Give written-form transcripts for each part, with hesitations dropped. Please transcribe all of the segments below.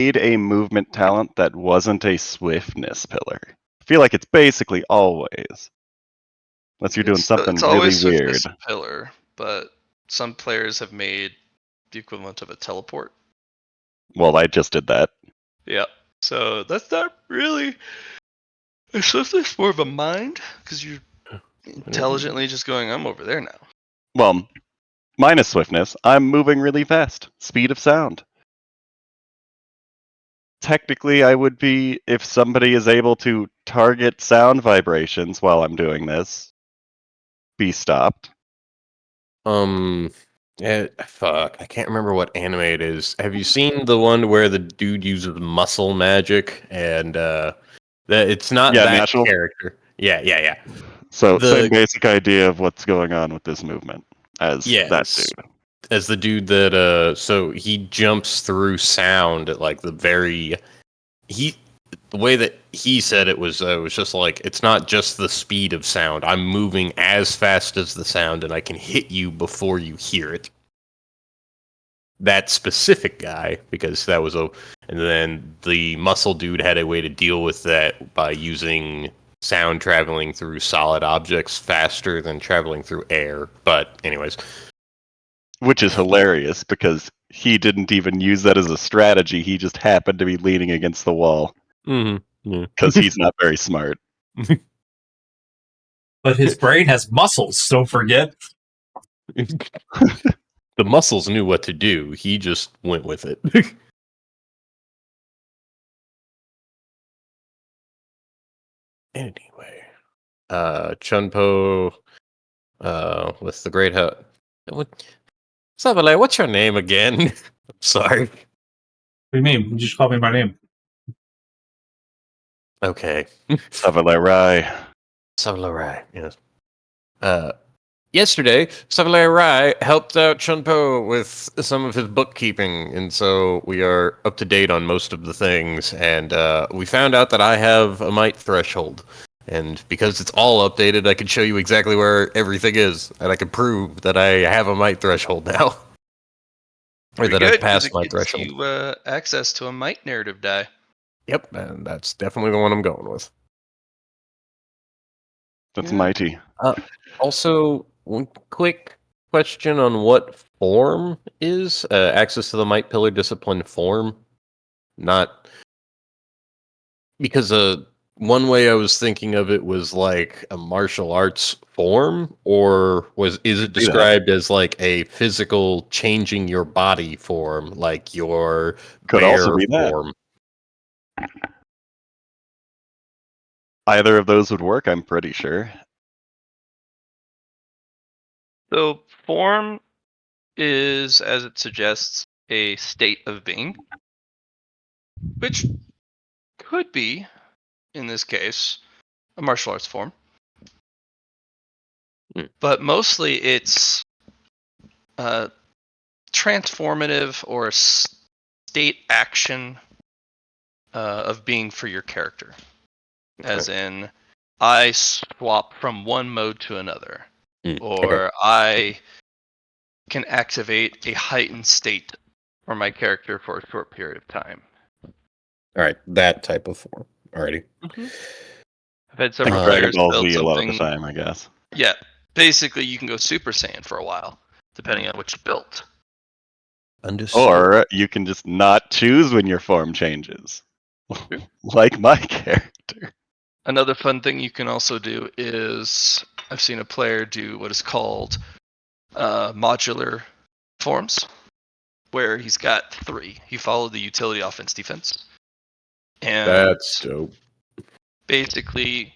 need a movement talent that wasn't a swiftness pillar. I feel like it's basically always. Unless you're doing something it's really always weird. Swiftness pillar, but some players have made the equivalent of a teleport. Well, I just did that. Yeah. So that's not really a swiftness, more of a mind, because you're intelligently just going, I'm over there now. Well, minus swiftness, I'm moving really fast. Speed of sound. Technically, I would be, if somebody is able to target sound vibrations while I'm doing this, be stopped. Fuck, I can't remember what anime it is. Have you seen the one where the dude uses muscle magic and that it's not Yeah, that natural. character? Yeah. So same basic idea of what's going on with this movement as that dude. As the dude that so he jumps through sound at like the way that he said it was just like, it's not just the speed of sound. I'm moving as fast as the sound and I can hit you before you hear it. That specific guy, because that was and then the muscle dude had a way to deal with that by using sound traveling through solid objects faster than traveling through air. But anyways. Which is hilarious because he didn't even use that as a strategy. He just happened to be leaning against the wall. Because he's not very smart. But his brain has muscles, don't forget. The muscles knew what to do. He just went with it. Anyway. Chunpo with the great Savale, what's your name again? I'm sorry. What do you mean? You just call me by name. Okay. Savale Rai, yes. Yesterday, Savale Rai helped out Chunpo with some of his bookkeeping, and so we are up to date on most of the things, and we found out that I have a might threshold. And because it's all updated, I can show you exactly where everything is, and I can prove that I have a might threshold now. Or that I've passed my threshold. You access to a might narrative die. Yep, and that's definitely the one I'm going with. That's mighty. Also, one quick question on what form is access to the might pillar discipline form? Not because one way I was thinking of it was like a martial arts form, or is it described as like a physical changing your body form, like your could bear also be form? That. Either of those would work, I'm pretty sure. So form is, as it suggests, a state of being, which could be, in this case, a martial arts form. But mostly it's transformative or state action of being for your character. As in, I swap from one mode to another. Or I can activate a heightened state for my character for a short period of time. Alright, that type of form. Alrighty. Mm-hmm. I've had several Dragon players Ball build Z something. A lot of the time, I guess. Yeah, basically you can go Super Saiyan for a while, depending on which you built. Understood. Or you can just not choose when your form changes. Like my character. Another fun thing you can also do is, I've seen a player do what is called modular forms, where he's got 3. He followed the utility offense defense. And that's dope. Basically,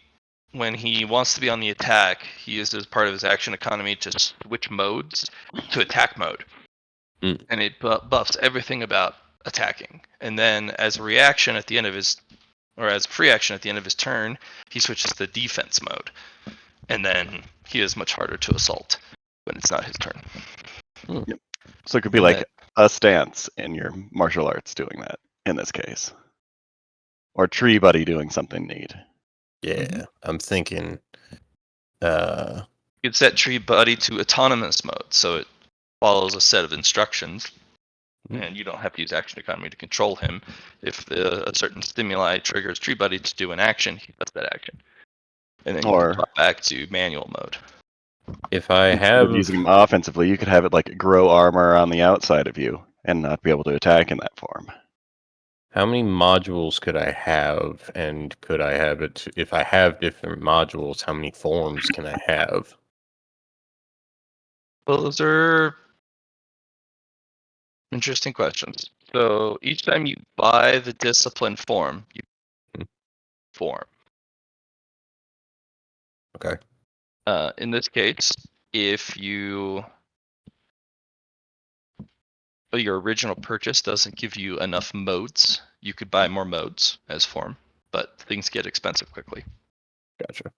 when he wants to be on the attack, he uses part of his action economy to switch modes to attack mode. And it buffs everything about attacking. And then as a reaction at the end of his, or as a free action at the end of his turn, he switches to defense mode. And then he is much harder to assault when it's not his turn. Yep. So it could be like a stance in your martial arts doing that, in this case. Or Tree Buddy doing something neat. Yeah, I'm thinking... You could set Tree Buddy to autonomous mode, so it follows a set of instructions. And you don't have to use action economy to control him. If a certain stimuli triggers Tree Buddy to do an action, he does that action. And then you can drop back to manual mode. If I Instead of using him offensively, you could have it like grow armor on the outside of you and not be able to attack in that form. How many modules could I have, and could I have it? If I have different modules, how many forms can I have? Well, those are interesting questions. So each time you buy the discipline form, you form. Okay. In this case, if your original purchase doesn't give you enough modes, you could buy more modes as form, but things get expensive quickly. Gotcha.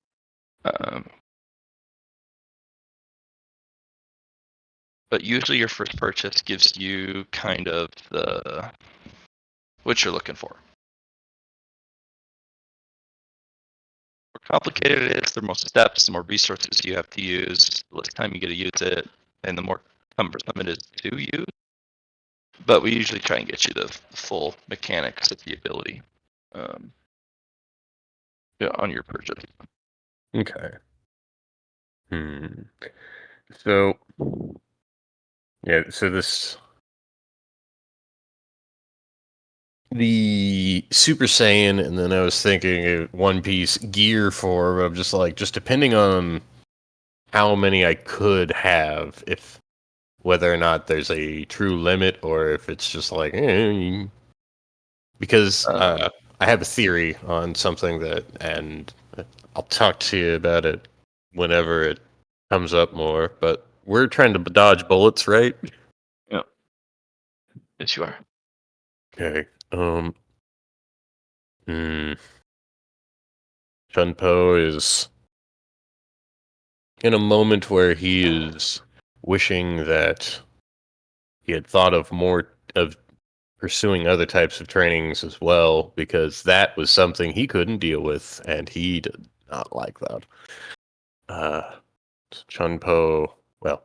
But usually your first purchase gives you kind of what you're looking for. The more complicated it is, the more steps, the more resources you have to use, the less time you get to use it, and the more cumbersome it is to use. But we usually try and get you the full mechanics of the ability on your purchase. Okay. So, yeah, so the Super Saiyan, and then I was thinking One Piece gear form. I'm just depending on how many I could have, if whether or not there's a true limit, or if it's just because I have a theory on something and I'll talk to you about it whenever it comes up more. But we're trying to dodge bullets, right? Yeah. Yes, you are. Okay. Chunpo is in a moment where he is wishing that he had thought of more of pursuing other types of trainings as well, because that was something he couldn't deal with, and he did not like that. Chunpo, well,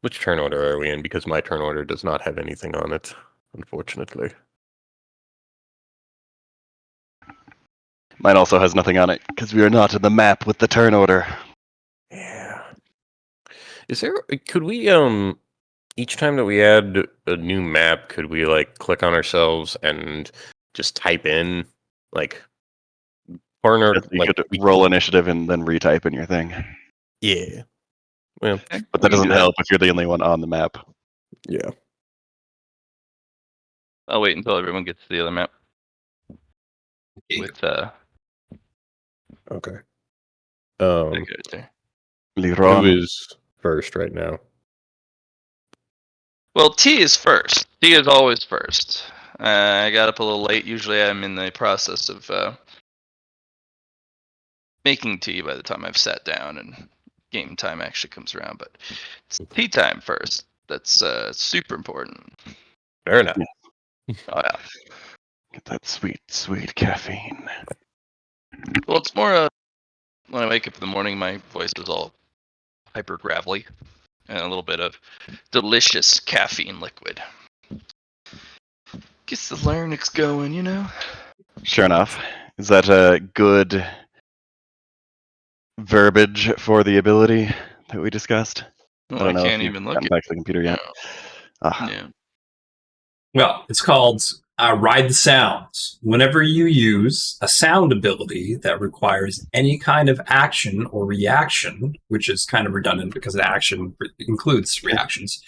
which turn order are we in? Because my turn order does not have anything on it, unfortunately. Mine also has nothing on it, because we are not in the map with the turn order. Yeah. Could we, each time that we add a new map, could we, click on ourselves and just type in, partner, You could roll initiative and then retype in your thing. Yeah. Well, but that doesn't help if you're the only one on the map. Yeah. I'll wait until everyone gets to the other map. With Okay. Leron. Who is first right now? Well, T is first. T is always first. I got up a little late. Usually I'm in the process of making tea by the time I've sat down and game time actually comes around. But it's tea time first. That's super important. Fair enough. Oh, yeah. Get that sweet, sweet caffeine. Well, it's more when I wake up in the morning, my voice is all hyper gravelly and a little bit of delicious caffeine liquid. Gets the larynx going, you know? Sure enough. Is that a good verbiage for the ability that we discussed? Well, I don't know can't if you've even look gotten at back to the computer yet. Yeah. Well, it's called Ride the Sounds. Whenever you use a sound ability that requires any kind of action or reaction, which is kind of redundant because the action includes reactions,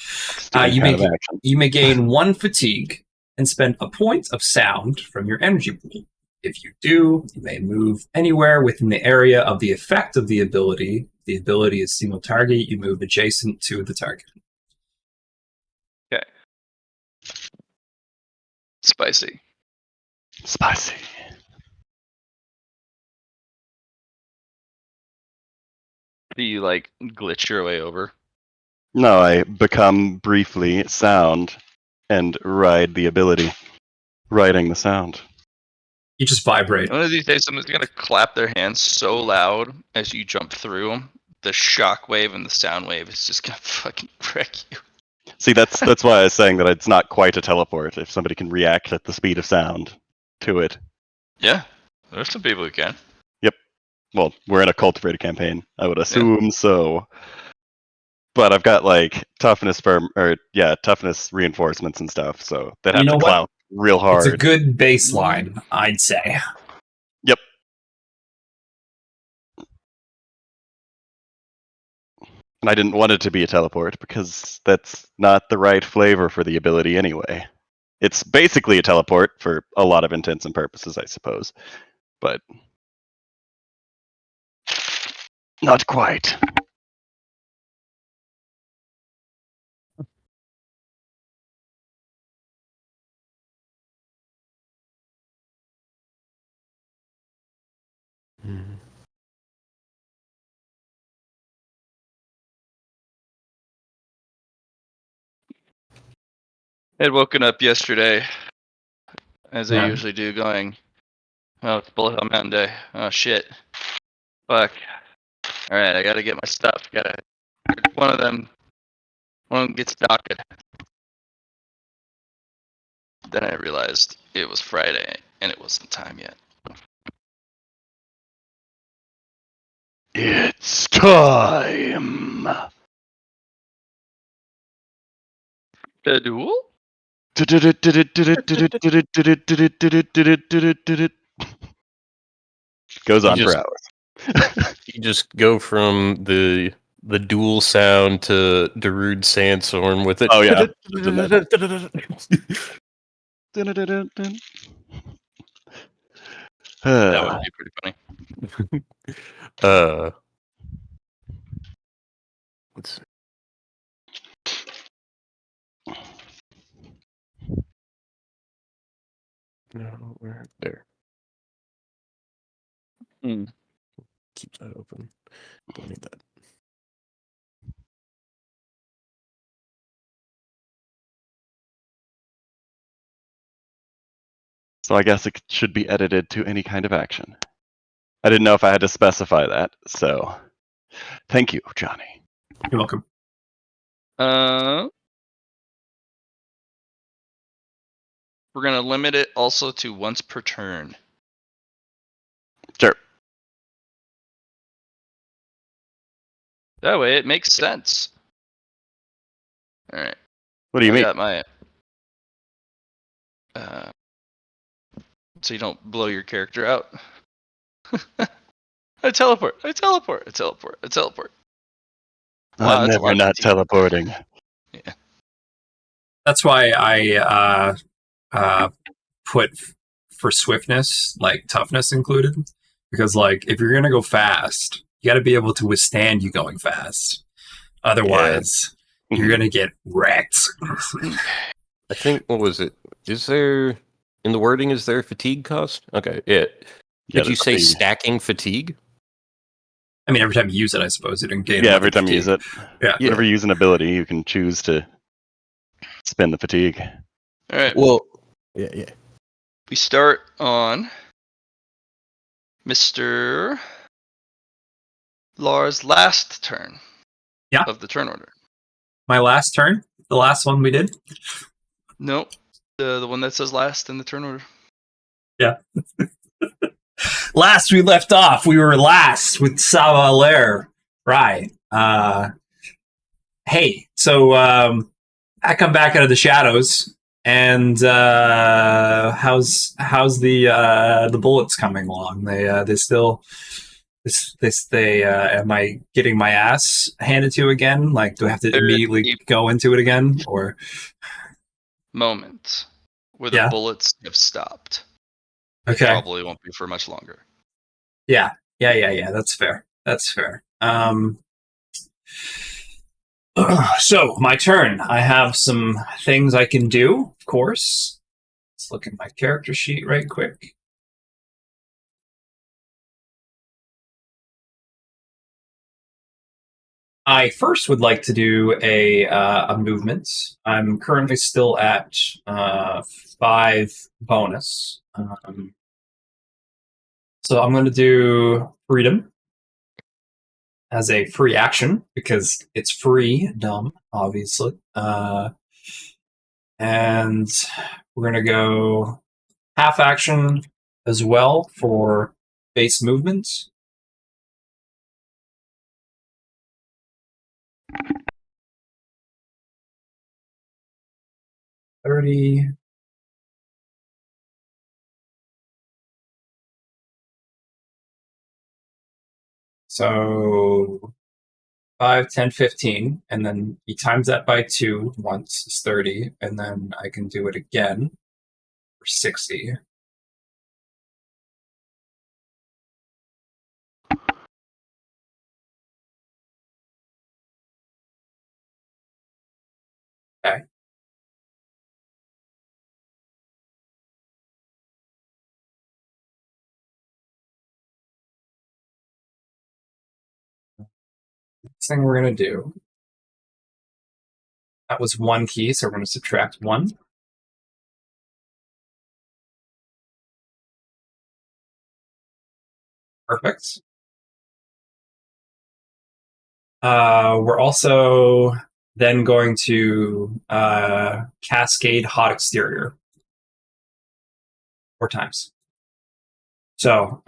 you may gain 1 fatigue and spend a point of sound from your energy pool. If you do, you may move anywhere within the area of the effect of the ability. The ability is single target. You move adjacent to the target. Okay. Spicy. Do you glitch your way over? No, I become briefly sound and ride the ability, riding the sound. You just vibrate. One of these days, someone's gonna clap their hands so loud as you jump through them. The shock wave and the sound wave is just gonna fucking wreck you. See, that's why I was saying that it's not quite a teleport. If somebody can react at the speed of sound to it. Yeah, there's some people who can. Yep. Well, we're in a cultivated campaign. I would assume so. But I've got like toughness reinforcements and stuff, so they'd have to clout real hard. It's a good baseline, I'd say. Yep. And I didn't want it to be a teleport because that's not the right flavor for the ability anyway. It's basically a teleport for a lot of intents and purposes, I suppose. But not quite. I had woken up yesterday, as I usually do, going, "Oh, it's Bullet Hell Mountain Day. Oh shit, fuck. All right, I gotta get my stuff. One of them gets docked." Then I realized it was Friday and it wasn't time yet. It's time. The duel? Goes on for hours. You just go from the dual sound to Darude Sandstorm with it. Oh yeah. That would be pretty funny. Let's see. No, we're there. Keep that open. Don't need that. So I guess it should be edited to any kind of action. I didn't know if I had to specify that, so thank you, Johnny. You're welcome. We're gonna limit it also to once per turn. Sure. That way it makes sense. Alright. What do you mean? Got my so you don't blow your character out. I teleport. Wow, I'm never not teleporting. Yeah. That's why I put for swiftness, like toughness included. Because like if you're gonna go fast, you gotta be able to withstand you going fast. Otherwise, you're gonna get wrecked. I think, what was it? Is there, in the wording, is there a fatigue cost? Okay, yeah. Did you say stacking fatigue? I mean, every time you use it, I suppose, you don't gain. Yeah, every time you use it. Yeah. Whenever you use an ability, you can choose to spin the fatigue. Alright. Well, yeah. We start on Mr. Lars' last turn. Yeah. Of the turn order. My last turn? The last one we did? No. The one that says last in the turn order. Yeah. Last we left off, we were last with Savaler. Right. Hey, so I come back out of the shadows, and how's the bullets coming along? They still am I getting my ass handed to again? Like, do I have to immediately go into it again, or moment where the bullets have stopped? Okay. Probably won't be for much longer. Yeah. That's fair. So my turn. I have some things I can do, of course. Let's look at my character sheet right quick. I first would like to do a movement. I'm currently still at 5 bonus. So I'm going to do freedom. as a free action because it's free. Dumb, obviously. And we're going to go half action as well for base movement. $30. So 5, 10, 15, and then he times that by 2 once is 30, and then I can do it again for 60. Okay. Next thing we're going to do, that was 1 key, so we're going to subtract 1. Perfect. We're also then going to cascade hot exterior 4 times. So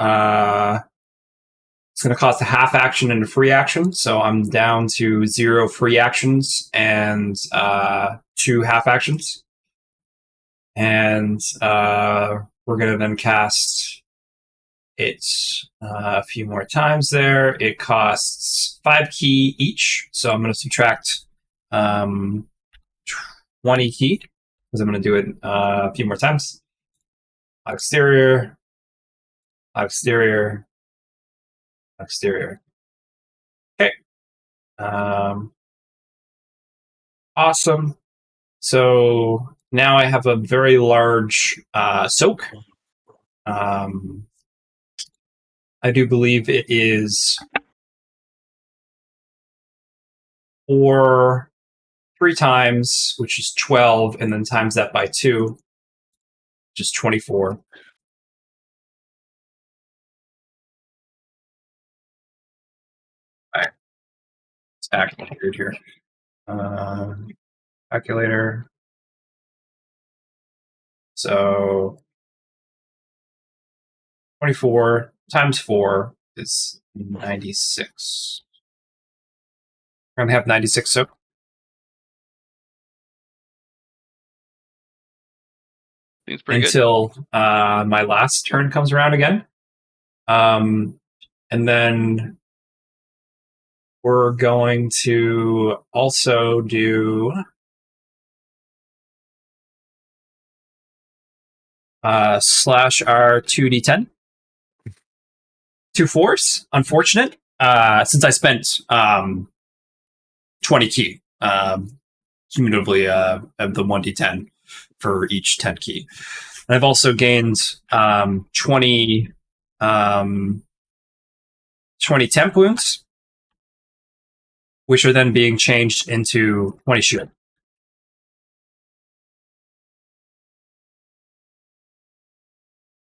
it's going to cost a half action and a free action. So I'm down to 0 free actions and 2 half actions. And we're going to then cast it a few more times there. It costs 5 key each. So I'm going to subtract 20 key because I'm going to do it a few more times. Exterior, exterior, exterior. Okay. Awesome. So now I have a very large soak. I do believe it is 4 3 times, which is 12, and then times that by 2, which is 24. Alright. It's calculated here. Calculator. So 24 times 4 is 96. We're going to have 96 soak. Seems pretty until my last turn comes around again. And then we're going to also do slash our 2d10. 2 4s. Unfortunate. Since I spent 20 key cumulatively of the 1d10 for each 10 key. And I've also gained 20 temp wounds, which are then being changed into 20 shield.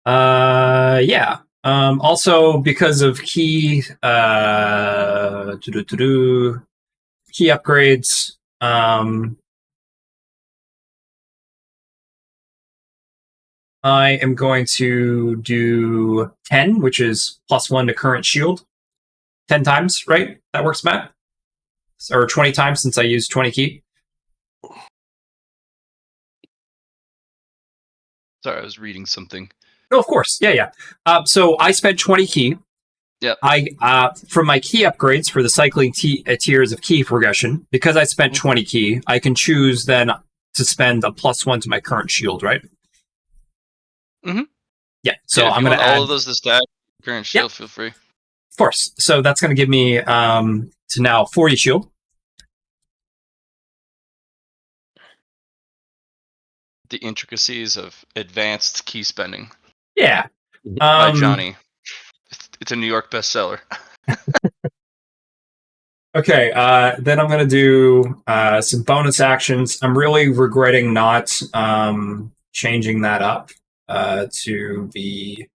Yeah. Also, because of key key upgrades, I am going to do 10, which is +1 to current shield. 10 times, right? That works, Matt? Or 20 times since I used 20 key. Sorry, I was reading something. Oh, of course. Yeah. So I spent 20 key. Yep. For my key upgrades for the cycling tiers of key progression, because I spent 20 key, I can choose then to spend a +1 to my current shield, right? Mm-hmm. Yeah. So I'm going to add all of those to stack. Current shield, feel free. Of course. So that's going to give me to now 40 shield. The intricacies of advanced key spending. Yeah. By Johnny. It's a New York bestseller. Okay, then I'm going to do some bonus actions. I'm really regretting not changing that up to be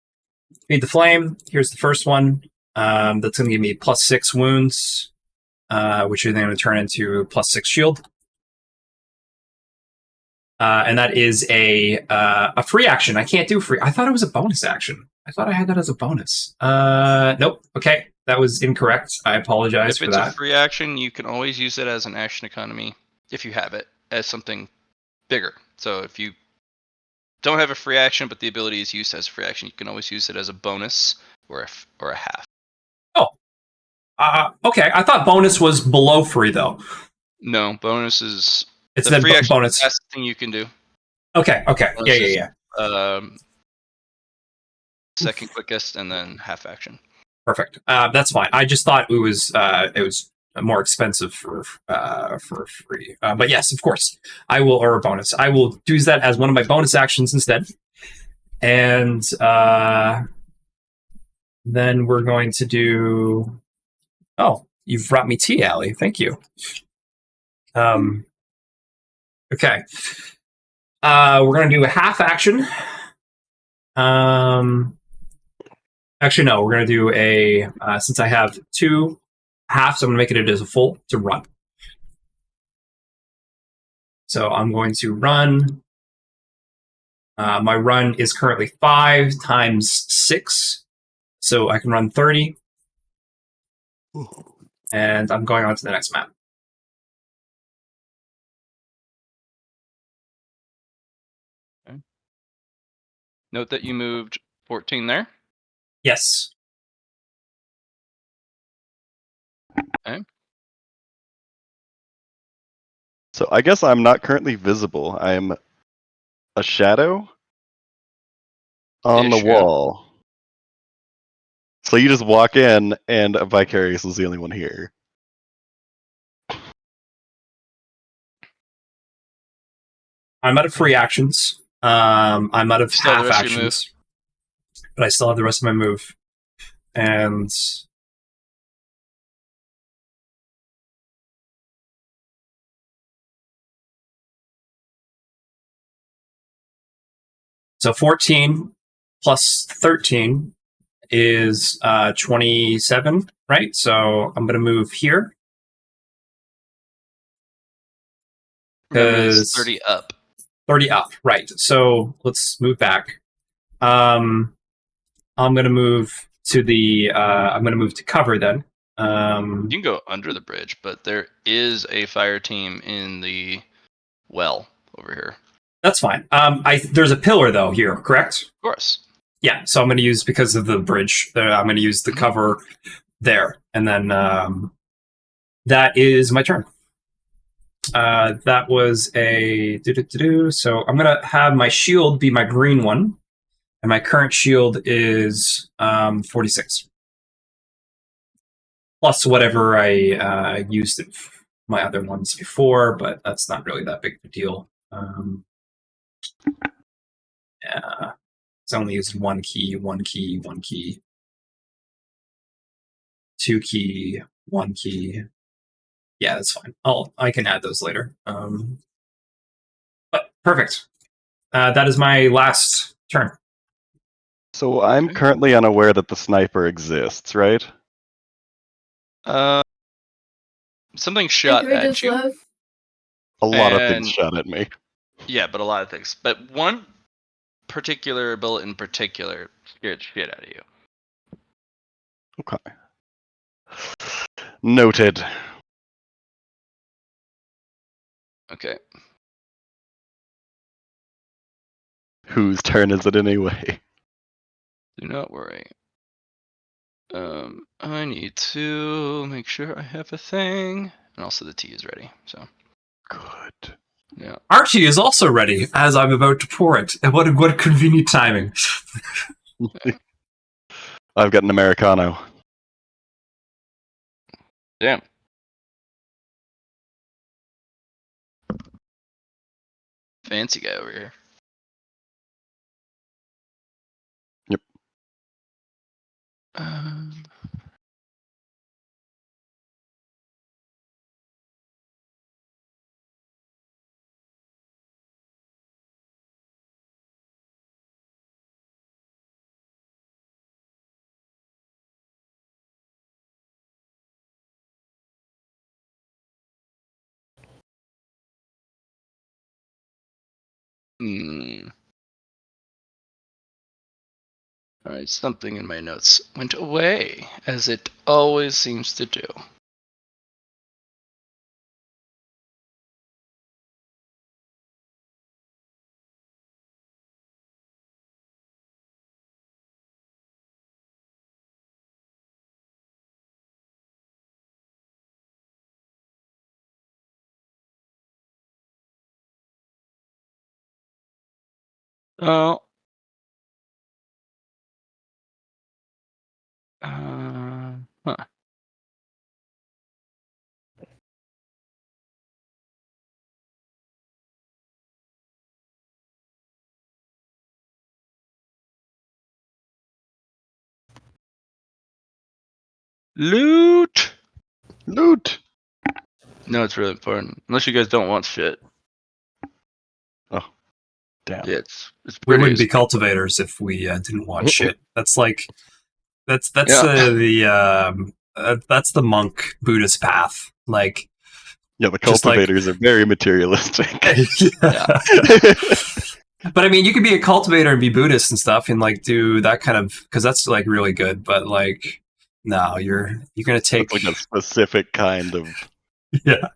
Feed the Flame. Here's the first one. That's going to give me +6 wounds, which are then going to turn into +6 shield. And that is a free action. I can't do free. I thought it was a bonus action. I thought I had that as a bonus. Nope. Okay, that was incorrect. I apologize If for it's that. a free action, you can always use it as an action economy if you have it as something bigger. So if you don't have a free action, but the ability is used as a free action, you can always use it as a bonus or a half. Oh. Okay. I thought bonus was below free though. No, bonus is It's the the free action bonus. is the best thing you can do. Okay. Bonus is, Yeah. second quickest, and then half action. Perfect. That's fine. I just thought it was more expensive for free. But yes, of course, I will, or a bonus. I will use that as one of my bonus actions instead. And then we're going to do. Oh, you've brought me tea, Allie. Thank you. Okay. We're going to do a half action. Actually, no. We're going to do a since I have 2 halves, I'm going to make it as a full to run. So I'm going to run. My run is currently 5 times 6, so I can run 30. And I'm going on to the next map. Okay. Note that you moved 14 there. Yes. Okay. So I guess I'm not currently visible. I'm a shadow on the Ish, yeah. wall. So you just walk in, and Vicarious is the only one here. I'm out of free actions. I'm out of Still have the half rest of your move. actions. But I still have the rest of my move. And so 14 plus 13 is 27, right? So I'm going to move here. Remember, it's 'Cause 30 up. 30 up, right. So let's move back. I'm going to move to the. I'm going to move to cover then. You can go under the bridge, but there is a fire team in the well over here. That's fine. There's a pillar though here, correct? Of course. Yeah. So I'm going to use because of the bridge. I'm going to use the cover there, and then that is my turn. That was a So I'm going to have my shield be my green one, and my current shield is 46. Plus whatever I used it my other ones before, but that's not really that big of a deal. Yeah, it's only used 1 key, 1 key, 1 key, 2 key, 1 key. Yeah, that's fine. I can add those later. But perfect. That is my last turn. So I'm Okay. currently unaware that the sniper exists, right? Something shot at you. Love. A lot of And- things shot at me. Yeah, but a lot of things. But one particular bullet in particular scared the shit out of you. Okay. Noted. Okay. Whose turn is it anyway? Do not worry. I need to make sure I have a thing. And also the tea is ready, so. Good. Yeah. Archie is also ready as I'm about to pour it. And what convenient timing. I've got an Americano. Damn. Fancy guy over here. Yep. Hmm. Alright, something in my notes went away, as it always seems to do. Oh. Huh. Loot! Loot! No, it's really important. Unless you guys don't want shit. Oh, damn. Yeah, it's We pretty. wouldn't be cultivators if we didn't want shit. That's like that's Yeah. that's the monk Buddhist path. Like, Yeah, the just like cultivators are very materialistic. Yeah. But I mean, you could be a cultivator and be Buddhist and stuff, and like do that kind of because that's like really good. But like, no, you're gonna take It's like a specific kind of. yeah.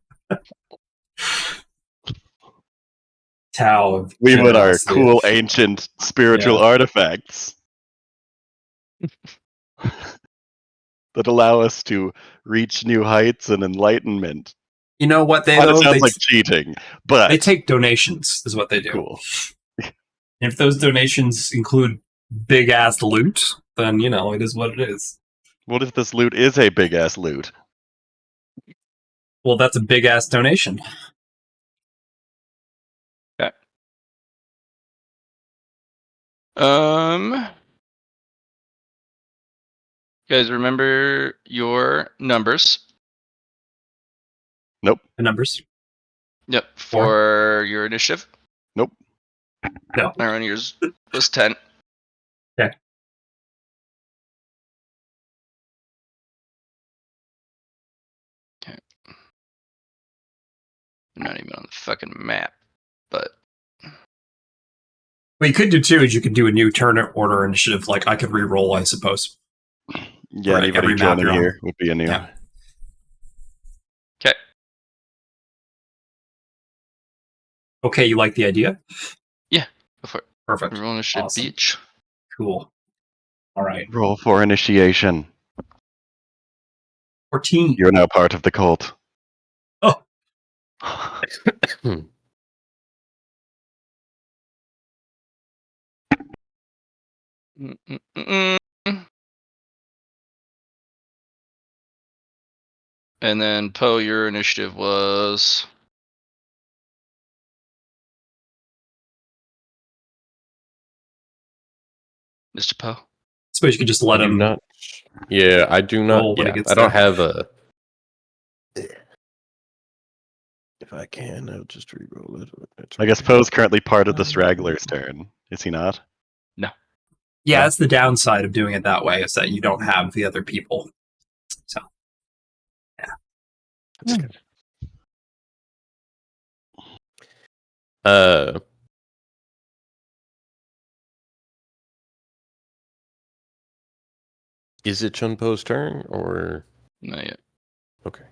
Tao of We want our generosity. cool ancient spiritual Yeah. artifacts that allow us to reach new heights and enlightenment. You know what they God, it though? sounds like cheating, but They take donations, is what they do. cool. If those donations include big ass loot, then you know it is what it is. What if this loot is a big ass loot? Well, that's a big ass donation. Okay. You guys remember your numbers? Nope. The numbers. Yep. For your initiative? Nope. No. Iron yours was 10. Okay. Okay. I'm not even on the fucking map, but What you could do too is you could do a new turn order initiative. Like I could re-roll, I suppose. Yeah, For anybody every map joining you're on. here would be a new. Yeah. okay. Okay, you like the idea? Go for it. Perfect. Roll initiative, Awesome. beach. Cool. All right. Roll for initiation. 14. You're now part of the cult. Oh. Mm-mm-mm. And then Poe, your initiative was Mr. Poe. I suppose you could just let I do him not. Yeah, I do roll not. when he Yeah, gets I don't there. have a. If I can, I'll just re-roll it. I guess Poe's currently part of the Straggler's turn. Is he not? Yeah, that's the downside of doing it that way, is that you don't have the other people. So That's good. Uh, is it Chunpo's turn or Not yet. okay?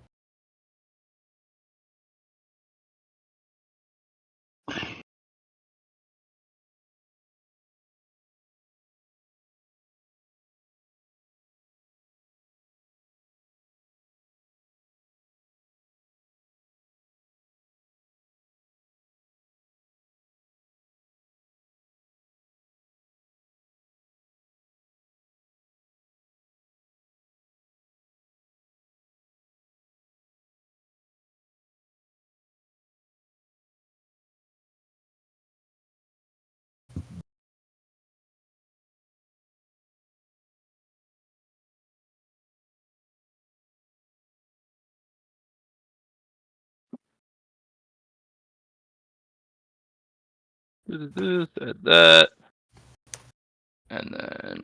Said that. And then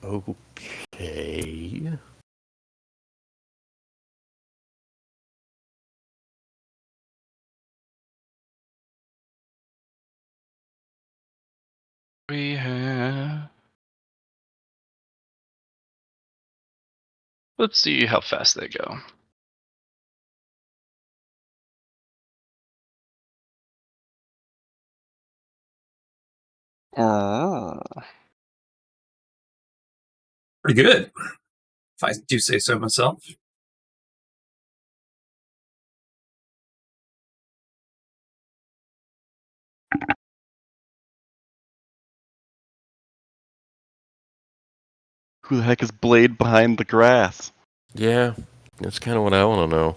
Okay. We have. Let's see how fast they go. Pretty good, if I do say so myself. Who the heck is Blade behind the grass? Yeah, that's kind of what I want to know.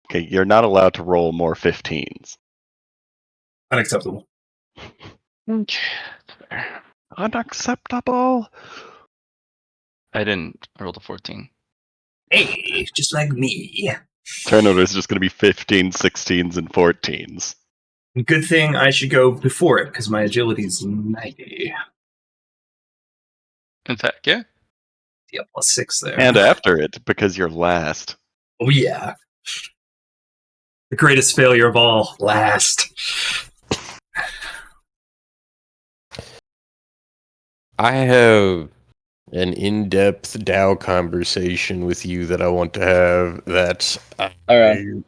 Okay, you're not allowed to roll more 15s. Unacceptable. Okay, that's fair. Unacceptable. I didn't. I rolled a 14. Hey, just like me. Turnover is just going to be 15s, 16s, and 14s. Good thing I should go before it, because my agility's 90. In fact, yeah. Yeah, +6 there. And after it, because you're last. Oh, yeah. The greatest failure of all. Last. I have an in-depth Dow conversation with you that I want to have. That's You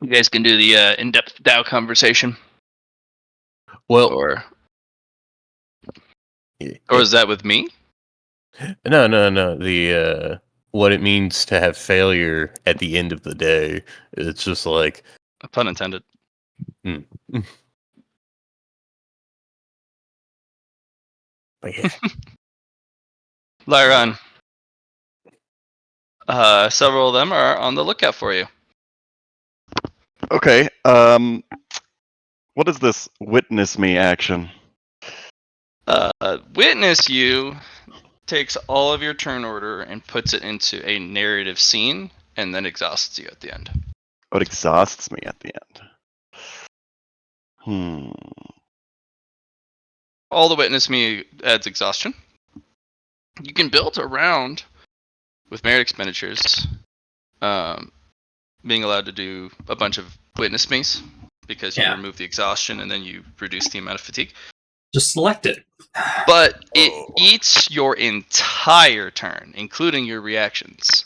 guys can do the in-depth Dow conversation, well, or is that with me? no. The what it means to have failure at the end of the day. It's just like, Pun intended. mm. But yeah. Lyron. Several of them are on the lookout for you. Okay, what is this witness me action? Witness you takes all of your turn order and puts it into a narrative scene, and then exhausts you at the end. Oh, it exhausts me at the end. All the witness me adds exhaustion. You can build around with merit expenditures, being allowed to do a bunch of witness me's because you remove the exhaustion and then you reduce the amount of fatigue. Just select it. But it eats your entire turn, including your reactions.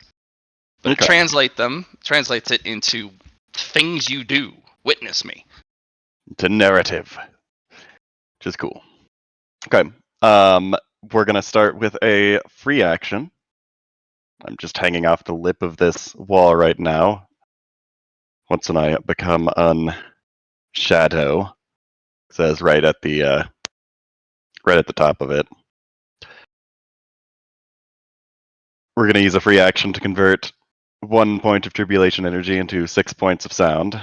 But it translates it into things you do. Witness me. To narrative. Which is cool. Okay. We're gonna start with a free action. I'm just hanging off the lip of this wall right now. Once when I become unshadow, it says right at the top of it. We're gonna use a free action to convert 1 point of tribulation energy into 6 points of sound.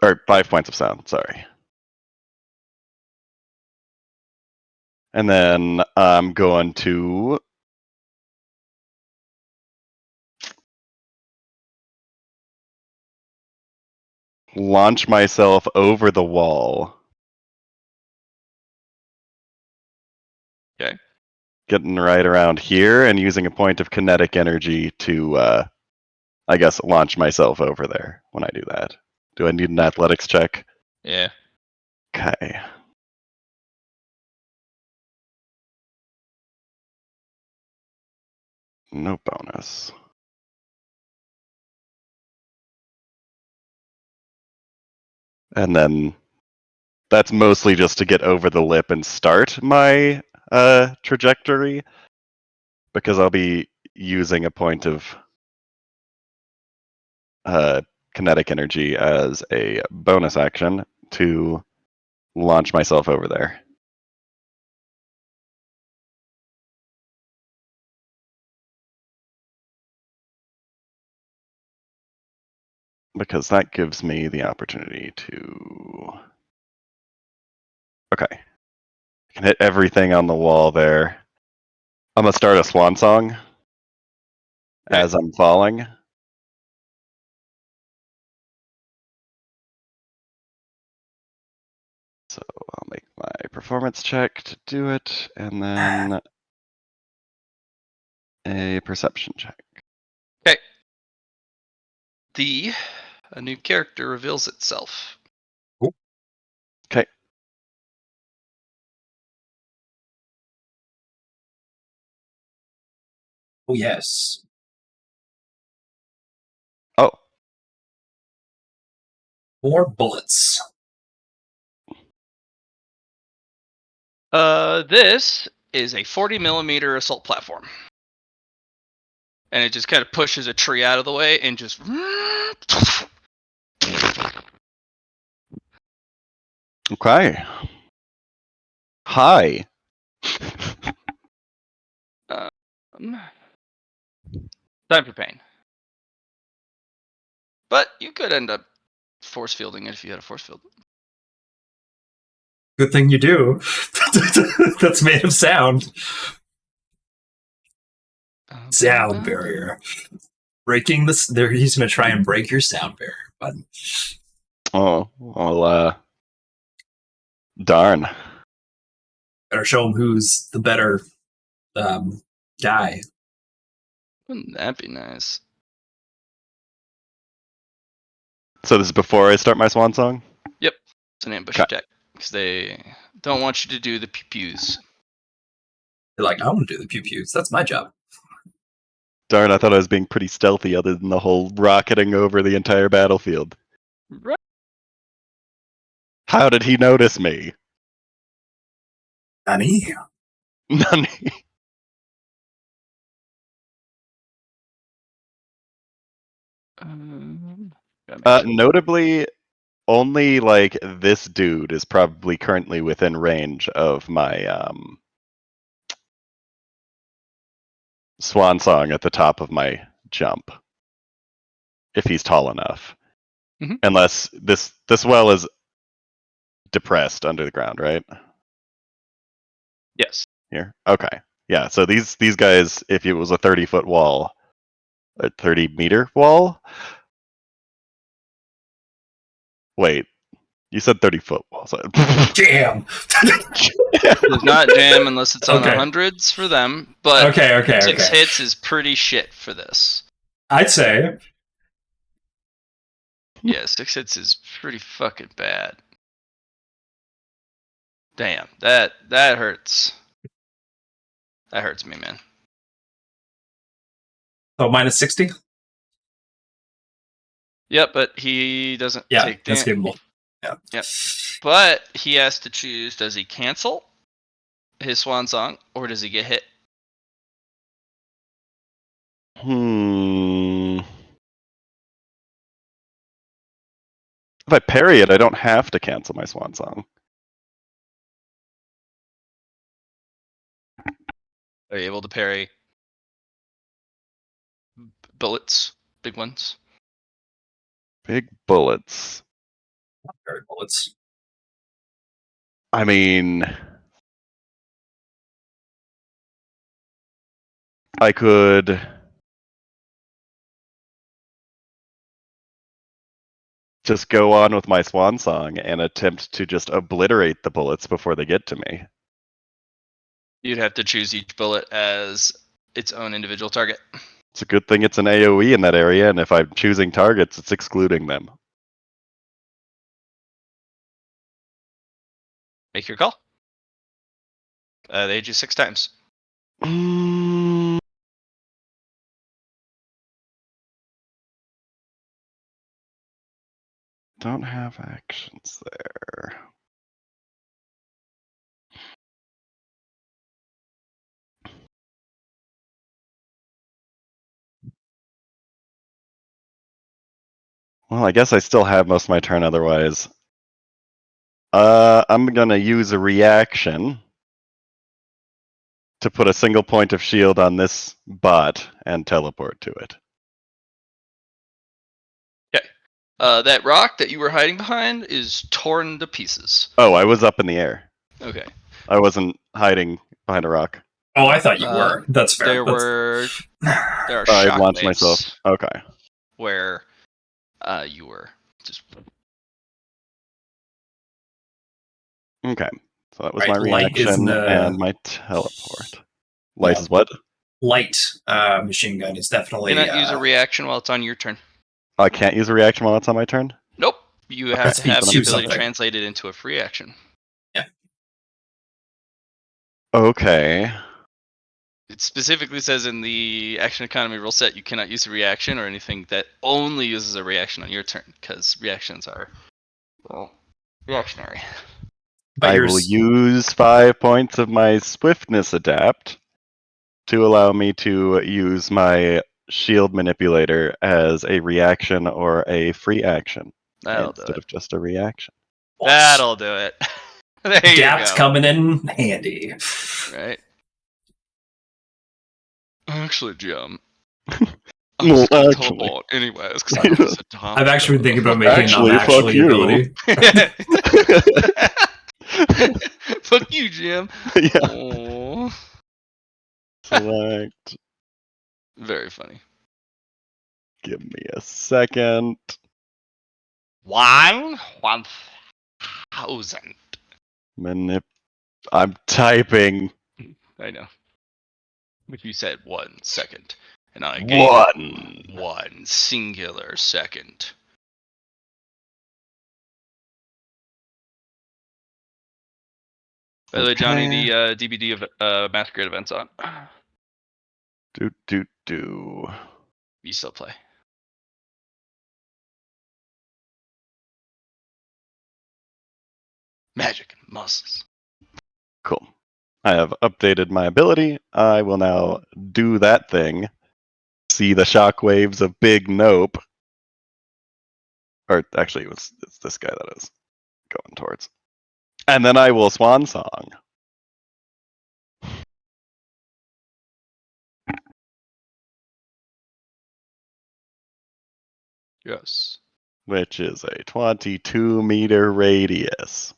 Or 5 points of sound, sorry. And then I'm going to launch myself over the wall. Okay. Getting right around here and using a point of kinetic energy to, I guess, launch myself over there when I do that. Do I need an athletics check? Yeah. Okay. No bonus. And then that's mostly just to get over the lip and start my trajectory, because I'll be using a point of kinetic energy as a bonus action to launch myself over there. Because that gives me the opportunity to... Okay. I can hit everything on the wall there. I'm going to start a swan song as I'm falling. So I'll make my performance check to do it, and then a perception check. Okay. A new character reveals itself. Okay. Oh, yes. Oh, 4 bullets. This is a 40 millimeter assault platform. And it just kind of pushes a tree out of the way and just. okay. Hi. Time for pain. But you could end up force fielding it if you had a force field. Good thing you do. That's made of sound. Sound barrier. Breaking this. There, he's going to try and break your sound barrier. But Oh, well, darn. better show him who's the better guy. Wouldn't that be nice? So this is before I start my swan song? Yep. It's an ambush Okay. attack. Because they don't want you to do the pew-pews. They're like, I want to do the pew-pews. That's my job. Darn, I thought I was being pretty stealthy other than the whole rocketing over the entire battlefield. Right. How did he notice me? Honey? None. Notably, only like this dude is probably currently within range of my swan song at the top of my jump, if he's tall enough. Mhm. Unless this well is depressed under the ground, right? Yes. Here, okay, yeah. So these guys, if it was a 30-foot wall, a 30-meter wall. Wait, you said 30-foot wall. So... Jam! Does not jam unless it's on Okay. the hundreds for them. But Okay. 6 hits is pretty shit for this. I'd say. Yeah, 6 hits is pretty fucking bad. Damn, that hurts. That hurts me, man. So minus 60? Yep, but he doesn't take that's damage. capable. Yeah. Yep. But he has to choose, does he cancel his swan song or does he get hit? If I parry it, I don't have to cancel my swan song. Are you able to parry bullets, big ones? Big bullets. Very bullets. I mean, I could just go on with my swan song and attempt to just obliterate the bullets before they get to me. You'd have to choose each bullet as its own individual target. It's a good thing it's an AoE in that area, and if I'm choosing targets, it's excluding them. Make your call. They hit you 6 times. Don't have actions there. Well, I guess I still have most of my turn otherwise. I'm gonna use a reaction to put a single point of shield on this bot and teleport to it. Okay. That rock that you were hiding behind is torn to pieces. Oh, I was up in the air. Okay. I wasn't hiding behind a rock. Oh, I thought you were. That's fair. There are I launched shockwaves myself. Okay. where you were just Okay. So that was Right, my light is reaction the- and my teleport. Light Yeah. is what? Light machine gun is definitely. Cannot use a reaction while it's on your turn. I can't use a reaction while it's on my turn? Nope. You have That's to have the speed ability to something. translate it into a free action. Okay. It specifically says in the action economy rule set you cannot use a reaction or anything that only uses a reaction on your turn, because reactions are, well, reactionary. But I you're will use 5 points of my swiftness adapt to allow me to use my shield manipulator as a reaction or a free action That'll do instead it. of just a reaction. That'll do it. There you Adapt's go. coming in handy. Right. Actually, Jim. I'm Well, just gonna actually. teleport anyways, because I don't sit down. I've actually been thinking about making Actually, an fuck actually you. ability. Fuck you, Jim. Yeah. Oh, Select. very funny. Give me a second. 1,000. I'm typing. I know. If you said 1 second, and I gave One. 1 singular second. By the way, Johnny, Okay. the DVD of Masquerade events on. Do. You still play. Magic and muscles. Cool. I have updated my ability. I will now do that thing. See the shockwaves of Big Nope. Or actually, it's this guy that is going towards. And then I will Swan Song. Yes. Which is a 22-meter radius.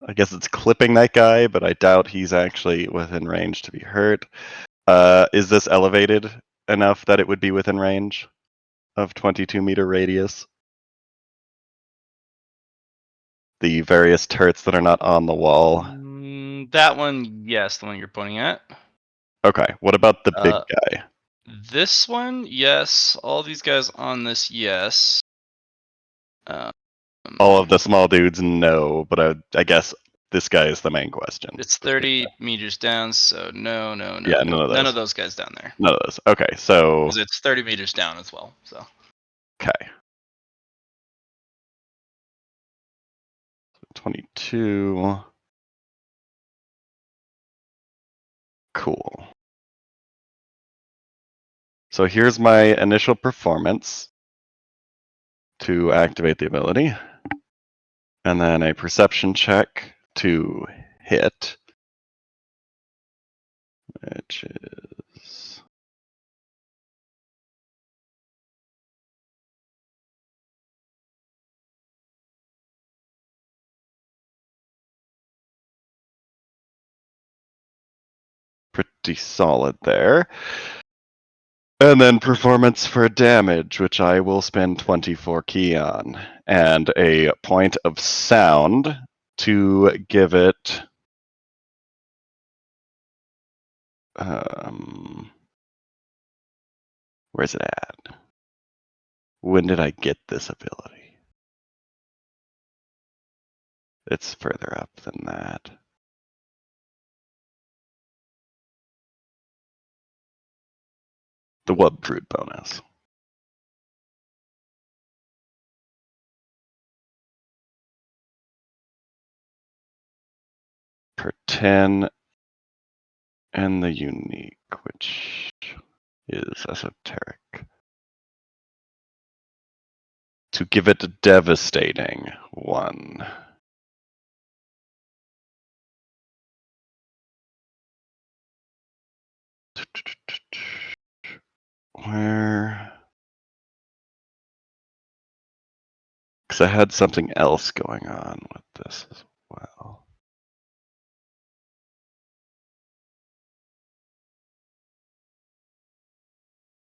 I guess it's clipping that guy, but I doubt he's actually within range to be hurt. Is this elevated enough that it would be within range of 22-meter radius? The various turrets that are not on the wall. That one, yes, the one you're pointing at. Okay, what about the big Uh, guy? This one, yes. All these guys on this, yes. All of the small dudes, no, but I guess this guy is the main question. It's 30 meters down, so no. Yeah, none of None those. of those guys down there. None of those. Okay, so Because it's 30 meters down as well. So okay. 22. Cool. So here's my initial performance to activate the ability. And then a perception check to hit, which is pretty solid there. And then performance for damage, which I will spend 24 key on, and a point of sound to give it. Where's it at? When did I get this ability? It's further up than that. The Wub Fruit bonus. Per 10 and the unique, which is esoteric. To give it a devastating 1. Where? Because I had something else going on with this as well.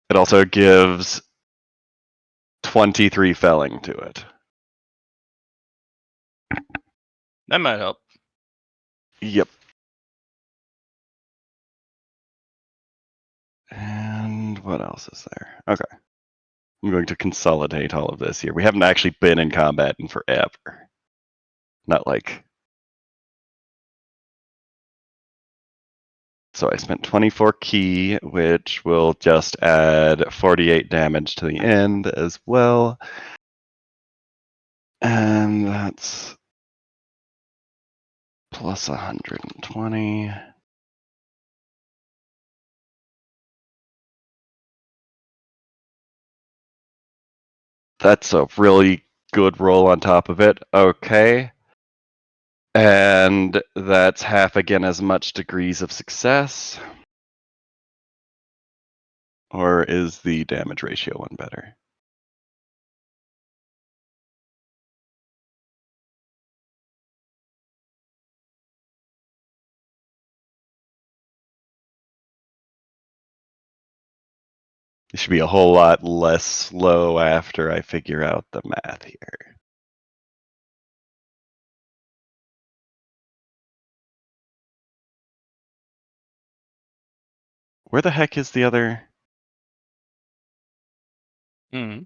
It also gives 23 felling to it. That might help. Yep. And what else is there? Okay. I'm going to consolidate all of this here. We haven't actually been in combat in forever. Not like... So I spent 24 key, which will just add 48 damage to the end as well. And that's plus 120. That's a really good roll on top of it. Okay. And that's half again as much degrees of success. Or is the damage ratio one better? It should be a whole lot less slow after I figure out the math here. Where the heck is the other? Hmm.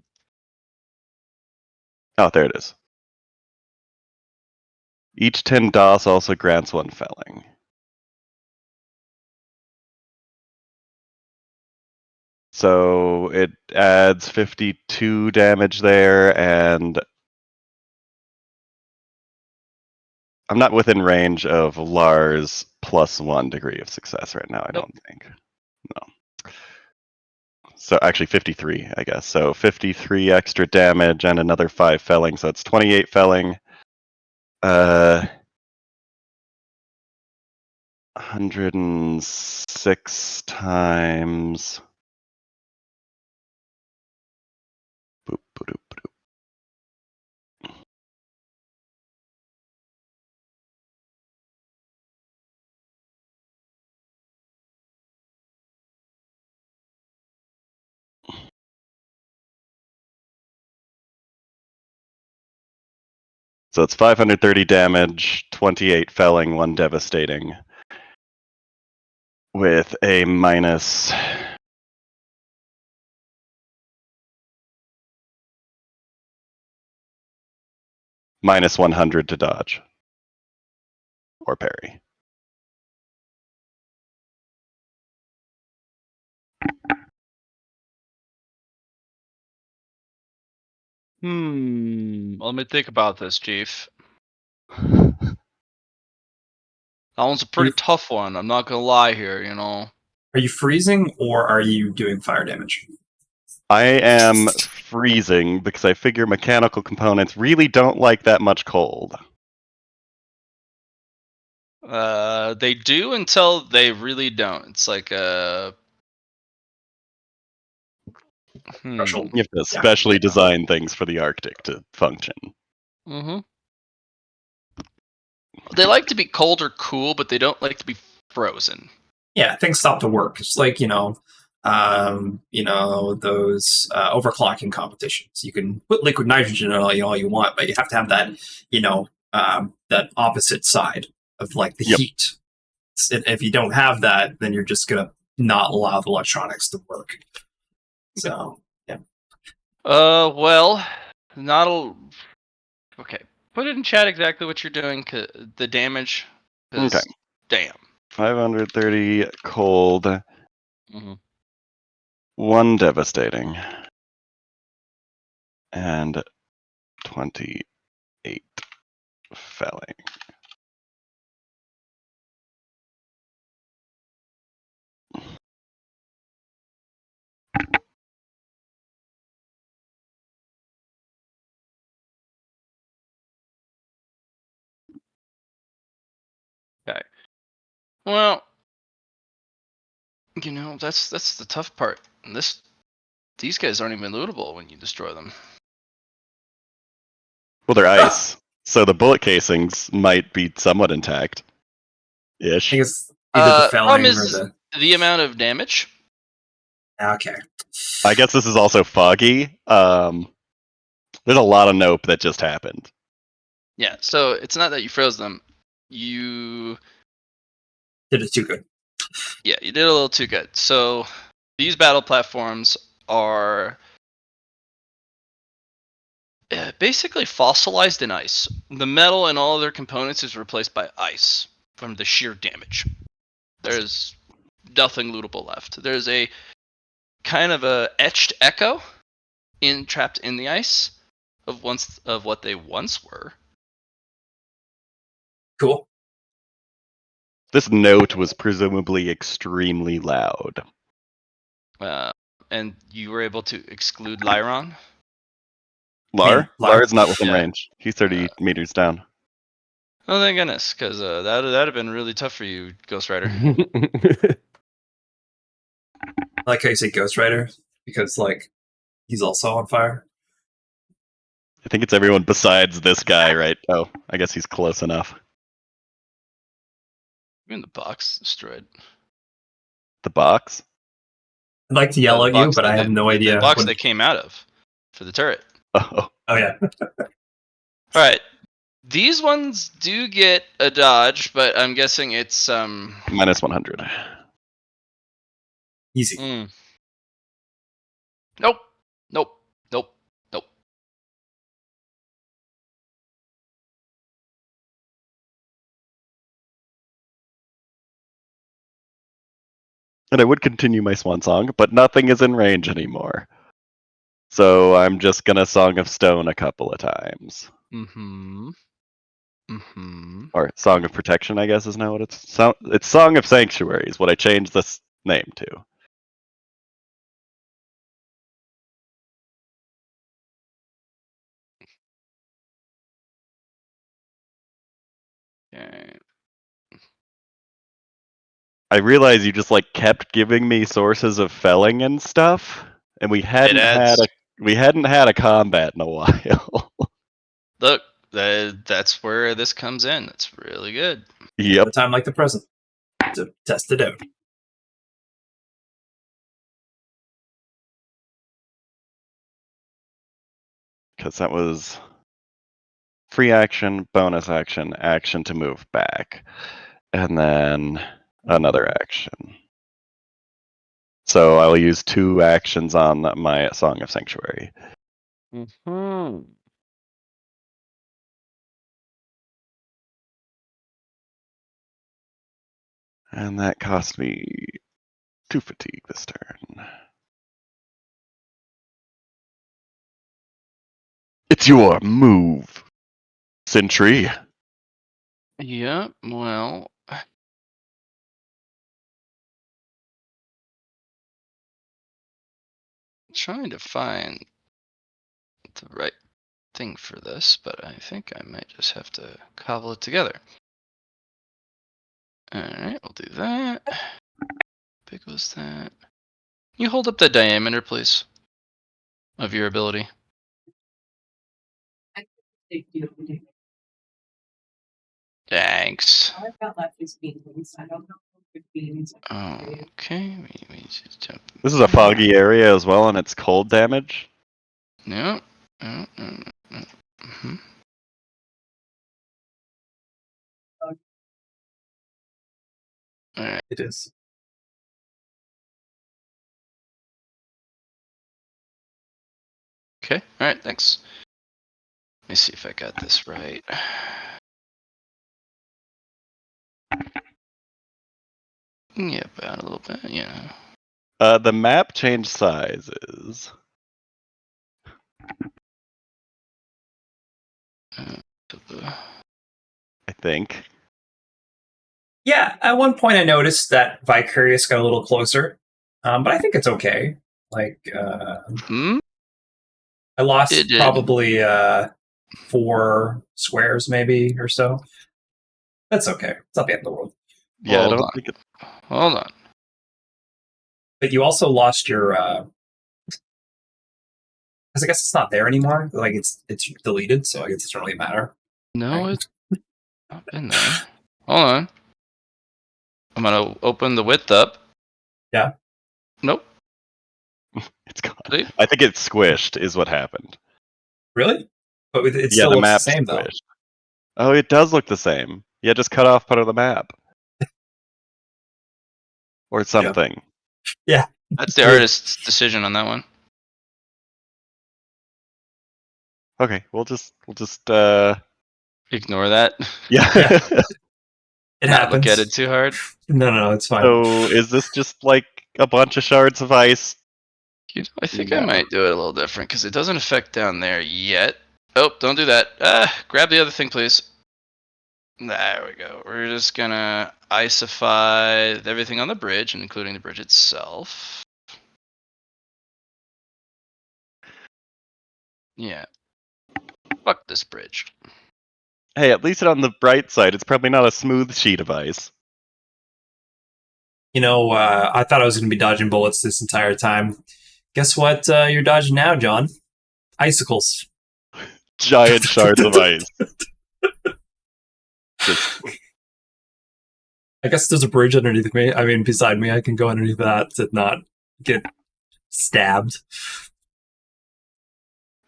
Oh, there it is. Each 10 DOS also grants 1 felling. So it adds 52 damage there, and I'm not within range of Lars plus 1 degree of success right now, I don't think. No. So actually 53, I guess. So 53 extra damage and another 5 felling, so it's 28 felling. 106 times. Boop, boop, boop. So it's 530 damage, 28 felling, 1 devastating, with a minus minus 100 to dodge or parry. Let me think about this, Chief. That one's a pretty tough one. I'm not gonna lie here. Are you freezing or are you doing fire damage? I am freezing because I figure mechanical components really don't like that much cold. They do until they really don't. It's like Threshold. You have to specially design things for the Arctic to function. Mm-hmm. They like to be cold or cool, but they don't like to be frozen. Yeah, things stop to work. It's like those overclocking competitions. You can put liquid nitrogen on all you want, but you have to have that that opposite side of like the heat. If you don't have that, then you're just gonna not allow the electronics to work. So yeah. Well, not a. Okay, put it in chat exactly what you're doing. The damage. Okay. Damn. 530 cold. 1 devastating. And 28 felling. Okay. Well, that's the tough part. These guys aren't even lootable when you destroy them. Well, they're ice, so the bullet casings might be somewhat intact. Ish. I guess either the felling problem or is the amount of damage. Okay. I guess this is also foggy. There's a lot of nope that just happened. Yeah, so it's not that you froze them. You Did it too good. Yeah, you did a little too good. So these battle platforms are basically fossilized in ice. The metal and all other components is replaced by ice from the sheer damage. There's nothing lootable left. There's a kind of a etched echo trapped in the ice of what they once were. Cool. This note was presumably extremely loud. And you were able to exclude Lyron. Lar is not within Yeah. range. He's 30 meters down. Oh, thank goodness, because that'd have been really tough for you, Ghost Rider. I like how you say Ghost Rider, because, like, he's also on fire. I think it's everyone besides this guy, right? Oh, I guess he's close enough. Even the box destroyed. The box? I'd like to yell The at you, box but I have no idea. The box what... they came out of for the turret. Oh, Oh, yeah. All right. These ones do get a dodge, but I'm guessing it's minus 100. Easy. Nope. Nope. Nope. Nope. And I would continue my swan song, but nothing is in range anymore. So I'm just gonna Song of Stone a couple of times. Or Song of Protection, I guess is now what it's. It's Song of Sanctuary is what I changed this name to. Okay. I realize you just like kept giving me sources of felling and stuff, and we hadn't had a combat in a while. Look, that's where this comes in. It's really good. Yep. A time like the present to test it out. Because that was free action, bonus action, action to move back, and then another action. So I'll use 2 actions on my Song of Sanctuary. Mm-hmm. And that cost me 2 fatigue this turn. It's your move, Sentry. Yeah, well, trying to find the right thing for this, but I think I might just have to cobble it together. Alright, we'll do that. Big was that. Can you hold up the diameter, please, of your ability? Thanks. I've got lefties beans. I don't know if beans. Okay, we just jump. This is a foggy area as well, and it's cold damage. No. Mm-hmm. Alright. It is. Okay, alright, thanks. Let me see if I got this right. Yeah, about a little bit, yeah. The map changed sizes. I think. Yeah, at one point I noticed that Vicarious got a little closer, but I think it's okay. Like, I lost probably 4 squares, maybe, or so. That's okay. It's not the end of the world. Yeah, I don't think it. Hold on. But you also lost your. Because I guess it's not there anymore. Like it's deleted, so I guess it doesn't really matter. No, it's not been there. Hold on. I'm gonna open the width up. Yeah. Nope. It's gone. I think it's squished, is what happened. Really? But it Yeah, still the looks the map's same, though. squished. Oh, it does look the same. Yeah, just cut off part of the map. Or something. Yeah. That's the Weird. artist's decision on that one. Okay, we'll just Ignore that. yeah. Yeah. It Not happens. look at it too hard. No, it's fine. So is this just like a bunch of shards of ice? You know, I think I No. might do it a little different because it doesn't affect down there yet. Oh, don't do that. Grab the other thing, please. There we go. We're just gonna isify everything on the bridge, including the bridge itself. Yeah. Fuck this bridge. Hey, at least on the bright side, it's probably not a smooth sheet of ice. You know, I thought I was going to be dodging bullets this entire time. Guess what you're dodging now, John? Icicles. Giant shards of ice. Just I guess there's a bridge underneath me. I mean, beside me. I can go underneath that to not get stabbed.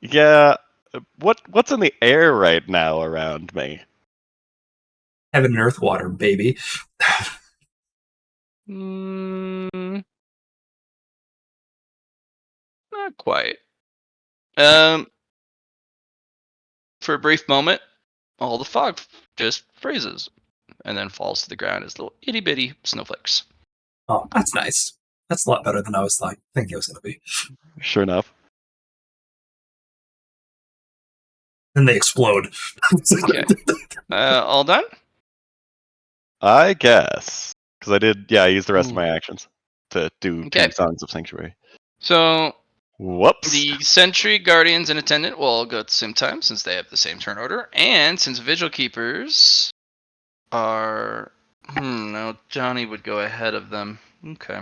yeah. What's in the air right now around me? Heaven and earth water, baby. Not quite. For a brief moment, all the fog just freezes and then falls to the ground as little itty bitty snowflakes. Oh, that's nice. That's a lot better than I was thinking it was going to be. Sure enough. Then they explode. Okay. All done? I guess. Because I used the rest of Ooh. my actions to do Okay. 2 Songs of Sanctuary. So Whoops. the sentry, guardians, and attendant will all go at the same time since they have the same turn order, and since vigil keepers are no, Johnny would go ahead of them. Okay.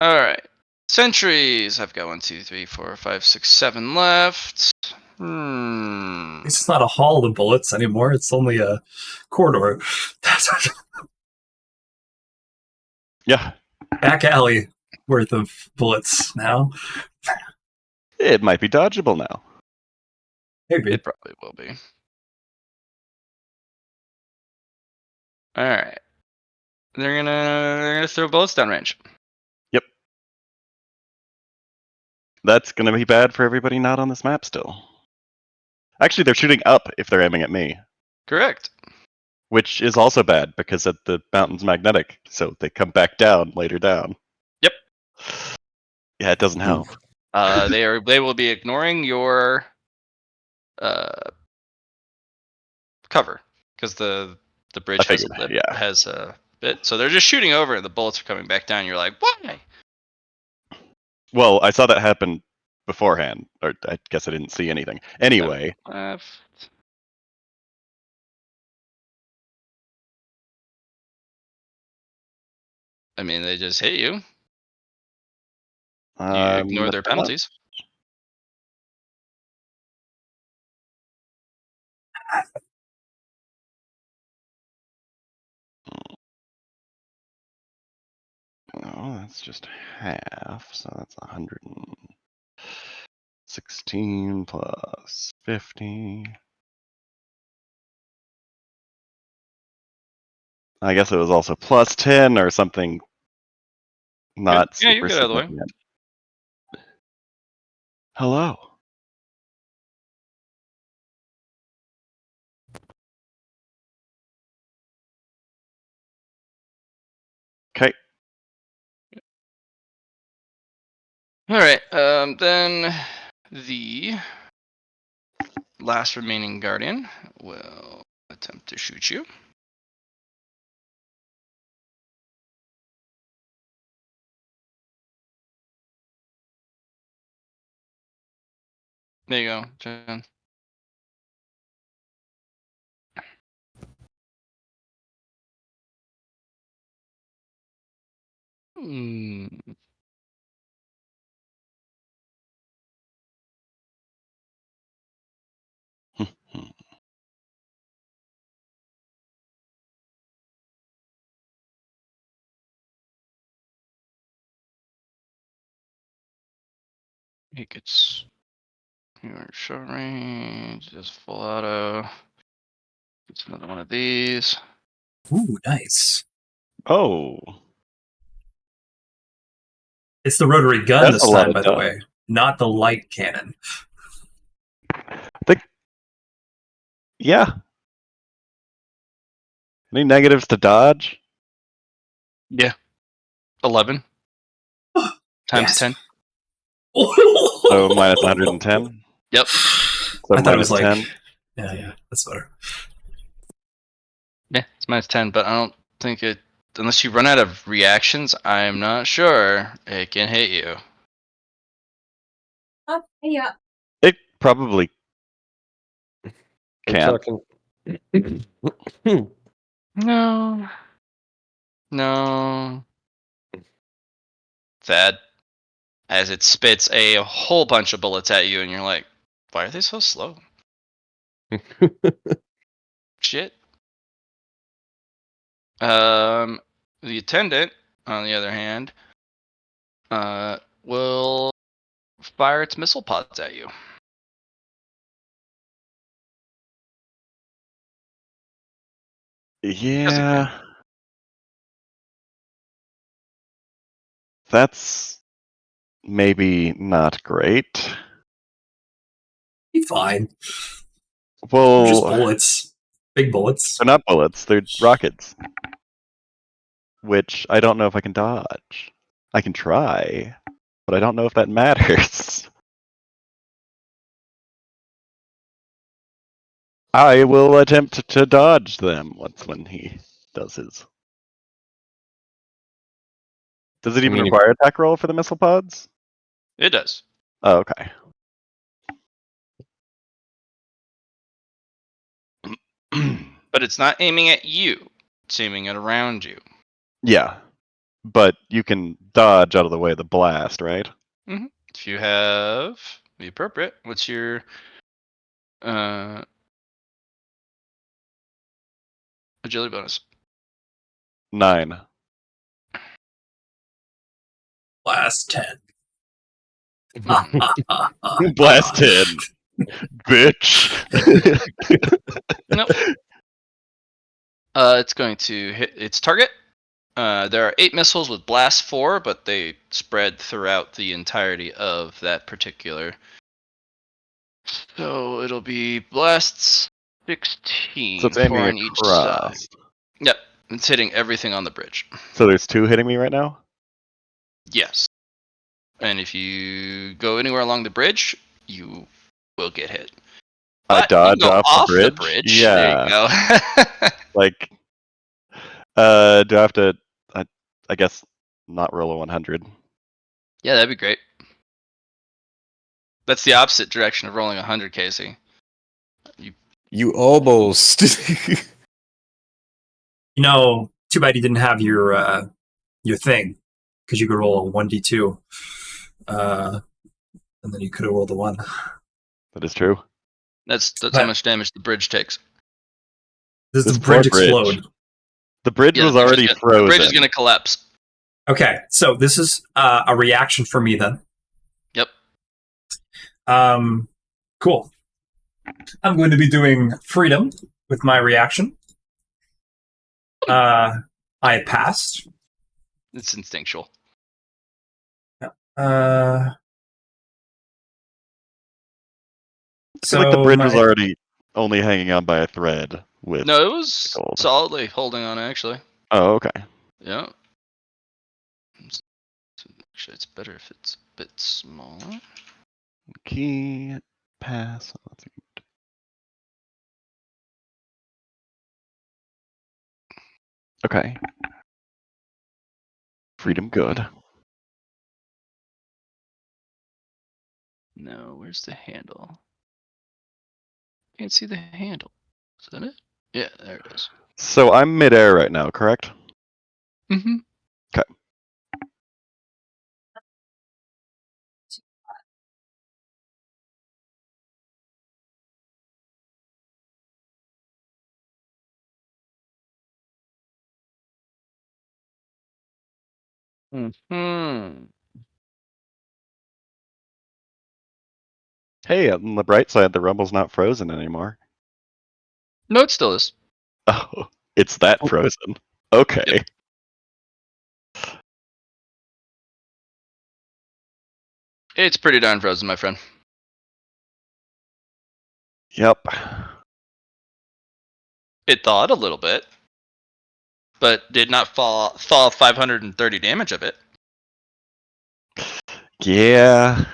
All right. Sentries. I've got 1, 2, 3, 4, 5, 6, 7 left. It's not a hall of bullets anymore. It's only a corridor. Yeah. Back alley worth of bullets now. It might be dodgeable now. Maybe. It probably will be. All right. They're gonna throw bullets downrange. That's gonna be bad for everybody not on this map still. Actually, they're shooting up if they're aiming at me. Correct. Which is also bad because the mountain's magnetic, so they come back down later down. Yep. Yeah, it doesn't help. They will be ignoring your cover because the bridge has a figured, lip, yeah. has a bit, so they're just shooting over and the bullets are coming back down. You're like, why? Well, I saw that happen beforehand, or I guess I didn't see anything. Anyway, Left. I mean, they just hit you. You ignore their penalties. Oh, that's just half, so that's 116 plus 50. I guess it was also plus 10 or something not Yeah, you super get out of the way. significant. Hello. Okay. All right. Then the last remaining guardian will attempt to shoot you. There you go, Jen. He gets your short range, just full auto. Gets another one of these. Ooh, nice. Oh, It's the rotary gun That's this a lot time, of by the dodge. way, not the light cannon. Yeah. Any negatives to dodge? Yeah. 11 times Gasp. 10. So minus 110. Yep. So I thought it was minus like, 10. yeah, that's better. Yeah, it's minus 10, but I don't think it. Unless you run out of reactions, I'm not sure it can hit you. Yeah. It probably We're can. talking. No. No. Sad. As it spits a whole bunch of bullets at you, and you're like, why are they so slow? Shit. The attendant, on the other hand, will fire its missile pods at you. Yeah. That's maybe not great. Be fine. Well, Just bullets. Big bullets. they're not bullets, they're rockets. Which I don't know if I can dodge. I can try, but I don't know if that matters. I will attempt to dodge them once when he does his. Does it I even mean, require attack roll for the missile pods? It does. Oh, okay. But it's not aiming at you, it's aiming at around you. Yeah, but you can dodge out of the way of the blast, right? If you have the appropriate, what's your agility bonus? 9. Last 10. Blast 10, bitch. Nope. It's going to hit its target. There are 8 missiles with blast 4, but they spread throughout the entirety of that particular. So it'll be blasts 16, So it's 4 aiming on each side. across. Yep, it's hitting everything on the bridge. So there's 2 hitting me right now? Yes. And if you go anywhere along the bridge, you will get hit. I But you can dodge go off the bridge. There you Yeah. go. Like, do I have to, I guess, not roll a 100? Yeah, that'd be great. That's the opposite direction of rolling 100, Casey. you almost. You know, too bad you didn't have your thing, because you could roll a 1d2, and then you could have rolled a 1. That is true. That's how But- much damage the bridge takes. Does This the bridge poor bridge. explode? The bridge Yeah, was the bridge already is gonna- frozen. The bridge is going to collapse. Okay, so this is a reaction for me then. Yep. Cool. I'm going to be doing freedom with my reaction. I passed. It's instinctual. I So feel like the bridge was my- already only hanging on by a thread with. No, it was gold. solidly holding on, actually. Oh, okay. Yeah. Actually, it's better if it's a bit smaller. Key pass. Okay. Freedom good. No, where's the handle? Can't see the handle. Is that it? Yeah, there it is. So I'm midair right now, correct? Mm-hmm. Hmm. Hey, on the bright side, the rumble's not frozen anymore. No, it still is. Oh, it's that frozen. Okay. It's pretty darn frozen, my friend. Yep. It thawed a little bit, but did not thaw 530 damage of it. Yeah.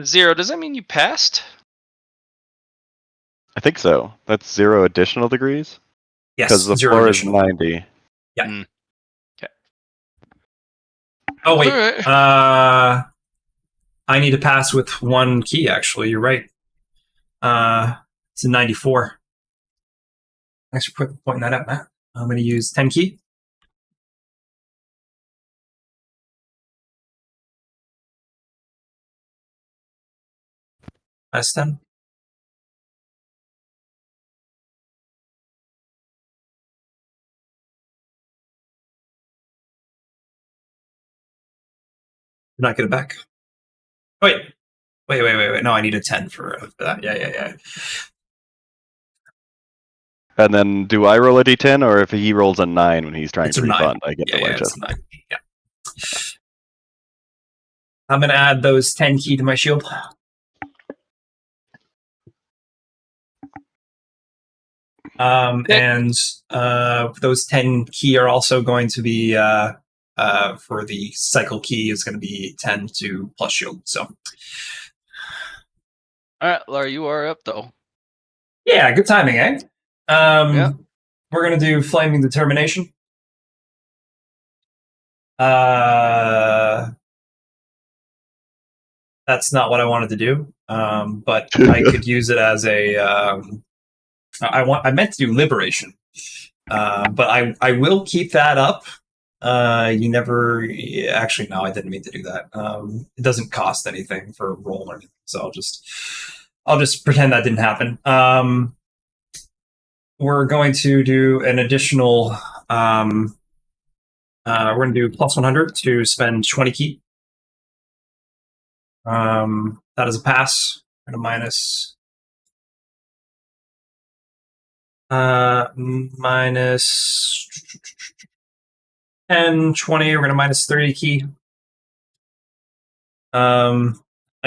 Zero, does that mean you passed? I think so. That's 0 additional degrees? Yes, Because the 0 floor is additional. 90. Yeah. Mm. Okay. Oh wait, Alright. I need to pass with 1 key. Actually, you're right. It's a 94. Thanks for pointing that out, Matt. I'm going to use 10 key. That's 10. Did not get it back. Wait. No, I need a 10 for that. Yeah. And then do I roll a d10, or if he rolls a 9 when he's trying It's to a 9. refund, I get the Yeah, large it's a estimate? 9. Yeah. I'm going to add those 10 key to my shield. And those 10 key are also going to be for the cycle key is going to be 10 to plus shield. So Alright, Laura, you are up though. yeah, good timing, eh? Yeah. We're going to do flaming determination. That's not what I wanted to do, but I could use it as a. I meant to do liberation, but I will keep that up. You never actually no, I didn't mean to do that. It doesn't cost anything for a roll or anything, so I'll just pretend that didn't happen. We're going to do an additional. We're going to do plus 100 to spend 20 key. That is a pass and a minus. Minus 10, 20. We're going to minus 30 key. I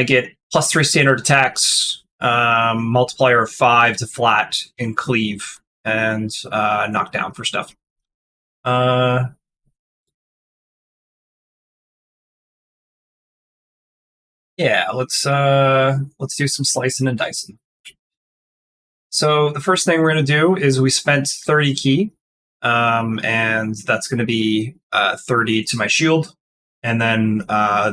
get plus 3 standard attacks, multiplier of 5 to flat in cleave, and knockdown for stuff. Yeah, let's do some slicing and dicing. So the first thing we're going to do is we spent 30 key, and that's going to be 30 to my shield. And then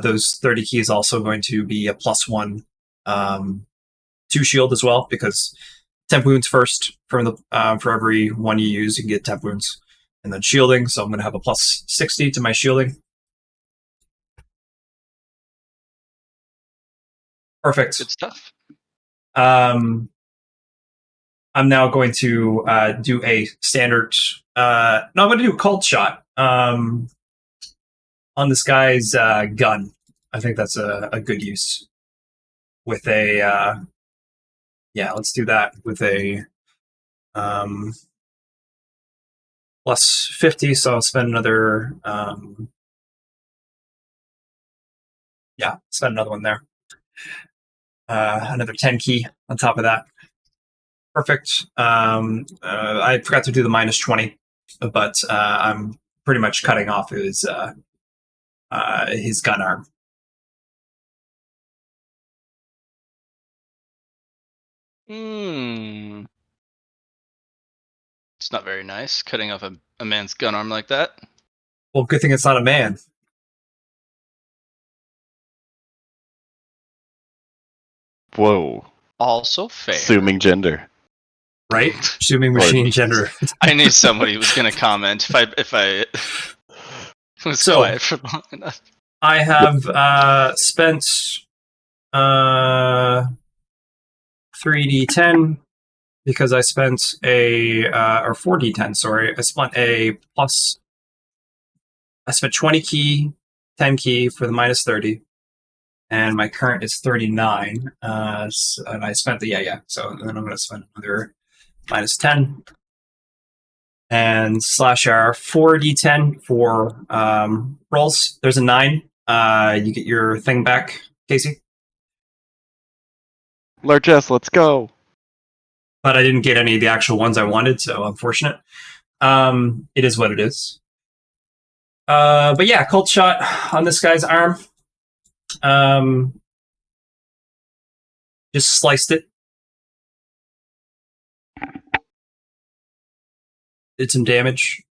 those 30 key is also going to be a plus 1 to shield as well, because 10 wounds first from the for every 1 you use, you can get 10 wounds. And then shielding, so I'm going to have a plus 60 to my shielding. Perfect. Good stuff. I'm now going to do a standard. No, I'm going to do a cold shot on this guy's gun. I think that's a good use. With a yeah, let's do that with a plus 50. So I'll spend another spend another one there. Another 10 key on top of that. Perfect. I forgot to do the minus 20, but I'm pretty much cutting off his gun arm. It's not very nice cutting off a man's gun arm like that. Well, good thing it's not a man. Whoa. Also fair. Assuming gender. right? Assuming machine gender. I knew somebody was going to comment if I was So- quiet for long enough. I have spent 3d10 because I spent or 4d10. Sorry, I spent a plus. I spent 20 key, 10 key for the minus 30, and my current is 39. And I spent the So then I'm going to spend another minus 10. And /R 4d10 for rolls. There's a 9. You get your thing back, Casey. Largesse, let's go. But I didn't get any of the actual ones I wanted, so unfortunate. It is what it is. But yeah, cold shot on this guy's arm. Just sliced it. Did some damage.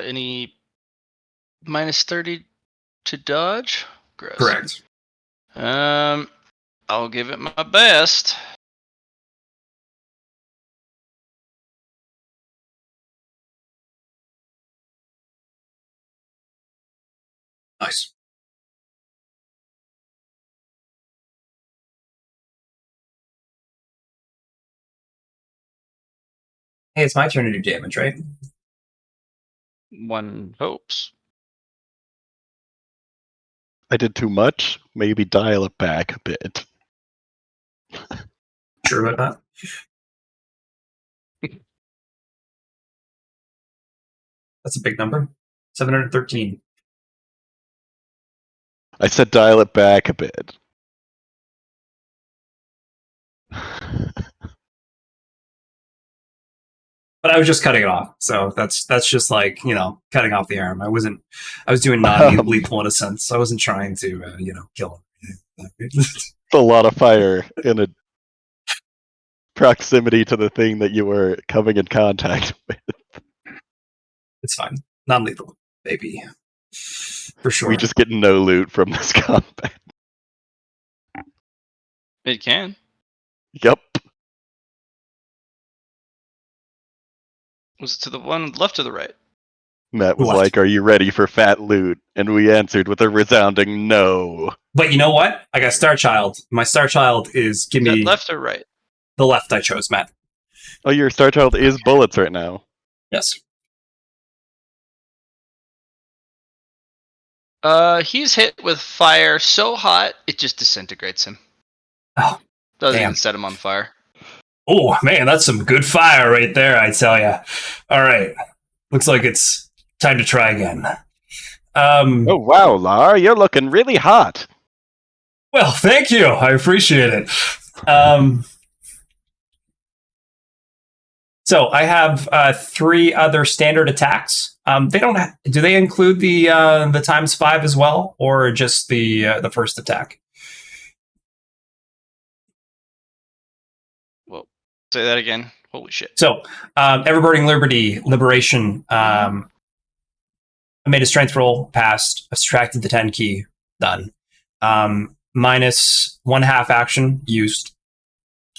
Any minus 30 to dodge? Gross. Correct. I'll give it my best. Nice. Hey, it's my turn to do damage, right? One hopes. I did too much. Maybe dial it back a bit. Sure about that? That's a big number. 713. I said dial it back a bit. But I was just cutting it off, so that's just like, cutting off the arm. I was doing non-lethal in a sense. I wasn't trying to kill him. It's a lot of fire in a proximity to the thing that you were coming in contact with. It's fine. Non-lethal, baby. For sure. We just get no loot from this combat. It can. Yep. Was it to the one left or the right? Matt was Left. like, "Are you ready for fat loot?" And we answered with a resounding no. But you know what? I got Star Child. My Star Child is give Is that me left or right? the left I chose, Matt. Oh, your Star Child is bullets right now. Yes. He's hit with fire so hot it just disintegrates him. Oh, Doesn't damn. even set him on fire. Oh, man, that's some good fire right there, I tell ya. All right. Looks like it's time to try again. Oh wow, Lar, you're looking really hot. Well, thank you. I appreciate it. So I have 3 other standard attacks. They don't. Do they include the ×5 as well, or just the first attack? Well, say that again. Holy shit. So, Everburning Liberation. I made a strength roll, passed. I subtracted the 10 key, done. Minus 1/2 action used.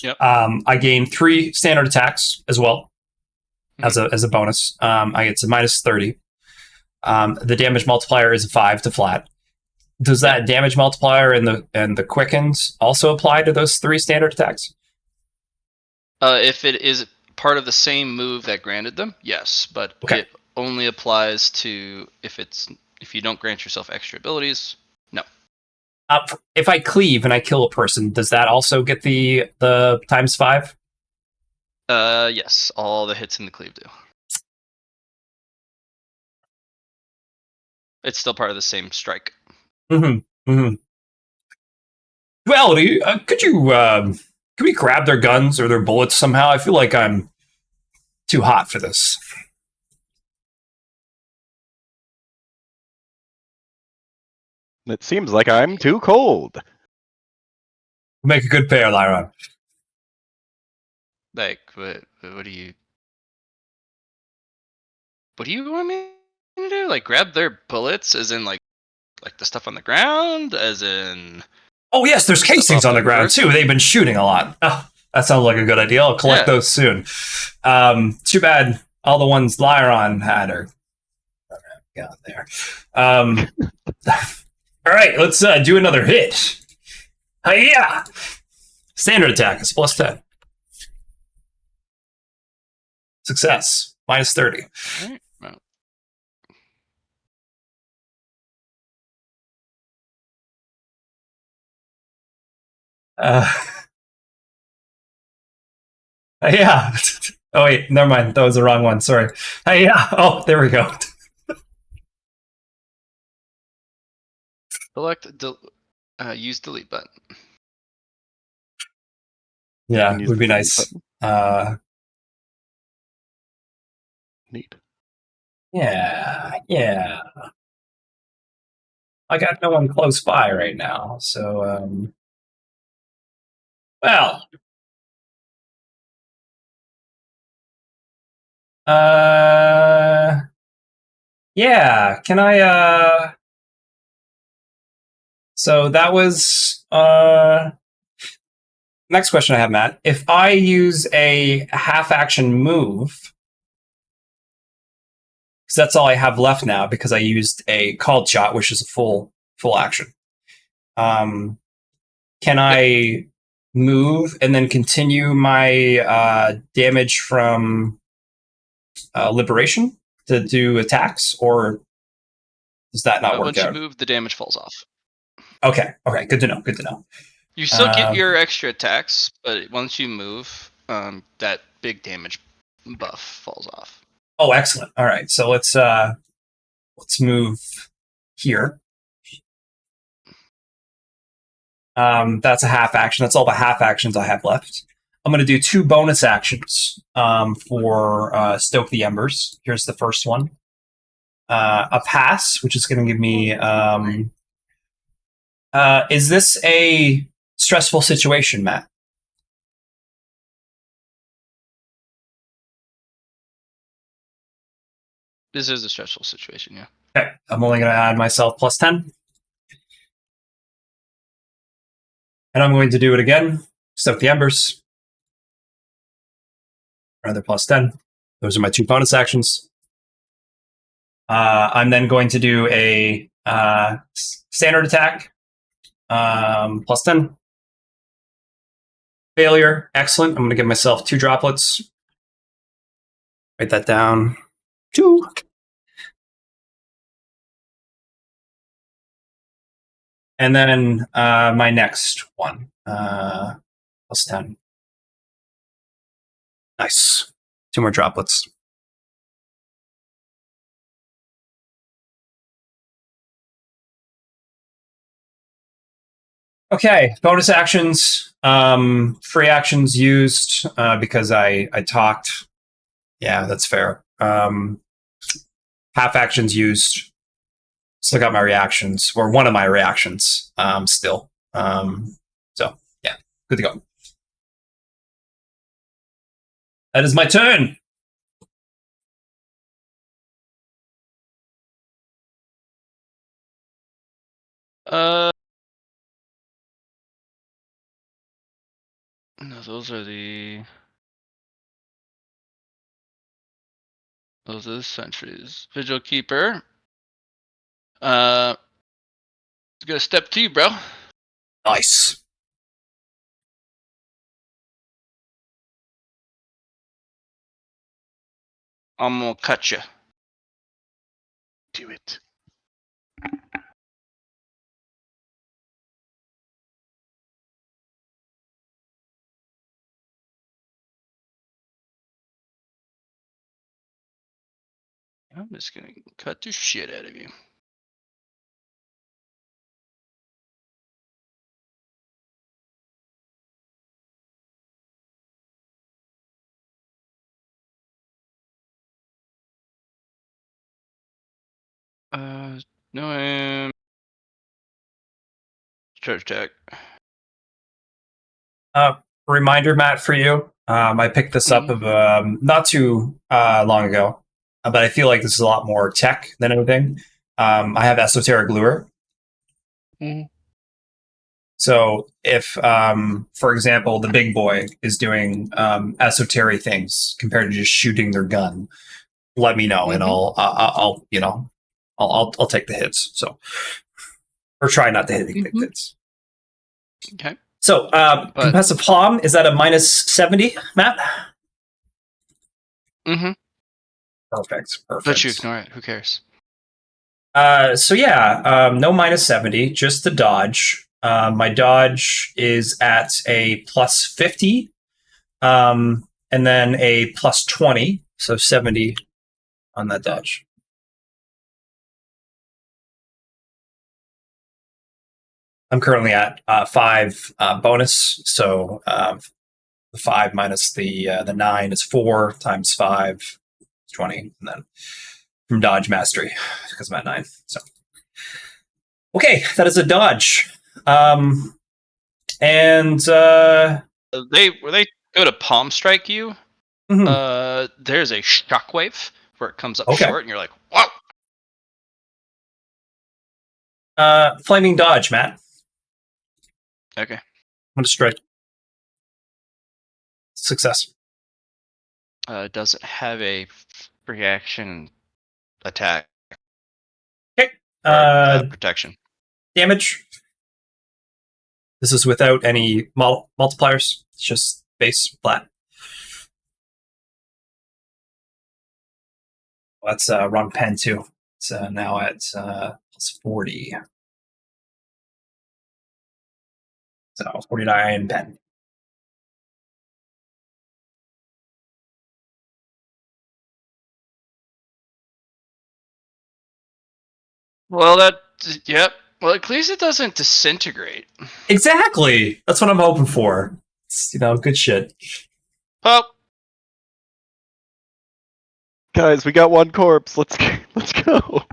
Yep. I gain 3 standard attacks as well as a bonus. I get to minus 30. The damage multiplier is a 5 to flat. Does that damage multiplier and the quickens also apply to those 3 standard attacks? If it is part of the same move that granted them, yes, but Okay. it only applies to if you don't grant yourself extra abilities. No. If I cleave and I kill a person, does that also get the ×5? Yes, all the hits in the cleave do. It's still part of the same strike. Mm-hmm. Mm-hmm. Duality, can we grab their guns or their bullets somehow? I feel like I'm too hot for this. It seems like I'm too cold. Make a good pair, Lyra. Like, what do you what do you want me to do? Like grab their bullets, as in like the stuff on the ground, as in. Oh yes, there's Stuff casings off on the the ground person? too. They've been shooting a lot. Oh, that sounds like a good idea. I'll collect Yeah. those soon. Too bad all the ones Lyron had are gone there. All right, let's do another hit. Yeah. Standard attack is plus 10. Success. Minus 30. Alright, well, Yeah. Oh, wait. Never mind. That was the wrong one. Sorry. Yeah. Oh, there we go. use delete button. Yeah, can use would be the delete nice. button. Neat. Yeah. I got no one close by right now, so well. Yeah, can I so that was next question I have, Matt. If I use a half action move, because that's all I have left now because I used a called shot, which is a full action. Can I move and then continue my damage from liberation to do attacks, or does that not work Once you out? move, the damage falls off. Okay, good to know. You still get your extra attacks, but once you move, that big damage buff falls off. Oh, excellent. All right, so let's move here. That's a half action. That's all the half actions I have left. I'm going to do 2 bonus actions for Stoke the Embers. Here's the first one. A pass, which is going to give me... is this a stressful situation, Matt? This is a stressful situation, yeah. Okay, I'm only going to add myself plus 10. And I'm going to do it again. Stoke the Embers. Another plus 10. Those are my 2 bonus actions. I'm then going to do a standard attack. Plus 10. Failure. Excellent. I'm going to give myself 2 droplets. Write that down. 2. And then my next one. Plus 10. Nice. 2 more droplets. Okay, bonus actions, free actions used because I talked. Yeah, that's fair. Half actions used. Still got my reactions, or one of my reactions still. So, yeah, good to go. That is my turn. No, those are the sentries. Vigil Keeper. Got a step 2, bro. Nice. I'm gonna cut you. Do it. I'm just gonna cut the shit out of you. No, charge attack. Reminder, Matt, for you. I picked this up of not too long ago. but I feel like this is a lot more tech than anything. I have esoteric lure. Mhm. So if, for example, the big boy is doing esoteric things compared to just shooting their gun, let me know, and I'll I'll take the hits. So, or try not to hit the hits. Okay. So, But- competitive palm, is that a minus 70, Matt? Mm-hmm. Perfect. But you ignore it. Who cares? So yeah, no minus 70, just the dodge. My dodge is at a plus 50, and then a plus 20, so 70 on that dodge. I'm currently at 5 bonus, so the 5 minus the 9 is 4 times 5 is 20, and then from dodge mastery because I'm at 9. So okay, that is a dodge. And They go to palm strike you. mhm. There's a shockwave where it comes up Okay. short, and you're like, "Wow!" Flaming dodge, Matt. Okay. I'm gonna strike. Success. Does it have a reaction attack Okay. or protection? Damage. This is without any multipliers. It's just base flat. That's wrong pen too. It's now at plus 40. So 49 pen. Well, yep. Well, at least it doesn't disintegrate. Exactly. That's what I'm hoping for. It's, good shit. Oh, Guys, we got one corpse. Let's go.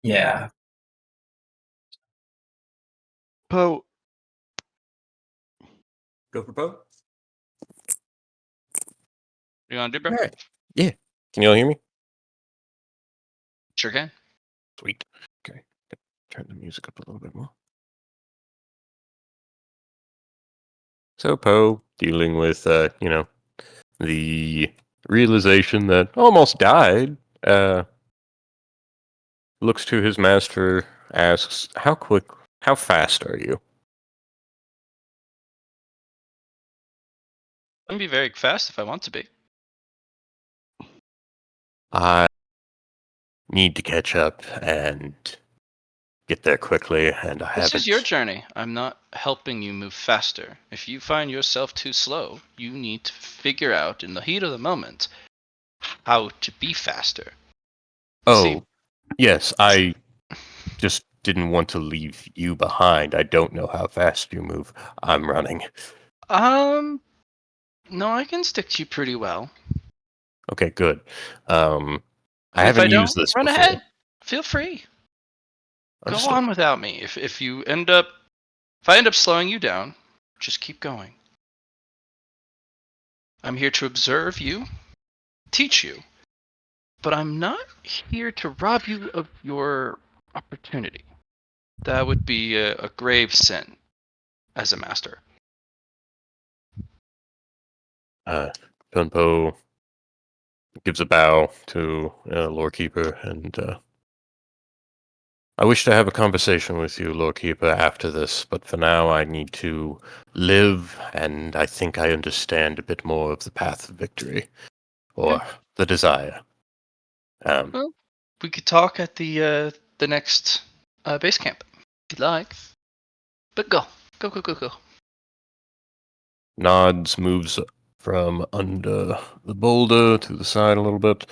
Yeah. Poe. Go for Poe. you gonna do, bro? Alright. Yeah. Can you all hear me? Sure can. Sweet. Okay. Turn the music up a little bit more. So Poe dealing with the realization that almost died, looks to his master, asks, how fast are you? I can be very fast if I want to be. I need to catch up and get there quickly, and I This haven't. is your journey. I'm not helping you move faster. If you find yourself too slow, you need to figure out in the heat of the moment how to be faster. Oh, See, yes, I just didn't want to leave you behind. I don't know how fast you move. I'm running. no, I can stick to you pretty well. Okay, good. I If I haven't don't, used this run before. ahead. Feel free. Go Understood. on without me. If I end up slowing you down, just keep going. I'm here to observe you, teach you, but I'm not here to rob you of your opportunity. That would be a grave sin as a master. Gunpo gives a bow to Lord Keeper, and I wish to have a conversation with you, Lord Keeper, after this, but for now I need to live, and I think I understand a bit more of the path of victory, or the desire. Well, we could talk at the next base camp if you'd like. But go. Go. Nods, moves from under the boulder to the side a little bit.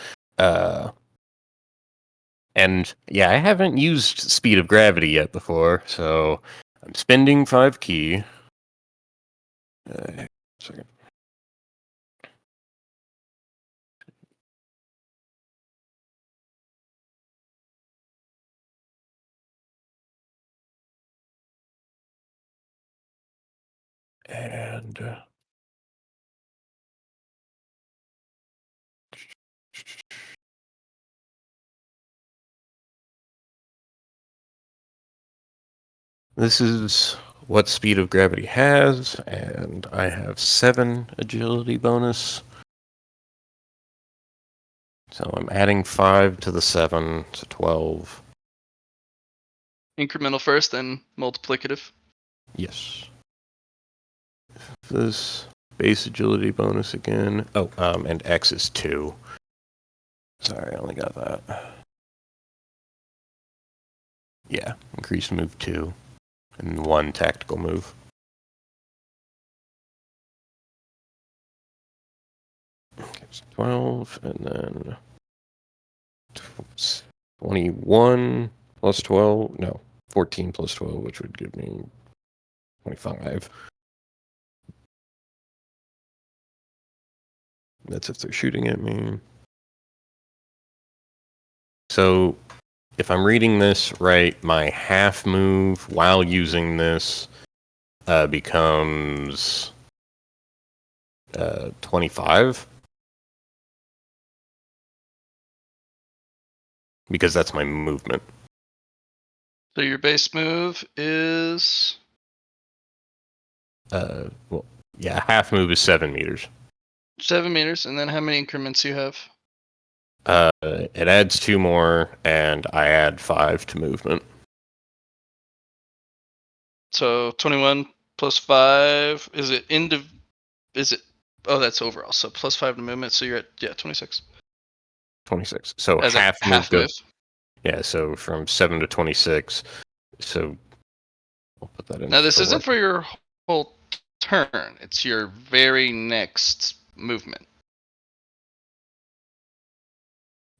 And yeah, I haven't used speed of gravity yet before, so I'm spending 5 key. Second. And This is what speed of gravity has, and I have 7 agility bonus. So I'm adding 5 to the 7, so 12. Incremental first, then multiplicative. Yes. This base agility bonus again. Oh, and X is 2. Sorry, I only got that. Yeah, increased move 2, and 1 tactical move. Okay, so 12, and then 21 plus 12. No, 14 plus 12, which would give me 25. That's if they're shooting at me. So, if I'm reading this right, my half move while using this becomes 25. Because that's my movement. So your base move is Well, yeah, half move is 7 meters. 7 meters, and then how many increments you have? It adds 2 more, and I add 5 to movement. So 21 plus 5. Is it Is it? Oh, that's overall. So plus 5 to movement. So you're at 26. 26. So As half a move half goes. move. Yeah, so from 7 to 26. So I'll put that in. Now this 4. isn't for your whole turn. It's your very next movement.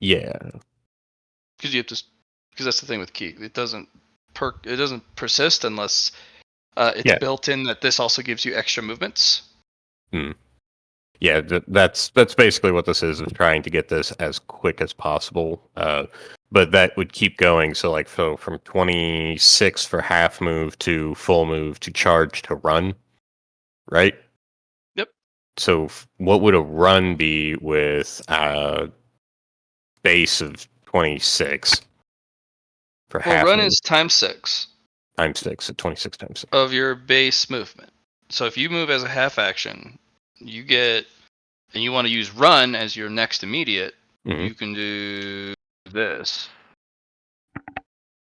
Yeah. Because you have to. Because that's the thing with key. It doesn't persist unless it's Yeah. built in that this also gives you extra movements. Yeah, that's basically what this is trying to get this as quick as possible. But that would keep going. So from 26 for half move to full move to charge to run, right? Yep. So what would a run be with a base of 26 for Well, half run move is times 6 times 6, so 26 times 6. of your base movement. So if you move as a half action, you get, and you want to use run as your next immediate, Mhm. you can do this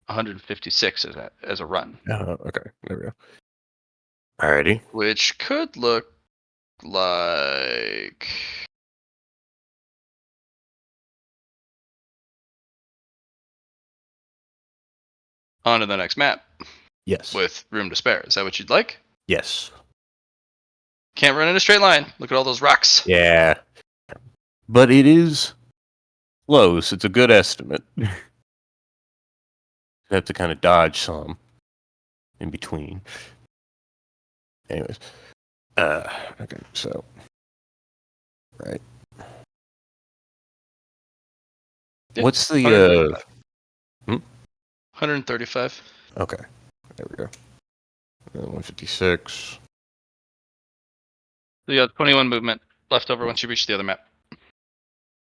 156 as a run, Okay, there we go. Alrighty. which could look like on to the next map Yes. with room to spare. Is that what you'd like? Yes. Can't run in a straight line. Look at all those rocks. Yeah. But it is close. It's a good estimate. You have to kind of dodge some in between. Anyways. Okay, so. Right. Yeah, What's the 135. Okay. There we go. 156. So you got 21 movement left over once you reach the other map.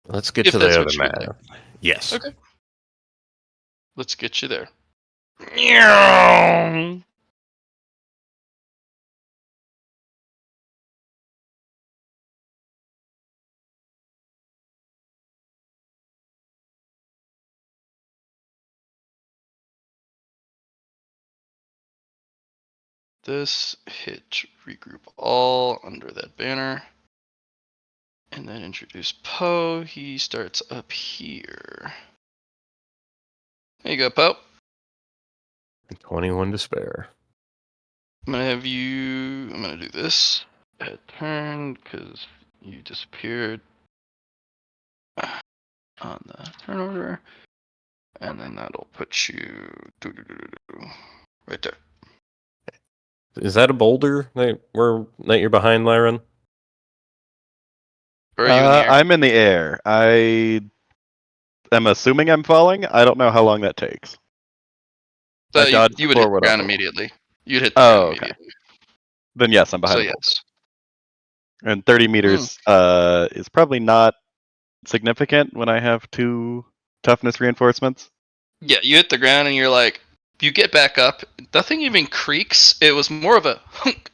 Let's get If to that's the what other you would map. Yes. Okay. Let's get you there. This hit regroup all under that banner. And then introduce Poe. He starts up here. There you go, Poe. 21 to spare. I'm gonna do this at turn because you disappeared on the turn order. And then that'll put you right there. Is that a boulder that you're behind, Lyron? Or are you in the air? I'm in the air. I am assuming I'm falling. I don't know how long that takes. So I dodged you would hit the forward ground up. immediately. You'd hit the ground Okay. immediately. Then yes, I'm behind So the boulder. yes. And 30 meters is probably not significant when I have 2 toughness reinforcements. Yeah, you hit the ground and you're like, You get back up. Nothing even creaks. It was more of a hunk.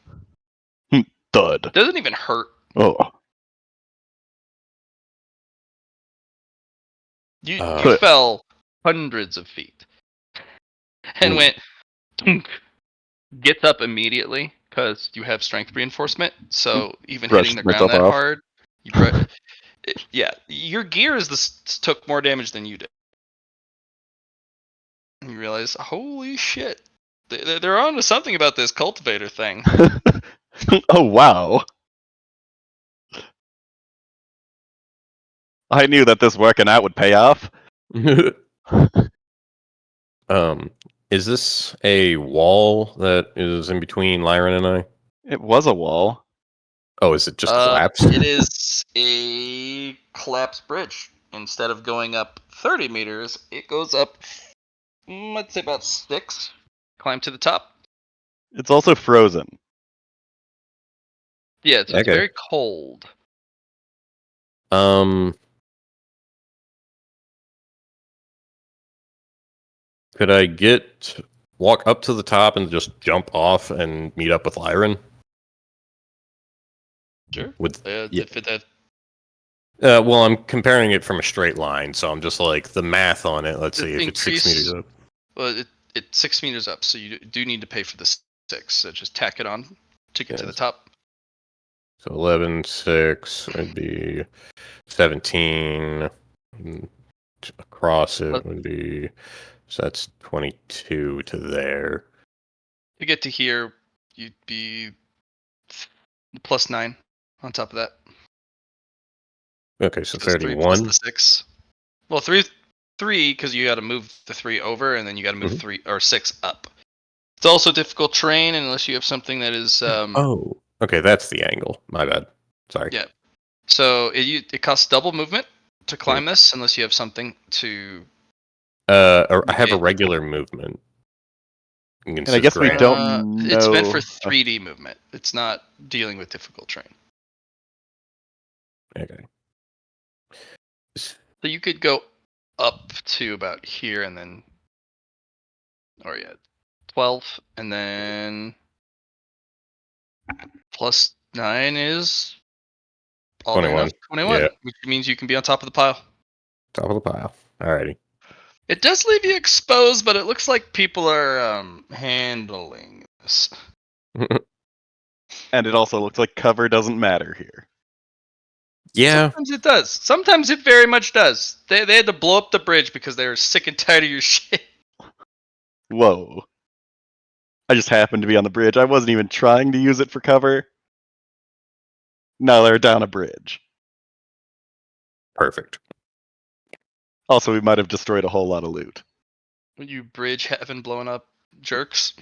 Thud. Doesn't even hurt. Oh. You Uh, fell hundreds of feet and Ooh. went. Thunk. Gets up immediately because you have strength reinforcement. So even Brushed hitting the ground myself that off. hard, yeah, your gear took more damage than you did. And you realize, holy shit, they're on to something about this cultivator thing. Oh, wow. I knew that this working out would pay off. um, is this a wall that is in between Lyran and I? It was a wall. Oh, is it just collapsed? It is a collapsed bridge. Instead of going up 30 meters, it goes up, let's say about 6. Climb to the top. It's also frozen. Yeah, so it's Okay. very cold. Could I walk up to the top and just jump off and meet up with Lyran? Sure. Yeah. If it, Well, I'm comparing it from a straight line, so I'm just like the math on it. Let's see if it's 6 meters up. Well, it's 6 meters up, so you do need to pay for the 6. So just tack it on to get to the top. So 11, 6 would be 17. Across it would be, so that's 22 to there. To get to here, you'd be plus 9 on top of that. Okay, so 3 plus 31. the 6. Well, 3 because you got to move the 3 over, and then you got to move 3 or 6 up. It's also difficult terrain unless you have something that is. Oh, okay, that's the angle. My bad. Sorry. Yeah. So it costs double movement to climb this unless you have something to. I have a regular movement. And I guess we don't know. It's meant for 3D movement. It's not dealing with difficult terrain. Okay. So you could go up to about here and then, 12, and then plus 9 is oddly 21. enough 21, Yeah. which means you can be on top of the pile. Top of the pile. Alrighty. It does leave you exposed, but it looks like people are handling this. And it also looks like cover doesn't matter here. Yeah. Sometimes it does. Sometimes it very much does. They had to blow up the bridge because they were sick and tired of your shit. Whoa. I just happened to be on the bridge. I wasn't even trying to use it for cover. Now they're down a bridge. Perfect. Also, we might have destroyed a whole lot of loot. You bridge having blown up jerks.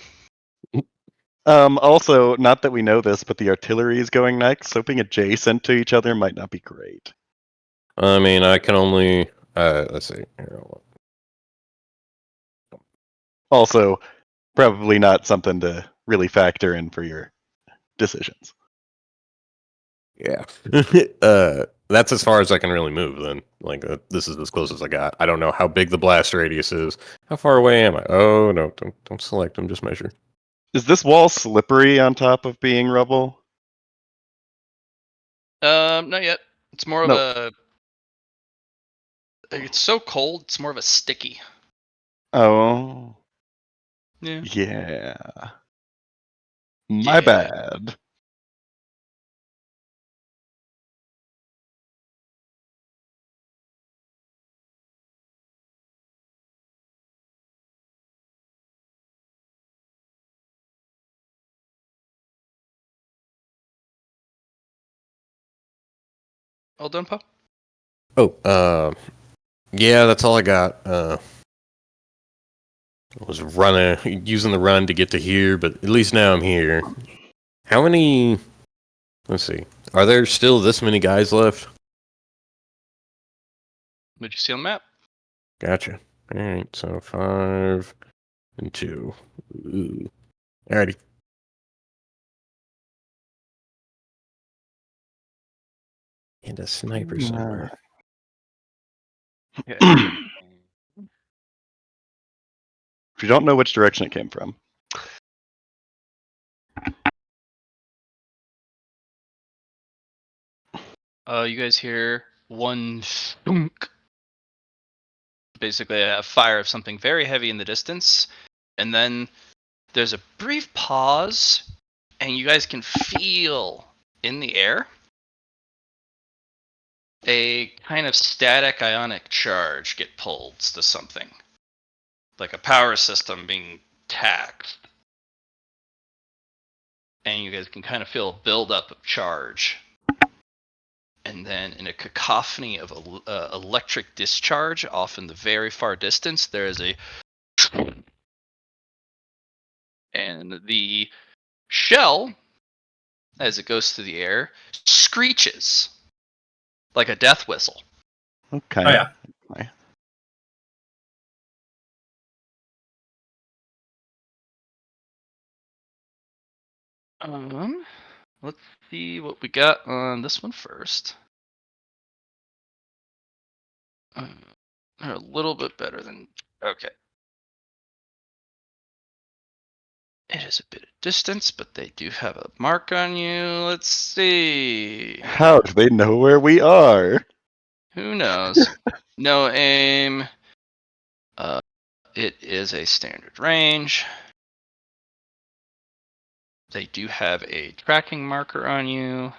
Also, not that we know this, but the artillery is going next, so being adjacent to each other might not be great. I mean, I can only. Let's see. Here, Also, probably not something to really factor in for your decisions. yeah. That's as far as I can really move. Then, like, this is as close as I got. I don't know how big the blast radius is. How far away am I? Oh no! Don't select them. Just measure. Is this wall slippery on top of being rubble? Not yet. It's more of No. a. It's so cold. It's more of a sticky. Oh. Yeah. Yeah. My bad. All done, Pop? Oh, yeah, that's all I got. I was using the run to get to here, but at least now I'm here. How many? Let's see. Are there still this many guys left? What did you see on the map? Gotcha. All right, so 5 and 2. Ooh. Alrighty. And a sniper somewhere. Yeah. If you don't know which direction it came from. You guys hear one thunk. Basically a fire of something very heavy in the distance, and then there's a brief pause, and you guys can feel in the air a kind of static ionic charge get pulled to something, like a power system being taxed, and you guys can kind of feel a buildup of charge. And then in a cacophony of electric discharge off in the very far distance, there is a... And the shell, as it goes through the air, screeches like a death whistle. Okay. Oh, yeah. Okay. Let's see what we got on this one first. They're a little bit better than... Okay. It is a bit of distance, but they do have a mark on you. Let's see. How do they know where we are? Who knows? No aim. It is a standard range. They do have a tracking marker on you.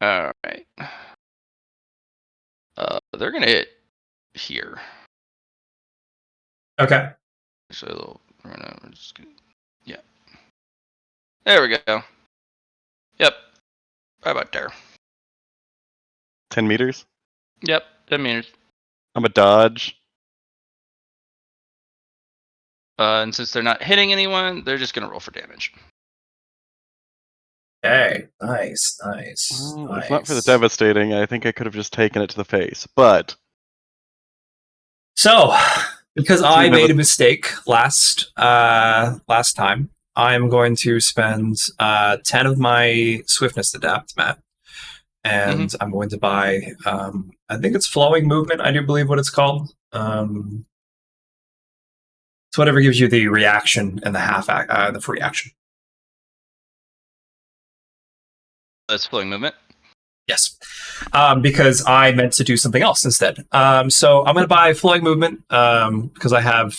All right. They're gonna hit here. Okay. So yeah. There we go. Yep. Right about there. 10 meters? Yep. 10 meters. I'm a dodge. And since they're not hitting anyone, they're just gonna roll for damage. Okay. Nice. Well, if not for the devastating, I think I could have just taken it to the face. But So, because I made a mistake last time, I'm going to spend 10 of my swiftness adapt, Matt. And I'm going to buy, I think it's flowing movement, I do believe what it's called. It's whatever gives you the reaction and the free action. That's flowing movement. Yes, because I meant to do something else instead. So I'm going to buy flowing movement because I have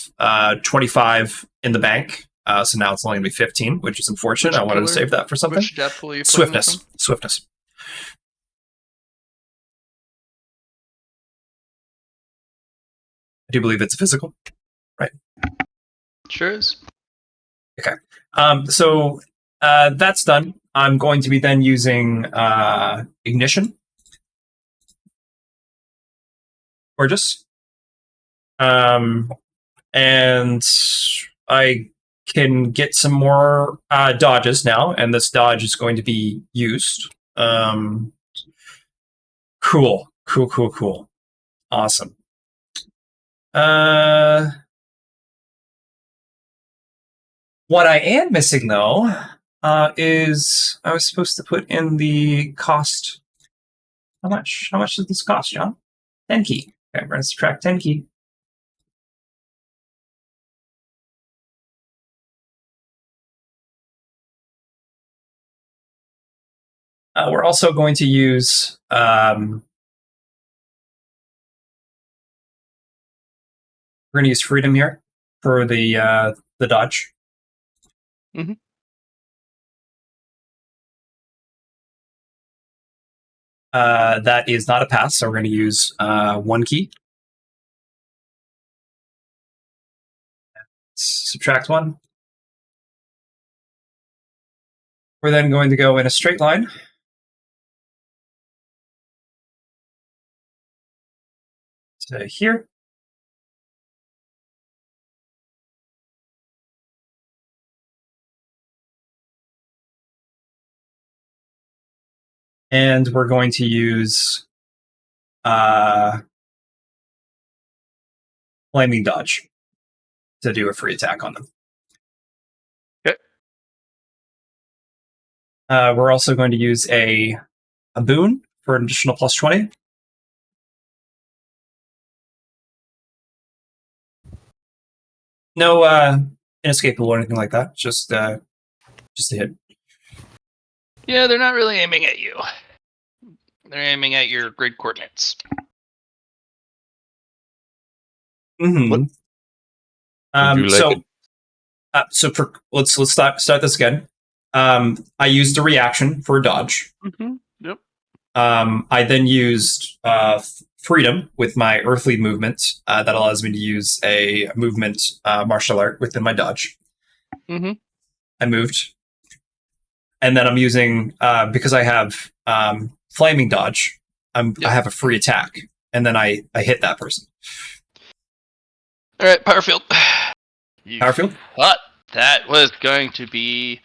25 in the bank. So now it's only going to be 15, which is unfortunate. I wanted to save that for something. Which death pool are you Swiftness. I do believe it's a physical, right? Sure is. Okay. So that's done. I'm going to be then using ignition. Gorgeous. And I can get some more dodges now, and this dodge is going to be used. Cool. Awesome. What I am missing, though, is I was supposed to put in the cost. How much? How much does this cost, John? 10 key. Okay, we're going to subtract 10 key. We're also going to use we're going to use freedom here for the dodge. Mm-hmm. That is not a pass, so we're going to use 1 key. Subtract 1. We're then going to go in a straight line. To here. And we're going to use flaming dodge to do a free attack on them. Okay. We're also going to use a boon for an additional plus 20. No inescapable or anything like that. Just a hit. Yeah, they're not really aiming at you. They're aiming at your grid coordinates. Mm-hmm. What- Would you like let's start this again. I used a reaction for a dodge. Mm-hmm. Yep. I then used freedom with my earthly movement that allows me to use a movement martial art within my dodge. Mm-hmm. I moved, and then I'm using because I have flaming dodge. I have a free attack, and then I hit that person. All right, Powerfield. You Powerfield? thought that was going to be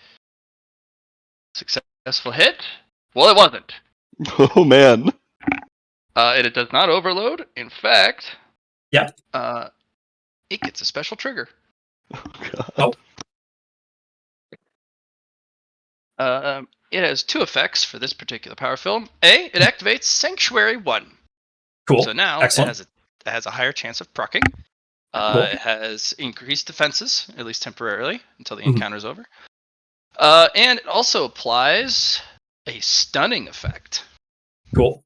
a successful hit? Well, it wasn't. Oh man. It does not overload. In fact, Yeah. It gets a special trigger. Oh, Oh. It has two effects for this particular power film. A, it activates Sanctuary 1. Cool. So now Excellent. it has a higher chance of proccing. Cool. It has increased defenses, at least temporarily, until the Mhm. encounter's over. And it also applies a stunning effect Cool.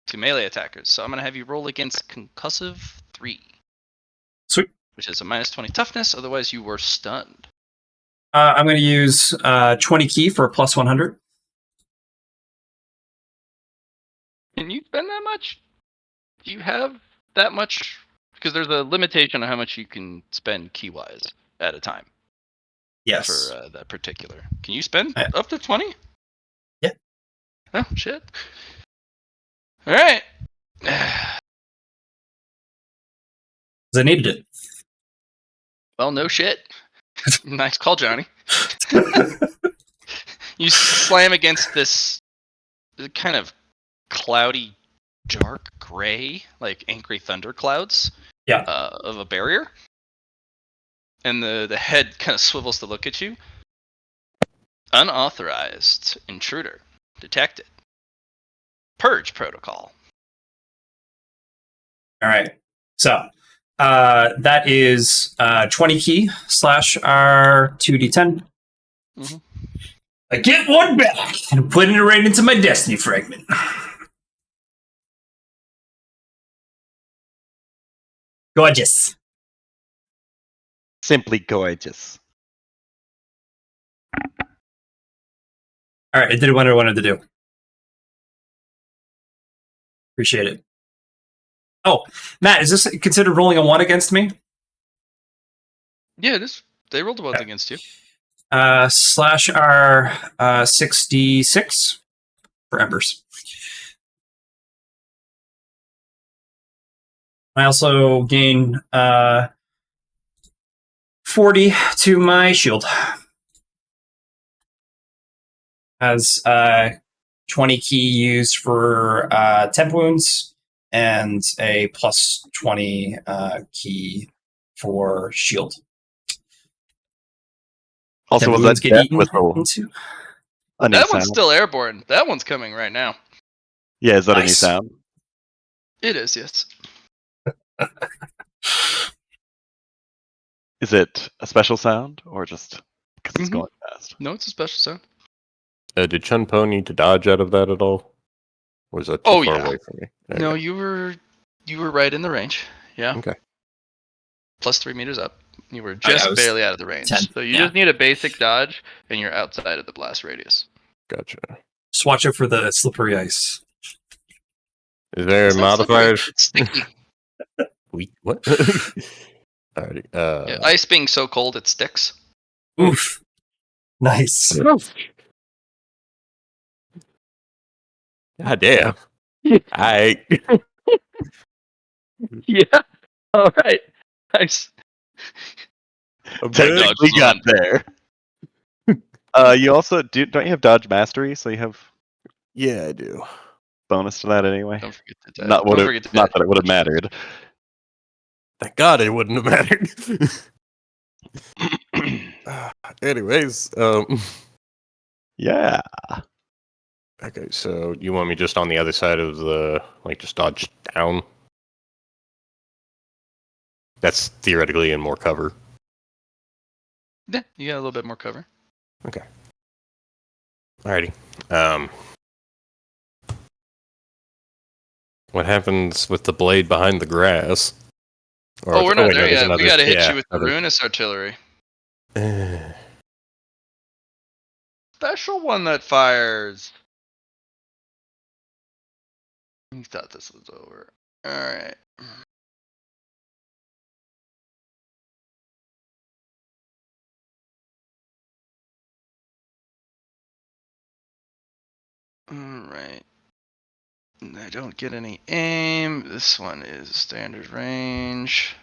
to melee attackers. So I'm going to have you roll against Concussive 3. Sweet. Which is a minus 20 toughness, otherwise you were stunned. I'm going to use 20 key for a plus 100. Can you spend that much? Do you have that much? Because there's a limitation on how much you can spend key-wise at a time. Yes. For that particular. Can you spend Yeah. up to 20? Yeah. Oh, shit. All right. Because I needed it. Well, no shit. Nice call, Johnny. You slam against this kind of cloudy, dark gray, like angry thunder clouds. Yeah. Of a barrier. And the head kind of swivels to look at you. Unauthorized intruder detected. Purge protocol. All right. So that is 20 key slash our 2d10. Mhm. I get one back and I'm putting it right into my destiny fragment. Gorgeous. simply gorgeous. All right, I did what I wanted to do. Appreciate it. Oh, Matt, is this considered rolling a 1 against me? Yeah, they rolled a ones against you. Slash our 66 for embers. I also gain 40 to my shield. Has 20 key used for temp wounds and a plus 20 key for shield. Also, Temp was wounds that get death eaten whistle into? a new That one's sound? still airborne. That one's coming right now. Yeah, is that a new Nice. sound? It is, yes. Is it a special sound or just because it's Mhm. going fast? No, it's a special sound. Did Chun Po need to dodge out of that at all? Or was that too Oh, far yeah. away from me? No, Okay. you were right in the range. Yeah. Okay. Plus 3 meters up. You were I just was barely out of the range. 10. So you Yeah. just need a basic dodge, and you're outside of the blast radius. Gotcha. Just watch out for the slippery ice. Is there It's not slippery, modifiers? it's sticky. What? Alrighty. Yeah, ice being so cold, it sticks. Oof. Nice. God damn. I Yeah. All right. Nice. Technically dodged got one. there. You also don't you have dodge mastery, so you have yeah, I do. bonus to that anyway. Don't forget to Not Don't forget to not that it would have mattered. Thank God it wouldn't have mattered. Anyways, Yeah. okay, so you want me just on the other side of the, like, just dodge down? That's theoretically in more cover. Yeah, you got a little bit more cover. Okay. Alrighty. What happens with the blade behind the grass? Oh, we're not wait, no, there there's yet. We another. gotta hit Yeah, you with the Ruinous Artillery. Special one that fires. You thought this was over. Alright. Alright. I don't get any aim. This one is standard range.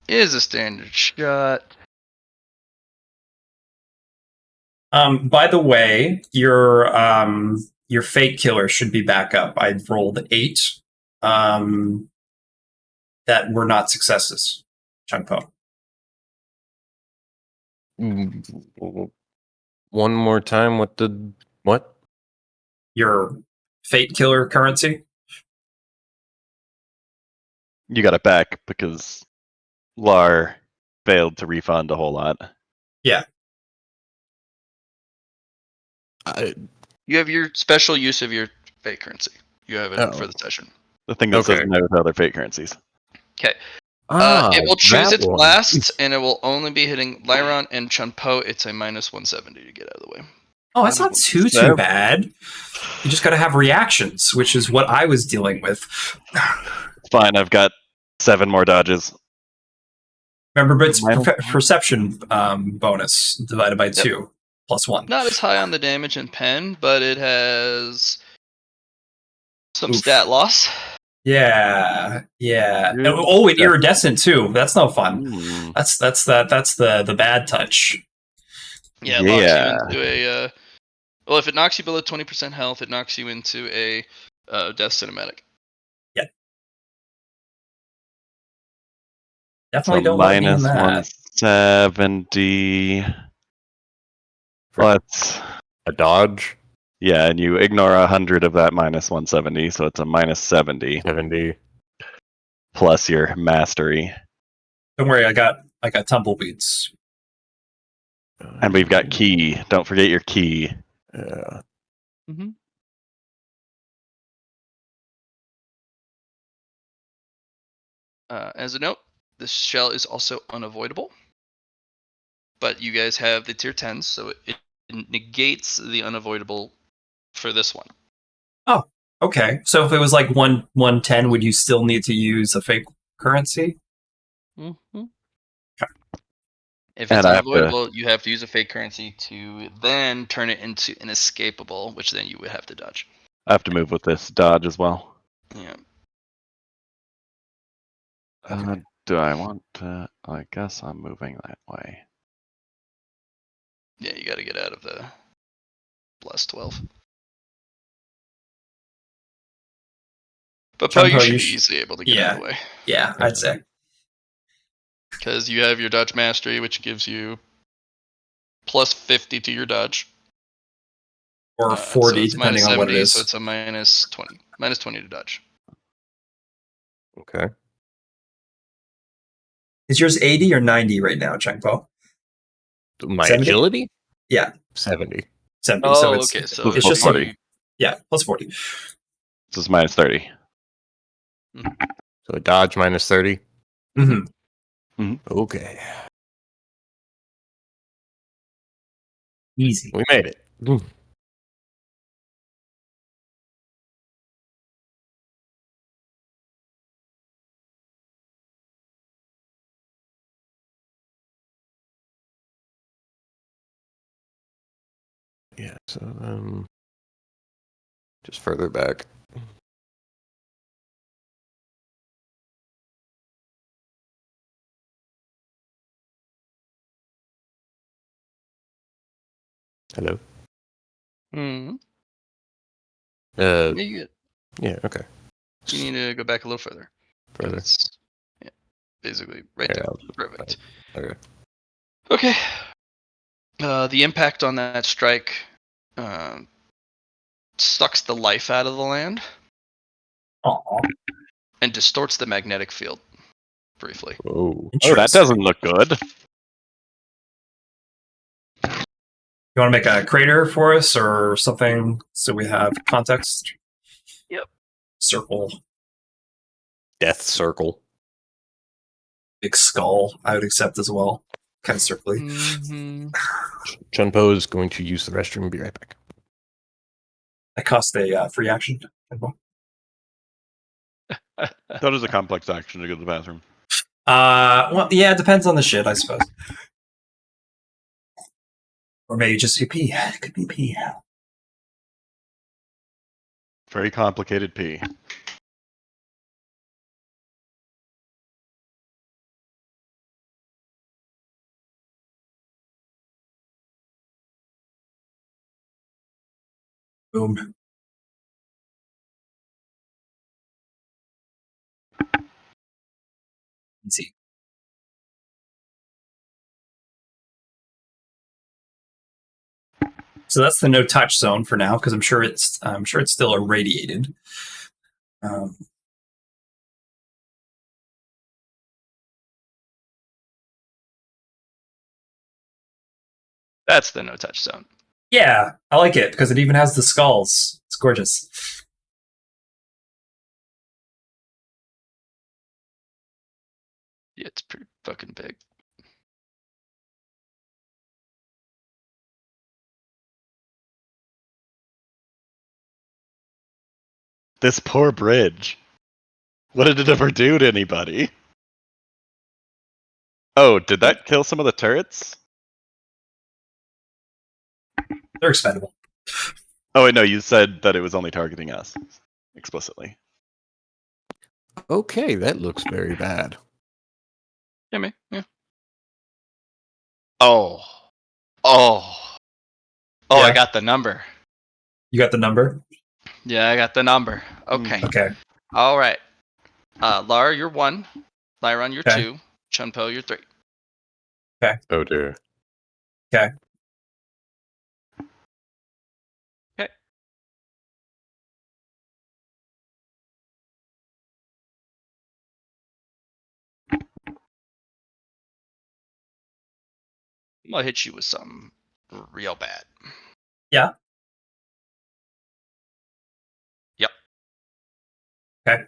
Is a standard shot. By the way, your fate killer should be back up. I rolled 8 that were not successes. Chunpo. One more time. What? Your fate killer currency. You got it back because Lar failed to refund a whole lot. Yeah. You have your special use of your fake currency. You have it for the session. The thing that says Okay. no to other fake currencies. Okay. Ah, It will choose that its one. blast, and it will only be hitting Lyron and Chunpo. It's a minus 170 to get out of the way. Oh, that's not too bad. You just got to have reactions, which is what I was dealing with. Fine, I've got 7 more dodges. Remember, but it's perception bonus divided by 2 plus 1. Not as high on the damage in pen, but it has some Oof. stat loss. Yeah. Good Oh, and stuff. iridescent too. That's no fun. Mm. That's the bad touch. Yeah, it locks you into a. Well, if it knocks you below 20% health, it knocks you into a death cinematic. Yeah. Definitely So don't let me in minus that. 170. Let's A dodge. Yeah, and you ignore 100 of that minus 170, so it's a minus 70 70. plus your mastery. Don't worry, I got tumbleweeds. And we've got key. Don't forget your key. Yeah. Mm-hmm. As a note, this shell is also unavoidable. But you guys have the tier 10s, so it negates the unavoidable for this one. Oh, okay. So if it was like 110, would you still need to use a fake currency? Mm-hmm. Okay. If it's unavoidable, you have to use a fake currency to then turn it into inescapable, which then you would have to dodge. I have to move with this dodge as well. Yeah. Do I want to? I guess I'm moving that way. Yeah, you got to get out of the plus 12. But Poe, you should be easily able to get out of the way. Yeah, I'd say. Because you have your dodge mastery, which gives you plus 50 to your dodge. Or 40, so depending on what it is. So it's a minus 20. Minus 20 to dodge. Okay. Is yours 80 or 90 right now, Changpo? My 70? agility? Yeah. 70. 70. Oh, so it's, okay. So it's just 40. Yeah, plus 40. This is minus 30. So a dodge minus 30. Mm-hmm. Okay. Easy. We made it. Yeah, so just further back. Hello. Mm-hmm. Yeah, okay. You need to go back a little further. Further. Yeah, basically right Yeah, there. Perfect. Okay. Okay. The impact on that strike sucks the life out of the land Aw. and distorts the magnetic field briefly. Oh. Oh, that doesn't look good. You want to make a crater for us or something so we have context? Yep. Circle. Death circle. Big skull, I would accept as well. Kind of circly. Mm-hmm. Chunpo is going to use the restroom and be right back. That cost a free action. That is a complex action to go to the bathroom. Well, yeah, it depends on the shit, I suppose. Or maybe just be pee. It could be pee. Very complicated pee. Boom. Easy. So that's the no touch zone for now, because I'm sure it's still irradiated. That's the no touch zone. Yeah, I like it because it even has the skulls. It's gorgeous. Yeah, it's pretty fucking big. This poor bridge. What did it ever do to anybody? Oh, did that kill some of the turrets? They're expendable. Oh wait, no, you said that it was only targeting us explicitly. Okay, that looks very bad. Yeah, me. Yeah. Oh. Oh. Oh, Yeah. I got the number. You got the number? Yeah, I got the number. Okay. Okay. All right. Lara, you're 1. Lyron, you're Okay. 2. Chunpo, you're 3. Oh dear. Okay. Okay. I'm gonna hit you with something real bad. Yeah. Yep. Okay.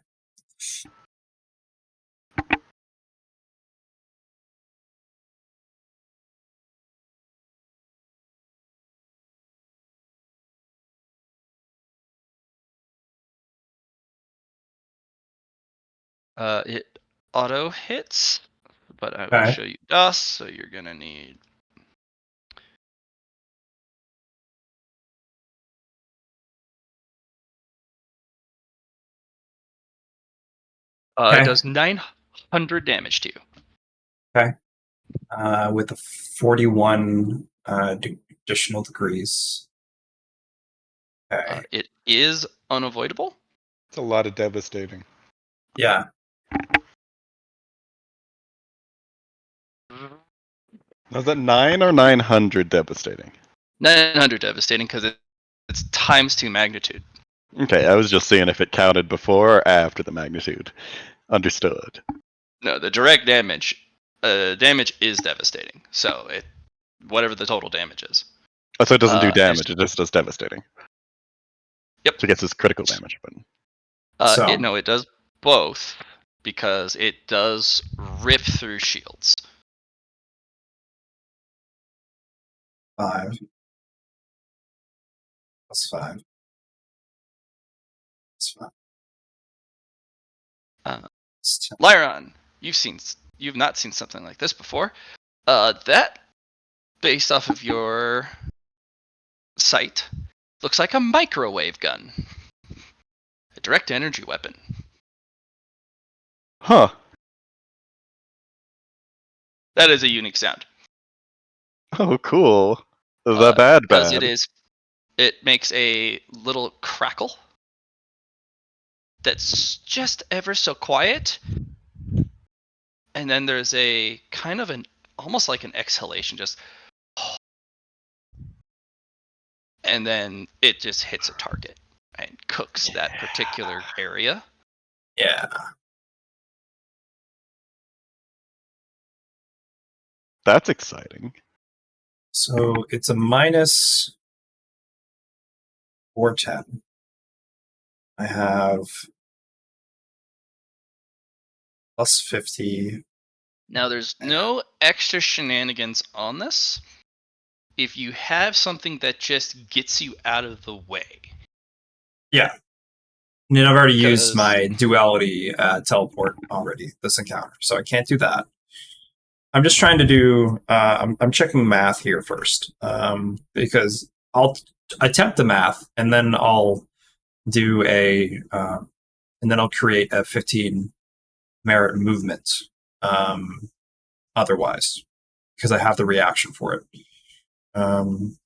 It auto hits, but I will Okay. show you dust, so you're gonna need. Okay. It does 900 damage to you. With a 41 additional degrees. Okay. It is unavoidable. It's a lot of devastating. Yeah. Was that 9 or 900 devastating? 900 devastating because it's times 2 magnitude. Okay, I was just seeing if it counted before or after the magnitude. Understood. No, the direct damage is devastating. So it whatever the total damage is. Oh, so it doesn't do It's- damage, it just does devastating. Yep. So it gets its critical damage. But It does both because it does rip through shields. 5 plus 5. That's 5. That's 10. Lyron, you've not seen something like this before. That, based off of your sight, looks like a microwave gun. A direct energy weapon. huh. That is a unique sound. Oh, cool. The bad Because bad. it makes a little crackle that's just ever so quiet. And then there's a kind of almost like an exhalation, just, and then it just hits a target and cooks that particular area. Yeah. That's exciting. So it's a minus 410. I have plus 50. Now, there's no extra shenanigans on this. If you have something that just gets you out of the way. Yeah. And then I've already used 'Cause- my duality teleport already, this encounter, so I can't do that. I'm just trying to do, I'm checking math here first, because I'll attempt the math, and then I'll do and then I'll create a 15 merit movement otherwise, because I have the reaction for it. What did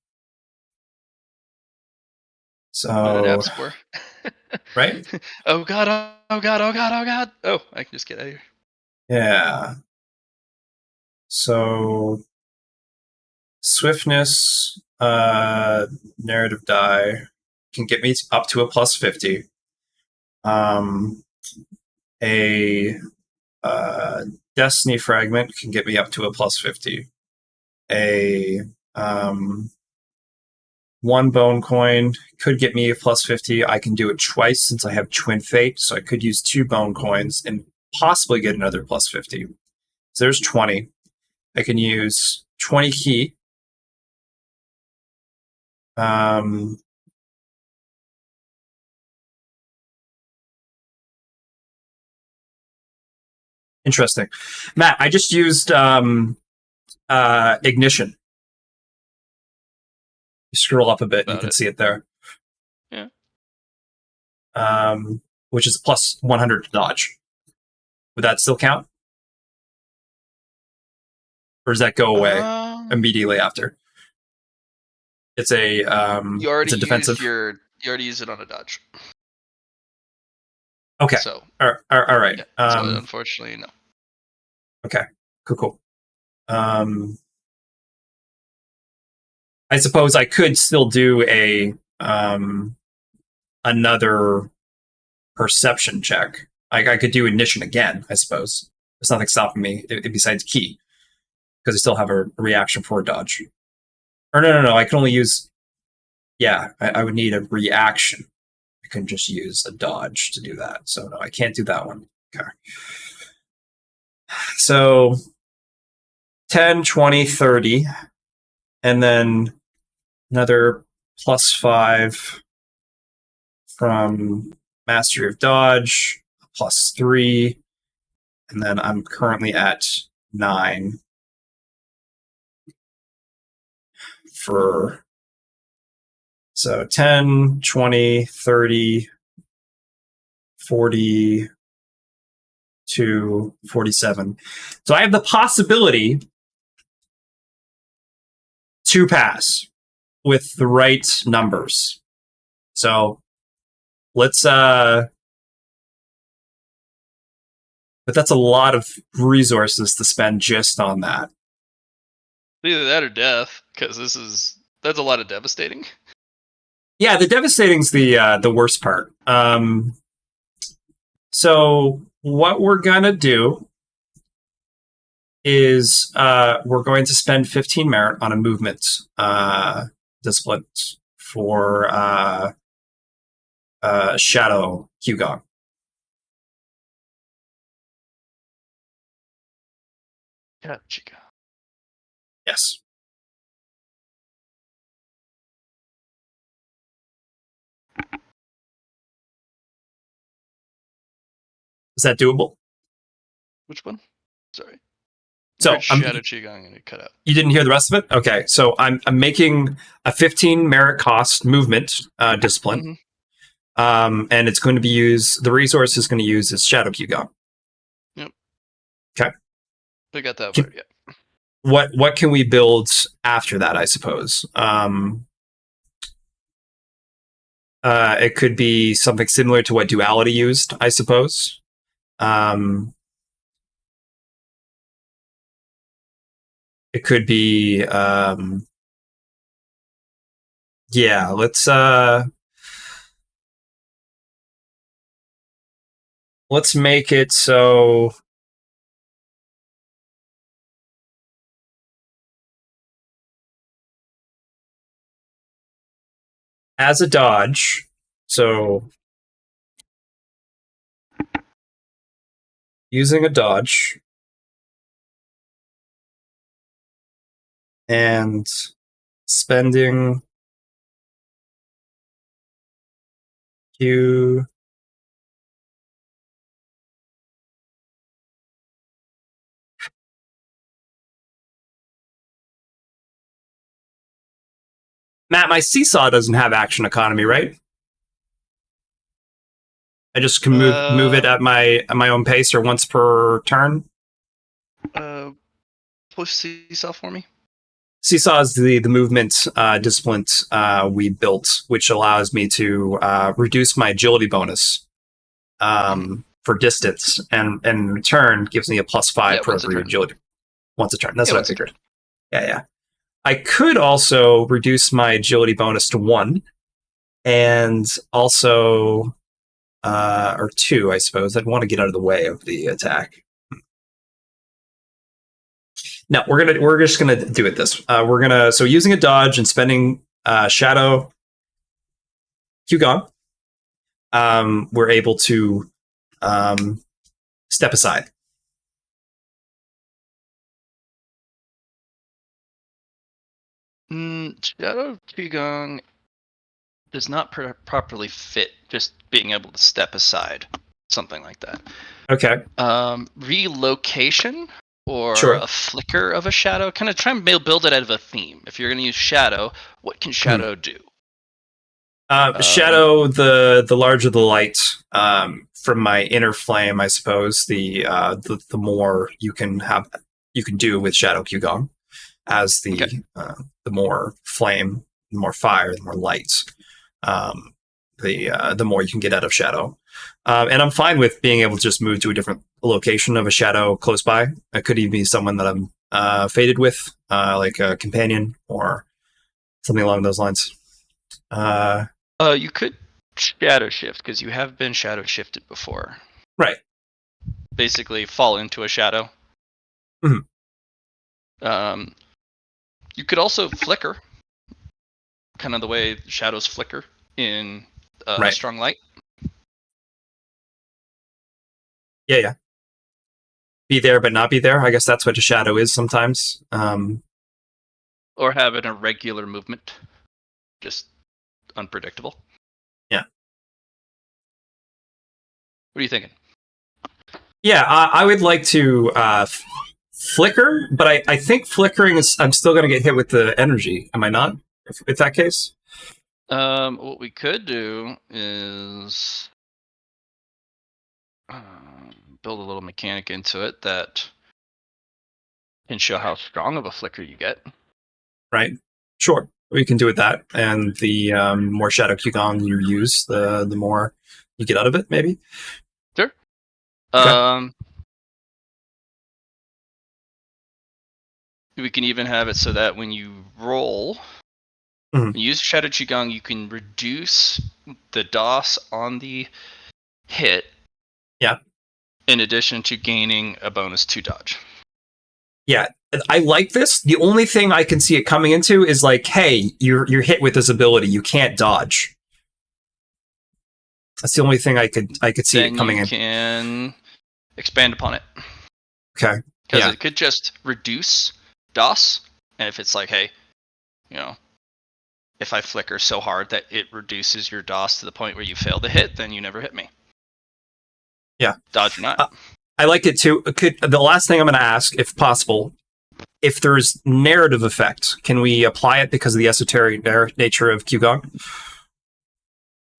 So, app score? right? Oh god, oh god, oh god, oh god. Oh, I can just get out of here. Yeah. So, swiftness, narrative die can get me up to a plus 50. A destiny fragment can get me up to a plus 50. A one bone coin could get me a plus 50. I can do it twice since I have twin fate, so I could use 2 bone coins and possibly get another plus 50. So there's 20. I can use 20 key. Interesting. Matt, I just used ignition. You scroll up a bit, and you can see it there. Yeah. Which is plus 100 to dodge. Would that still count? Or does that go away immediately after? It's a you already it's a defensive. You already used it on a dodge. Okay. So all right. Yeah, so unfortunately, no. Okay. Cool. I suppose I could still do a another perception check. I could do ignition again, I suppose. There's nothing stopping me besides key, because I still have a reaction for a dodge. Or no. I can only use. Yeah, I would need a reaction. I couldn't just use a dodge to do that. So no, I can't do that one. Okay. So 10, 20, 30, and then another plus 5 from Mastery of Dodge, plus 3, and then I'm currently at 9 for. So 10, 20, 30, 40, 47. So I have the possibility to pass with the right numbers. So let's but that's a lot of resources to spend just on that. Either that or death, because that's a lot of devastating. Yeah, the devastating's the worst part. So what we're gonna do is we're going to spend 15 merit on a movement discipline for Shadow Hugong. Yeah, Chica. Yes. Is that doable? Which one? Sorry. So Shadow Qigong and it cut out. You didn't hear the rest of it? Okay, so I'm making a 15 merit cost movement discipline, and it's going to be used. The resource is going to use is Shadow Qigong. Yep. Okay. I got that part. Yeah. What can we build after that? I suppose. It could be something similar to what Duality used. I suppose. It could be. Yeah. Let's make it so as a dodge, so using a dodge and spending Q. Matt, my seesaw doesn't have action economy, right? I just can move it at my own pace or once per turn. Push seesaw for me. Seesaw is the movement discipline we built, which allows me to reduce my agility bonus for distance, and in return gives me a +5 for every agility once a turn. That's what I figured. Yeah. I could also reduce my agility bonus to 1, and also or 2, I suppose. I'd want to get out of the way of the attack. No, we're just gonna do it this. So using a dodge and spending Shadow Qigong, we're able to step aside. Shadow Qigong does not properly fit just being able to step aside, something like that. Okay. Relocation or Sure. a flicker of a shadow. Kind of try and build it out of a theme. If you're going to use shadow, what can shadow do? Shadow, the larger the light from my inner flame, I suppose. The more you can do with Shadow Qigong, as the more flame, the more fire, the more light, the more you can get out of Shadow. And I'm fine with being able to just move to a different location of a shadow close by. It could even be someone that I'm fated with, like a companion or something along those lines. You could shadow shift because you have been shadow shifted before. Right. Basically, fall into a shadow. Mm-hmm. You could also flicker, kind of the way shadows flicker in strong light. Yeah. Be there but not be there. I guess that's what a shadow is sometimes. Or have an irregular movement, just unpredictable. Yeah. What are you thinking? Yeah, I would like to flicker, but I think flickering is. I'm still going to get hit with the energy. Am I not? If that case. What we could do is build a little mechanic into it that can show how strong of a flicker you get. Right. Sure. We can do with that. And the more Shadow Qigong you use, the more you get out of it, maybe? Sure. Okay. We can even have it so that when you roll, when you use Shadow Qigong, you can reduce the DOS on the hit. Yeah. In addition to gaining a bonus to dodge. Yeah, I like this. The only thing I can see it coming into is like, hey, you're hit with this ability. You can't dodge. That's the only thing I could see it coming in. Then you can expand upon it. Okay. Because it could just reduce DOS, and if it's like, hey, if I flicker so hard that it reduces your DOS to the point where you fail to hit, then you never hit me. Yeah. Dodge or not. I like it too. The last thing I'm going to ask, if possible, if there's narrative effect, can we apply it because of the esoteric nature of Qigong?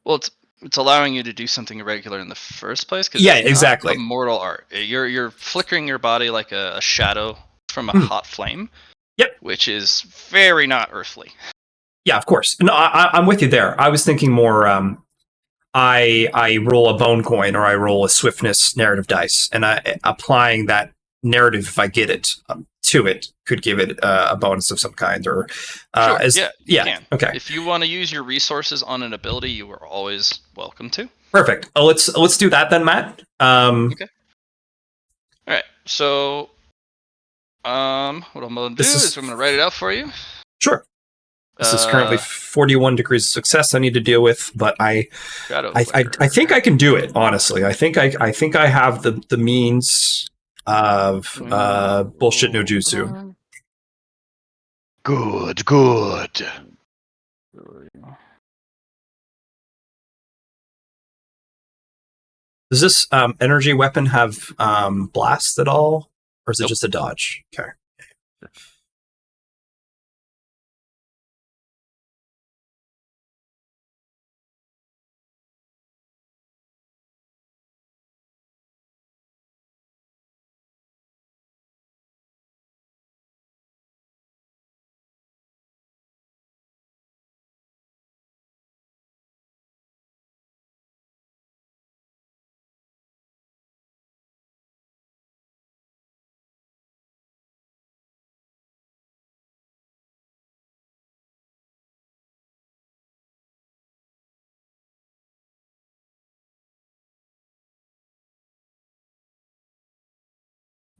Well, it's allowing you to do something irregular in the first place. Yeah, exactly. It's a mortal art. You're flickering your body like a shadow from a hot flame. Yep. Which is very not earthly. Yeah, of course. No, I'm with you there. I was thinking more. I roll a bone coin or I roll a swiftness narrative dice, and applying that narrative, if I get it to it, could give it a bonus of some kind. Or sure. You can. Okay. If you want to use your resources on an ability, you are always welcome to. Perfect. Let's do that then, Matt. Okay. All right. So, what I'm going to do is I'm going to write it out for you. Sure. This is currently 41 degrees of success I need to deal with, but I think I can do it. Honestly, I think I have the means of bullshit no jutsu. Good. Does this energy weapon have blast at all, or is it just a dodge? Okay.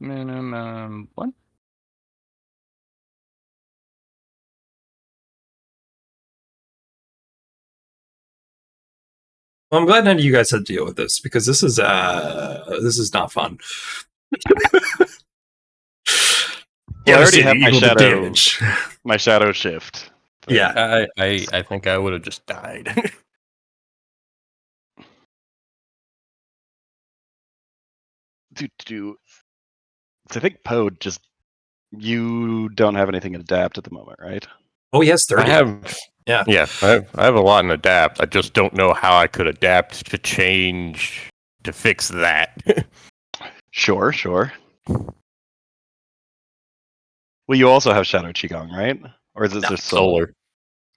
Minimum 1. Well, I'm glad none of you guys had to deal with this because this is not fun. I already have my shadow damage. My shadow shift. Yeah. I think I would have just died. So I think Poe you don't have anything in adapt at the moment, right? Oh, he has 30. I have. Yeah. I have a lot in adapt. I just don't know how I could adapt to change to fix that. Sure. Well, you also have Shadow Qigong, right? Or is it just Solar.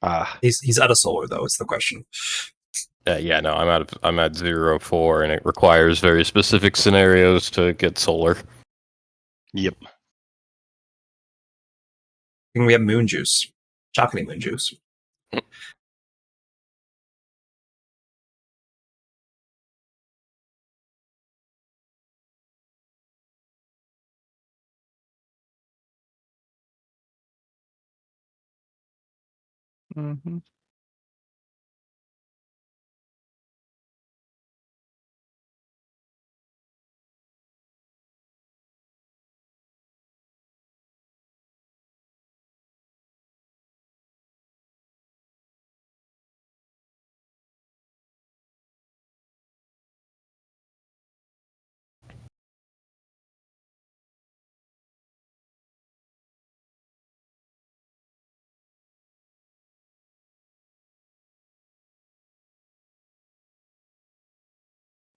Ah, He's out of solar though. Is the question. Yeah, no, I'm at 0.4, and it requires very specific scenarios to get solar. yep. And we have moon juice, chocolate moon juice. Mm-hmm.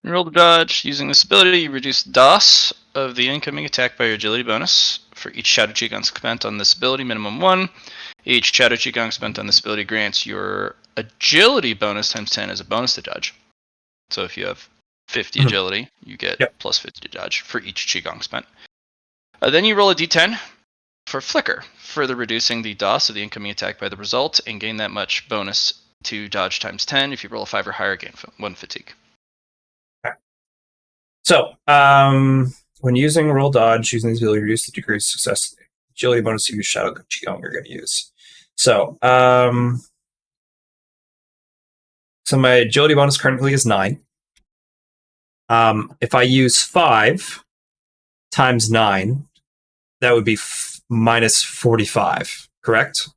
Roll the dodge. Using this ability, you reduce DOS of the incoming attack by your agility bonus. For each Shadow Qigong spent on this ability, minimum 1. Each Shadow Qigong spent on this ability grants your agility bonus times 10 as a bonus to dodge. So if you have 50 agility, you get plus 50 to dodge for each Qigong spent. Then you roll a d10 for Flicker, further reducing the DOS of the incoming attack by the result, and gain that much bonus to dodge times 10. If you roll a 5 or higher, gain 1 fatigue. So, when using roll dodge, using this ability to reduce the degree of success, agility bonus you use Shadow Qigong you're going to use. So, my agility bonus currently is 9. If I use 5 times 9, that would be minus 45, correct?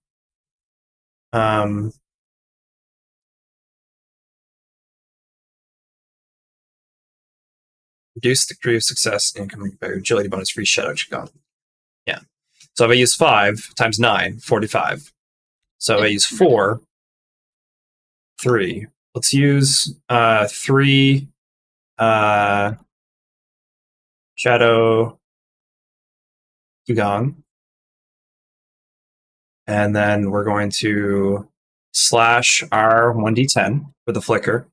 Reduce the degree of success incoming by agility bonus free Shadow Qigong. Yeah. So if I use 5 times 9, 45. So if I use 4, 3. Let's use 3 Shadow Qigong. And then we're going to slash our 1d10 for the flicker.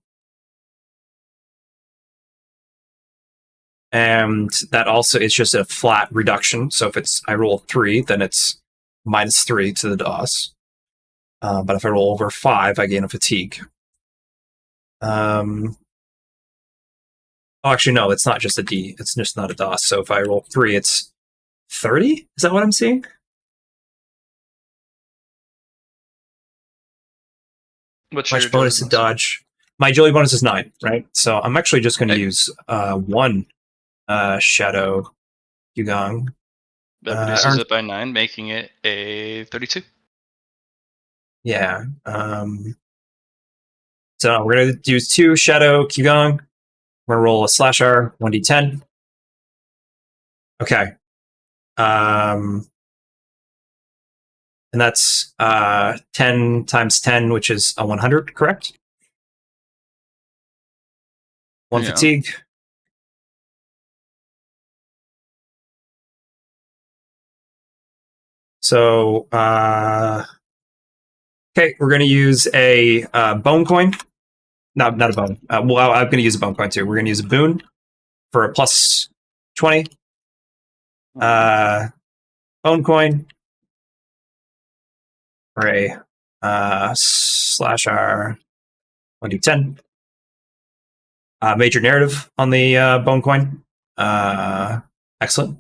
And that also is just a flat reduction. So if I roll 3, then it's minus 3 to the DOS. But if I roll over 5, I gain a fatigue. Actually, no, it's not just a D. It's just not a DOS. So if I roll 3, it's 30? Is that what I'm seeing? What's Much your bonus to dodge. My agility bonus is 9, right? So I'm actually just going to Okay. use 1 Shadow Yugong. That reduces it by 9, making it a 32. Yeah. So we're going to use 2 Shadow Qigong. We're going to roll a slash R, 1d10. Okay. And that's 10 times 10, which is a 100, correct? 1 Yeah. fatigue. So, okay, we're going to use a bone coin. No, not a bone. Well, I'm going to use a bone coin too. We're going to use a boon for a plus 20. Bone coin for a slash R 1d10. Major narrative on the bone coin. Excellent.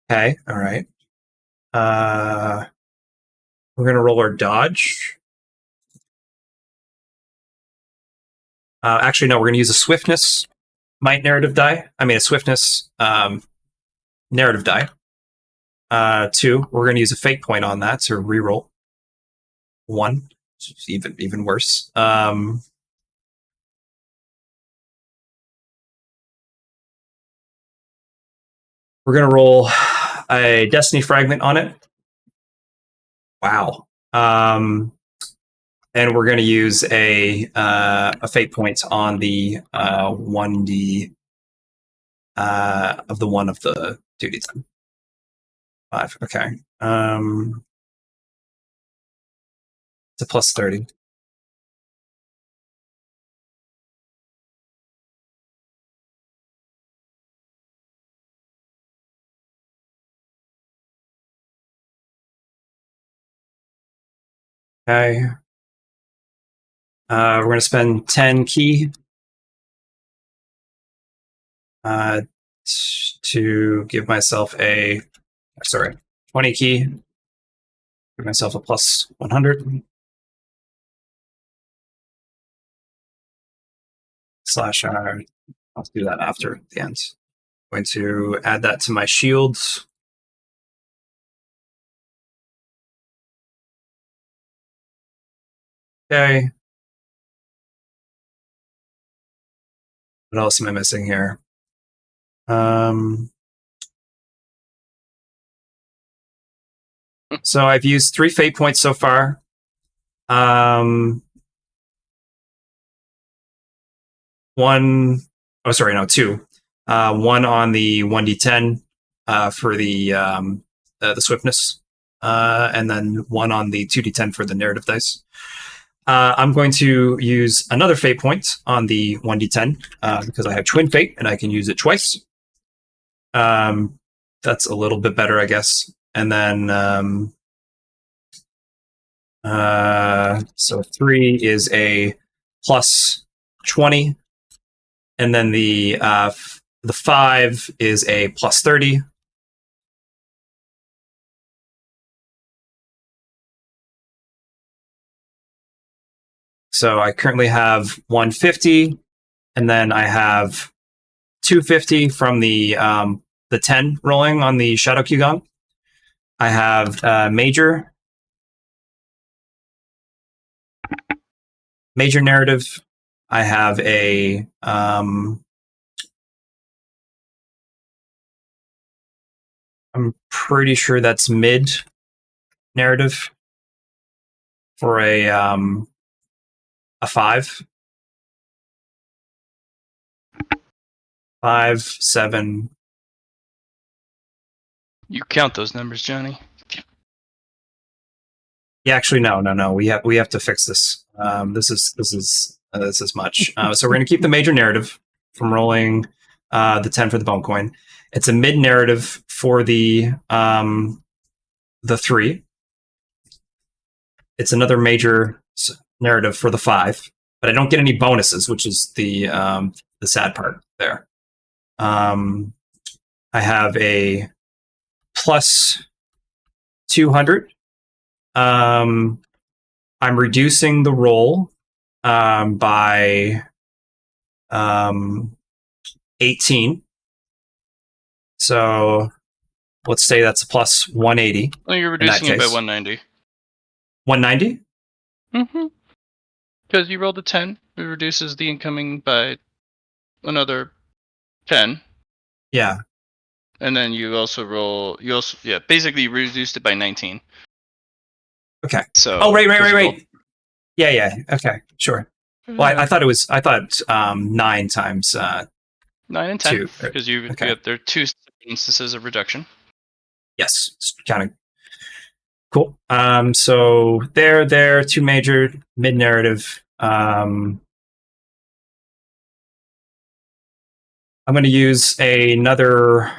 Okay, all right. We're going to roll our dodge. Actually, no, we're going to use a swiftness might narrative die. I mean, a swiftness narrative die. 2. We're going to use a fate point on that to reroll. 1. Even worse. We're going to roll a destiny fragment on it. Wow. And we're going to use a fate point on the 1d of the 1 of the 2d10. 5. Okay. It's a plus 30. Okay. We're going to spend 10 key to give myself 20 key. Give myself a plus 100. Slash R. I'll do that after the end. I'm going to add that to my shields. Okay. What else am I missing here? So I've used 3 fate points so far. 2. One on the 1d10 for the swiftness, and then 1 on the 2d10 for the narrative dice. I'm going to use another fate point on the 1d10 because I have twin fate and I can use it twice. That's a little bit better, I guess. And then so 3 is a plus 20, and then the 5 is a plus 30. So I currently have 150, and then I have 250 from the 10 rolling on the Shadow Qigong. I have major narrative. I have a I'm pretty sure that's mid narrative for a 5. 5, 7. You count those numbers, Johnny. Yeah, actually, no. We have to fix this. This is much. So we're going to keep the major narrative from rolling the 10 for the bone coin. It's a mid narrative for the 3. It's another major narrative for the 5, but I don't get any bonuses, which is the the sad part there. I have a plus 200. I'm reducing the roll by 18. So let's say that's a plus 180. Oh, you're reducing it by 190. 190? Mm-hmm. Because you rolled a 10, it reduces the incoming by another 10. Yeah. And then you also basically you reduced it by 19. Okay. So. Oh, right. Yeah. Okay, sure. Well, I thought 9 times 9 and 10, 2. because Okay. there are 2 instances of reduction. Yes, it's kind of cool. So there, 2 major mid-narrative. I'm going to use another.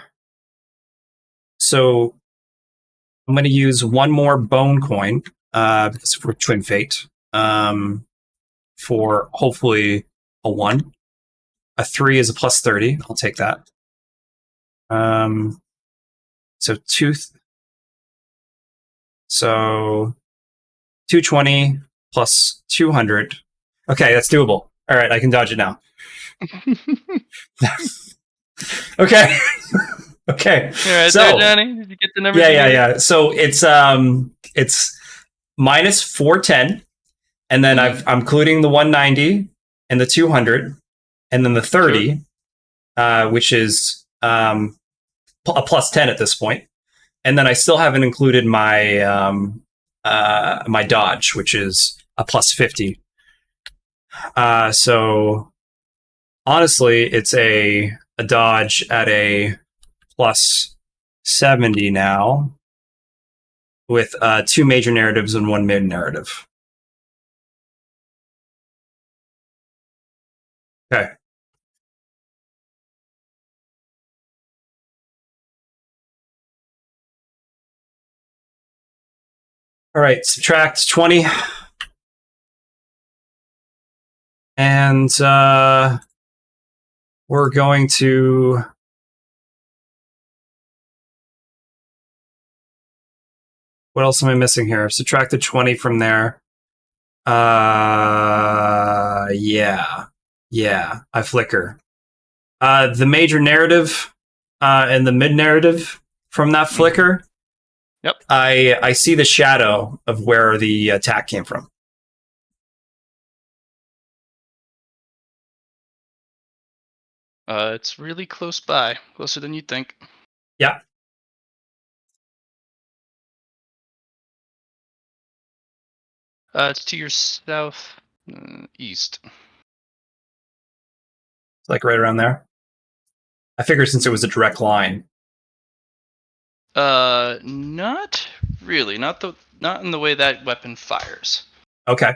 So I'm going to use one more bone coin because for Twin Fate. For hopefully a 1. A 3 is a plus 30. I'll take that. So 220 plus 200. Okay, that's doable. All right, I can dodge it now. Okay. Okay. All right, so, there, Johnny. Did you get the numbers? Yeah. So it's minus 410, and then I'm including the 190 and the 200, and then the 30, which is a plus 10 at this point, and then I still haven't included my my dodge, which is a plus 50. So honestly, it's a dodge at a plus 70 now, with 2 major narratives and 1 mid narrative. Okay. All right, subtract 20. And we're going to. What else am I missing here? I've subtracted 20 from there. Yeah, I flicker. The major narrative and the mid narrative from that flicker. Yep. I see the shadow of where the attack came from. It's really close by, closer than you'd think. Yeah. It's to your south east. Like right around there. I figure since it was a direct line. Not really. Not in the way that weapon fires. Okay.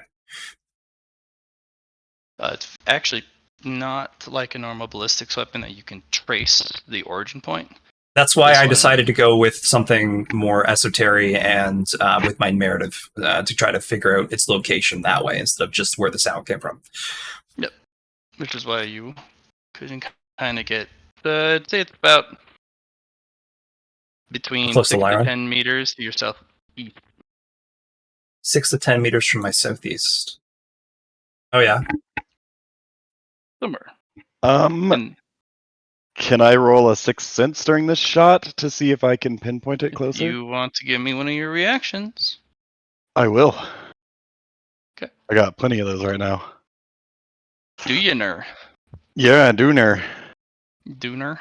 It's actually not like a normal ballistics weapon that you can trace the origin point. That's why I decided to go with something more esoteric and with my narrative to try to figure out its location that way instead of just where the sound came from. Yep. Which is why you couldn't kind of get. I'd say it's about between 6 to 10 meters to your southeast. 6 to 10 meters from my southeast. Oh yeah. Somewhere. Can I roll a 6th sense during this shot to see if I can pinpoint it closer? If you want to give me one of your reactions. I will. Okay. I got plenty of those right now. Do you, ner? Yeah, Dooner. Dooner?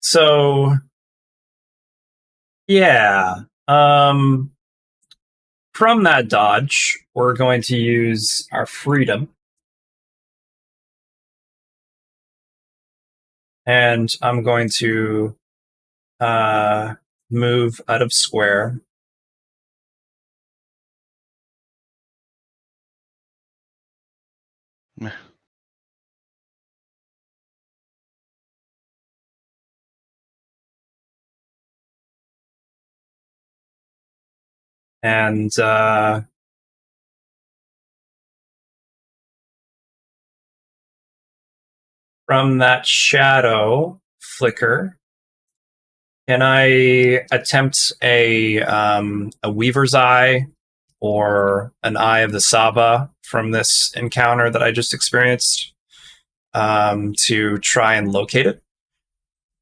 So, yeah. From that dodge, we're going to use our freedom. And I'm going to move out of square. And from that shadow flicker, can I attempt a Weaver's Eye or an Eye of the Saba from this encounter that I just experienced to try and locate it?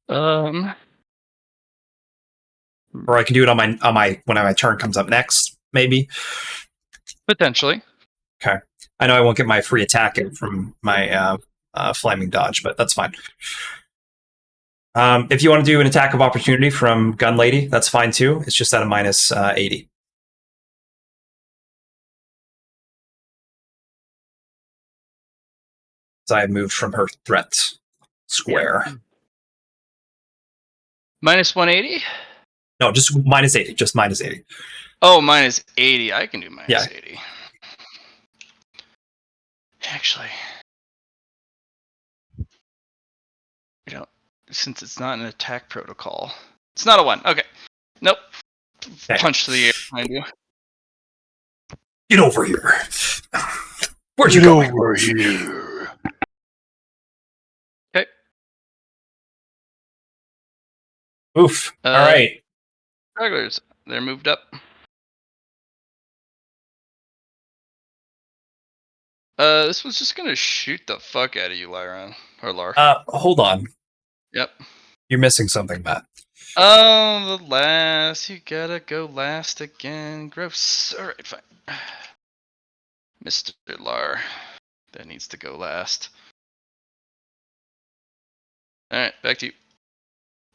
Um, Or I can do it on my when my turn comes up next, maybe. Potentially. Okay. I know I won't get my free attack from my flaming dodge, but that's fine. If you want to do an attack of opportunity from Gun Lady, that's fine too. It's just at a minus 80. So I have moved from her threat square. Yeah. Minus 180? No, just minus 80. Just minus 80. Oh, minus 80. I can do minus Yeah. 80. Actually, you know, since it's not an attack protocol, it's not a 1. Okay. Nope. Okay. Punch to the air. I do. Get over here. Where'd you go? Over here. Okay. Oof. All right. Stragglers. They're moved up. This was just gonna shoot the fuck out of you, Lyron. Or Lar. Hold on. Yep. You're missing something, Matt. Oh, the last. You gotta go last again. Gross. Alright, fine. Mr. Lar. That needs to go last. Alright, back to you.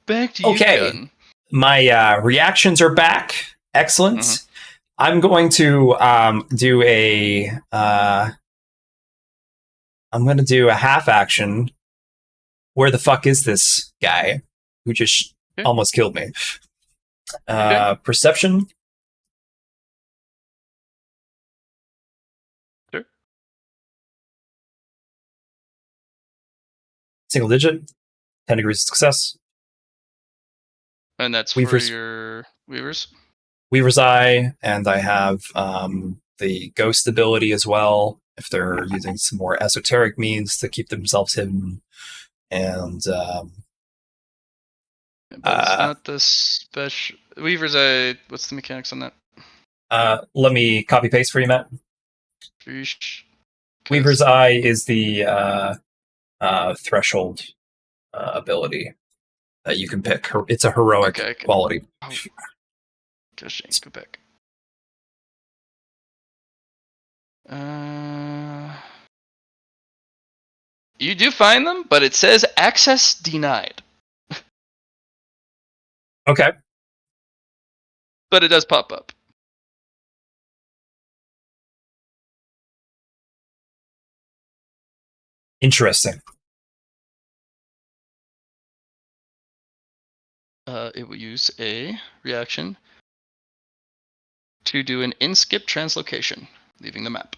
Back to you, Okay. Gun. My reactions are back. Excellent. Mhm. I'm going to do a I'm going to do a half action. Where the fuck is this guy who just Okay. almost killed me? Okay. Perception. Sure. Single digit. 10 degrees of success. And that's Weaver's- for your Weavers? Weaver's Eye, and I have the Ghost ability as well, if they're using some more esoteric means to keep themselves hidden. And But it's not the special. Weaver's Eye, what's the mechanics on that? let me copy paste for you, Matt. Sheesh. 'Cause- Weaver's Eye is the threshold ability that you can pick. It's a heroic Okay. quality. Oh. Gosh, go back. You do find them, but it says access denied. Okay. But it does pop up. Interesting. It will use a reaction to do an in-skip translocation, leaving the map.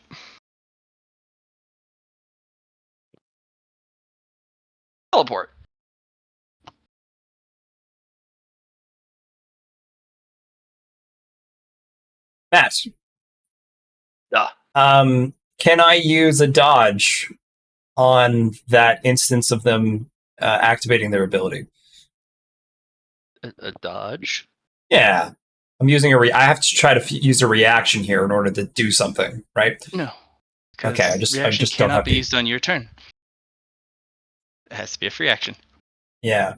Teleport. Matt. Yeah. Can I use a dodge on that instance of them activating their ability? A dodge? Yeah. I'm using I have to try to use a reaction here in order to do something, right? No. Okay, I just reaction don't cannot have be to. used on your turn. It has to be a free action. Yeah.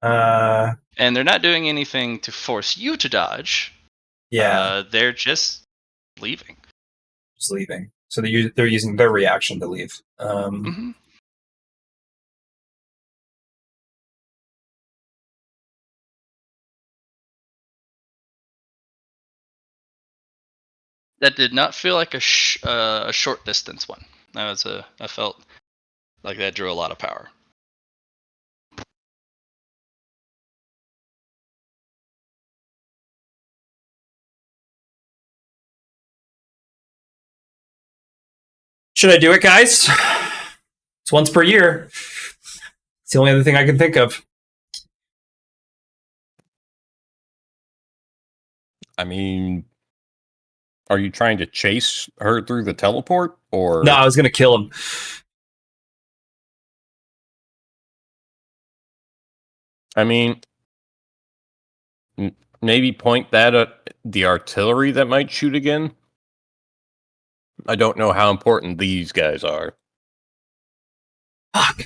And they're not doing anything to force you to dodge. Yeah. They're just leaving. Just leaving. So they're using their reaction to leave. Mm-hmm. That did not feel like a short distance one. That was I felt like that drew a lot of power. Should I do it, guys? It's once per year. It's the only other thing I can think of. I mean, are you trying to chase her through the teleport, or No, I was going to kill him. I mean, maybe point that at the artillery that might shoot again. I don't know how important these guys are. Fuck.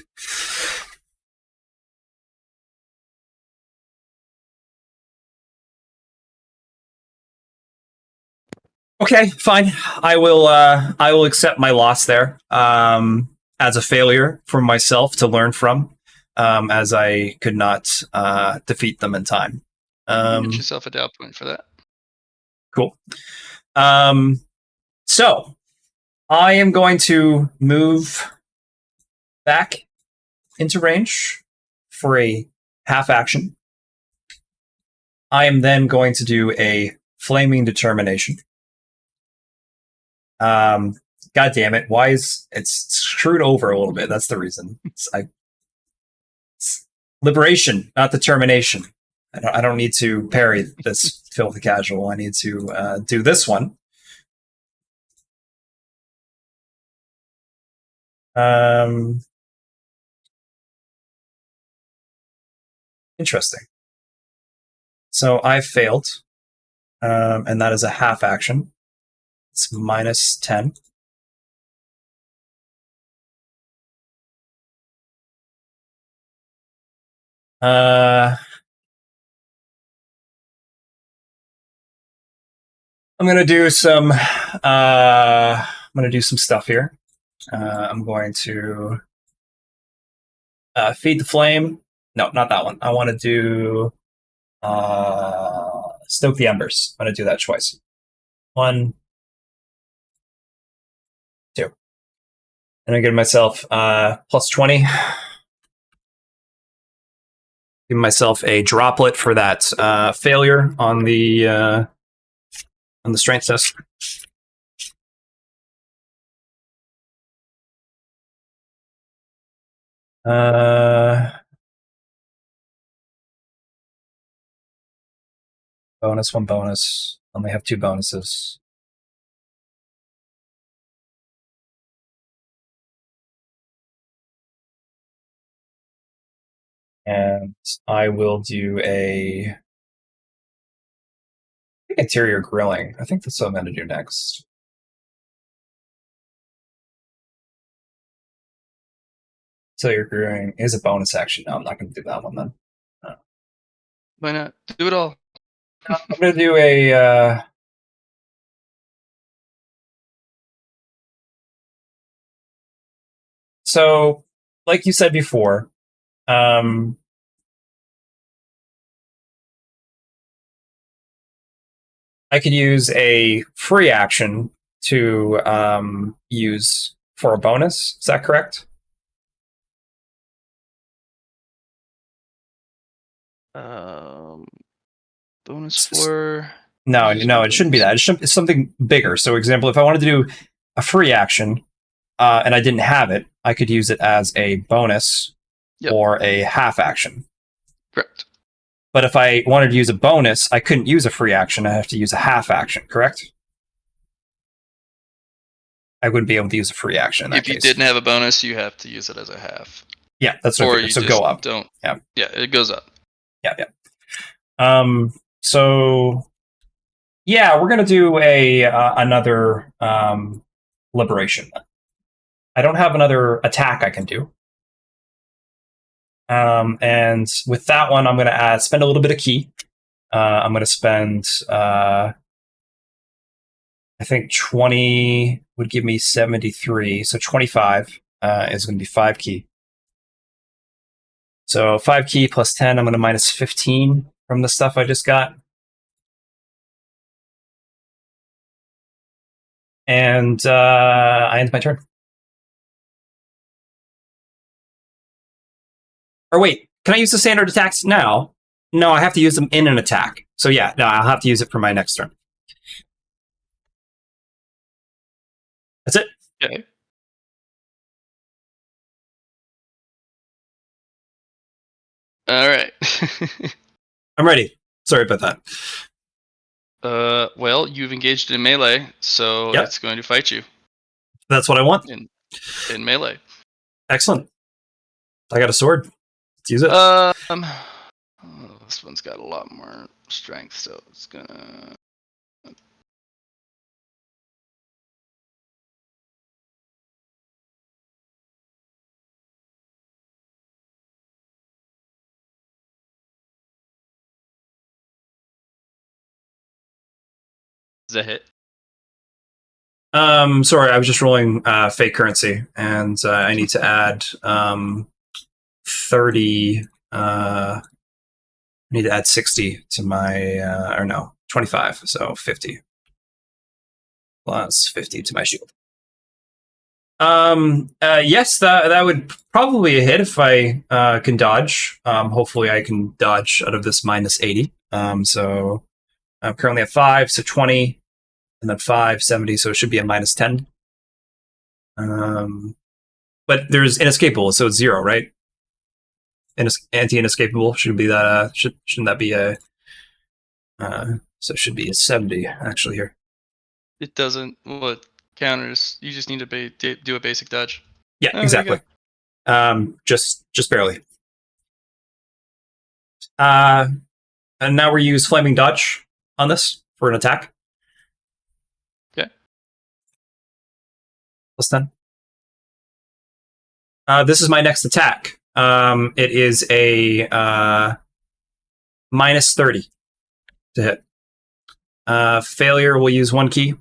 Okay, fine. I will accept my loss there as a failure for myself to learn from, as I could not defeat them in time. Get yourself a Dow point for that. Cool. So I am going to move back into range for a half action. I am then going to do a flaming determination. God damn it! Why is it's screwed over a little bit? That's the reason. It's liberation, not determination. I don't need to parry this filthy casual. I need to do this one. Interesting. So I failed, and that is a half action. It's minus 10. I'm gonna do some. I'm gonna do some stuff here. I'm going to feed the flame. No, not that one. I want to do stoke the embers. I'm gonna do that twice. 1, 2, and I give myself plus 20. Give myself a droplet for that failure on the strength test. Bonus, 1 bonus. Only have 2 bonuses. And I will do I think interior grilling. I think that's what I'm going to do next. Interior grilling is a bonus action. No, I'm not going to do that one then. No. Why not? Do it all. I'm going to do a... So, like you said before, I could use a free action to use for a bonus. Is that correct? Bonus for... No, it shouldn't be that. It's something bigger. So, example, if I wanted to do a free action and I didn't have it, I could use it as a bonus or a half action. Correct. But if I wanted to use a bonus, I couldn't use a free action. I have to use a half action, correct? I wouldn't be able to use a free action in that case. If you didn't have a bonus, you have to use it as a half. Yeah, that's what I figured. So go up. Don't. Yeah, it goes up. Yeah. So yeah, we're gonna do another liberation. I don't have another attack I can do. And with that one, I'm going to spend a little bit of key. I'm going to spend, I think 20 would give me 73. So 25 is going to be 5 key. So 5 key plus 10, I'm going to minus 15 from the stuff I just got. And I end my turn. Or wait, can I use the standard attacks now? No, I have to use them in an attack. So yeah, no, I'll have to use it for my next turn. That's it. Okay. All right. I'm ready. Sorry about that. Well, you've engaged in melee, so it's going to fight you. That's what I want. In melee. Excellent. I got a sword. Let's use it. This one's got a lot more strength, so it's gonna. Is that hit? Sorry, I was just rolling fake currency, and I need to add 30. I need to add 60 to my, or no, 25, so 50 plus 50 to my shield. Yes, that would probably hit if I can dodge. Hopefully, I can dodge out of this minus 80. So I'm currently at 5, so 20. And then 5, 70, so it should be a minus 10. But there's inescapable, so it's 0, right? Anti-inescapable should be that. Shouldn't that be a? So it should be a 70 actually here. It doesn't. What counters? You just need to do a basic dodge. Yeah, Oh, exactly. Just barely. And now we use flaming dodge on this for an attack. Okay. Plus 10. This is my next attack. It is a minus 30 to hit. Failure will use 1 key.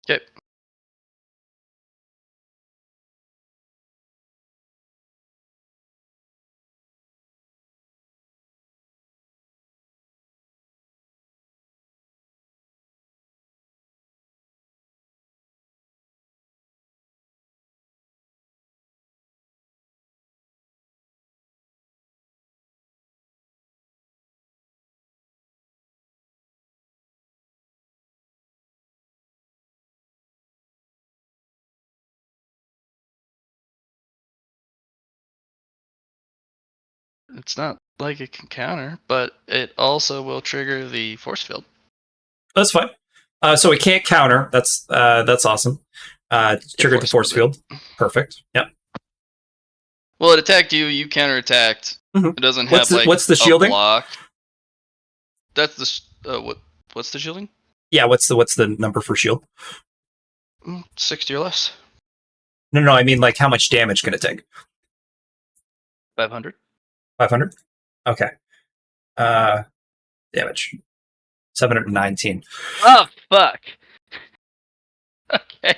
Okay. It's not like it can counter, but it also will trigger the force field. That's fine. So it can't counter. That's awesome. Triggered the force field. Perfect. Yep. Well, it attacked you. You counterattacked. Mhm. It doesn't have What's the a shielding? block. That's the what's the shielding? Yeah. What's the number for shield? 60 or less. No. I mean, like, how much damage can it take? 500. 500. Okay. Damage. 719. Oh fuck. Okay.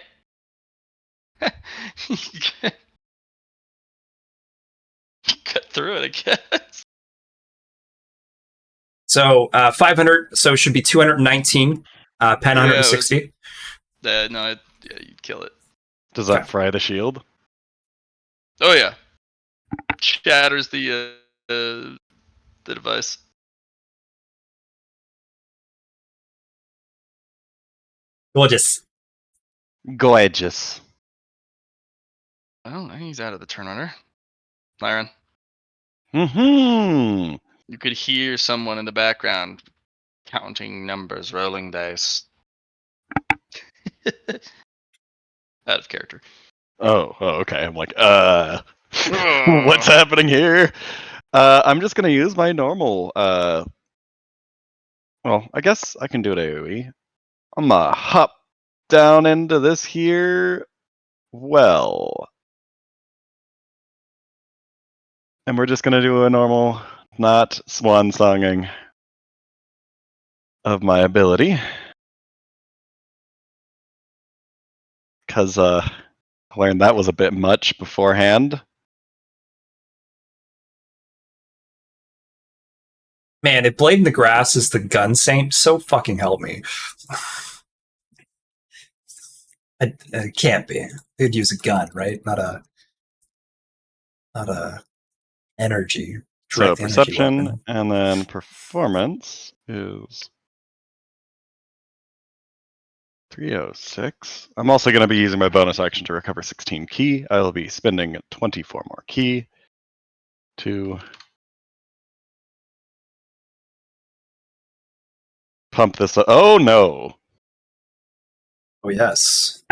Cut through it, I guess. So 500. So it should be 219. Pen 160. No, you'd kill it. Does that fry the shield? Oh yeah. Shatters the device. Gorgeous. Gorgeous. Well, he's out of the turn order. Myron, Hmm. you could hear someone in the background counting numbers, rolling dice. Out of character. Oh, okay. I'm like, what's happening here? I'm just gonna use my normal. Well, I guess I can do it AOE. I'm gonna hop down into this here. Well, and we're just gonna do a normal, not swan songing of my ability, because I learned that was a bit much beforehand. Man, if Blade in the Grass is the gun saint, so fucking help me. It can't be. They'd use a gun, right? Not a energy. So direct energy perception weapon. and then performance is 306. I'm also going to be using my bonus action to recover 16 key. I will be spending 24 more key to pump this up. Oh no! Oh yes.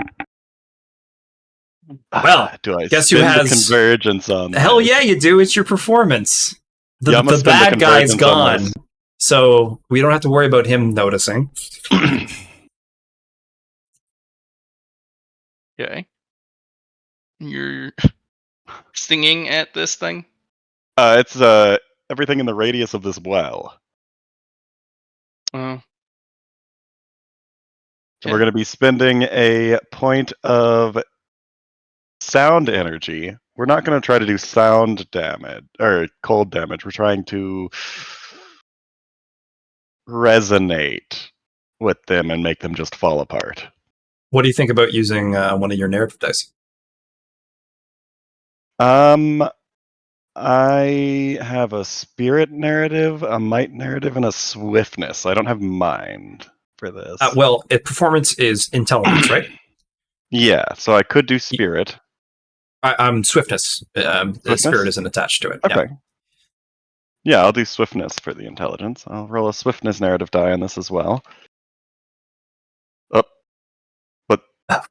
Well, do I guess who spend the has- convergence on Hell this? yeah, you do. It's your performance. The, Yeah, I'm gonna the spend the bad guy's convergence on gone, this. so we don't have to worry about him noticing. Okay. You're singing at this thing? It's everything in the radius of this well. Oh. And we're going to be spending a point of sound energy. We're not going to try to do sound damage or cold damage. We're trying to resonate with them and make them just fall apart. What do you think about using one of your narrative dice? I have a spirit narrative, a might narrative, and a swiftness. I don't have mind for this. Well, performance is intelligence, right? Yeah, so I could do spirit. I'm swiftness. The Swiftness? spirit isn't attached to it. Okay. Yeah, I'll do swiftness for the intelligence. I'll roll a swiftness narrative die on this as well. Oh, but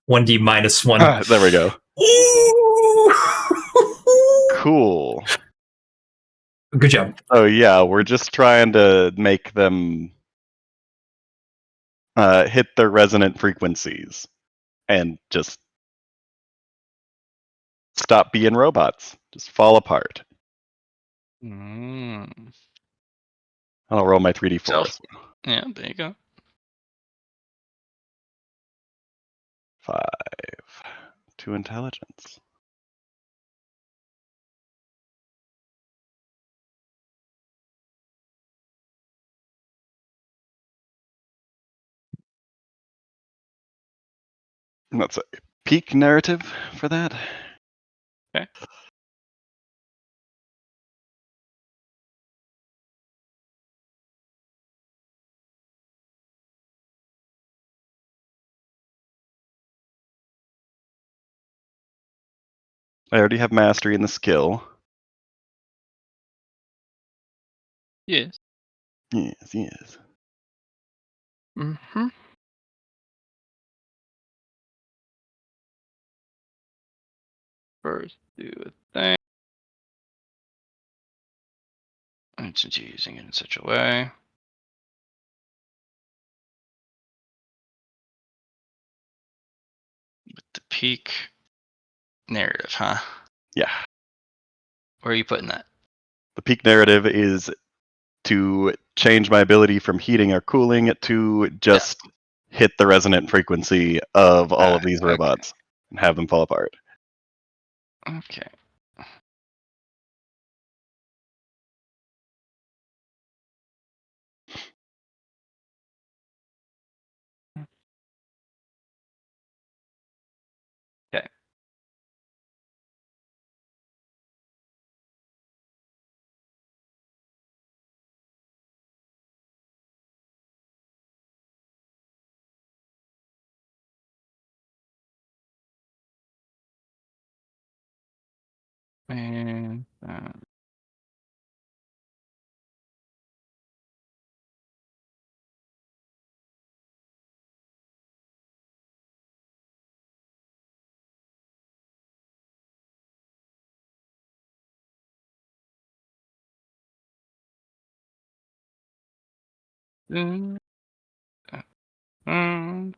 1d minus 1. there we go. Ooh! Cool. Good job. Oh yeah, we're just trying to make them hit their resonant frequencies and just stop being robots. Just fall apart. Mm. I'll roll my 3d4. Self- Yeah, there you go. 5. 2 intelligence. That's a peak narrative for that. Okay. I already have mastery in the skill. Yes. Yes. Mm-hmm. First, do a thing. And since you're using it in such a way. With the peak narrative, huh? Yeah. Where are you putting that? The peak narrative is to change my ability from heating or cooling to just hit the resonant frequency of all of these robots and have them fall apart. Okay. Okay. And mm, mm,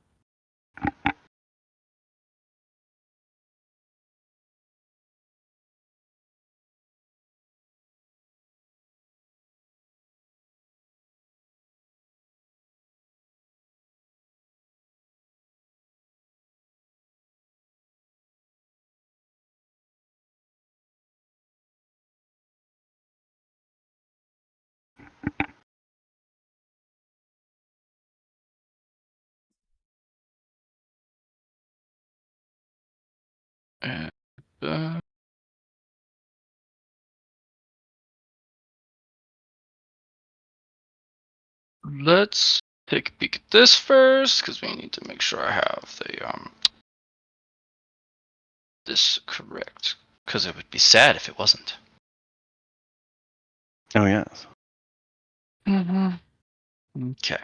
and, let's take a peek at this first, because we need to make sure I have the this correct. Because it would be sad if it wasn't. Oh, yes. Mm-hmm. Okay.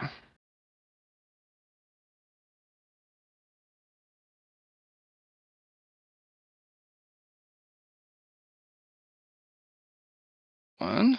One.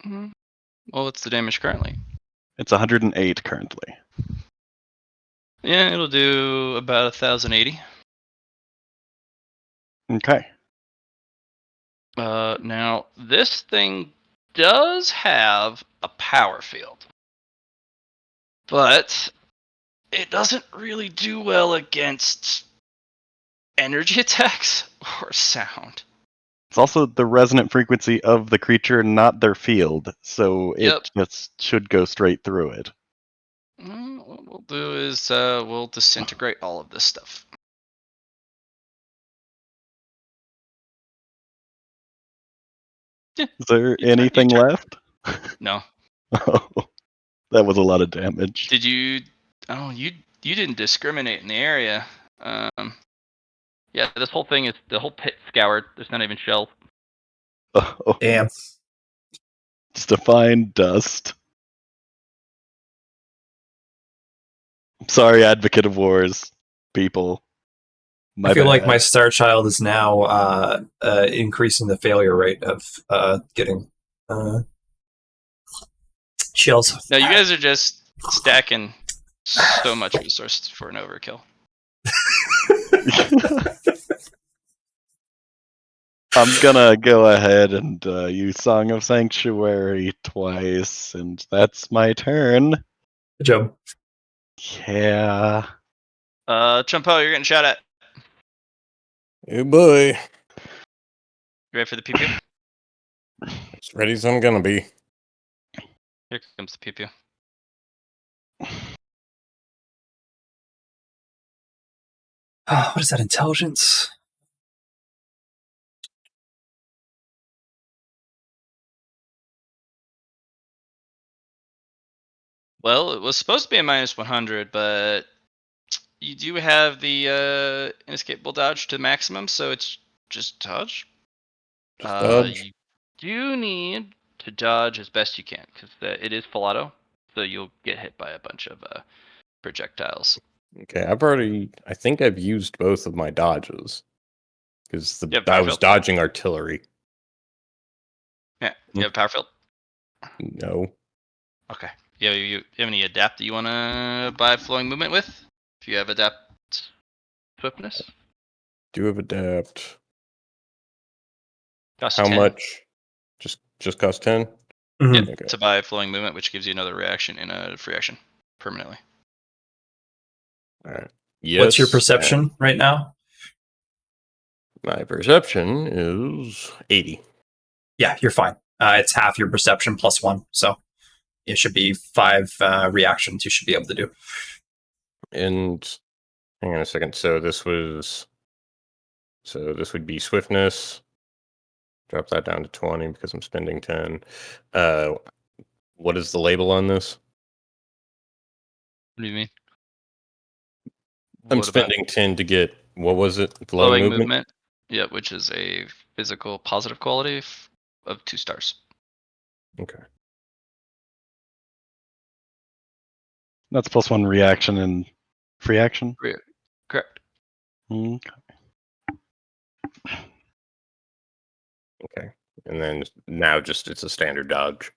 Well, what's the damage currently? It's 108 currently. Yeah, it'll do about 1,080. Okay. Now, this thing does have a power field, but it doesn't really do well against energy attacks or sound. It's also the resonant frequency of the creature, not their field, so Yep. it just should go straight through it. What we'll do is we'll disintegrate all of this stuff. Yeah, Is there you anything turn. left? No. Oh, that was a lot of damage. Did you? Oh, you didn't discriminate in the area. Yeah, this whole thing is the whole pit scoured. There's not even shells. Oh, Damn. just a fine dust. Sorry, Advocate of Wars, people. I feel like bad. my Star Child is now increasing the failure rate of getting shells. Now you guys are just stacking so much resources for an overkill. I'm gonna go ahead and use Song of Sanctuary twice, and that's my turn. Good job. Yeah. Chumpo, you're getting shot at. Oh boy. You ready for the pew pew? As ready as I'm gonna be. Here comes the pew pew. What is that? Intelligence? Well, it was supposed to be a minus 100, but you do have the inescapable dodge to maximum, so it's just dodge. Just dodge. You do need to dodge as best you can because it is full auto, so you'll get hit by a bunch of projectiles. Okay, I think I've used both of my dodges. Because You have I power was field? dodging artillery. Yeah, you have power field. No. Okay. You have any adapt that you want to buy flowing movement with? If you have adapt swiftness, Do have adapt. cost How 10. much? Just cost 10? Mhm. Yep, Okay. to buy flowing movement, which gives you another reaction in a free action permanently. Alright. Yes. What's your perception right now? My perception is 80. Yeah, you're fine. It's half your perception plus 1, so it should be 5 reactions you should be able to do. And hang on a second. So this would be swiftness. Drop that down to 20 because I'm spending 10. What is the label on this? What do you mean? I'm What about spending 10 to get, what was it? flowing movement? Yeah, which is a physical positive quality of 2 stars. Okay. That's +1 reaction and free action. Correct. Okay. Okay. And then now just it's a standard dodge.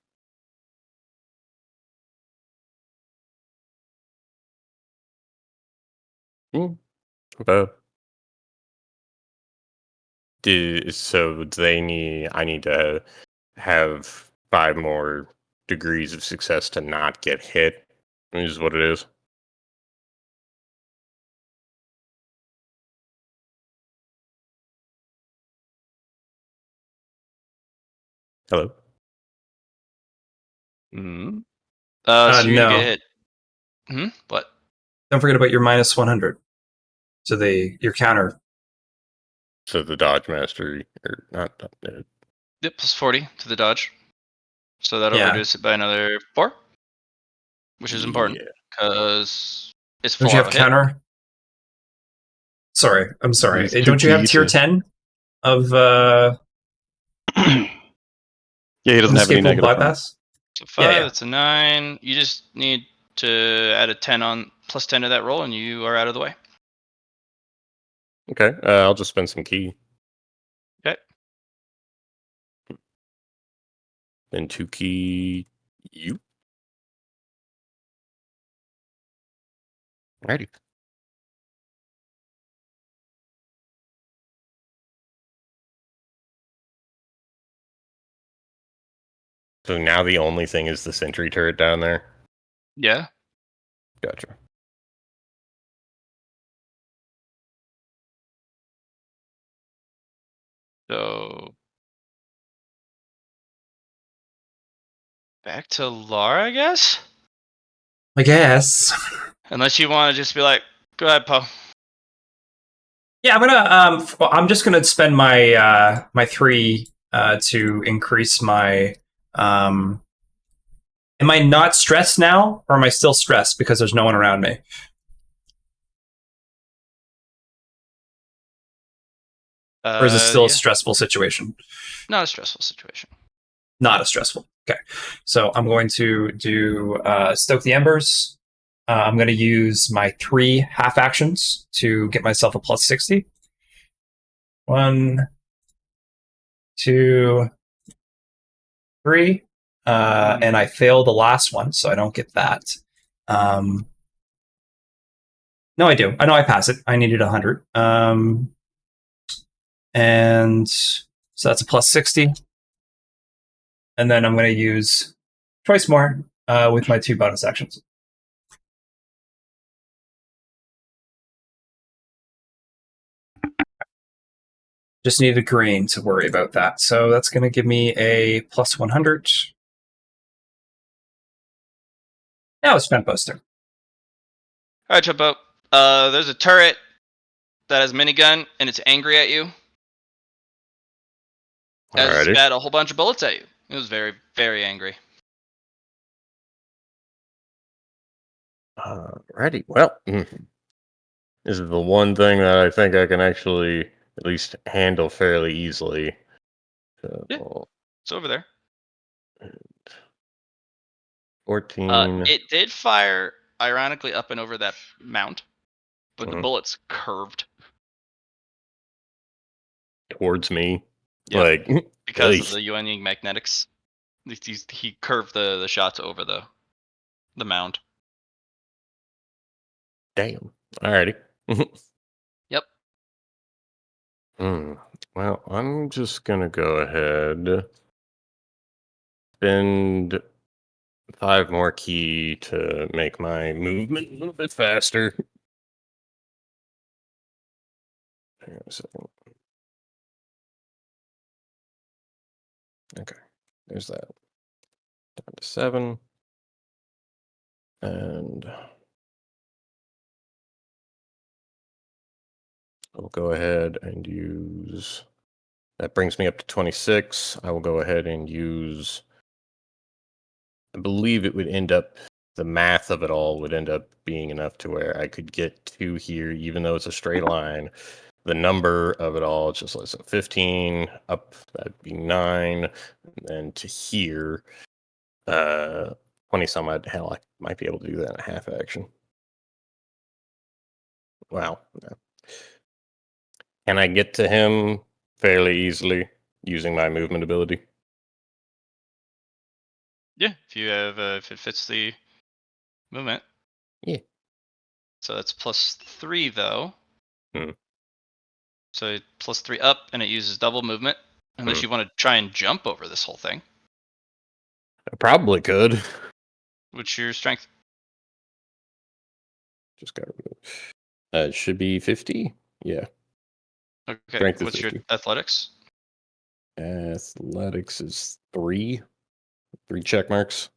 About. I need to have 5 more degrees of success to not get hit. Is what it is. Hello. Mm-hmm. So you're gonna No. get hit. What? Don't forget about your minus 100. So your counter. So the dodge mastery or not. Yep, plus 40 to the dodge. So that'll Yeah. reduce it by another 4, which is important Yeah. because it's Don't full you have auto hit. counter? Sorry, I'm sorry. Use Don't you have 2P tier to- 10 of Yeah, he doesn't have any inescapable negative. bypass? So 5, Yeah. it's a 9. You just need to add a 10 on plus 10 to that roll, and you are out of the way. Okay. I'll just spend some key. Okay. Then Tukey, you. Alrighty. So now the only thing is the sentry turret down there? Yeah. Gotcha. So back to Lara, I guess. I guess. Unless you want to just be like, go ahead, Poe. Yeah, I'm just gonna spend my my 3 to increase my. Am I not stressed now, or am I still stressed because there's no one around me? Or is it still a Yeah. stressful situation? Not a stressful situation. Not a stressful. Okay, so I'm going to do Stoke the Embers. I'm going to use my 3 half actions to get myself a plus 60. 1, 2, 3. And I fail the last one, so I don't get that. No, I do. I know I pass it. I needed 100. And so that's a plus 60. And then I'm going to use twice more with my 2 bonus actions. Just needed green to worry about that. So that's going to give me a plus 100. Now it's spent poster. All right, Chumpo. There's a turret that has minigun and it's angry at you. As it's Alrighty. got a whole bunch of bullets at you. It was very, very angry. Alrighty. Well, this is the one thing that I think I can actually at least handle fairly easily. So, Yeah. It's over there. 14. It did fire, ironically, up and over that mount, but the Mhm. bullets curved. Towards me. Yep. Like, Because eey. of the Yuanying magnetics. He curved the shots over the mound. Damn. Alrighty. Yep. Well, I'm just gonna go ahead. Spend 5 more key to make my movement a little bit faster. Hang on a second. Okay, there's that. Down to 7. And I'll go ahead and use. That brings me up to 26. I will go ahead and use. I believe it would end up. The math of it all would end up being enough to where I could get to here, even though it's a straight line. The number of it all, it's just like so 15 up, that'd be 9, and then to here, 20 some odd. Hell, I might be able to do that in a half action. Wow. No. Can I get to him fairly easily using my movement ability? Yeah, if you have if it fits the movement. Yeah. So that's +3 though. Hmm. So +3 up, and it uses double movement. Unless you want to try and jump over this whole thing. I probably could. What's your strength? Just got it should be 50. Yeah. Okay. Strength is What's your 50. athletics? Athletics is 3. 3 check marks.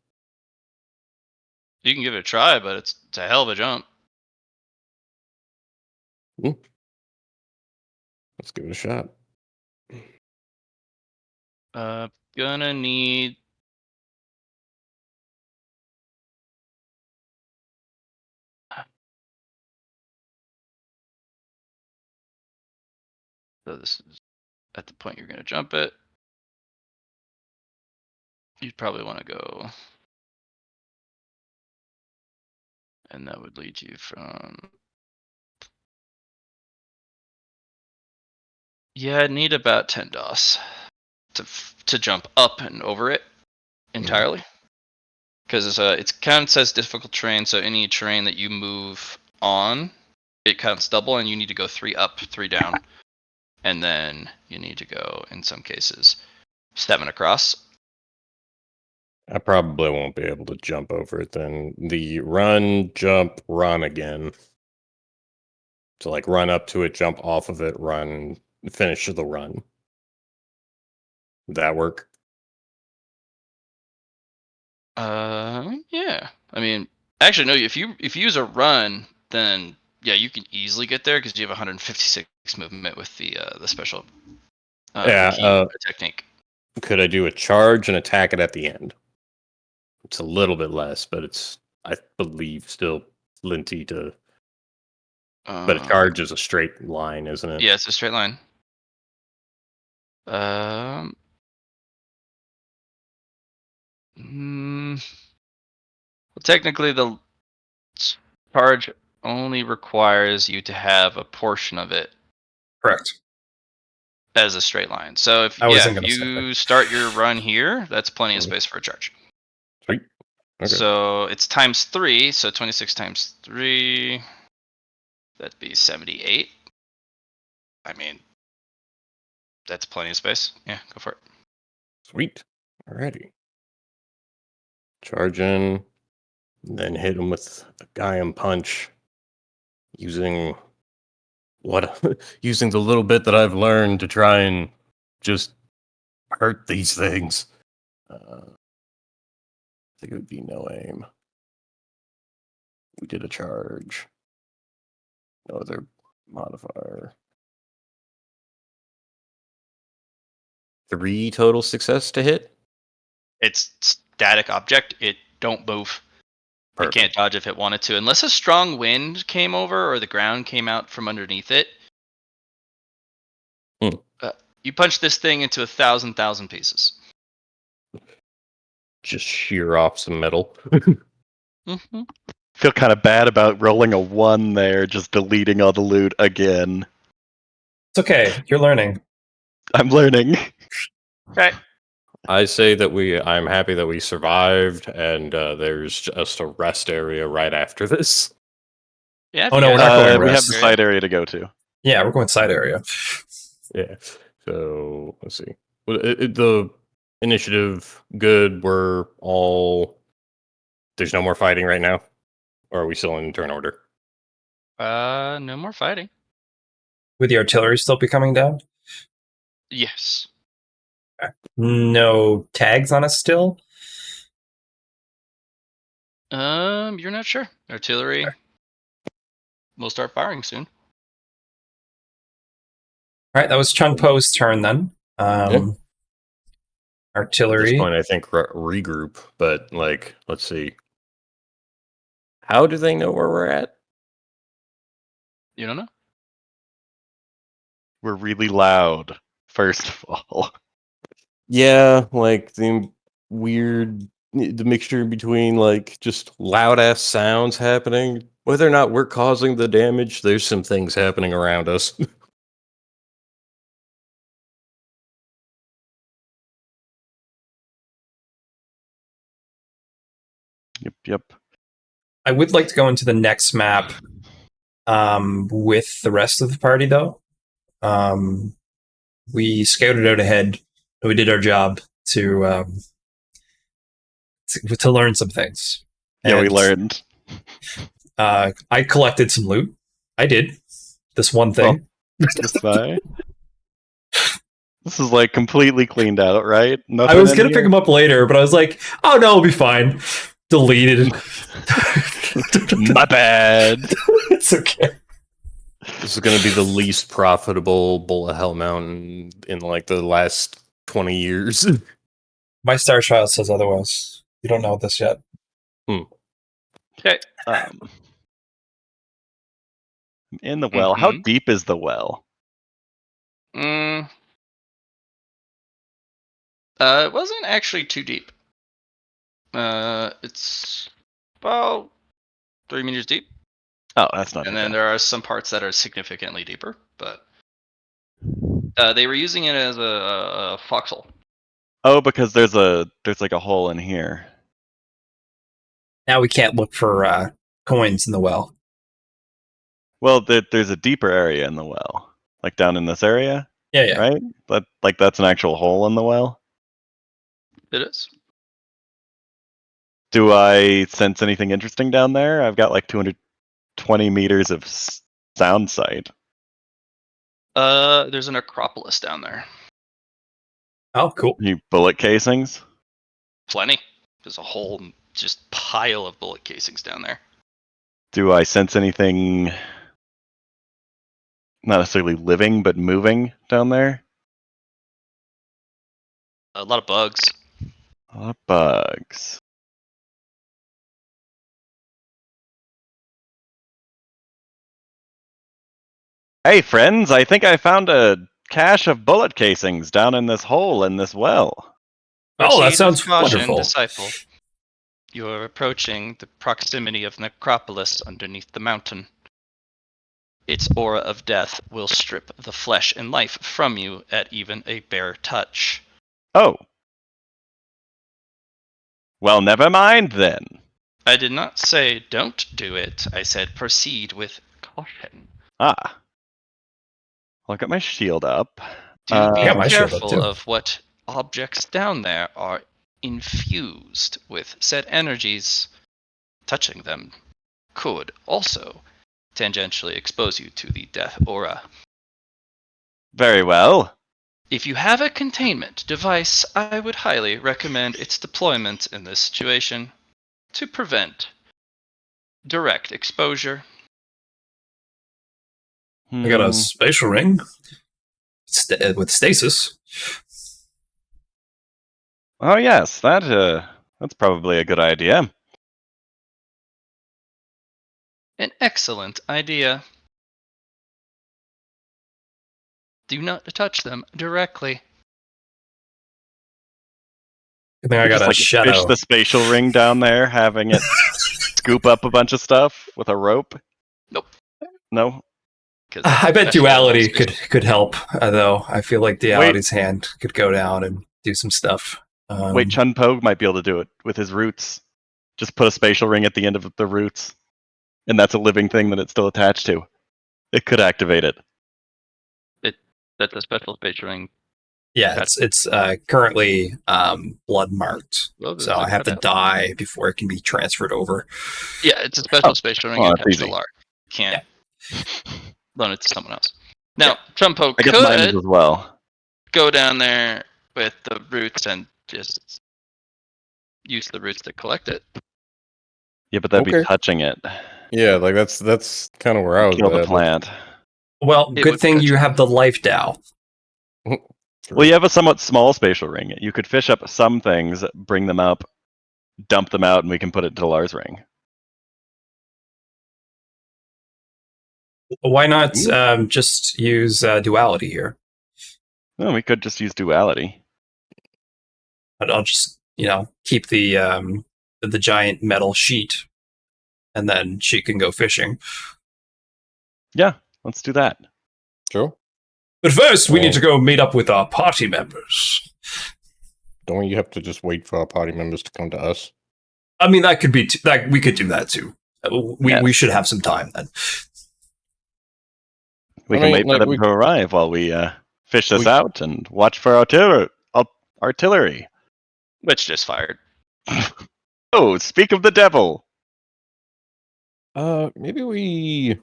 You can give it a try, but it's a hell of a jump. Let's give it a shot. Gonna need. So this is at the point you're gonna jump it. You'd probably want to go, and that would lead you from. Yeah, I'd need about 10 DOS to jump up and over it. entirely. Because it counts as difficult terrain, so any terrain that you move on, it counts double, and you need to go 3 up, 3 down. And then you need to go, in some cases, 7 across. I probably won't be able to jump over it then. The run, jump, run again. So like run up to it, jump off of it, run, finish the run. Would that work? Yeah. I mean, actually, no. If you use a run, then yeah, you can easily get there because you have 156 movement with the special Yeah, key technique. Could I do a charge and attack it at the end? It's a little bit less, but it's, I believe, still plenty to. But a charge is a straight line, isn't it? Yeah, it's a straight line. Well, technically, the charge only requires you to have a portion of it Correct. as a straight line. So if I wasn't if gonna say you that. start your run here, that's plenty of Mhm. space for a charge. Sweet. Okay. So it's times 3, so 26 times 3, that'd be 78. I mean, that's plenty of space. Yeah, go for it. Sweet. Alrighty. Charge in, then hit him with a Gaiam punch using what using the little bit that I've learned to try and just hurt these things. I think it would be no aim. We did a charge. No other modifier. 3 total success to hit. It's static object. It don't move. Perfect. It can't dodge if it wanted to, unless a strong wind came over or the ground came out from underneath it. You punch this thing into 1,000 pieces. Just shear off some metal. Mm-hmm. Feel kind of bad about rolling a 1 there, just deleting all the loot again. It's okay. You're learning. I'm learning. Okay. I say that I'm happy that we survived, and there's just a rest area right after this. Yeah. Oh, no, we're not going We have rest. the side area to go to. Yeah, we're going side area. Yeah. So let's see. Well, the initiative good. We're all. There's no more fighting right now, or are we still in turn order? No more fighting. Would the artillery still be coming down? Yes. No tags on us still? You're not sure. Artillery will start firing soon. All right, that was Chung Po's turn then. Yeah. At this Artillery. point, I think regroup. But like, let's see. How do they know where we're at? You don't know? We're really loud, first of all. Yeah, like the mixture between like just loud ass sounds happening. Whether or not we're causing the damage, there's some things happening around us. Yep. I would like to go into the next map with the rest of the party, though. We scouted out ahead. We did our job to learn some things. Yeah, we And, learned. I collected some loot. I did this one thing. Just by. This is like completely cleaned out, right? I was gonna pick them up later, but I was like, "Oh no, it'll be fine." Deleted. My bad. It's okay. This is going to be the least profitable bullet hell mountain in like the last 20 years. My star child says otherwise. You don't know this yet. Okay. In the well. How Mhm. deep is the well? It wasn't actually too deep. It's about 3 meters deep. Oh, that's not And too then bad. there are some parts that are significantly deeper, but they were using it as a foxhole. Oh, because there's like a hole in here. Now we can't look for coins in the well. Well, there's a deeper area in the well, like down in this area, Yeah. right? That's an actual hole in the well. It is. Do I sense anything interesting down there? I've got like 220 meters of sound sight. There's an Acropolis down there. Oh, cool. Any bullet casings? Plenty. There's a whole just pile of bullet casings down there. Do I sense anything not necessarily living but moving down there? A lot of bugs. A lot of bugs. Hey friends, I think I found a cache of bullet casings down in this hole in this well. Oh, that Proceed sounds with caution, wonderful. disciple. You are approaching the proximity of Necropolis underneath the mountain. Its aura of death will strip the flesh and life from you at even a bare touch. Oh. Well, never mind then. I did not say don't do it. I said proceed with caution. Ah. I'll get my shield up. Do be Yeah, my shield up careful too. of what objects down there are infused with said energies. Touching them could also tangentially expose you to the death aura. Very well. If you have a containment device, I would highly recommend its deployment in this situation to prevent direct exposure. I got a Hmm. spatial ring with stasis. Oh yes, that's probably a good idea. An excellent idea. Do not touch them directly. I think I got Just a like shadow. fish the spatial ring down there, having it scoop up a bunch of stuff with a rope. Nope. No. I bet duality could help, though. I feel like duality's hand could go down and do some stuff. Wait, Chun Po might be able to do it with his roots. Just put a spatial ring at the end of the roots, and that's a living thing that it's still attached to. It could activate it. That's a special spatial ring. Yeah, it's currently blood marked, Well, so I have to die before it can be transferred over. Yeah, it's a special spatial ring Oh, attached that's to easy. Lar. You can't loan it to someone else. Now, Chumpo I guess mine is could as well. go down there with the roots and just use the roots to collect it. Yeah, but that'd be Okay. touching it. Yeah, like that's kind of where I was Kill the at. plant. Well, It good would thing touch you it. have the life Dow. Well, you have a somewhat small spatial ring. You could fish up some things, bring them up, dump them out, and we can put it into Lars' ring. Why not just use duality here? Well, we could just use duality. But I'll just keep the giant metal sheet, and then she can go fishing. Yeah, let's do that. Sure. But first, we need to go meet up with our party members. Don't you have to just wait for our party members to come to us? I mean, that could be we could do that too. We should have some time then. We I can mean, wait for like, them we- to arrive while we fish this we- out and watch for artillery. Which just fired. Oh, speak of the devil. Maybe we.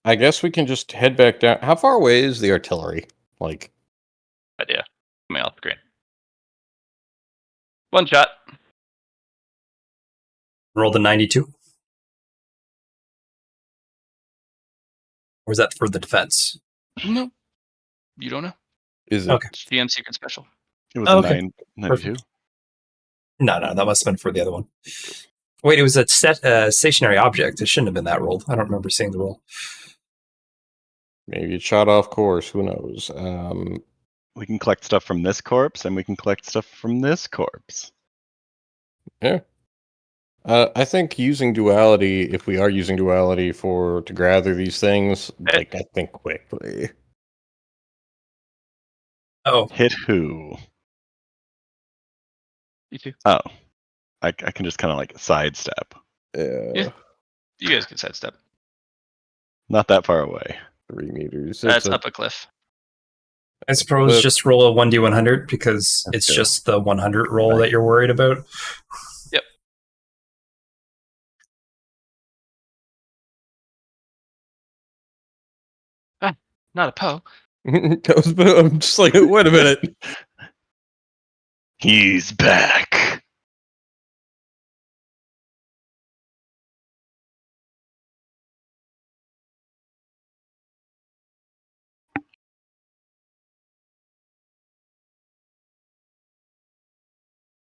I guess we can just head back down. How far away is the artillery? Like, Idea. I mean, off the screen. One shot. Roll the 92. Or is that for the defense? No. You don't know. is it? Okay. GM Secret Special. It was Okay. a 992. No, that must have been for the other one. Wait, it was a stationary object. It shouldn't have been that rolled. I don't remember seeing the roll. Maybe it shot off course. Who knows? We can collect stuff from this corpse, and we can collect stuff from this corpse. I think using duality, if we are using duality to gather these things, like I think quickly. Oh, Hit who? You too. Oh, I can just kind of like sidestep. Yeah. You guys can sidestep. Not that far away. 3 meters. That's up a cliff. I suppose But- just roll a 1d100 because it's Okay. just the 100 roll that you're worried about. Yep. Not a Poe. I'm just like, wait a minute. He's back.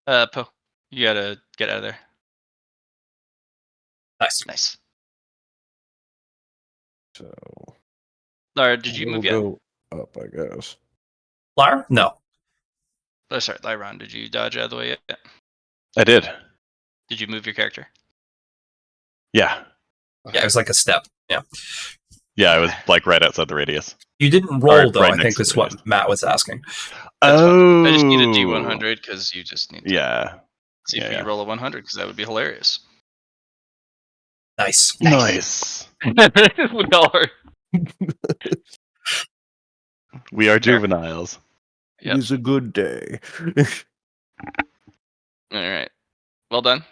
Poe, you gotta get out of there. Nice. Nice. So Lara, did you we'll move yet? go up, I guess. Lar? No. Oh, sorry, Lyron, did you dodge out of the way yet? I did. Did you move your character? Yeah. Yeah, it was like a step. Yeah. Yeah, I was like right outside the radius. You didn't roll, though, right I next think to is the what radius. Matt was asking. That's fine. Oh. I just need a D100 because you just need to Yeah. see if Yeah, you yeah. can roll a 100 because that would be hilarious. Nice. Nice. We all are. We are juveniles. Yep. It is a good day. All right. Well done.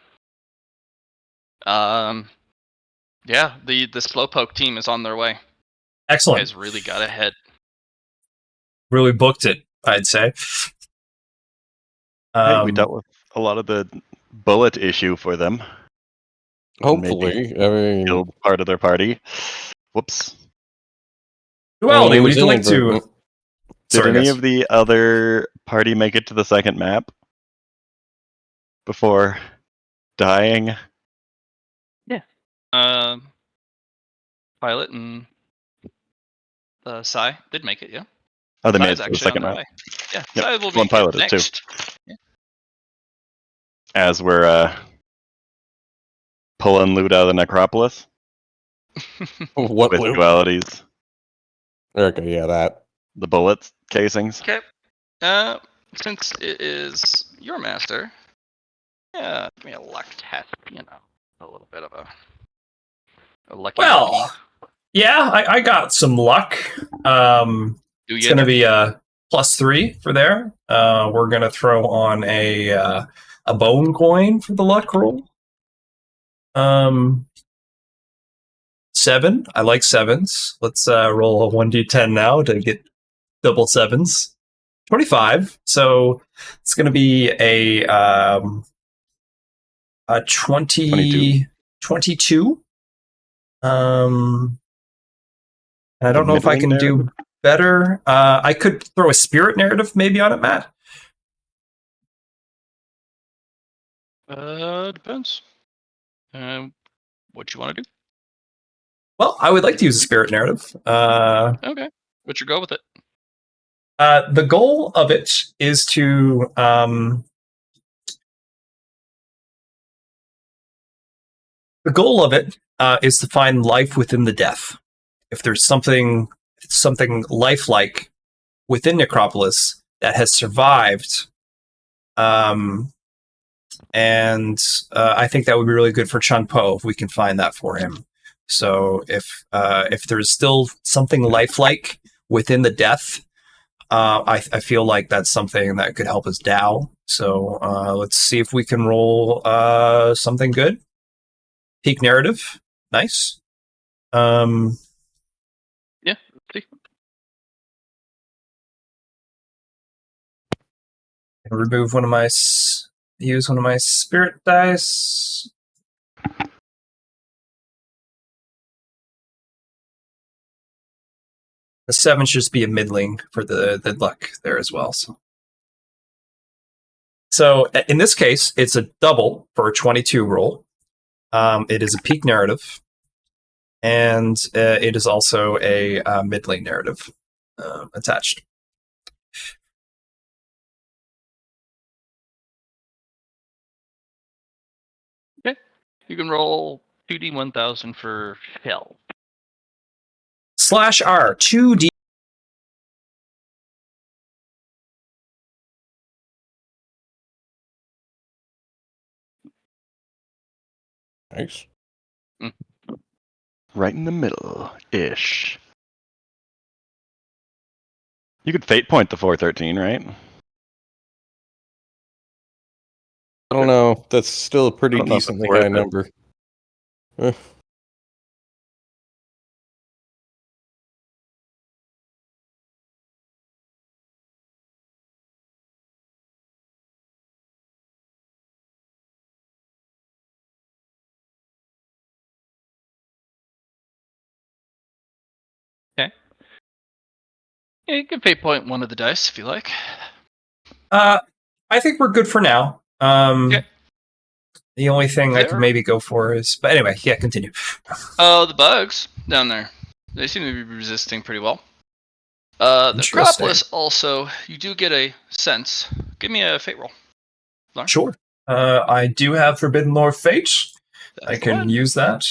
Yeah, the Slowpoke team is on their way. You Excellent. guys really got ahead. Really booked it, I'd say. Hey, we dealt with a lot of the bullet issue for them. Hopefully, I mean, Killed part of their party. Whoops. Well, he would was you in like a group- to... Did Sorry, any guys. of the other party make it to the second map before dying? Pilot and Sai did make it, yeah. Oh, they made it Sai's to the actually on second their map. way. Yeah, Yep, Sai will one make pilot it is too. next. As we're pulling loot out of the necropolis What with loop? dualities, Okay, yeah, that. the bullets casings. Okay. Since it is your master, yeah, give me a luck test. You know, a little bit of a lucky. Well, lucky. yeah, I got some luck. Do It's you? going to be a +3 for there. We're going to throw on a bone coin for the luck roll. 7. I like 7s. Let's roll a 1d10 now to get double 7s. 25. So it's going to be a 22. And I don't know if I can do better. I could throw a spirit narrative maybe on it, Matt. Depends. What you want to do? Well, I would like to use a spirit narrative. Okay. What's your go with it? The goal of it is to find life within the death. If there's something lifelike within Necropolis that has survived, and I think that would be really good for Chun Po if we can find that for him. So if there's still something lifelike within the death, I feel like that's something that could help us Dow. So let's see if we can roll something good. Peak narrative, nice. Yeah. See. Remove one of my use one of my spirit dice. The 7 should just be a middling for the luck there as well. So in this case, it's a double for a 22 roll. It is a peak narrative, and it is also a middling narrative attached. Okay. You can roll 2d1000 for shell. /R 2d Nice. Right in the middle ish. You could fate point the 413, right? I don't know. That's still a pretty I don't know if it's decently worth high it. number. Eh. Okay. Yeah, you can fate point one of the dice if you like. I think we're good for now. Okay. The only thing I could There. maybe go for is, but anyway, yeah, continue. The bugs down there, they seem to be resisting pretty well. The Interesting. Acropolis also, you do get a sense. Give me a fate roll. Lauren. Sure. I do have Forbidden Lore Fate. That's I the can one. use that.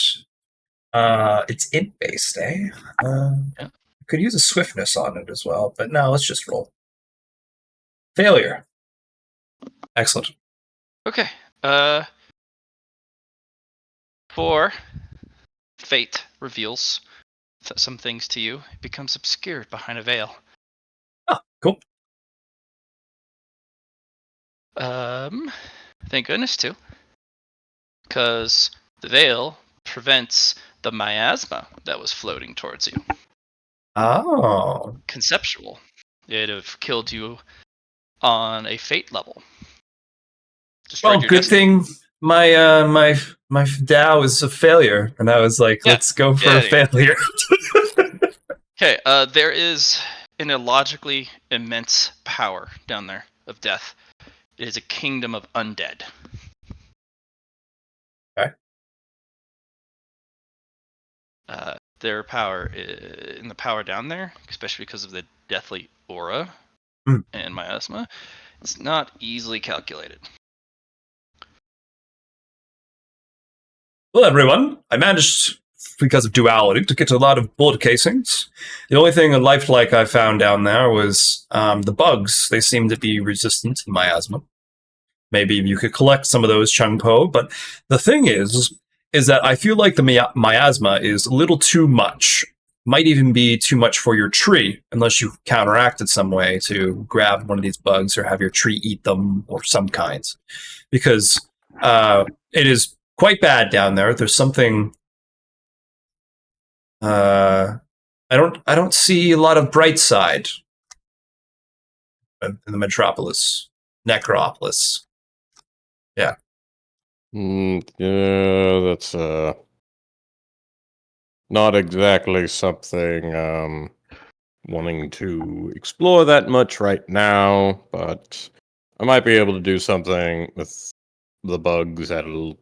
It's int based, eh? Yeah. I could use a swiftness on it as well, but no, let's just roll. Failure. Excellent. Okay. For fate reveals some things to you. It becomes obscured behind a veil. Oh, cool. Thank goodness too, because the veil prevents the miasma that was floating towards you. Oh. Conceptual. It'd have killed you on a fate level. Destroyed Well, your good destiny. thing my Dow is a failure, and I was like, Yeah, let's go for get a outta here. failure. Okay, there is an illogically immense power down there of death. It is a kingdom of undead. Okay. Their power, in the power down there, especially because of the deathly aura and miasma, it's not easily calculated. Well, everyone, I managed, because of duality, to get a lot of bullet casings. The only thing lifelike I found down there was the bugs. They seem to be resistant to miasma. Maybe you could collect some of those, Chung Po. But the thing is that I feel like the miasma is a little too much. Might even be too much for your tree, unless you counteract it some way to grab one of these bugs or have your tree eat them or some kinds. Because it is quite bad down there. There's something. I don't see a lot of bright side in the metropolis, necropolis. Yeah. Yeah, that's not exactly something wanting to explore that much right now, but I might be able to do something with the bugs that'll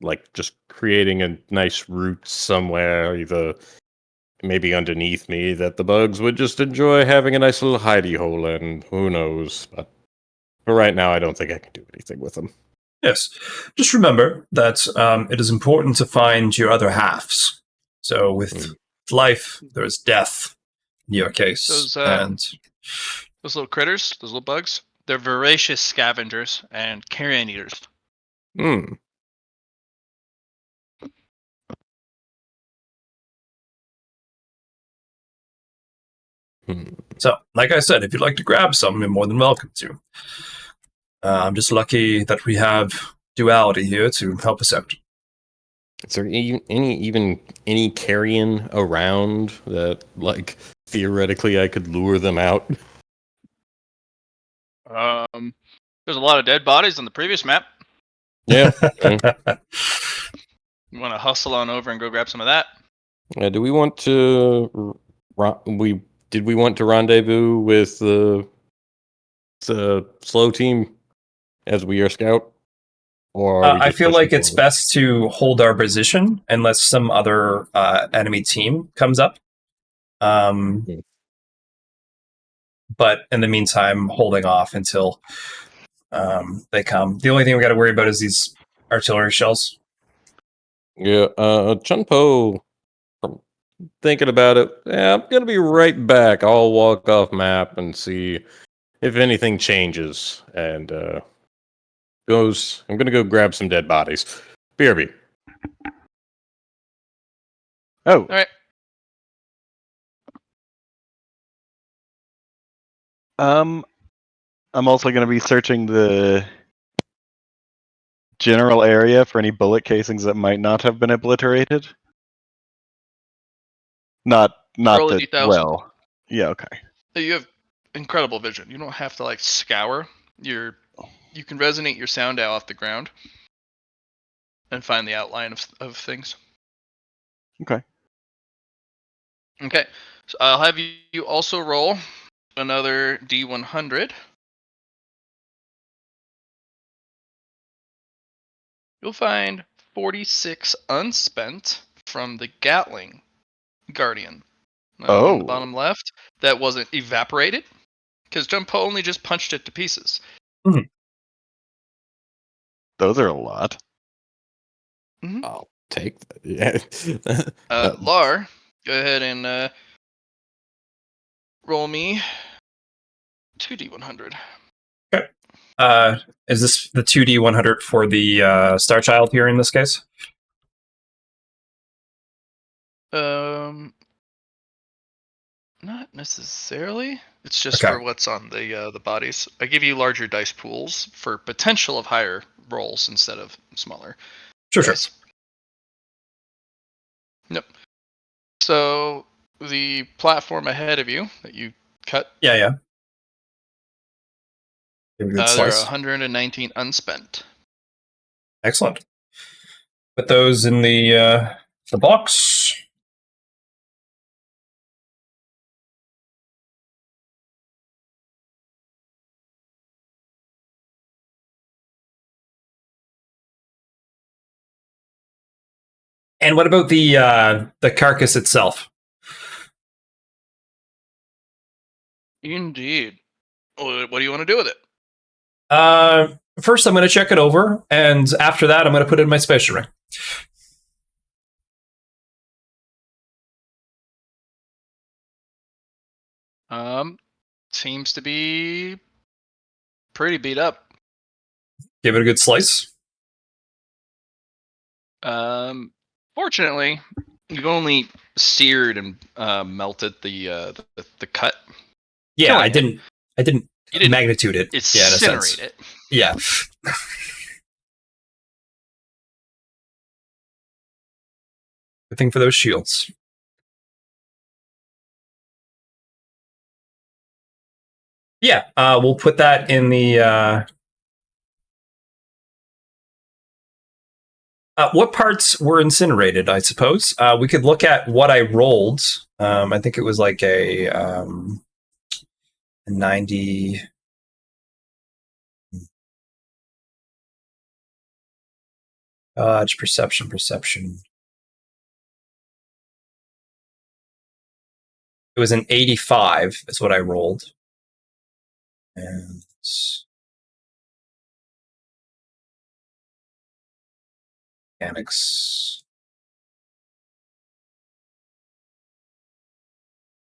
like just creating a nice route somewhere, either maybe underneath me, that the bugs would just enjoy having a nice little hidey hole in. Who knows? But for right now, I don't think I can do anything with them. Yes. Just remember that it is important to find your other halves. So with life, there is death in your case. Those little critters, those little bugs, they're voracious scavengers and carrion eaters. Hmm. So, like I said, if you'd like to grab some, you're more than welcome to. I'm just lucky that we have duality here to help us out. Is there any carrion around that, like, theoretically I could lure them out? There's a lot of dead bodies on the previous map. Yeah. You want to hustle on over and go grab some of that? Do we want to? Did we want to rendezvous with the slow team as we are scout? Or are we I just feel pushing like it's forward? best to hold our position unless some other enemy team comes up. But in the meantime, holding off until they come. The only thing we got to worry about is these artillery shells. Yeah, Chunpo, from thinking about it, yeah, I'm gonna be right back. I'll walk off map and see if anything changes. And I'm gonna go grab some dead bodies. BRB. Oh, All right. I'm also going to be searching the general area for any bullet casings that might not have been obliterated. Not Roll a that d1000. well. Yeah, okay. You have incredible vision. You don't have to like scour. You can resonate your sound out off the ground and find the outline of things. Okay. Okay, so I'll have you also roll another D100. You'll find 46 unspent from the Gatling Guardian on the Oh, bottom left that wasn't evaporated because Jumpo only just punched it to pieces. those are a lot. Mm-hmm. I'll take that. Yeah. Lar, go ahead and roll me 2D100. Is this the 2D100 for the Star Child here in this case? Not necessarily. It's just Okay. for what's on the bodies. I give you larger dice pools for potential of higher rolls instead of smaller Sure. dice. Yep. So the platform ahead of you that you cut, Yeah. Give a good there are slice. 119 unspent. Excellent. Put those in the box. And what about the carcass itself? Indeed. What do you want to do with it? First, I'm going to check it over, and after that, I'm going to put it in my spatial ring. Seems to be pretty beat up. Give it a good slice. Fortunately, you've only seared and melted the cut. Yeah, Killing I it. didn't. You didn't magnitude it. Yeah, in a sense. incinerate it. Yeah. Good thing for those shields. Yeah, we'll put that in the. What parts were incinerated? I suppose we could look at what I rolled. I think it was like a 90. It's perception. It was an 85. Is what I rolled. And mechanics.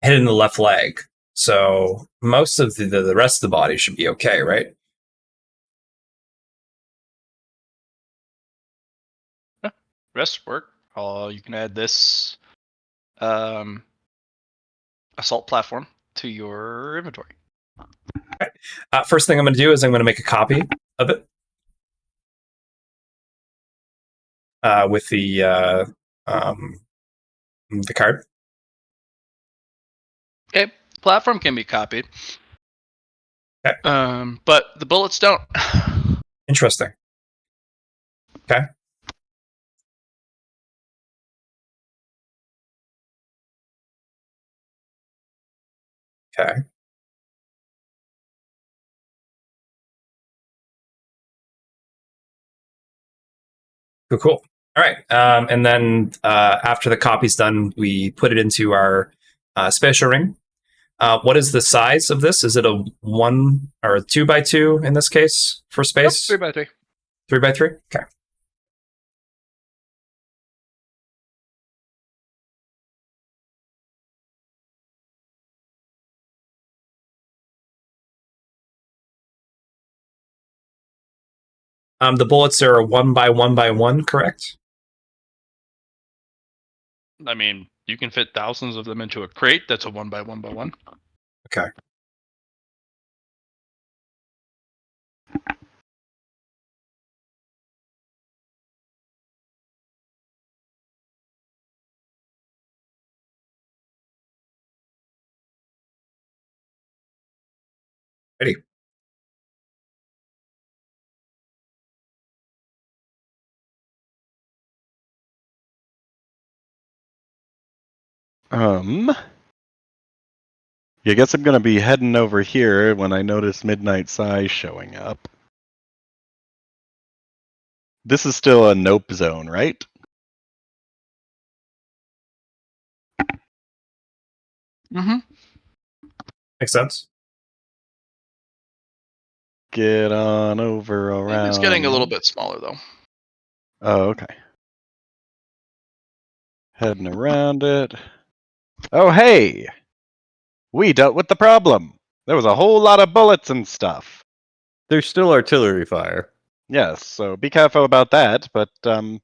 Hit in the left leg. So most of the rest of the body should be okay, right? Rest work. You can add this assault platform to your inventory. First thing I'm going to do is I'm going to make a copy of it with the card. Okay, platform can be copied. Okay. But the bullets don't. Interesting. Okay. Okay. Cool. All right. And then after the copy's done, we put it into our spatial ring. What is the size of this? Is it a 1 or a 2x2 in this case for space? 3x3. 3x3? Okay. The bullets are 1 by 1 by 1, correct? I mean, you can fit thousands of them into a crate. That's a 1 by 1 by 1. Okay. Ready. I guess I'm gonna be heading over here when I notice Midnight Sigh showing up. This is still a nope zone, right? Mm-hmm. Makes sense. Get on over around. It's getting a little bit smaller, though. Oh, okay. Heading around it. Oh, hey! We dealt with the problem. There was a whole lot of bullets and stuff. There's still artillery fire. Yes, so be careful about that, but, are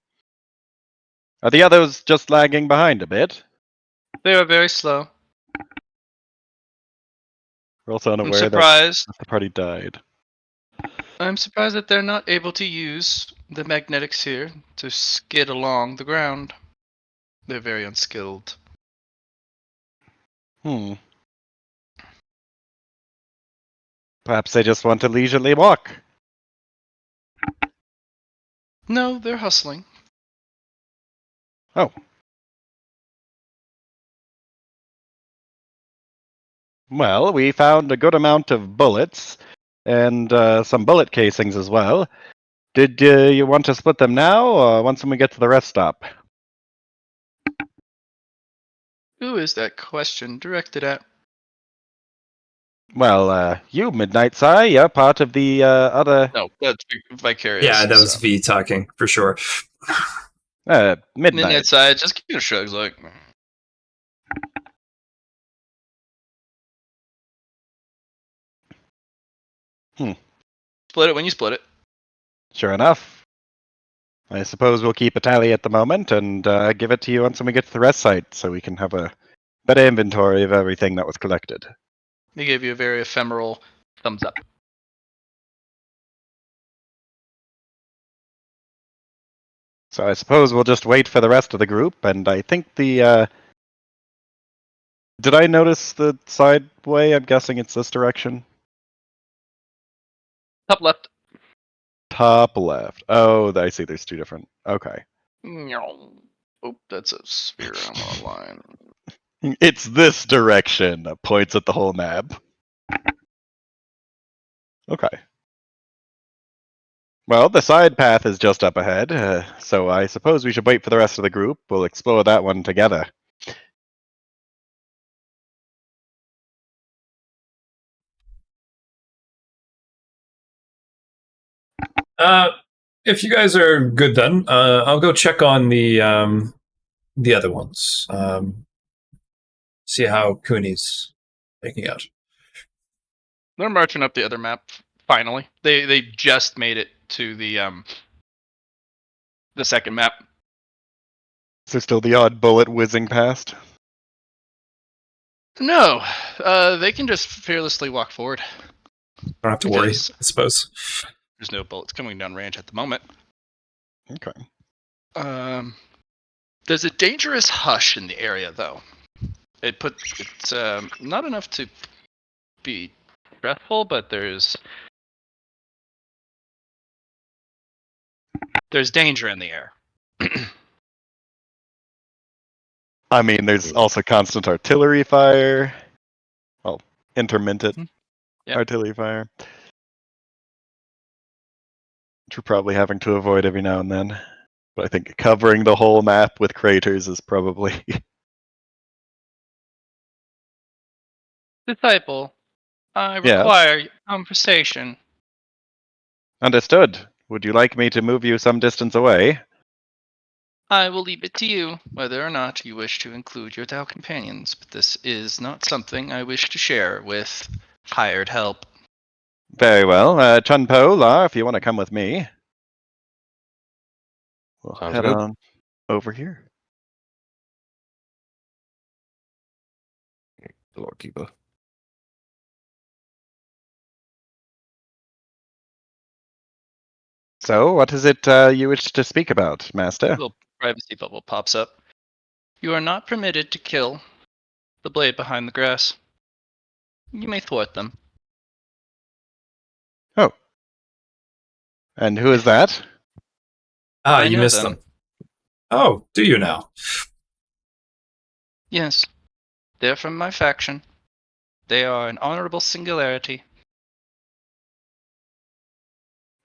the others just lagging behind a bit? They are very slow. We're also I'm unaware that surprised. the party died. I'm surprised that they're not able to use the magnetic sphere to skid along the ground. They're very unskilled. Perhaps they just want a leisurely walk. No, they're hustling. Oh. Well, we found a good amount of bullets, and some bullet casings as well. Did you want to split them now, or once we get to the rest stop? Who is that question directed at? Well, you, Midnight Sigh, you're part of the other... No, that's Vicarious. Yeah, that was V talking, for sure. Midnight. Midnight Side just kind of shrugs like... Split it when you split it. Sure enough. I suppose we'll keep a tally at the moment and give it to you once we get to the rest site, so we can have a better inventory of everything that was collected. They gave you a very ephemeral thumbs up. So I suppose we'll just wait for the rest of the group, and I think the... Did I notice the side way? I'm guessing it's this direction. Top left. Top left. Oh, I see. There's two different... Okay. Oh, that's a sphere. I'm on a line. It's this direction. Points at the whole map. Okay. Well, the side path is just up ahead, so I suppose we should wait for the rest of the group. We'll explore that one together. If you guys are good, then I'll go check on the other ones. See how Cooney's making out. They're marching up the other map. Finally, they just made it to the second map. Is there still the odd bullet whizzing past? No, they can just fearlessly walk forward. Don't have to worry, Because I suppose. there's no bullets coming down range at the moment. Okay. There's a dangerous hush in the area, though. It's not enough to be stressful, but there's danger in the air. I mean, there's also constant artillery fire. Well, intermittent Yep. artillery fire. Which we're probably having to avoid every now and then. But I think covering the whole map with craters is probably... Disciple, I Yes. require conversation. Understood. Would you like me to move you some distance away? I will leave it to you whether or not you wish to include your Tao companions, but this is not something I wish to share with hired help. Very well. Chun-Po, La, if you want to come with me. We'll Sounds head good. on over here. Lord Keeper. So, what is it you wish to speak about, Master? Little privacy bubble pops up. You are not permitted to kill the blade behind the grass. You may thwart them. Oh. And who is that? Ah, I you know missed them. them. Oh, do you now? Yes, they're from my faction. They are an honorable singularity.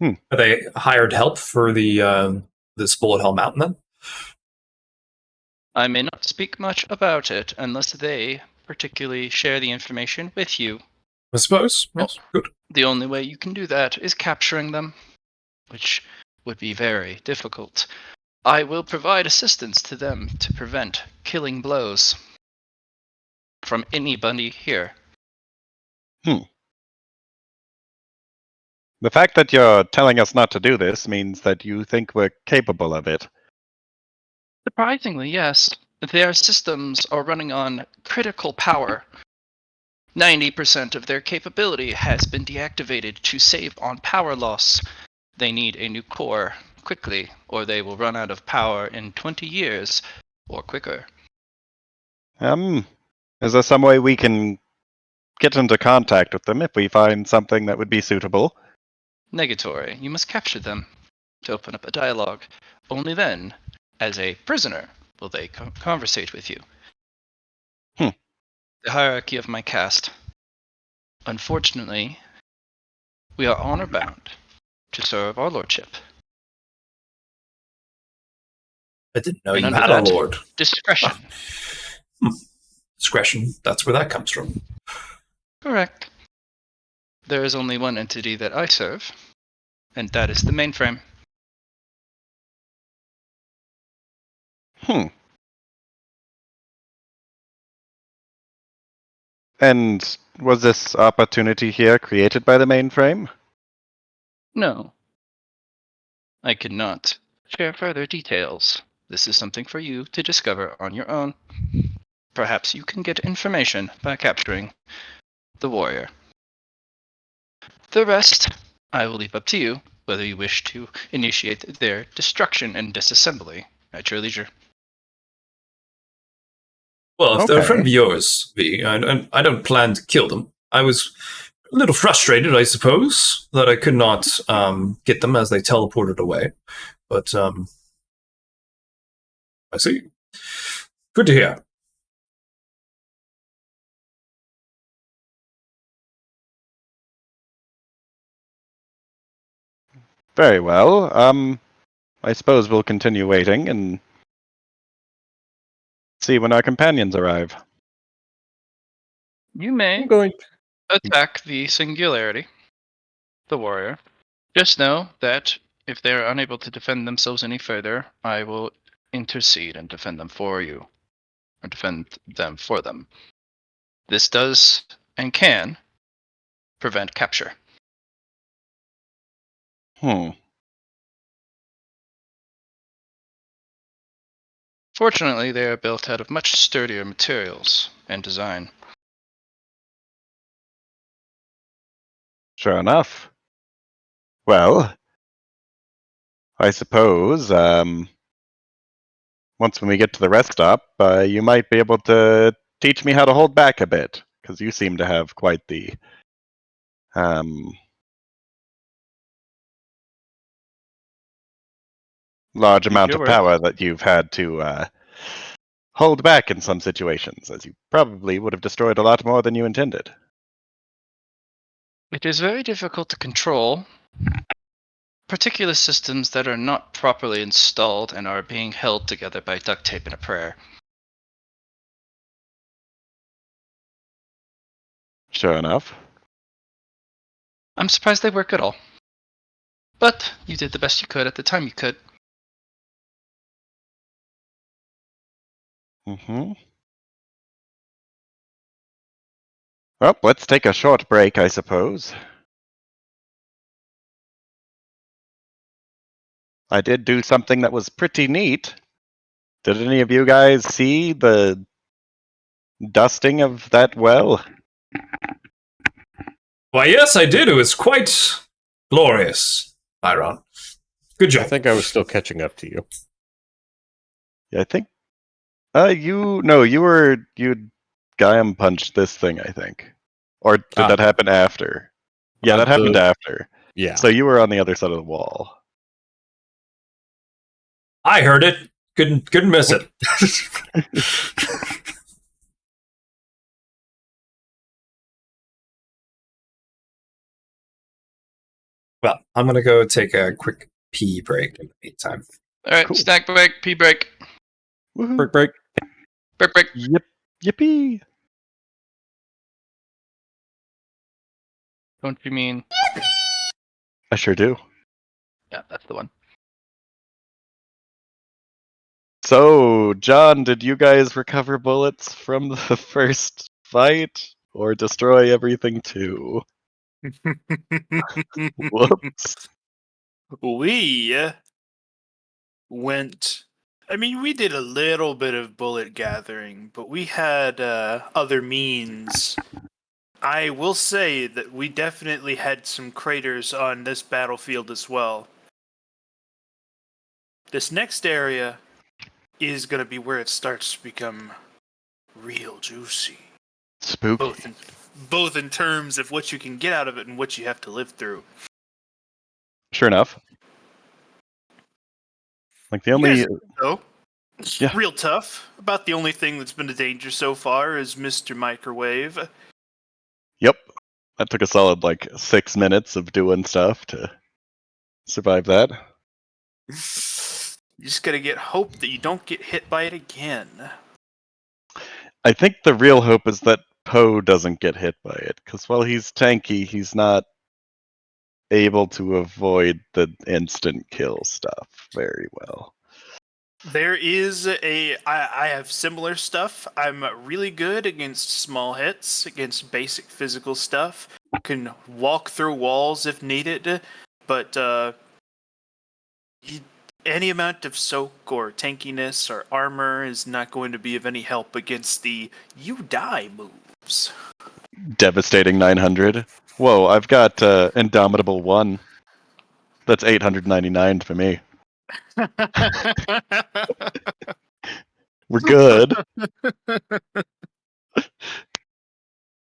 Are they hired help for the this Bullet Hell Mountain then? I may not speak much about it unless they particularly share the information with you. I suppose. Yes. Good. The only way you can do that is capturing them, which would be very difficult. I will provide assistance to them to prevent killing blows from anybody here. The fact that you're telling us not to do this means that you think we're capable of it. Surprisingly, yes. Their systems are running on critical power. 90% of their capability has been deactivated to save on power loss. They need a new core quickly, or they will run out of power in 20 years or quicker. Is there some way we can get into contact with them if we find something that would be suitable? Negatory. You must capture them to open up a dialogue. Only then, as a prisoner, will they conversate with you. The hierarchy of my caste. Unfortunately, we are honor bound to serve our lordship. I didn't know And you under had a that, lord. Discretion. Discretion. That's where that comes from. Correct. There is only one entity that I serve, and that is the mainframe. And was this opportunity here created by the mainframe? No, I cannot share further details. This is something for you to discover on your own. Perhaps you can get information by capturing the warrior. The rest, I will leave up to you, whether you wish to initiate their destruction and disassembly at your leisure. Well, if they're a friend Okay. of yours, V, I don't plan to kill them. I was a little frustrated, I suppose, that I could not get them as they teleported away. But I see. Good to hear. Very well. I suppose we'll continue waiting and see when our companions arrive. You may I'm going. attack the singularity, the warrior. Just know that if they are unable to defend themselves any further, I will intercede and defend them for you, or defend them for them. This does and can prevent capture. Fortunately, they are built out of much sturdier materials and design. Sure enough. Well, I suppose, once when we get to the rest stop, you might be able to teach me how to hold back a bit, because you seem to have quite the, large amount your of words. power that you've had to, hold back in some situations, as you probably would have destroyed a lot more than you intended. It is very difficult to control particular systems that are not properly installed and are being held together by duct tape and a prayer. Sure enough. I'm surprised they work at all. But you did the best you could at the time you could. Well, let's take a short break, I suppose. I did do something that was pretty neat. Did any of you guys see the dusting of that well? Why, yes, I did. It was quite glorious, Iron. Good I job. think I was still catching up to you. Yeah, I think. You Gaiam punched this thing, I think, or did that happen after? Yeah, that happened after. Yeah. So you were on the other side of the wall. I heard it. Couldn't miss it. Well, I'm gonna go take a quick pee break in the meantime. All right, Cool. snack break, pee break, Woohoo! Break. break. Yep, yippee! Don't you mean? I sure do. Yeah, that's the one. So, John, did you guys recover bullets from the first fight, or destroy everything too? Whoops. We went. I mean, we did a little bit of bullet gathering, but we had other means. I will say that we definitely had some craters on this battlefield as well. This next area is going to be where it starts to become real juicy. Spooky. Both in terms of what you can get out of it and what you have to live through. Sure enough. Like the only. So, Yeah. real tough. About the only thing that's been a danger so far is Mr. Microwave. Yep. That took a solid 6 minutes of doing stuff to survive that. You just gotta get hope that you don't get hit by it again. I think the real hope is that Poe doesn't get hit by it, because while he's tanky, he's not able to avoid the instant kill stuff very well. There is I have similar stuff. I'm really good against small hits, against basic physical stuff. Can walk through walls if needed, but any amount of soak or tankiness or armor is not going to be of any help against the you die moves. Devastating 900. Whoa, I've got Indomitable 1. That's 899 for me. We're good.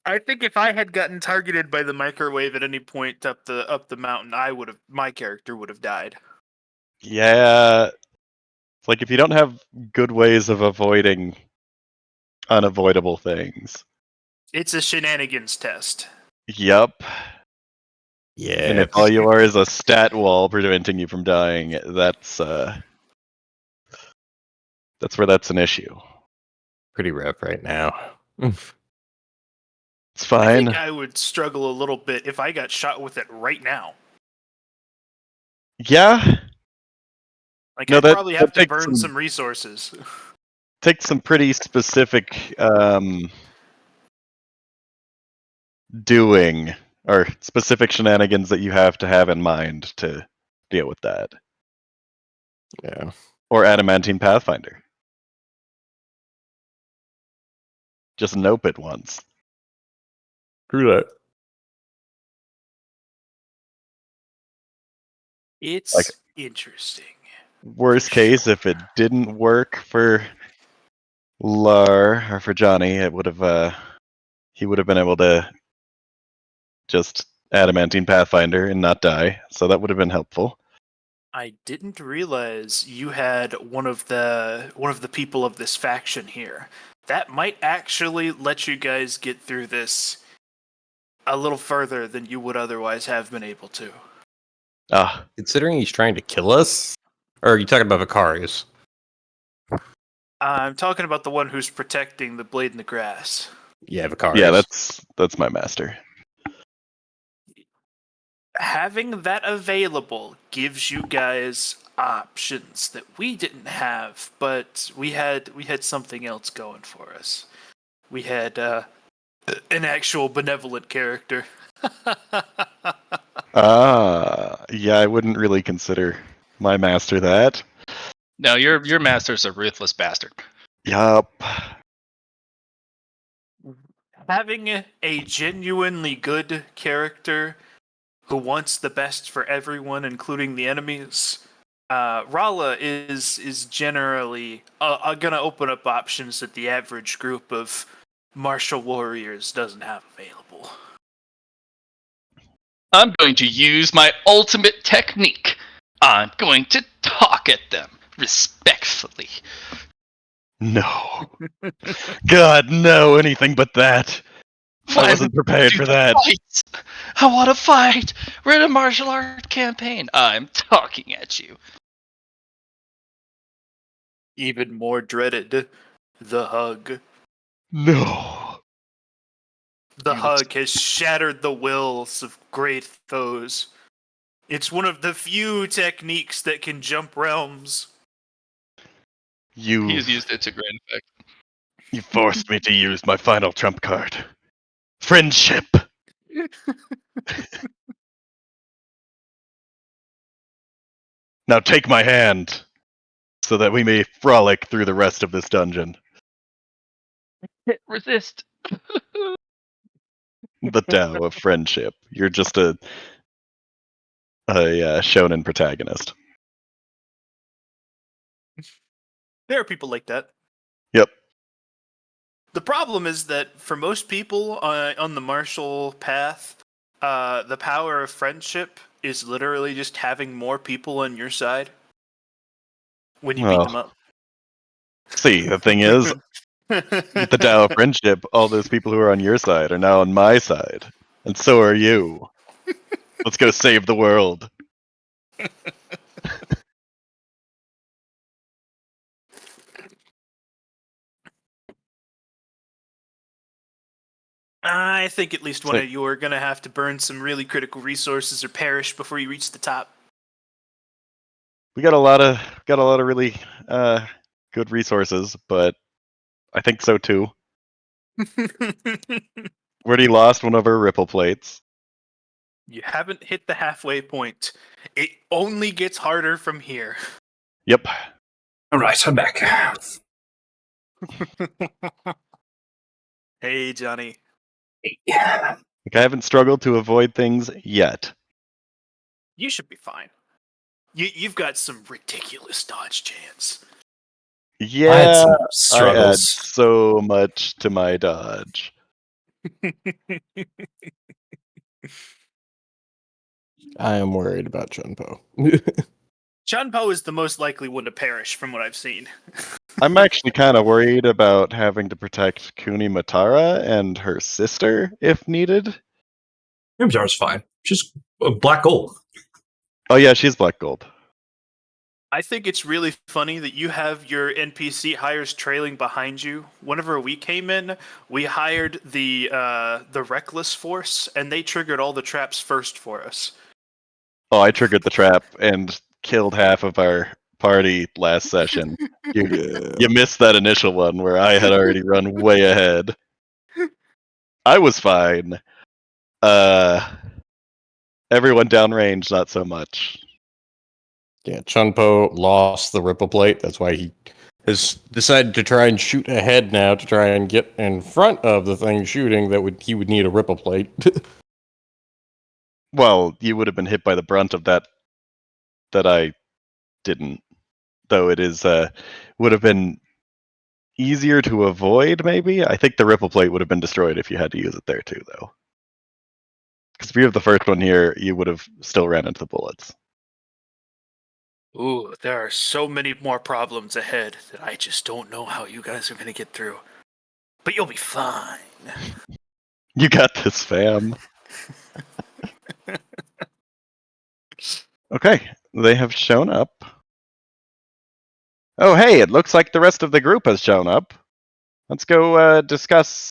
I think if I had gotten targeted by the microwave at any point up the mountain, my character would have died. Yeah. It's like if you don't have good ways of avoiding unavoidable things. It's a shenanigans test. Yep. Yeah. And if all you are is a stat wall preventing you from dying, that's where that's an issue. Pretty rough right now. It's I fine. think I would struggle a little bit if I got shot with it right now. Yeah. Like, No, I'd that- probably that have to takes burn some- some resources. Take some pretty specific doing or specific shenanigans that you have to have in mind to deal with that. Yeah. Or Adamantine Pathfinder. Just nope it once. Screw that. It's interesting. Worst case, if it didn't work for Lar or for Johnny, it would have he would have been able to just Adamantine Pathfinder and not die. So that would have been helpful. I didn't realize you had one of the people of this faction here. That might actually let you guys get through this a little further than you would otherwise have been able to. Ah, Considering he's trying to kill us? Or are you talking about Vicarius? I'm talking about the one who's protecting the blade in the grass. Yeah, Vicarius. yeah, that's my master. Having that available gives you guys options that we didn't have, but we had something else going for us. We had an actual benevolent character. Ah, yeah, I wouldn't really consider my master that. No, your master's a ruthless bastard. Yup. Having a genuinely good character who wants the best for everyone, including the enemies, Rala is generally gonna open up options that the average group of martial warriors doesn't have available. I'm going to use my ultimate technique. I'm going to talk at them respectfully. No. God, no, anything but that. I wasn't prepared for that. Fight. I want to fight. We're in a martial art campaign. I'm talking at you. Even more dreaded, the hug. No. The You- hug has shattered the wills of great foes. It's one of the few techniques that can jump realms. You He's used it to great effect. you forced me to use my final trump card. Friendship. Now take my hand, so that we may frolic through the rest of this dungeon. Resist. The Tao of friendship. You're just a shonen protagonist. There are people like that. Yep. The problem is that for most people on the martial path, the power of friendship is literally just having more people on your side when you beat Well, them up. see, the thing is, with the Tao of friendship, all those people who are on your side are now on my side. And so are you. Let's go save the world. I think at least one So- of you are going to have to burn some really critical resources or perish before you reach the top. We got a lot of really good resources, but I think so too. We already lost one of our ripple plates. You haven't hit the halfway point. It only gets harder from here. Yep. All right, I'm back. Hey, Johnny. Yeah. Like, I haven't struggled to avoid things yet. You should be fine. You've got some ridiculous dodge chance. I had Yeah, some I add struggles. so much to my dodge. I am worried about Chunpo. Chunpo is the most likely one to perish from what I've seen. I'm actually kind of worried about having to protect Kuni Matara and her sister if needed. Rimjar's fine. She's black gold. Oh yeah, she's black gold. I think it's really funny that you have your NPC hires trailing behind you. Whenever we came in, we hired the Reckless Force, and they triggered all the traps first for us. Oh, I triggered the trap and killed half of our party last session. You Yeah. missed that initial one where I had already run way ahead. I was fine. Everyone downrange, not so much. Yeah, Chunpo lost the ripple plate. That's why he has decided to try and shoot ahead now to try and get in front of the thing shooting. He would need a ripple plate. Well, you would have been hit by the brunt of that I didn't. Though it is would have been easier to avoid, maybe. I think the ripple plate would have been destroyed if you had to use it there too, though. Because if you have the first one here, you would have still ran into the bullets. Ooh, there are so many more problems ahead that I just don't know how you guys are going to get through. But you'll be fine. You got this, fam. Okay, they have shown up. Oh, hey, it looks like the rest of the group has shown up. Let's go discuss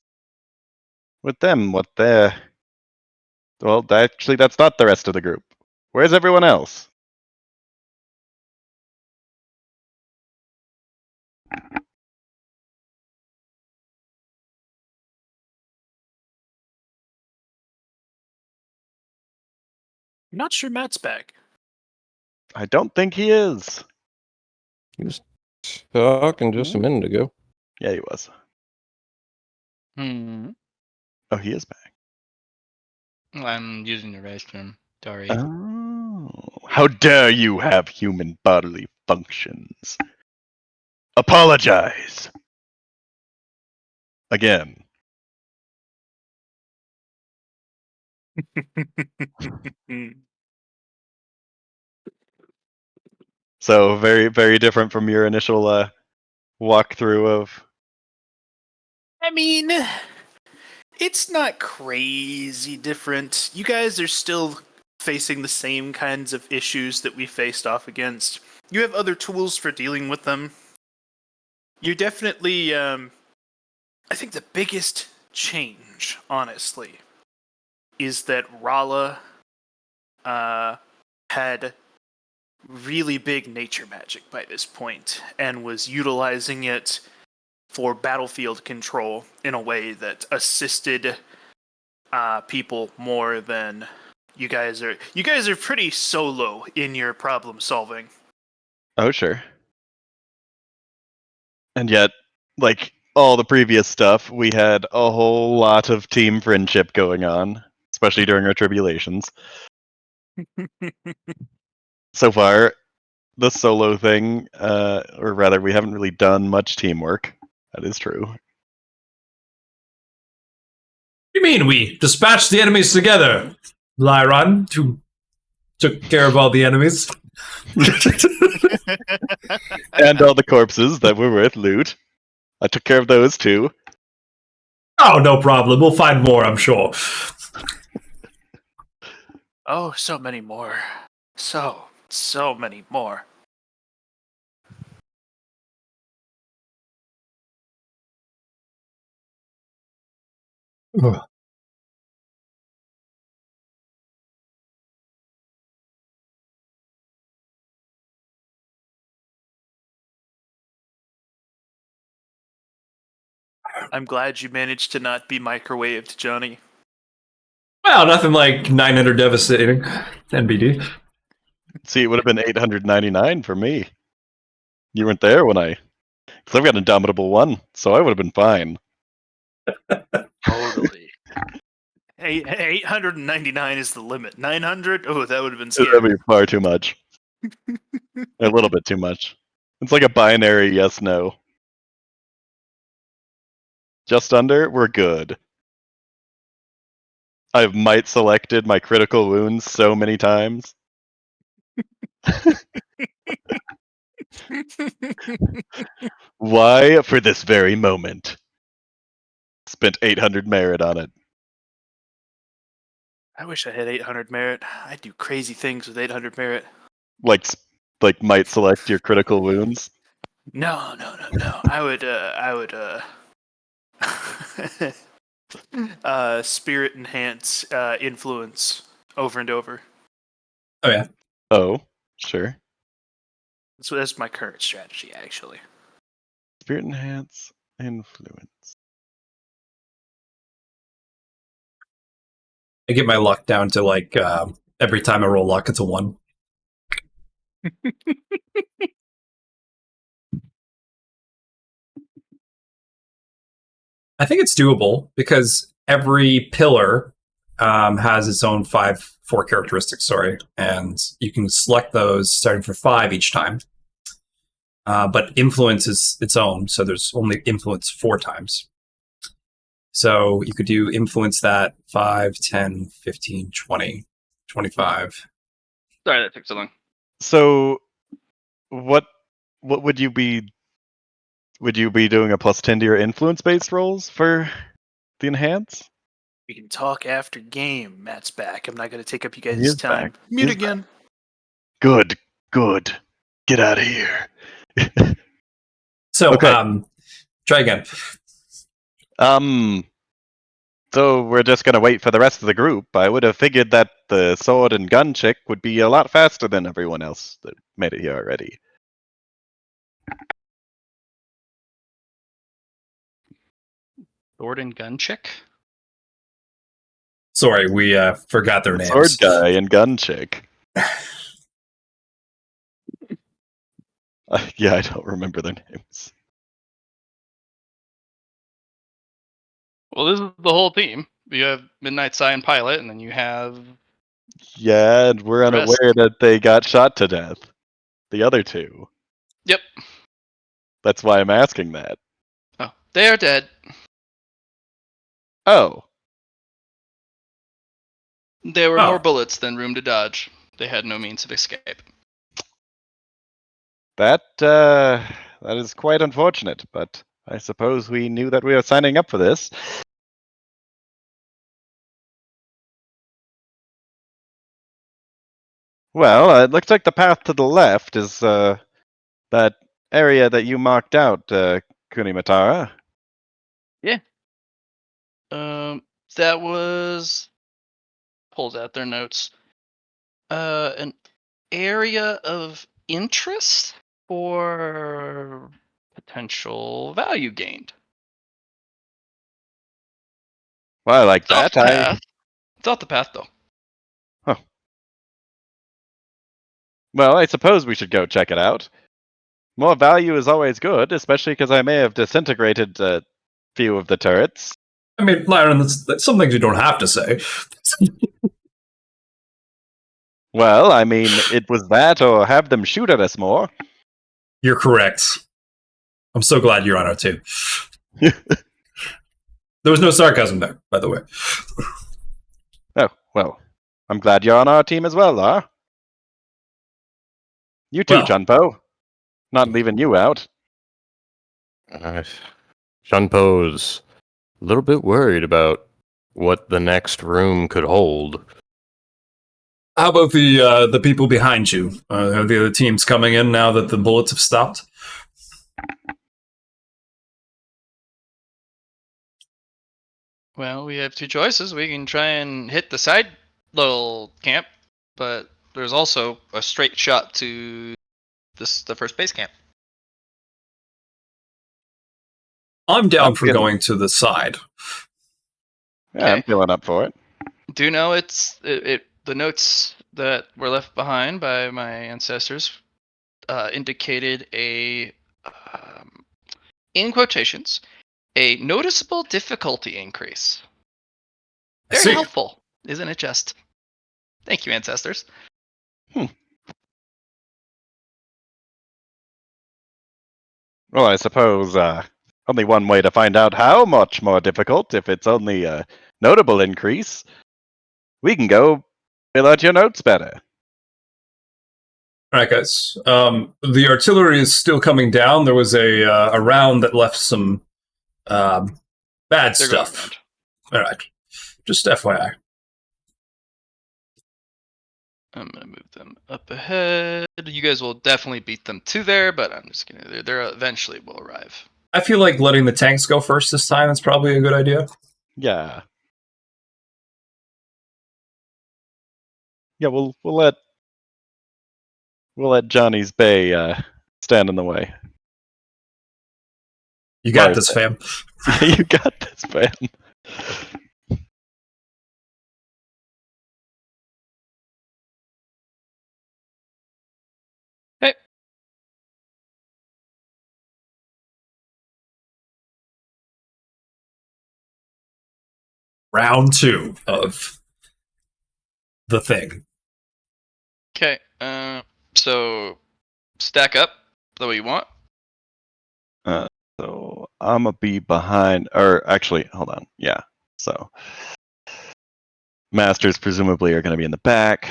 with them what they're... Well, actually, that's not the rest of the group. Where's everyone else? I'm not sure Matt's back. I don't think he is. He was talking just a minute ago. Yeah, he was. Oh, he is back. I'm using the restroom. Sorry. Oh, how dare you have human bodily functions? Apologize. Again. So very, very different from your initial walkthrough of. I mean, it's not crazy different. You guys are still facing the same kinds of issues that we faced off against. You have other tools for dealing with them. You're definitely, I think the biggest change, honestly, is that Rala had really big nature magic by this point and was utilizing it for battlefield control in a way that assisted people more than you guys are. You guys are pretty solo in your problem solving. Oh, sure. And yet, like all the previous stuff, we had a whole lot of team friendship going on, especially during our tribulations. So far, the solo thing, or rather, we haven't really done much teamwork. That is true. What do you mean we dispatched the enemies together? Lyron, who took care of all the enemies. And all the corpses that were worth loot. I took care of those too. Oh, no problem. We'll find more, I'm sure. Oh, so many more. So many more. I'm glad you managed to not be microwaved, Johnny. Well, nothing like 900 devastating. NBD. See, it would have been 899 for me. You weren't there when I. Because I've got an Indomitable 1, so I would have been fine. Totally. 899 is the limit. 900? Oh, that would have been That'd scary. be far too much. A little bit too much. It's like a binary yes-no. Just under, we're good. I've might selected my critical wounds so many times. Why? For this very moment. Spent 800 merit on it. I wish I had 800 merit. I'd do crazy things with 800 merit. Like might select your critical wounds. No. I would spirit enhance influence over and over. Oh, yeah. Oh, sure. That's my current strategy, actually. Spirit enhance influence. I get my luck down to like every time I roll luck, it's a 1. I think it's doable because every pillar has its own 4 characteristics, and you can select those starting for 5 each time. But influence is its own, so there's only influence 4 times. So you could do influence that 5, 10, 15, 20, 25. Sorry that took so long. So, what would you be? Would you be doing a +10 to your influence-based rolls for the enhance? We can talk after game. Matt's back. I'm not going to take up you He guys' is time. back. Mute He is again. Good. Get out of here. So, Okay. try again. So we're just gonna wait for the rest of the group. I would have figured that the sword and gun chick would be a lot faster than everyone else that made it here already. Sword and gun chick? Sorry, we forgot their The names. sword guy and gun chick. Yeah, I don't remember their names. Well, this is the whole team. You have Midnight Sigh and Pilot, and then you have Yeah, and we're The rest. unaware that they got shot to death. The other two. Yep. That's why I'm asking that. Oh, they are dead. Oh, There were Oh. more bullets than room to dodge. They had no means of escape. that is quite unfortunate, but I suppose we knew that we were signing up for this. Well, it looks like the path to the left is that area that you marked out, Kunimatara. That was pulls out their notes. An area of interest for potential value gained. Well, I like It's off that. the path. It's off the path though. Well, I suppose we should go check it out. More value is always good, especially because I may have disintegrated a few of the turrets. I mean, Lyron, that's some things you don't have to say. Well, I mean, it was that or have them shoot at us more. You're correct. I'm so glad you're on our team. There was no sarcasm there, by the way. Oh, well, I'm glad you're on our team as well, Lar. You too, Well. Junpo. Not leaving you out. Shunpo's a little bit worried about what the next room could hold. How about the people behind you? Are the other teams coming in now that the bullets have stopped? Well, we have two choices. We can try and hit the side little camp, but there's also a straight shot to the first base camp. I'm down I'm for feeling- going to the side. Yeah, I'm Okay. feeling up for it. Do you know the notes that were left behind by my ancestors indicated in quotations, a noticeable difficulty increase. Very See. helpful, isn't it just? Thank you, ancestors. Well, I suppose only one way to find out how much more difficult, if it's only a notable increase. We can go fill out your notes better. All right, guys. The artillery is still coming down. There was a round that left some bad They're stuff. going around. All right. Just FYI. I'm gonna move them up ahead. You guys will definitely beat them to there, but I'm just gonna. They're eventually will arrive. I feel like letting the tanks go first this time is probably a good idea. Yeah. Yeah, we'll let Johnny's Bay stand in the way. You got Right. this, fam. You got this, fam. Hey. Round 2 of the thing. Okay. So stack up the way you want. So I'm gonna be behind, or actually, hold on. Yeah. So Masters presumably are gonna be in the back.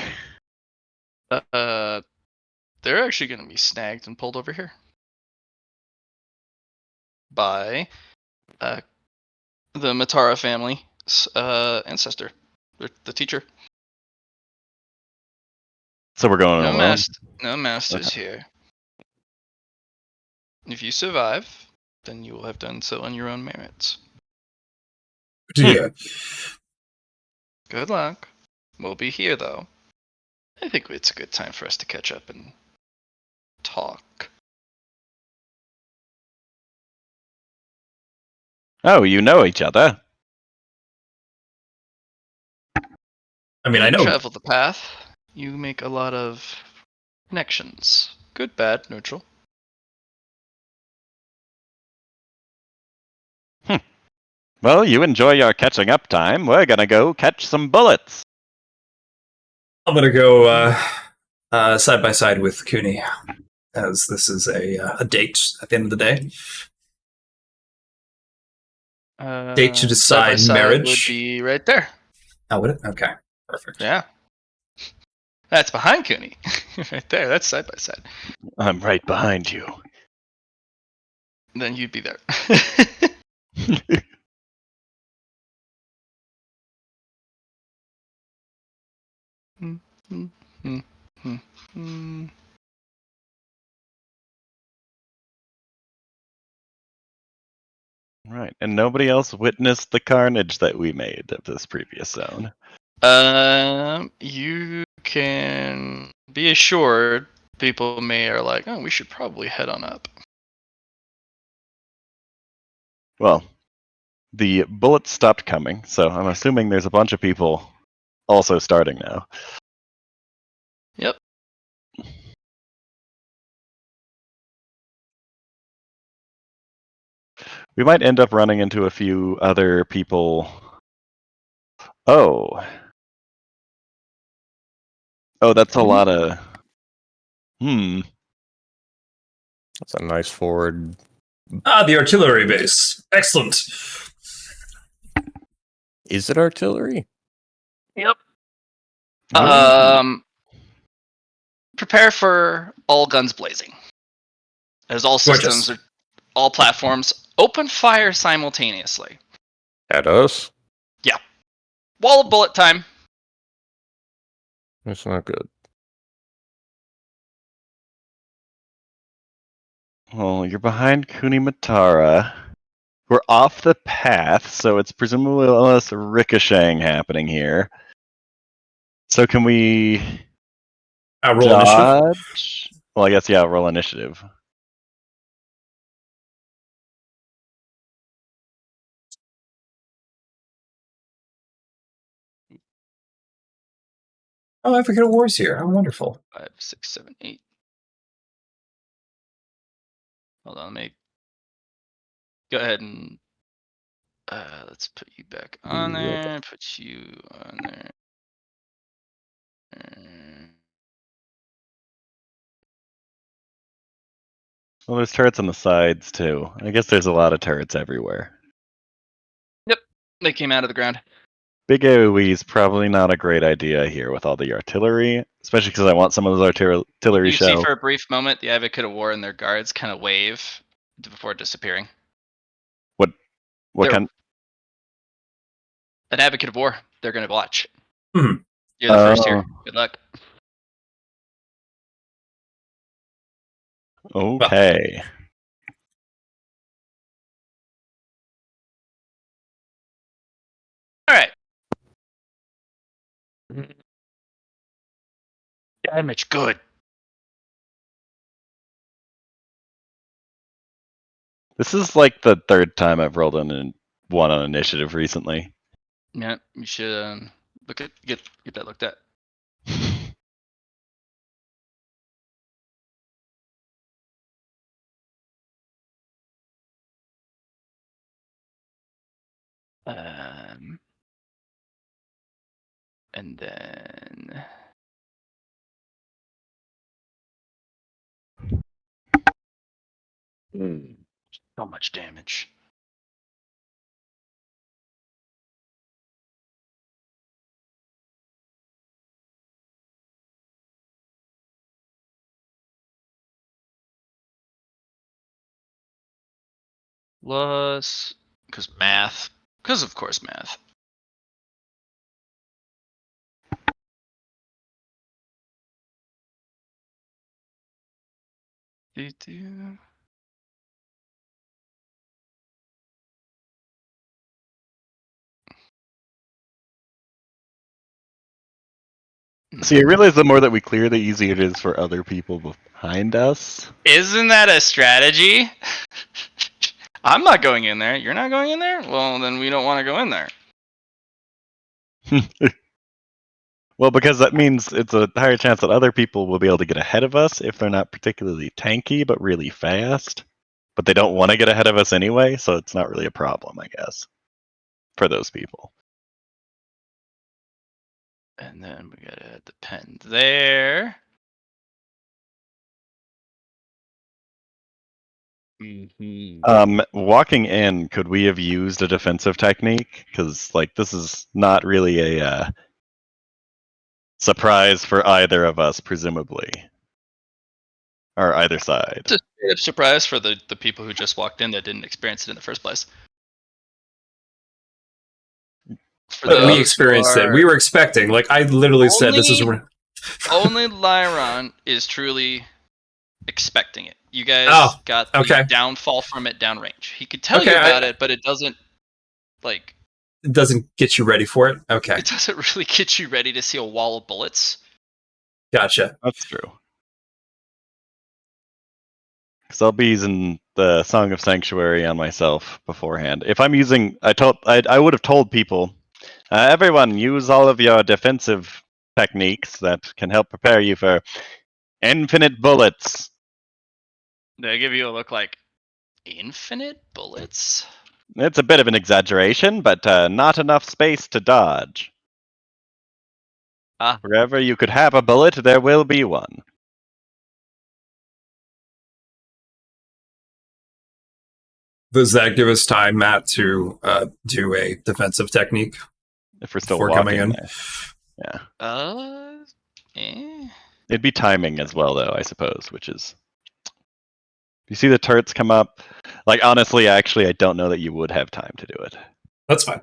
They're actually gonna be snagged and pulled over here by the Matara family ancestor, the teacher. So we're going alone. No masters here. If you survive, then you will have done so on your own merits. Yeah. Good luck. We'll be here though. I think it's a good time for us to catch up and talk. Oh, you know each other. I mean, I You know. travel the path. You make a lot of connections. Good, bad, neutral. Well, you enjoy your catching up time. We're gonna go catch some bullets. I'm gonna go side by side with Cooney, as this is a date at the end of the day. Date to Side by decide side marriage. would be right there. Oh, would it? Okay, perfect. Yeah. That's behind Cooney. Right there. That's side by side. I'm right behind you. Then you'd be there. Right, and nobody else witnessed the carnage that we made of this previous zone. You can be assured people may are like, oh, we should probably head on up. Well, the bullets stopped coming, so I'm assuming there's a bunch of people also starting now. Yep. We might end up running into a few other people. Oh, that's a lot of. That's a nice forward. Ah, the artillery base. Excellent. Is it artillery? Yep. Ooh. Prepare for all guns blazing. As all systems Gorgeous. all platforms open fire simultaneously. At us? Wall of bullet time. That's not good. Well, you're behind Kunimatara. We're off the path, so it's presumably less ricocheting happening here. So can we Roll initiative. dodge? Well, I guess, yeah, roll initiative. Oh, Advocate of War's here. How wonderful. 5, 6, 7, 8. Hold on, let me go ahead and let's put you back on there. Put you on there. Well, there's turrets on the sides, too. I guess there's a lot of turrets everywhere. Yep, they came out of the ground. Big AoE is probably not a great idea here with all the artillery, especially because I want some of those artillery You see shells. for a brief moment the Advocate of War and their guards kind of wave before disappearing. What They're- kind? An Advocate of War, they're going to watch. Mhm. You're the first here. Good luck. Okay. All right. Damage, good. This is like the third time I've rolled one on initiative recently. Yeah, you should look at get that looked at. And then so much damage. Plus, because math. Because of course math. Do-do. So you realize the more that we clear, the easier it is for other people behind us. Isn't that a strategy? I'm not going in there. You're not going in there? Well, then we don't want to go in there. Well, because that means it's a higher chance that other people will be able to get ahead of us if they're not particularly tanky but really fast. But they don't want to get ahead of us anyway, so it's not really a problem, I guess. for those people. And then we gotta add the pen there. Walking in, could we have used a defensive technique? Because like this is not really a surprise for either of us, presumably, or either side. It's a straight up surprise for the people who just walked in that didn't experience it in the first place. For But we those who experienced it. are- We were expecting. Like I literally said, this is Only Lyron is truly expecting it. You guys Oh, got the okay. downfall from it downrange. He could tell Okay, you about it, but it doesn't like It doesn't get you ready for it. Okay, it doesn't really get you ready to see a wall of bullets. gotcha. That's true. Because I'll be using the Song of Sanctuary on myself beforehand. If I'm using, I would have told people, everyone use all of your defensive techniques that can help prepare you for infinite bullets. They give you a look like infinite bullets. It's a bit of an exaggeration, but not enough space to dodge. Ah. Wherever you could have a bullet, there will be one. Does that give us time, Matt, to do a defensive technique If we're still before walking coming in? there. Yeah. Eh. It'd be timing as well, though, I suppose, which is... You see the turrets come up? Like, honestly, actually, I don't know that you would have time to do it. That's fine.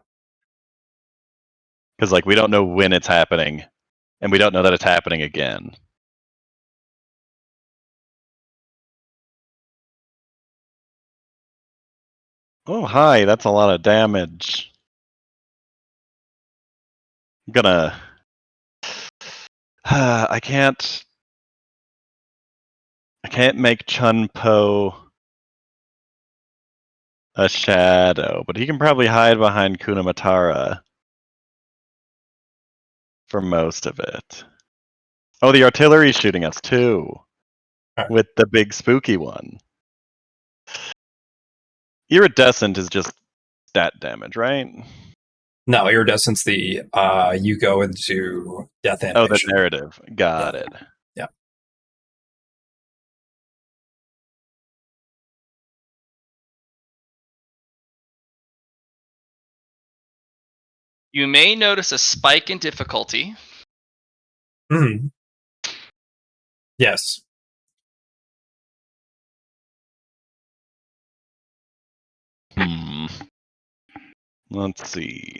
Because, like, we don't know when it's happening, and we don't know that it's happening again. Oh, hi, that's a lot of damage. I'm gonna... I can't make Chun-Po a shadow, but he can probably hide behind Kunamatara for most of it. Oh, the artillery's shooting us too, with the big spooky one. Iridescent is just stat damage, right? No, iridescence. The you go into death Oh, the animation. narrative. Got Yeah. it. Yeah. You may notice a spike in difficulty. Mhm. Yes. Let's see.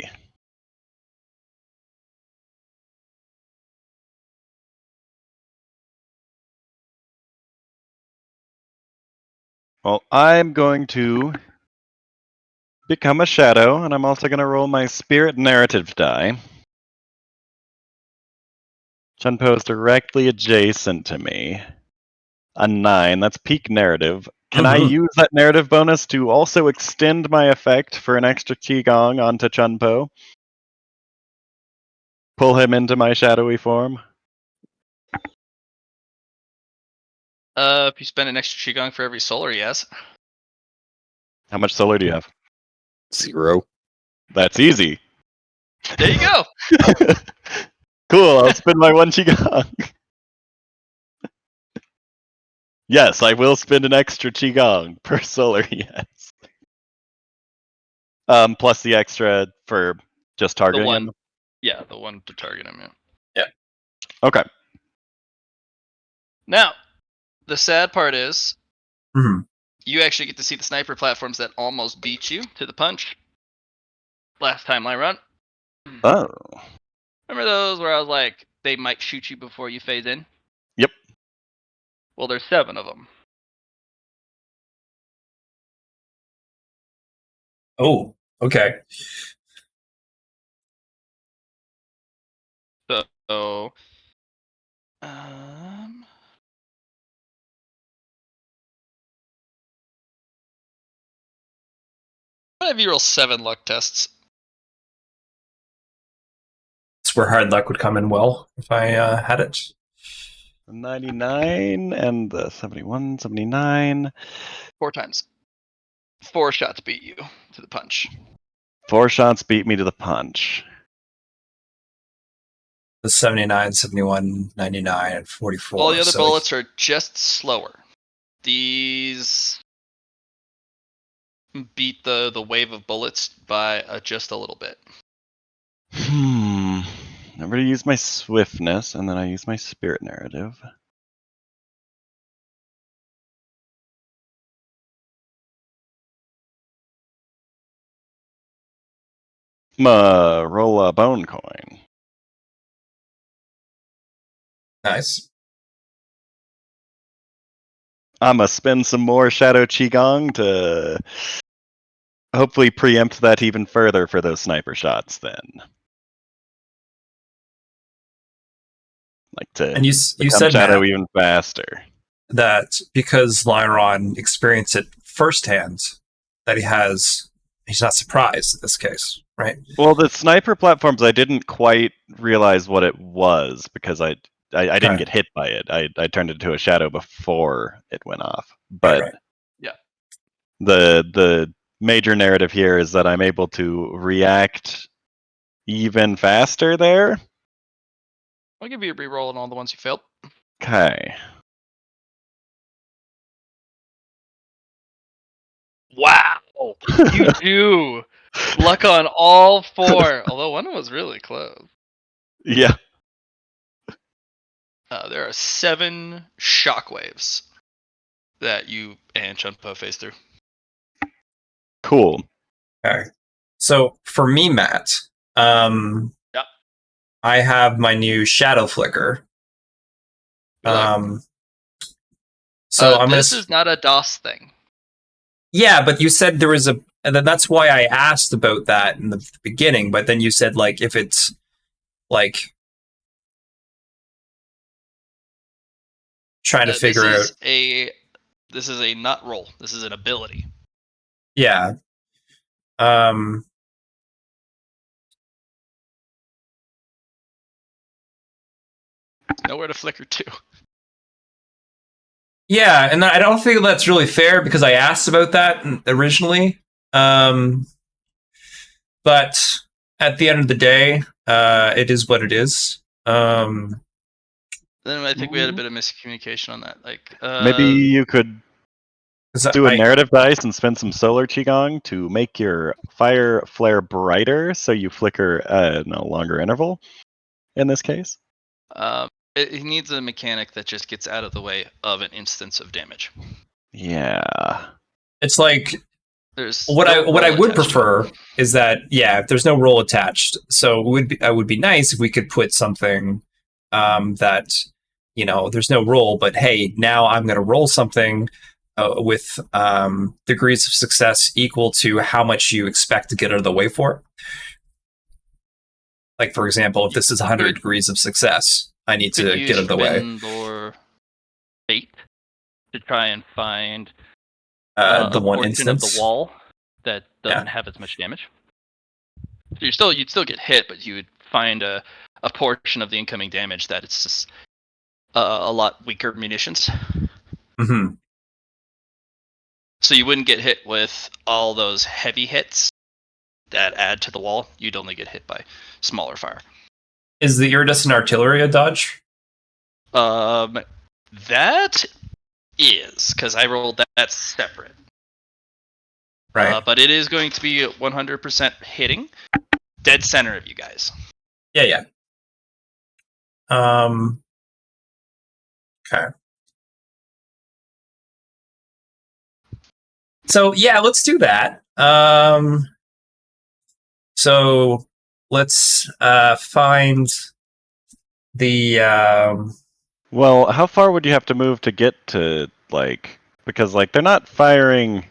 Well, I'm going to become a shadow, and I'm also going to roll my spirit narrative die. Chun-Po is directly adjacent to me. A 9, that's peak narrative. Can I use that narrative bonus to also extend my effect for an extra Qigong onto Chun-Po? Pull him into my shadowy form? If you spend an extra Qigong for every solar, yes. How much solar do you have? 0. That's easy. There you go. Cool, I'll spend my 1 Qigong. Yes, I will spend an extra Qigong per solar, yes. Plus the extra for just targeting one. him? Yeah, the one to target him. Okay. Now, the sad part is, Mhm. you actually get to see the sniper platforms that almost beat you to the punch. Last time I run. Oh. Remember those where I was like, they might shoot you before you phase in? Yep. Well, there's 7 of them. Oh, okay. So, what have you roll 7 luck tests? It's where hard luck would come in well if I had it. 99 and the 71, 79. 4 times. 4 shots beat you to the punch. 4 shots beat me to the punch. The 79, 71, 99, and 44. All the other so bullets are just slower. These beat the wave of bullets by just a little bit. I'm going to use my swiftness, and then I use my spirit narrative. Roll a bone coin. nice. I'm going to spend some more Shadow Qigong to hopefully preempt that even further for those sniper shots then. Like to And you become said, Shadow Matt, even faster. that because Lyron experienced it firsthand, that he's not surprised in this case, right? Well, the sniper platforms, I didn't quite realize what it was because I didn't get hit by it. I turned it into a shadow before it went off. But Right. Yeah. the major narrative here is that I'm able to react even faster there. I'll give you a reroll on all the ones you failed. Okay. Wow, you do luck on all 4. Although one was really close. Yeah. There are 7 shockwaves that you and Chunpo face through. Cool. Okay. So for me, Matt, Yep. I have my new shadow flicker. Really? So I'm this gonna. is not a DOS thing. Yeah, but you said there was a, and then that's why I asked about that in the beginning. But then you said like if it's like trying to figure out. This is a not roll. This is an ability. Yeah. Nowhere to flicker to. Yeah, and I don't think that's really fair because I asked about that originally. But at the end of the day, it is what it is. Then I think we had a bit of miscommunication on that. Like Maybe you could do a narrative dice and spend some solar qigong to make your fire flare brighter, so you flicker at no longer interval. In this case, it needs a mechanic that just gets out of the way of an instance of damage. yeah, it's like there's what I would attached to prefer is that if there's no roll attached, so it would be nice if we could put something that there's no roll, but hey, now I'm going to roll something with degrees of success equal to how much you expect to get out of the way for. Like, for example, if this is 100 degrees of success, I need to get out of the way. Or fate to try and find the a one portion instance of the wall that doesn't have as much damage. So you'd still get hit, but you would find a portion of the incoming damage that it's just a lot weaker munitions. Mm-hmm. So you wouldn't get hit with all those heavy hits that add to the wall. You'd only get hit by smaller fire. Is the iridescent artillery a dodge? That is, because I rolled that separate. Right. But it is going to be 100% hitting. Dead center of you guys. Yeah. Okay. So yeah, let's do that. So let's find the. Well, how far would you have to move to get to because they're not firing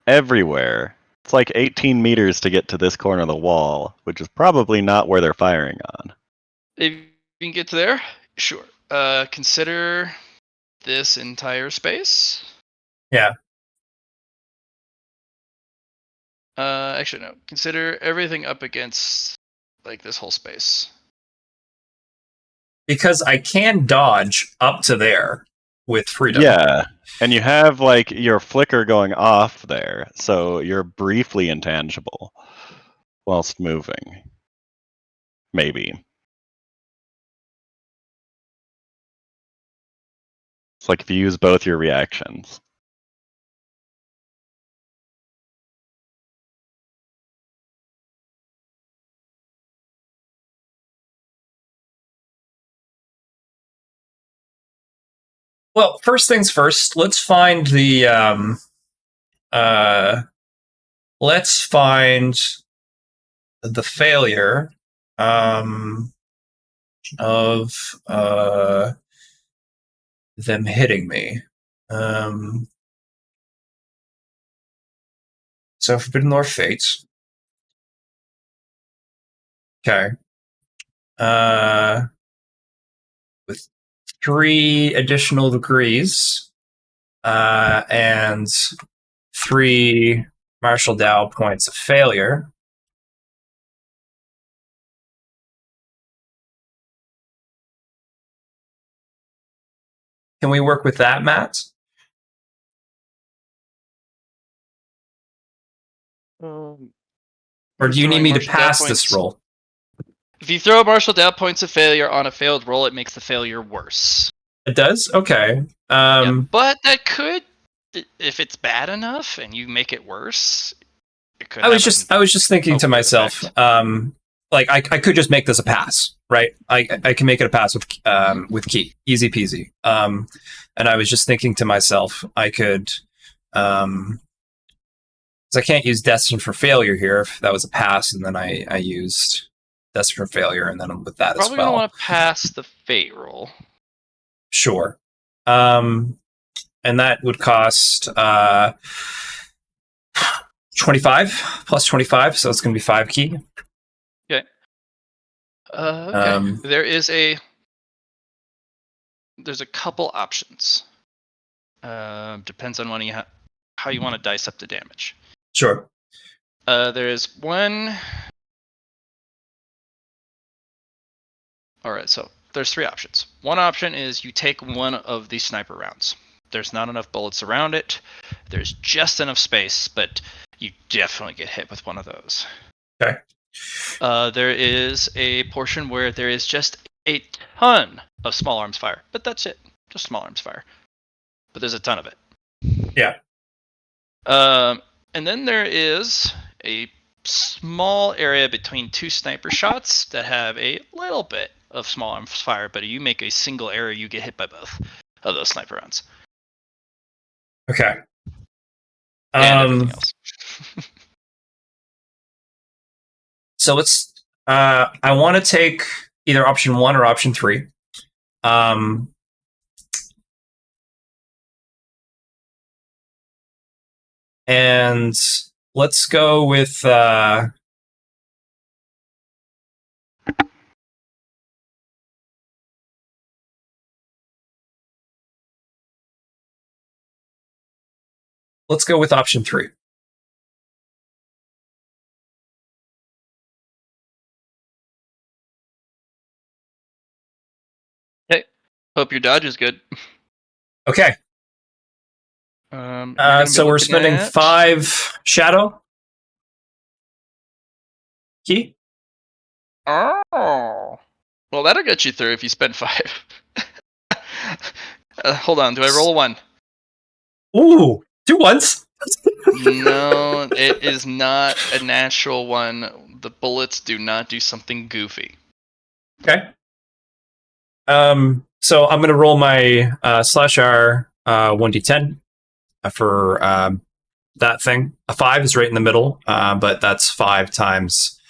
everywhere. It's like 18 meters to get to this corner of the wall, which is probably not where they're firing on. If you can get to there, sure. Consider this entire space. Yeah. Actually, no. Consider everything up against this whole space. Because I can dodge up to there with freedom. Yeah, and you have your flicker going off there, so you're briefly intangible. whilst moving. Maybe. It's like if you use both your reactions. Well, first things first. Let's find the let's find the failure of them hitting me. So Forbidden Lore Fates. Okay. With 3 additional degrees, and 3 Marshall Dow points of failure. Can we work with that, Matt? Or do you need me to pass this roll? If you throw Marshall Dow points of failure on a failed roll, it makes the failure worse. It does? Okay. Yeah, but that could, if it's bad enough and you make it worse, it could. I was just thinking to myself, like I could just make this a pass, right? I can make it a pass with key, easy peasy. And I was just thinking to myself, I could, because I can't use Destined for Failure here. If that was a pass, and then I used Destined for Failure, and then with that probably as well. Gonna want to pass the fate roll. Sure. And that would cost 25 plus 25, so it's going to be 5 key. Okay. Okay. There's a couple options. Depends on how you want to dice up the damage. Sure. There's one. All right, so there's 3 options. One option is you take one of these sniper rounds. There's not enough bullets around it. There's just enough space, but you definitely get hit with one of those. Okay. There is a portion where there is just a ton of small arms fire, but that's it. Just small arms fire. But there's a ton of it. Yeah. And then there is a small area between 2 sniper shots that have a little bit of small arms fire, but you make a single error, you get hit by both of those sniper rounds. Okay. And everything else. So let's. I want to take either option 1 or option 3. And let's go with. Let's go with option 3. Okay. Hope your dodge is good. Okay. So we're spending 5 shadow key. Oh. Well, that'll get you through if you spend 5. Hold on. Do I roll a 1? Ooh, 2 ones. No, it is not a natural 1. The bullets do not do something goofy. Okay. So I'm gonna roll my /R 1d10 for that thing. A 5 is right in the middle, but that's 5 times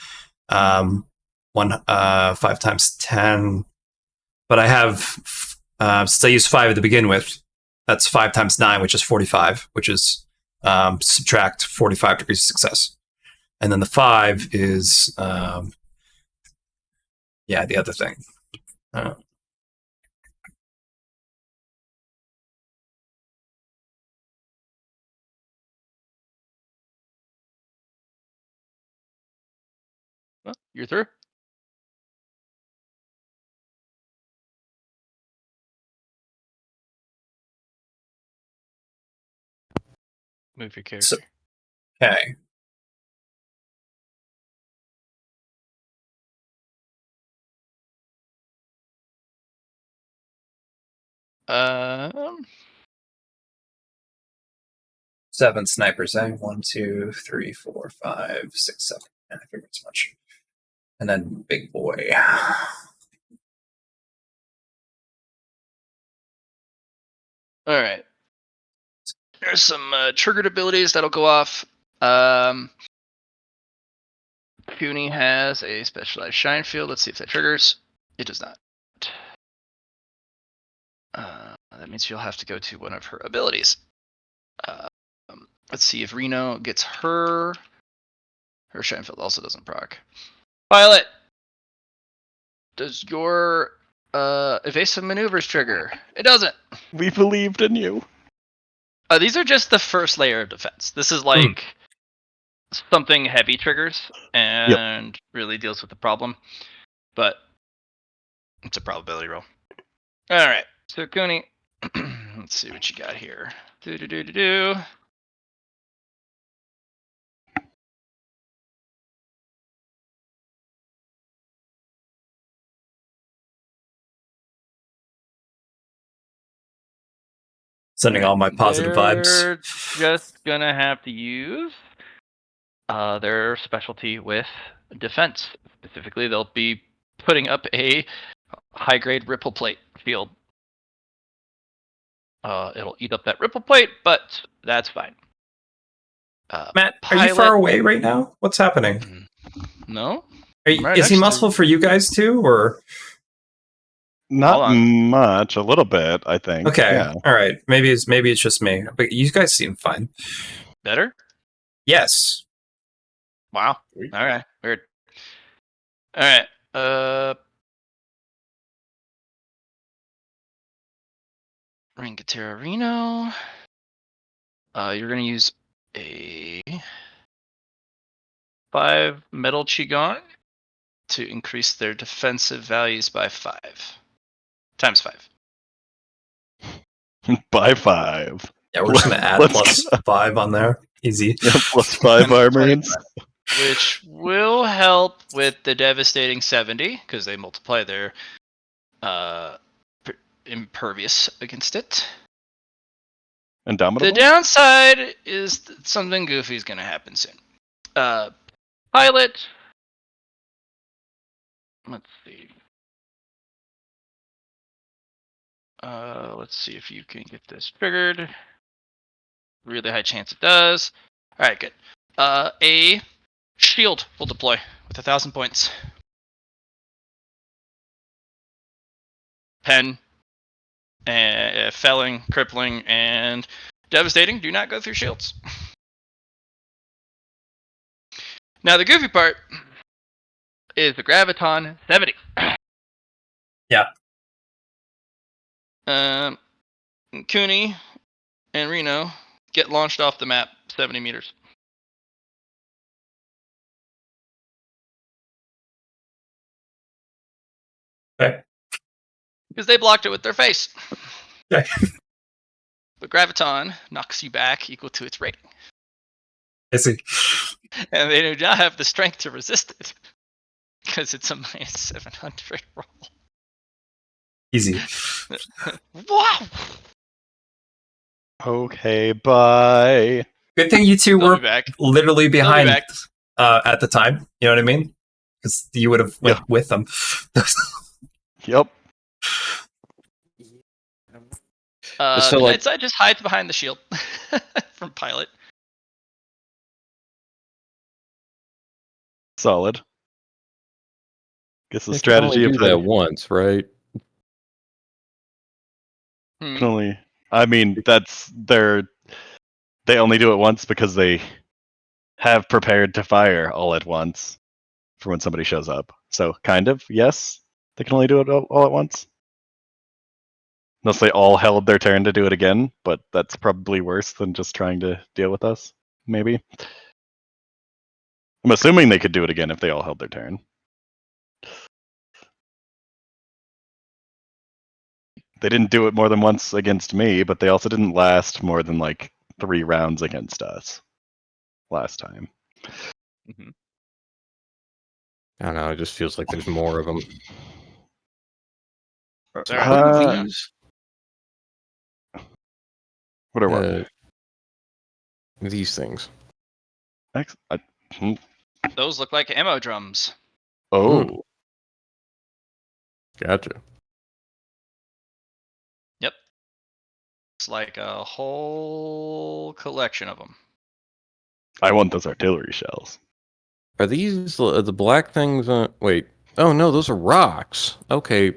5 times 10. But I have since I used 5 to begin with, that's 5 times 9, which is 45, which is subtract 45 degrees of success. And then the 5 is the other thing. Well, you're through. Move your character. Okay. Um, 7 snipers, eh? 1, 2, 3, 4, 5, 6, 7. Yeah, I figured as much. And then big boy. all right. There's some triggered abilities that'll go off. Cooney has a specialized shine field. Let's see if that triggers. It does not. That means you'll have to go to one of her abilities. Let's see if Reno gets her. Her shine field also doesn't proc. Violet, does your evasive maneuvers trigger? It doesn't. We believed in you. These are just the first layer of defense. This is like something heavy triggers and really deals with the problem. But it's a probability roll. All right. So Cooney, let's see what you got here. Do. Sending all my positive vibes. They're just gonna have to use their specialty with defense. Specifically, they'll be putting up a high-grade ripple plate field. It'll eat up that ripple plate, but that's fine. Matt, are you far away right now? What's happening? No. Is he muscle for you guys too, or? Not much, a little bit, I think. Okay, yeah. All right. Maybe it's just me, but you guys seem fine. Better? Yes. Wow. All right. Weird. All right. Ringatera Reno. You're gonna use a 5 metal Qigong to increase their defensive values by 5. Times 5. By 5. Yeah, we're just gonna add plus 5 on there. Easy. Yeah, plus 5 armor. Which will help with the devastating 70, because they multiply their impervious against it. Indomitable? The downside is something goofy is going to happen soon. Pilot. Let's see. Let's see if you can get this triggered. Really high chance it does. All right, good. A shield will deploy with 1,000 points. Pen, felling, crippling, and devastating do not go through shields. Now the goofy part is the Graviton 70. Yeah. Cooney and Reno get launched off the map 70 meters. Okay. Because they blocked it with their face. Okay. But Graviton knocks you back equal to its rating. I see. And they do not have the strength to resist it. Because it's a minus 700 roll. Easy. Wow! Okay, bye. Good thing you two were back. literally behind back. At the time. You know what I mean? Because you would have went with them. Yep. So, like- Nightside just hides behind the shield from Pilot. Solid. Guess the They can strategy only of do that once, right? can only. I mean, they only do it once because they have prepared to fire all at once for when somebody shows up. So, kind of, yes, they can only do it all at once. Unless they all held their turn to do it again, but that's probably worse than just trying to deal with us, maybe. I'm assuming they could do it again if they all held their turn. They didn't do it more than once against me, but they also didn't last more than like 3 rounds against us last time. Mm-hmm. I don't know. It just feels like there's more of them. Sorry. Please. What are what? These things. Hmm. Those look like ammo drums. Oh. Gotcha. Yep. It's like a whole collection of them. I want those artillery shells. Are these the black things? Wait. Oh no, those are rocks. Okay.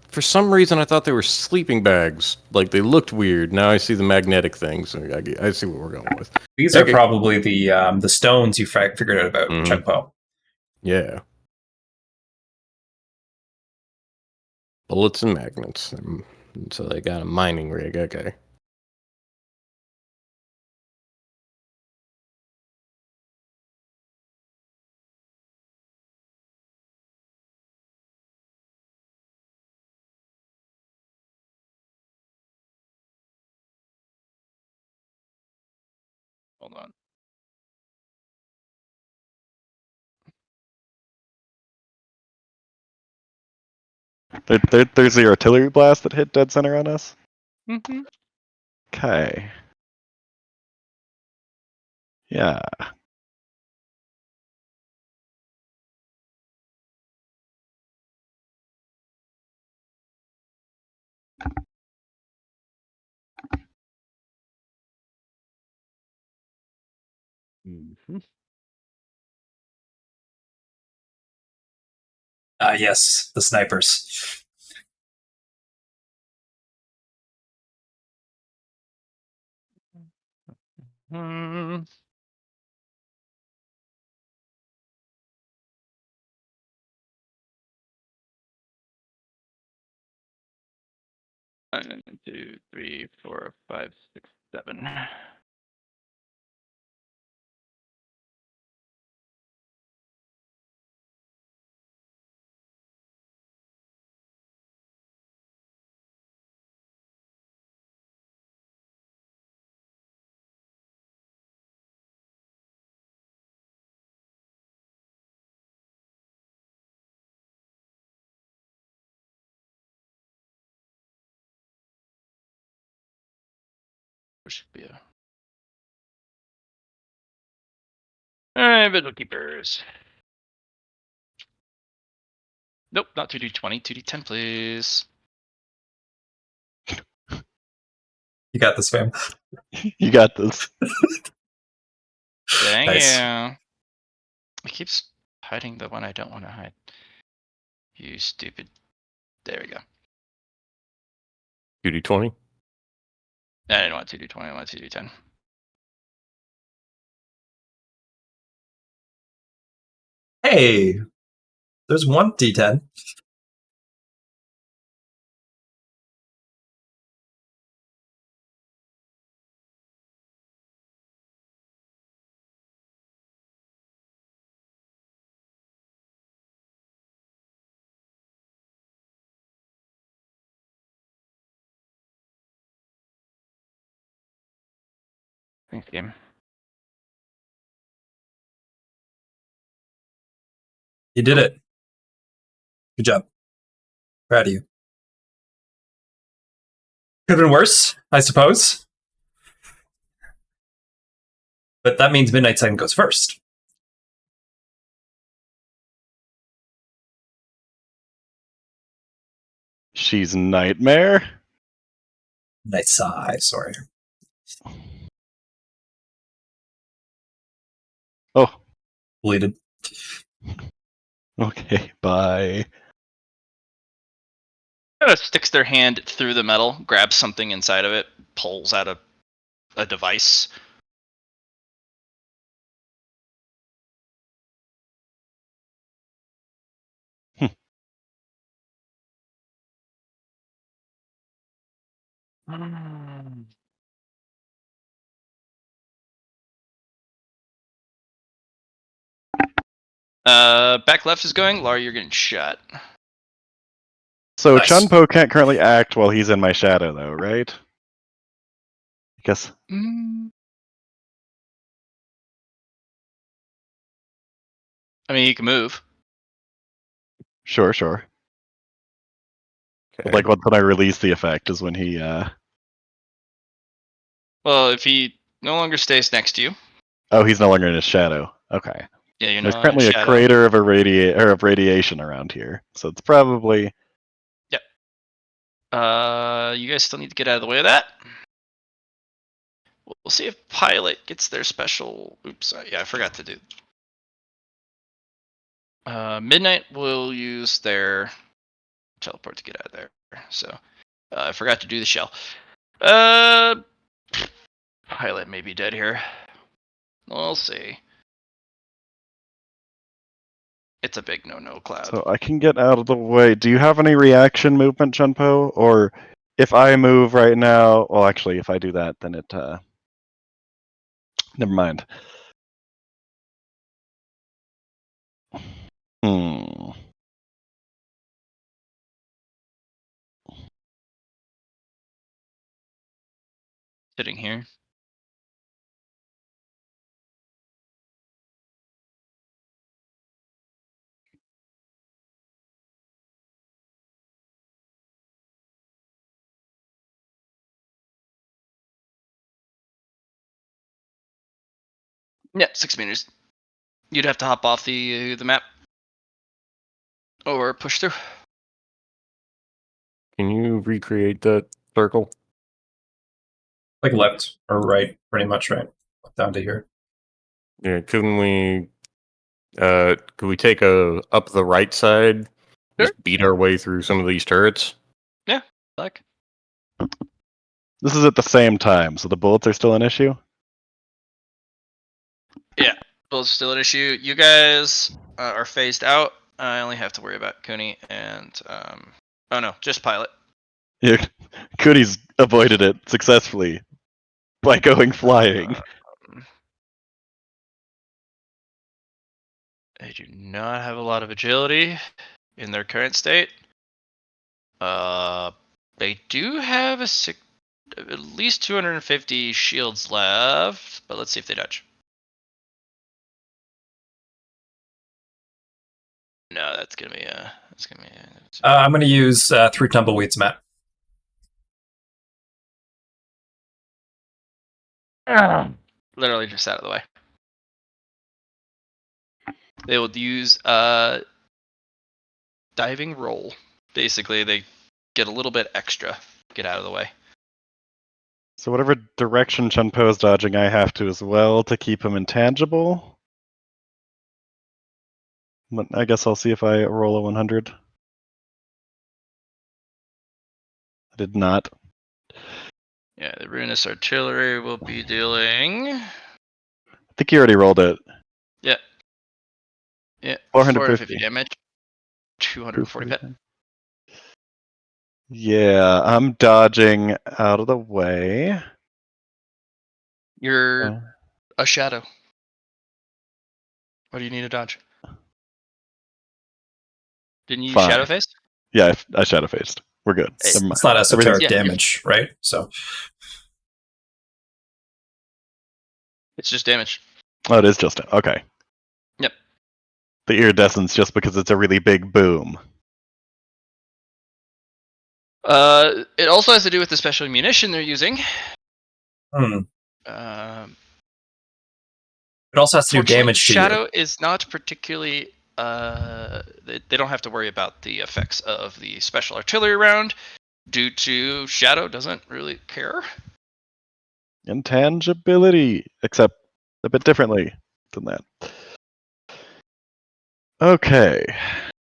For some reason, I thought they were sleeping bags. Like they looked weird. Now I see the magnetic things. I see what we're going with. These Okay. are probably the stones you figured out about Chengpo. Yeah. Bullets and magnets. So they got a mining rig. Okay. Hold on. There's the artillery blast that hit dead center on us. Mm-hmm. Okay. Yeah. Mm-hmm. Yes, the snipers. Hmm. One, 2, 3, 4, 5, 6, 7. There should be a. Alright, Vigil Keepers. Nope, not 2d20, 2d10, please. You got this, fam. You got this. Thank Nice. you. It keeps hiding the one I don't want to hide. You stupid. There we go. 2d20. I didn't want 2d20, I want 2d10. Hey, there's one D10. Thanks, game. You did it. Good job. Proud of you. Could have been worse, I suppose. But that means Midnight Sun goes first. She's Nightmare. Night sigh, sorry. Oh, Bleeded. okay. Bye. Kind of sticks their hand through the metal, grabs something inside of it, pulls out a device. Back left is going. Lar, you're getting shot. So Nice. Chunpo can't currently act while he's in my shadow, though, right? I guess. I mean, you can move. Sure. But Okay. like, once when I release the effect is when he. Well, if he no longer stays next to you, Oh, he's no longer in his shadow. Okay. yeah, you're There's not in currently a shadow. crater of of radiation around here, so it's probably. You guys still need to get out of the way of that. We'll see if Pilot gets their special. Oops, yeah, I forgot to do. Midnight will use their teleport to get out of there. So I forgot to do the shell. Pilot may be dead here. We'll see. It's a big no-no, Cloud. So I can get out of the way. Do you have any reaction movement, Chunpo? Or if I move right now, well, actually, if I do that, then it. Never mind. Hmm. Sitting here. Yeah, 6 meters. You'd have to hop off the map or push through. Can you recreate that circle? Like left or right, pretty much right. Down to here. Yeah, couldn't we? Could we take a up the right side? Sure. Just beat our way through some of these turrets. Yeah, like. This is at the same time, so the bullets are still an issue? Yeah, bullets still an issue. You guys are phased out. I only have to worry about Cooney and oh no, just Pilot. Yeah, Cooney's avoided it successfully by going flying. They do not have a lot of agility in their current state. They do have at least 250 shields left, but let's see if they dodge. No, that's gonna be I'm going to use 3 tumbleweeds, Matt. literally just out of the way. They will use diving roll. Basically, they get a little bit extra. Get out of the way. So whatever direction Chunpo is dodging, I have to as well to keep him intangible. But I guess I'll see if I roll a 100. I did not. Yeah, the Runus artillery will be dealing. I think you already rolled it. Yeah. Yeah. 450 damage. 240 pet. Yeah, I'm dodging out of the way. You're a shadow. What do you need to dodge? Didn't you use Fine. shadow face? Yeah, I shadow faced. We're good. It's, Never mind. it's not esoteric Yeah, damage, right? So it's just damage. Oh, it is just okay. Yep. The iridescence just because it's a really big boom. It also has to do with the special munition they're using. it also has to do damage to Shadow you. is not particularly. They don't have to worry about the effects of the special artillery round, due to Shadow doesn't really care. Intangibility, except a bit differently than that. Okay,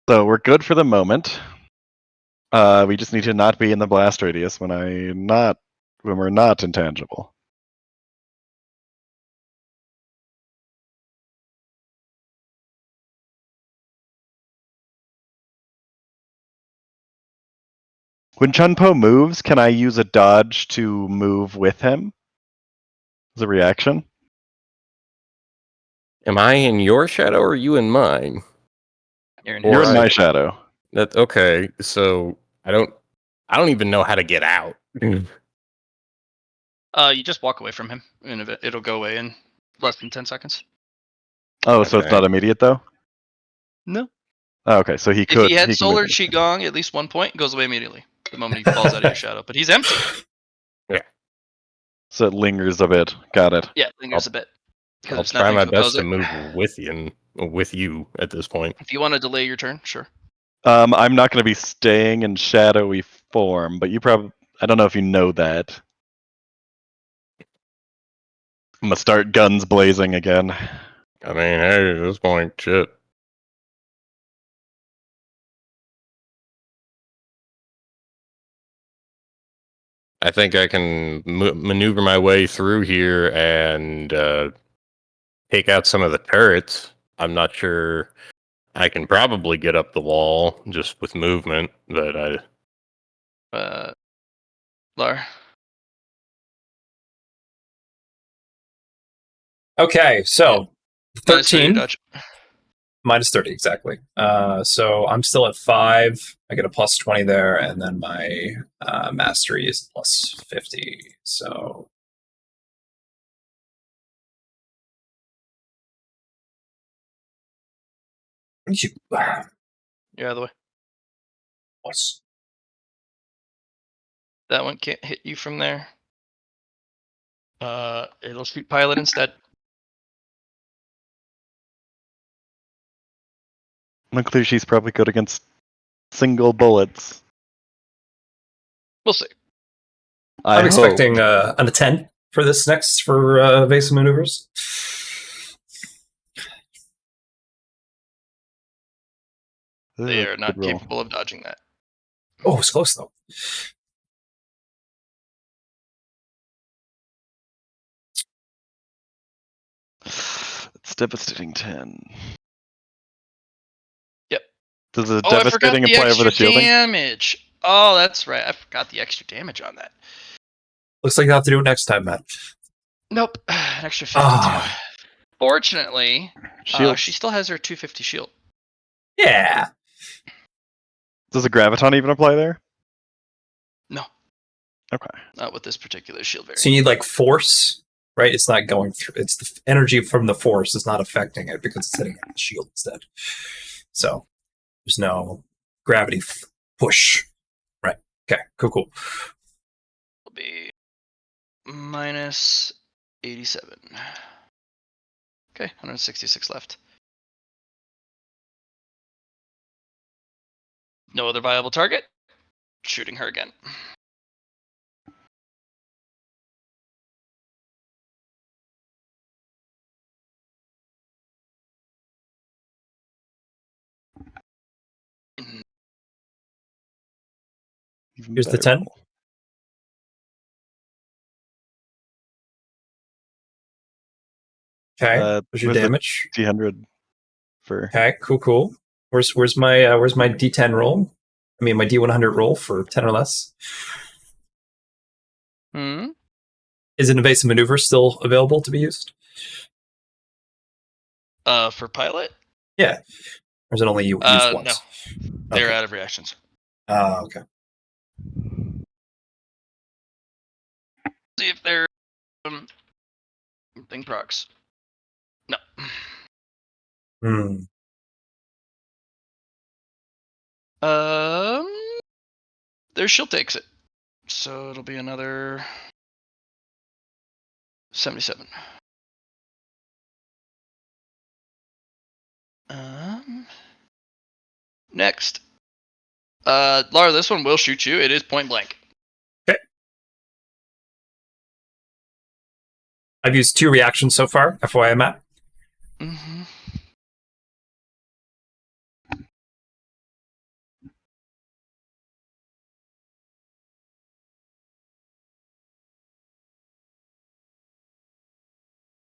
so we're good for the moment. We just need to not be in the blast radius when we're not intangible. When Chunpo moves, can I use a dodge to move with him? As a reaction? Am I in your shadow or you in mine? You're in You're his. in my shadow. That okay? So I don't even know how to get out. You just walk away from him, and it'll go away in less than 10 seconds. Oh, so it's Okay. not immediate though? No. Oh, okay, so he If could. he had can Solar move. Qigong at least one point, it goes away immediately the moment he falls out of your shadow. But he's empty. Yeah. So it lingers a bit. Got it. Yeah, it lingers a bit. Because I'll there's try nothing my to best oppose to it. move with you at this point. If you want to delay your turn, sure. I'm not going to be staying in shadowy form, but you probably. I don't know if you know that. I'm going to start guns blazing again. I mean, hey, at this point, shit. I think I can maneuver my way through here and take out some of the turrets. I'm not sure. I can probably get up the wall just with movement, but Lar. Okay, so Minus 30 13 dodge. minus 30 exactly. So I'm still at 5. I get a plus 20 there, and then my mastery is plus 50. So you You're out of the way. plus That one can't hit you from there. It'll shoot pilot instead. Nuclear she's probably good against single bullets. We'll see. I I'm hope. expecting a 10 for this next for evasive maneuvers. They Ugh, are not good roll. capable of dodging that. Oh, it's close though. It's devastating 10. Yep. Does a Oh, I forgot devastating the apply over the extra shielding? damage. Oh, that's right. I forgot the extra damage on that. Looks like I have to do it next time, Matt. Nope. An extra 52. Ah. Fortunately, Shields. she still has her 250 shield. Yeah. Does a graviton even apply there? No. Okay. Not with this particular shield variant. So you need like force, right? It's not going through. It's the energy from the force is not affecting it because it's hitting the shield instead. So there's no gravity push. Right. Okay. Cool. It'll be minus 87. Okay, 166 left. No other viable target. Shooting her again. Even Here's the better 10. roll. Okay. Where's your where's the damage? 300 for? Okay. Cool. Where's my D10 roll? I mean my D100 roll for 10 or less. Is an evasive maneuver still available to be used? For pilot? Yeah. Or is it only used once? No. They're Okay. out of reactions. Okay. See if they're thing procs. No. Their shield takes it. So it'll be another 77. Next. Lara, this one will shoot you. It is point blank. Okay. I've used 2 reactions so far, FYI, Matt. Mm-hmm.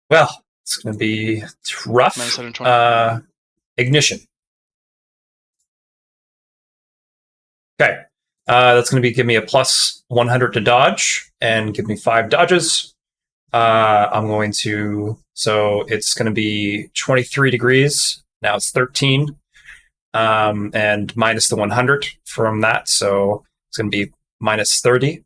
Well, it's going to be rough. Minus 120. Ignition. Okay. That's going to give me a plus 100 to dodge and give me 5 dodges. I'm going to... So it's going to be 23 degrees. Now it's 13. And minus the 100 from that. So it's going to be minus 30.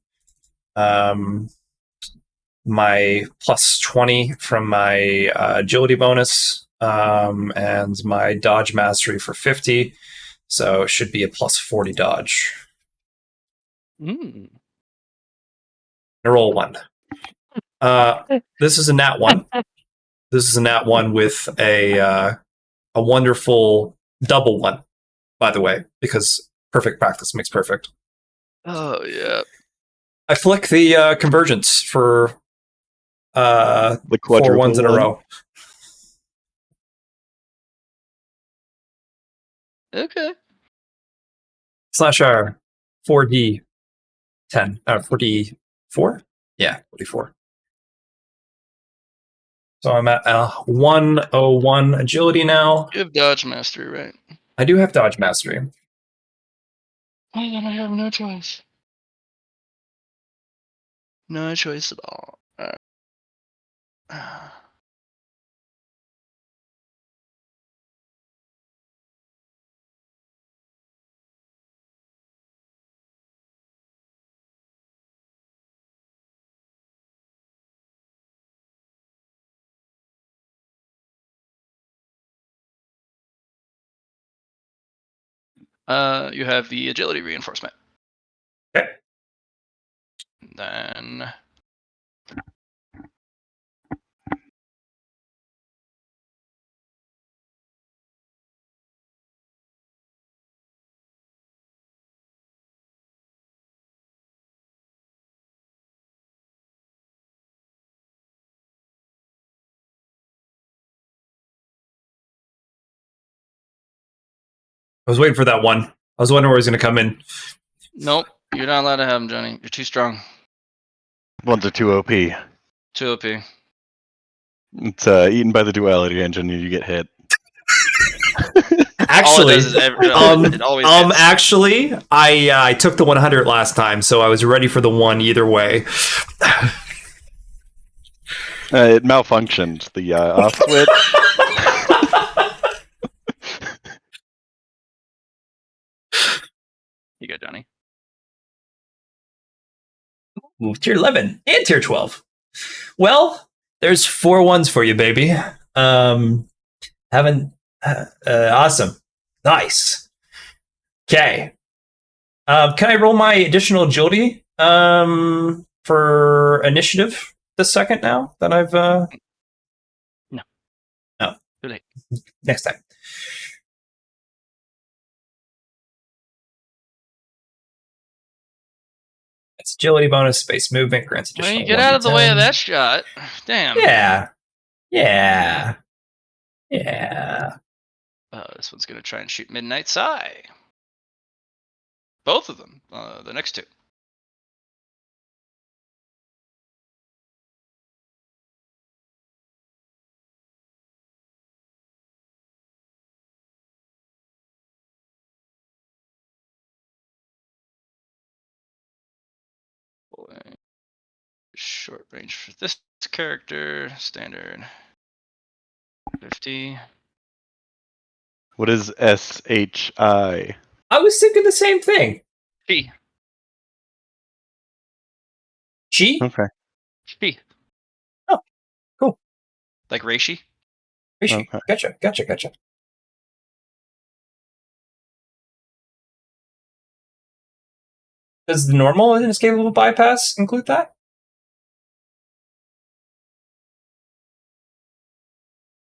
My plus 20 from my agility bonus, and my dodge mastery for 50. So it should be a plus 40 dodge. I roll 1. This is a nat 1. This is a nat 1 with a wonderful double 1, by the way, because perfect practice makes perfect. Oh yeah. I flick the convergence for The 4 quadruple ones in a one. row. Okay. Slash R 4D 10. 4D4? Yeah, 44. So I'm at 101 agility now. You have dodge mastery, right? I do have dodge mastery. Why then I have no choice. No choice at all. You have the agility reinforcement. Okay. Then I was waiting for that one. I was wondering where he was going to come in. nope, you're not allowed to have them, Johnny. You're too strong. Ones are too OP. Too OP. It's eaten by the duality engine and you get hit. Actually, it always hits. actually, I took the 100 last time, so I was ready for the 1 either way. It malfunctioned. The off switch. You go, Johnny. Ooh, tier 11 and tier 12. Well, there's 4 ones for you, baby. Awesome. Nice. Okay. Can I roll my additional agility for initiative this second now that I've No. Oh. Too late. Next time. It's agility bonus, space movement, grants Well, additional you get out of the way of 1d10. that shot. Damn. Yeah. This one's gonna try and shoot Midnight Sigh. Both of them. The next two. Short range for this character. Standard. 50. What is SHI? I was thinking the same thing. P. G? Okay. P. Oh, cool. Like Reishi. Rishi. Okay. Gotcha. Does the normal and inescapable bypass include that?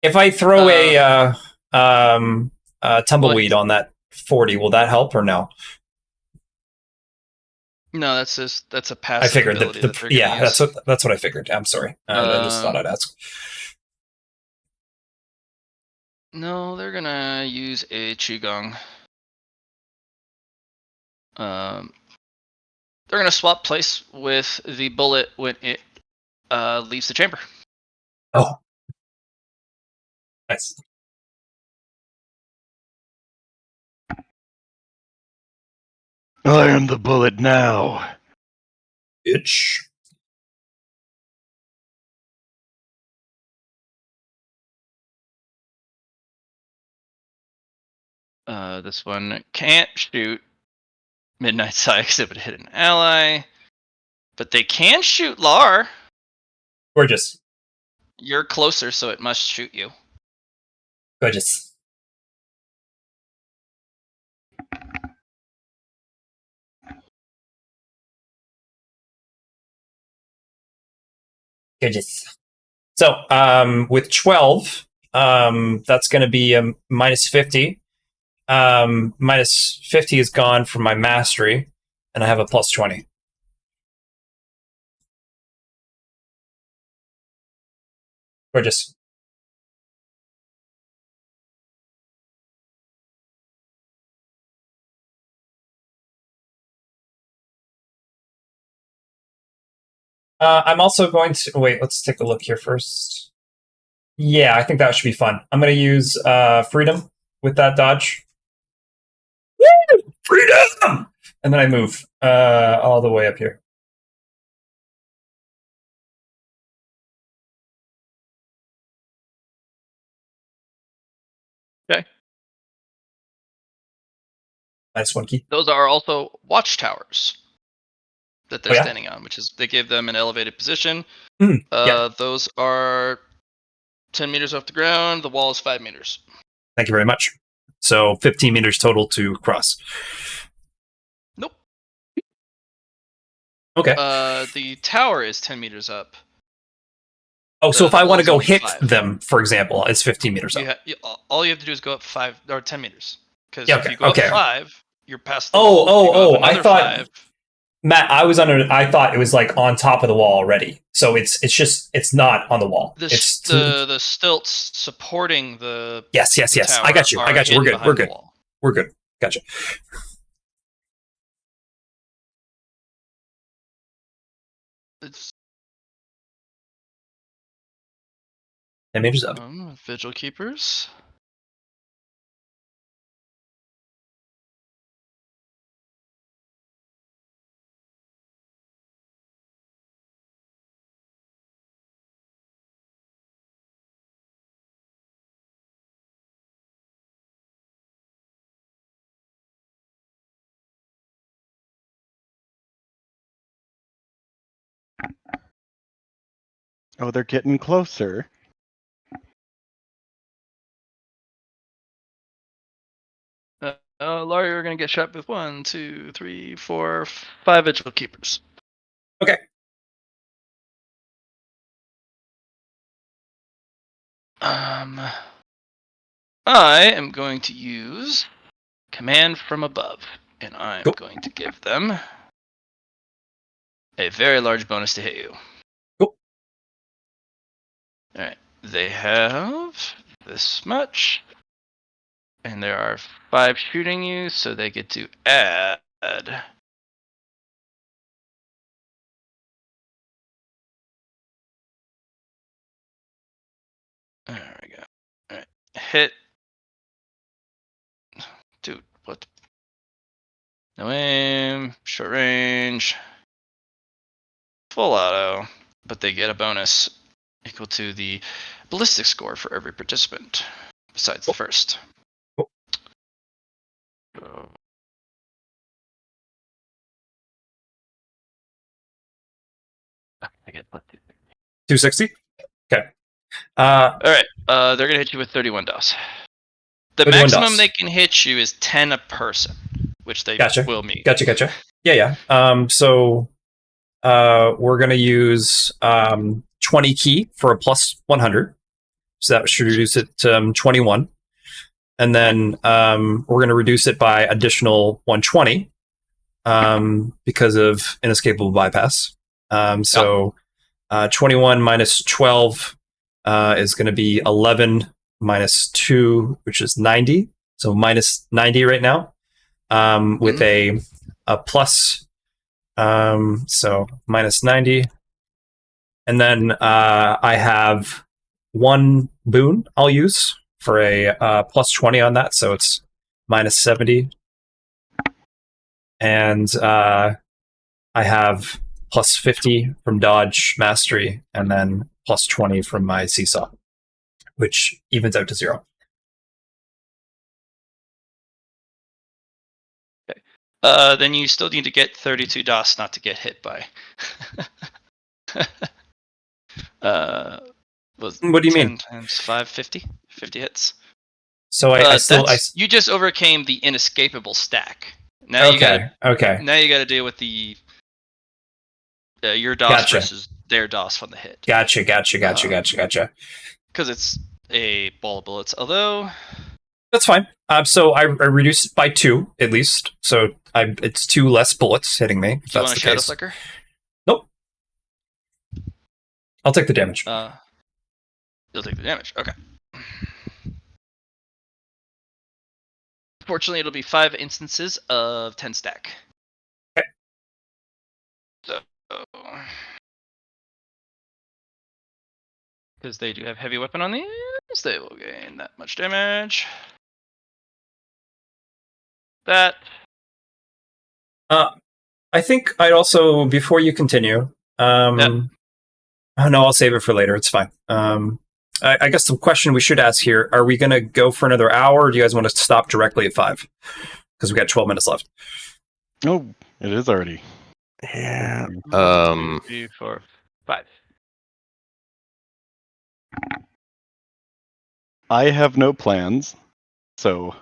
If I throw a tumbleweed on that 40, will that help or no? No, that's a I passive figured ability that they're gonna use. that's what I figured. I'm sorry. I just thought I'd ask. No, they're gonna use a Qigong. They're gonna swap place with the bullet when it leaves the chamber. Oh, nice. I am the bullet now. Bitch. This one can't shoot Midnight Sigh because it would hit an ally, but they can shoot Lar. Gorgeous. You're closer, so it must shoot you. Gorgeous. Gorgeous. So, with 12, that's going to be a minus 50. Minus 50 is gone from my mastery, and I have a plus 20. Gorgeous. I'm also going to wait. Let's take a look here first. Yeah, I think that should be fun. I'm going to use freedom with that dodge. Woo! Freedom! And then I move all the way up here. Okay. Minus 1 key. Those are also watchtowers that they're Oh, yeah? standing on, which is they give them an elevated position. Yeah. Those are 10 meters off the ground. The wall is 5 meters. Thank you very much. So 15 meters total to cross. Nope. Okay. The tower is 10 meters up. Oh, so if I want to go wall's only hit 5. them, for example, it's 15 meters up. All you have to do is go up 5 or 10 meters. Because Yeah, if you go up 5, you're past the Oh, wall. If you go up I another thought 5, Matt, I thought it was like on top of the wall already. So it's not on the wall. the stilts supporting the Yes. tower I got you. are We're hidden good. behind We're the good. wall. We're good. Gotcha. It's 10 meters up. Vigil Keepers. Oh, they're getting closer. Laurie, we're going to get shot with 1, 2, 3, 4, 5 Vigil Keepers. Okay. I am going to use Command from Above, and I'm going to give them a very large bonus to hit you. Cool. Alright, they have this much, and there are 5 shooting you, so they get to add. There we go. Alright, hit. Dude, what? No aim, short range, full auto, but they get a bonus equal to the ballistic score for every participant, besides the first. Cool. So, I get 260? Okay. Alright, they're going to hit you with 31 DOS. The 31 maximum DOS. they can hit you is 10 a person, which they will meet. Gotcha. Yeah. So we're going to use 20 key for a plus 100. So that should reduce it to 21. And then we're going to reduce it by additional 120 because of inescapable bypass. So 21 minus 12 is going to be 11 minus 2, which is 90. So minus 90 right now with a plus. So minus 90. And then I have 1 boon I'll use for a plus 20 on that. So it's minus 70. And I have plus 50 from dodge mastery and then plus 20 from my seesaw, which evens out to 0. Okay. Then you still need to get 32 DOS not to get hit by. What do you 10 mean? times 5, 50? 50 hits. So you just overcame the inescapable stack. Now okay. Now you got to deal with the your DOS Gotcha. versus their DOS on the hit. Gotcha. Because it's a ball of bullets. Although That's fine. So I reduced it by 2 at least. So it's 2 less bullets hitting me. If do you that's want a the Shadow case. Flicker? Nope. I'll take the damage. You'll take the damage. Okay. Fortunately, it'll be 5 instances of 10 stack. Okay. So, because they do have heavy weapon on these, they will gain that much damage. That. I think I'd also, before you continue, oh no, I'll save it for later. It's fine. I guess the question we should ask here: are we going to go for another hour, or do you guys want to stop directly at 5? Because we got 12 minutes left. Oh, it is already. Yeah. 2, 3, 4, 5. I have no plans, so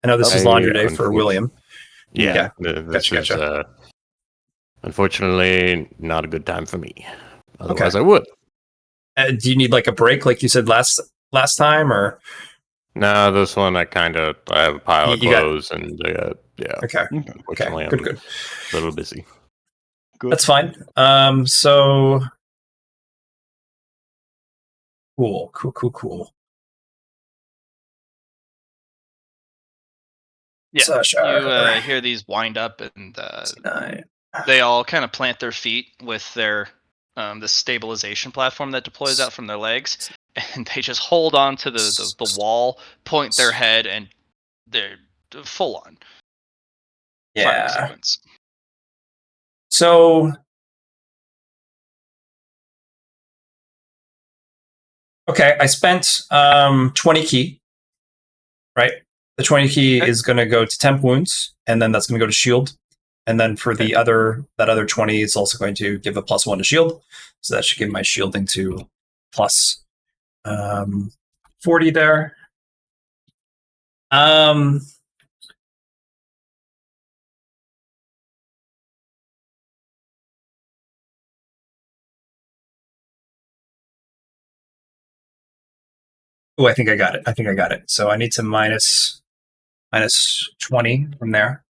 I know this is laundry day for William. Yeah, Yeah. this Gotcha. is unfortunately not a good time for me. Otherwise, I would. Do you need like a break, like you said last time, or? No, this one I have a pile of You got- clothes and yeah. Okay. Unfortunately, Good. I'm a little busy. good. That's fine. So cool. Yeah, Sasha. you hear these wind up, and 9. they all kind of plant their feet with their the stabilization platform that deploys out from their legs, and they just hold on to the wall, point their head, and they're full on firing sequence. So, okay, I spent 20 key, right? The 20 key is going to go to temp wounds, and then that's going to go to shield. And then for that other 20, it's also going to give a +1 to shield. So that should give my shielding to plus 40 there. Oh, I think I got it. So I need to minus 20 from there.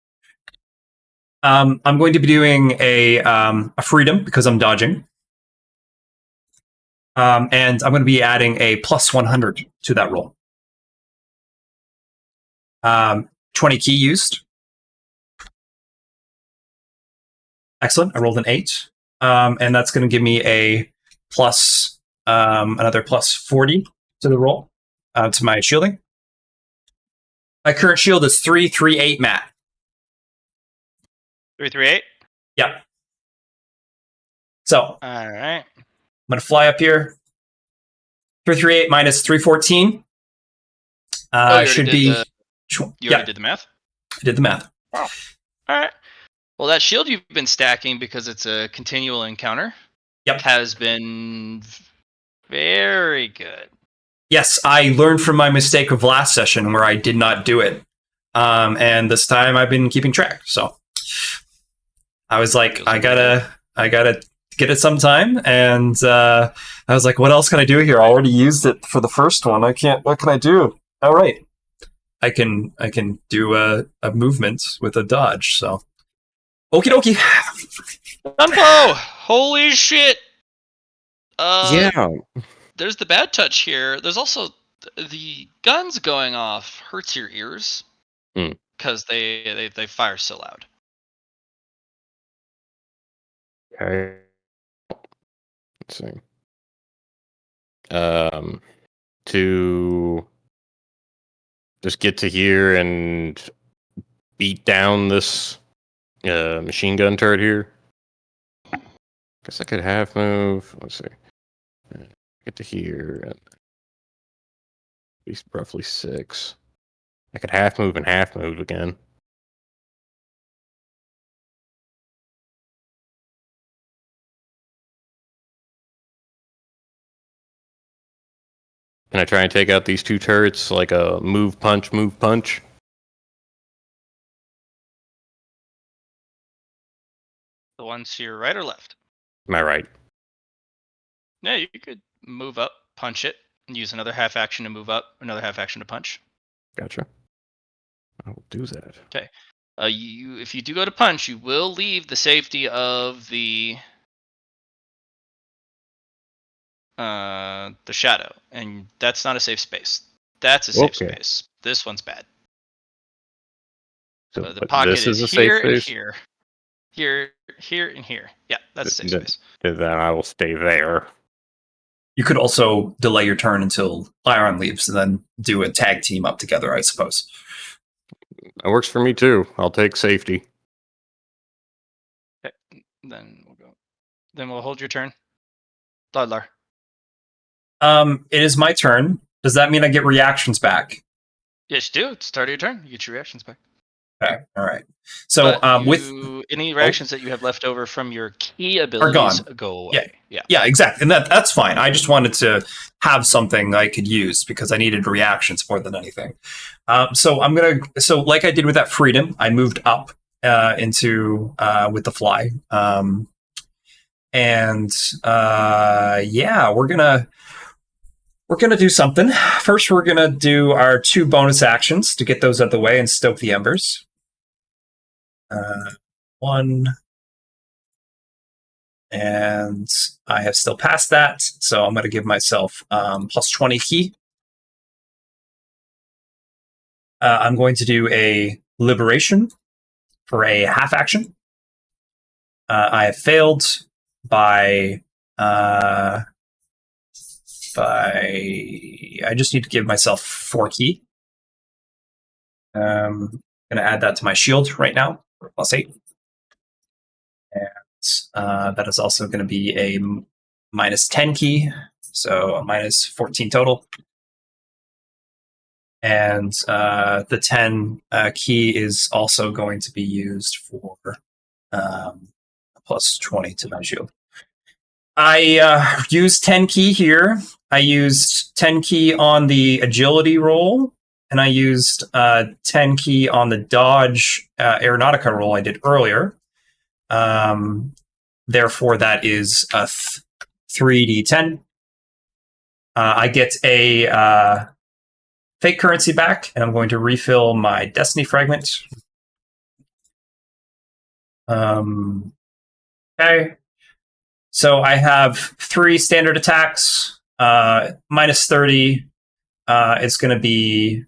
I'm going to be doing a freedom because I'm dodging. And I'm going to be adding a +100 to that roll. 20 key used. Excellent. I rolled an 8. And that's going to give me a another +40 to the roll, to my shielding. My current shield is 338, Matt. 338? Yep. So, All right. I'm going to fly up here. 338 minus 314 should be... You already did the math? I did the math. Oh. All right. Well, that shield you've been stacking, because it's a continual encounter, has been very good. Yes, I learned from my mistake of last session where I did not do it. And this time I've been keeping track. So I was like, I gotta get it sometime. And I was like, what else can I do here? I already used it for the first one. What can I do? All right. I can do a movement with a dodge. So okie dokie. Dunpo! Holy shit! Yeah. There's the bad touch here. There's also the guns going off hurts your ears because they fire so loud. Okay. Let's see. To just get to here and beat down this machine gun turret here. Guess I could half move. Let's see. Get to here and at least roughly 6. I could half move and half move again. Can I try and take out these 2 turrets like a move punch? The ones to your right or left? Am I right? Yeah, you could move up, punch it, and use another half action to move up, another half action to punch. Gotcha. I will do that. Okay. If you do go to punch, you will leave the safety of the shadow, and that's not a safe space. That's a safe Okay. space. This one's bad. So The but pocket this is a safe here and space. here, here and here. Yeah, that's a safe Then, space. then I will stay there. You could also delay your turn until Lyron leaves and then do a tag team up together, I suppose. That works for me too. I'll take safety. Okay. Then we'll go. Then we'll hold your turn. Dodlar. It is my turn. Does that mean I get reactions back? Yes, you do. It's start of your turn. You get your reactions back. Okay, all right. So But with any reactions that you have left over from your key abilities gone. go away. Yeah. yeah, exactly, and that's fine. I just wanted to have something I could use because I needed reactions more than anything. So I'm gonna like I did with that freedom, I moved up into with the fly, and yeah, we're gonna do something. First, we're gonna do our 2 bonus actions to get those out of the way and stoke the embers. 1, and I have still passed that, so I'm going to give myself plus 20 key. I'm going to do a liberation for a half action. I have failed by I just need to give myself 4 key. I'm going to add that to my shield right now for plus 8. And that is also going to be a minus 10 key, so a minus 14 total. And the 10 key is also going to be used for plus 20 to my shield. I used 10 key here. I used 10 key on the agility roll, and I used 10 key on the dodge aeronautica roll I did earlier. Therefore, that is a 3d10. I get a fake currency back, and I'm going to refill my destiny fragment. Okay. So I have 3 standard attacks, minus 30. It's going to be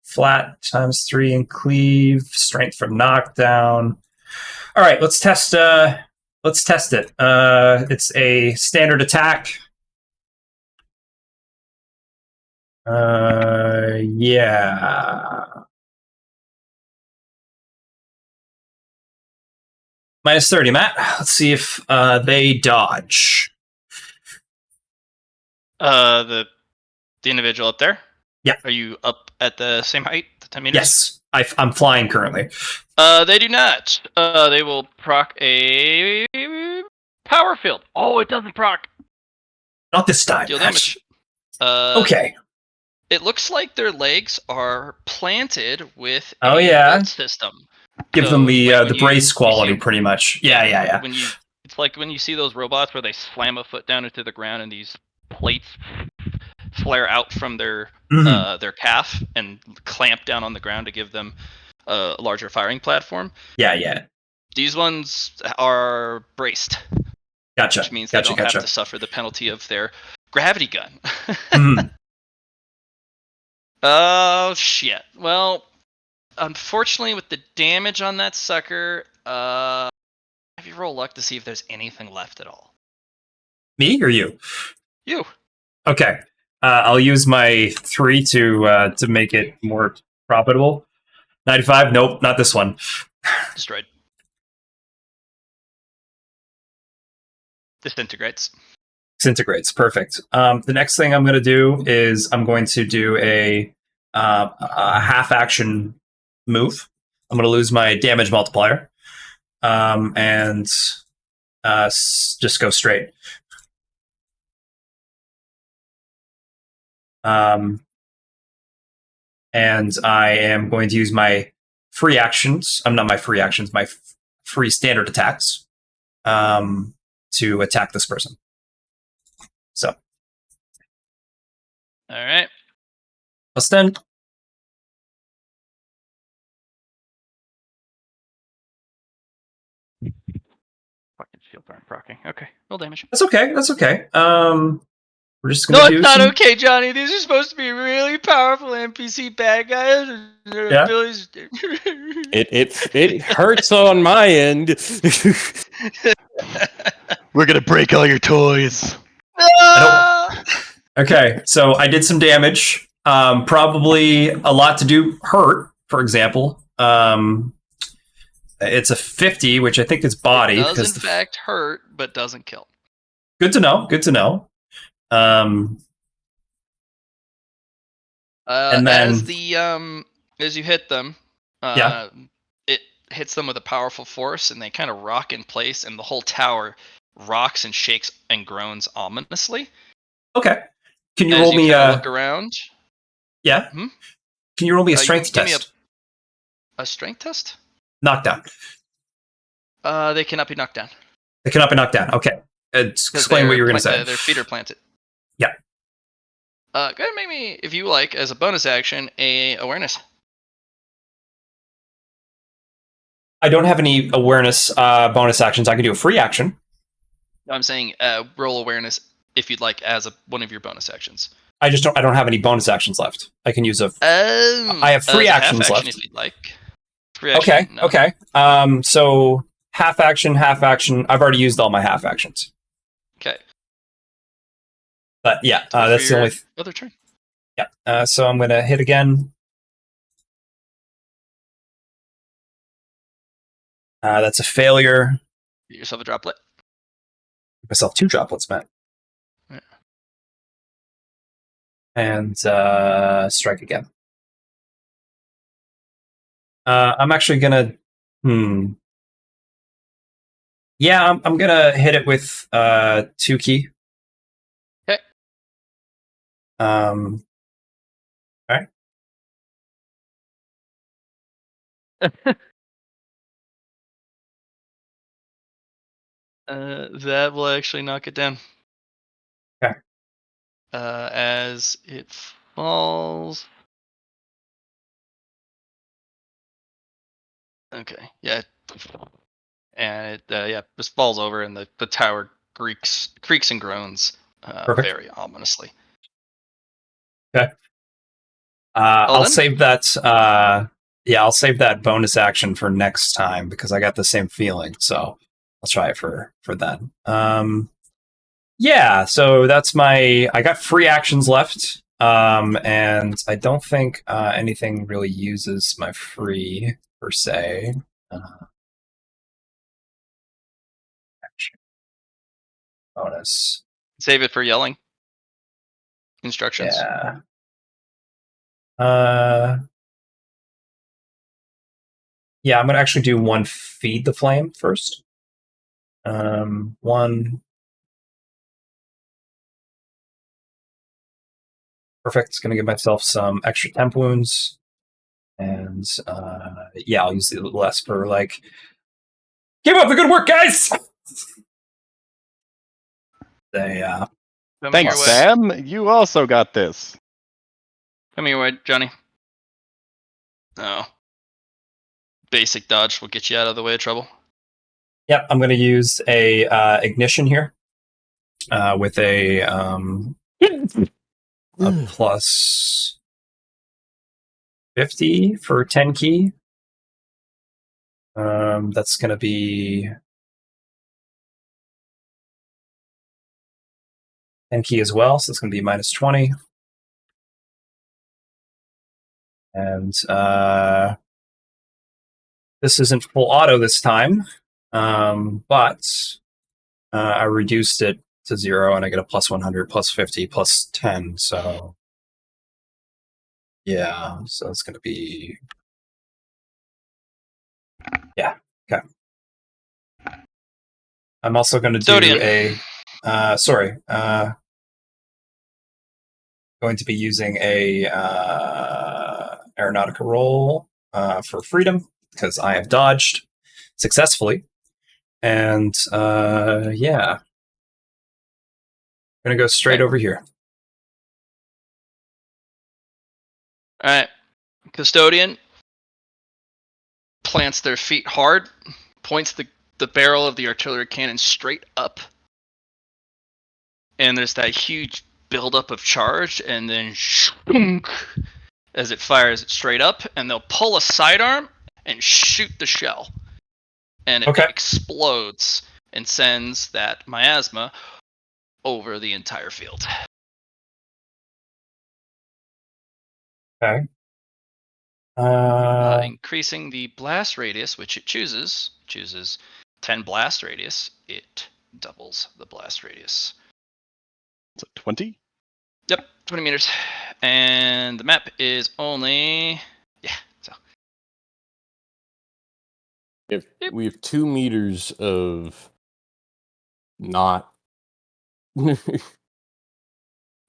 flat times 3 in cleave, strength from knockdown. All right, let's test it. It's a standard attack. Yeah. Minus 30, Matt. Let's see if they dodge. The individual up there? Yeah. Are you up at the same height, the 10 meters? Yes, I'm flying currently. They do not. They will proc a power field. Oh, it doesn't proc. Not this time. Deal damage. Okay. It looks like their legs are planted with Oh, a yeah. bolt system. Give So, them the like when brace quality, see- pretty much. Yeah. It's like when you see those robots where they slam a foot down into the ground and these plates flare out from their calf and clamp down on the ground to give them a larger firing platform. Yeah. These ones are braced, Gotcha. which means they don't have to suffer the penalty of their gravity gun. Oh, shit. Well, unfortunately, with the damage on that sucker, have you roll luck to see if there's anything left at all? Me or you? You. Okay. I'll use my 3 to make it more profitable. 95? Nope, not this one. Destroyed. Disintegrates. Disintegrates. Perfect. The next thing I'm going to do is I'm going to do a half action move. I'm going to lose my damage multiplier and just go straight. And I am going to use my free actions. I'm not my free actions, my free standard attacks. to attack this person. So, All right. plus 10. Fucking shields aren't procking. Okay, roll damage. That's okay. That's okay. We're just No, gonna do it's not some. okay, Johnny. These are supposed to be really powerful NPC bad guys. And their Yeah. abilities. It hurts on my end. We're gonna break all your toys. No! Okay, so I did some damage. Probably a lot to do hurt. For example, it's a 50, which I think is body. It does because in fact hurt, but doesn't kill. Good to know. Good to know. And then as you hit them, Yeah. it hits them with a powerful force, and they kind of rock in place, and the whole tower rocks and shakes and groans ominously. Okay. Can you As roll you me kinda look around? Yeah. Hmm? Can you roll me a You strength give me test? a strength test? Knockdown. They cannot be knocked down. They cannot be knocked down. Okay. 'Cause Explain what you were going to they're say. Their feet are planted. Yeah. Go ahead and make me, if you like, as a bonus action, a awareness. I don't have any awareness bonus actions. I can do a free action. I'm saying roll awareness if you'd like as one of your bonus actions. I don't have any bonus actions left. I can use I have free as a half actions action left. if you'd like. Free action, Okay. no. Okay. So half action, half action. I've already used all my half actions. Okay. But yeah, For that's the your only. other turn. Yeah. So I'm gonna hit again. That's a failure. Get yourself a droplet. Give myself 2 droplets, Matt. Yeah. And strike again. I'm actually gonna. Yeah, I'm gonna hit it with 2 key. Okay. All right. That will actually knock it down. Okay. As it falls. Okay. Yeah. And it just falls over, and the tower creaks and groans Perfect. very ominously. Okay. I'll save that. I'll save that bonus action for next time because I got the same feeling. So I'll try it for then. Yeah. So that's I got free actions left. And I don't think anything really uses my free per se. Action. Bonus. Save it for yelling. Instructions. Yeah. Yeah, I'm gonna actually do 1 feed the flame first. 1. Perfect. It's gonna give myself some extra temp wounds, and I'll use the less for like. Keep up the good work, guys. They Coming Thanks, your way. Sam. You also got this. Come your way, Johnny. No. Basic dodge will get you out of the way of trouble. Yep, I'm gonna use a ignition here with a plus 50 for 10 key. That's gonna be 10 key as well, so it's gonna be minus 20. And this isn't full auto this time, but I reduced it to 0, and I get a plus 100, plus 50, plus 10. So yeah, so it's going to be okay. I'm also going to do going to be using a aeronautica roll for freedom because I have dodged successfully. And yeah, I'm gonna go straight Okay. over here. All right. Custodian plants their feet hard, points the barrel of the artillery cannon straight up, and there's that huge buildup of charge, and then shunk, as it fires it straight up, and they'll pull a sidearm and shoot the shell, and it Okay. explodes and sends that miasma over the entire field. Okay. Increasing the blast radius, which it chooses 10 blast radius, it doubles the blast radius. So 20? Yep, 20 meters. And the map is only... Yeah, so... If Yep. we have 2 meters of not.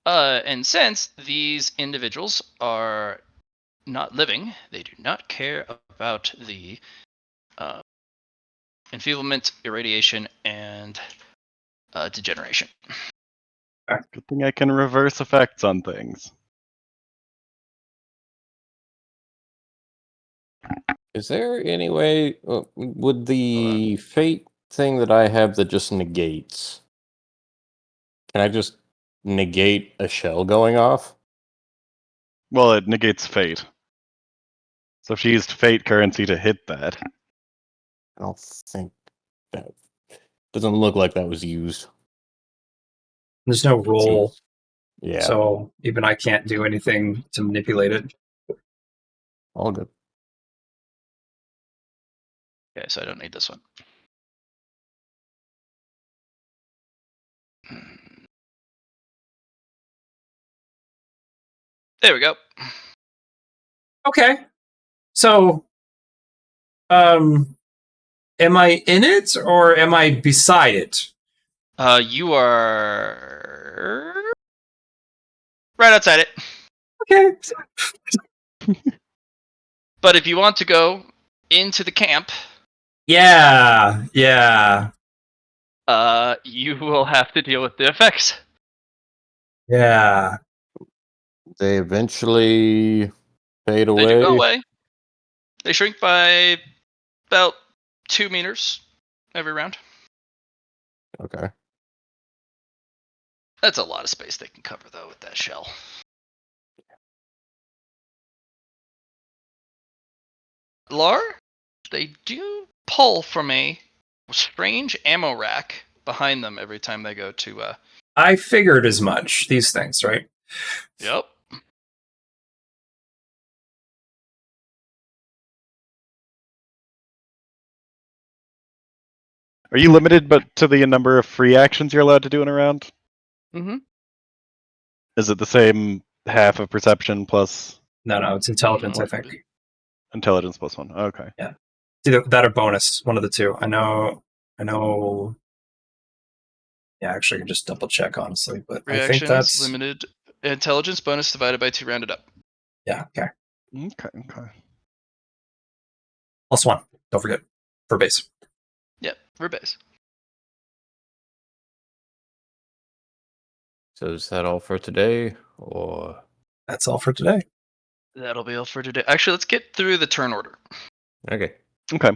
And since these individuals are not living, they do not care about the enfeeblement, irradiation, and degeneration. Good thing I can reverse effects on things. Is there any way would the fate thing that I have that just negates? Can I just negate a shell going off? Well, it negates fate. So if she used fate currency to hit that. I don't think that doesn't look like that was used. There's no roll, Yeah, so even I can't do anything to manipulate it. all good. Okay, so I don't need this one. There we go. Okay. So, am I in it or am I beside it? You are right outside it. Okay. But if you want to go into the camp, Yeah. you will have to deal with the effects. Yeah. They eventually fade They away. do go away. They shrink by about 2 meters every round. Okay. That's a lot of space they can cover, though, with that shell. Lar, they do pull from a strange ammo rack behind them every time they go to... I figured as much. These things, right? Yep. Are you limited but to the number of free actions you're allowed to do in a round? Mm-hmm. Is it the same half of perception plus No, it's intelligence, I think. intelligence plus 1? Okay. Yeah. It's either that or bonus, one of the two. I know. Yeah, actually, I can just double check, honestly. But I think Reactions, that's... limited intelligence bonus divided by 2 rounded up. Yeah, okay. Okay. +1. Don't forget. For base. Yep, for base. So is that all for today, or That's all for today. That'll be all for today. Actually, let's get through the turn order. okay? Okay.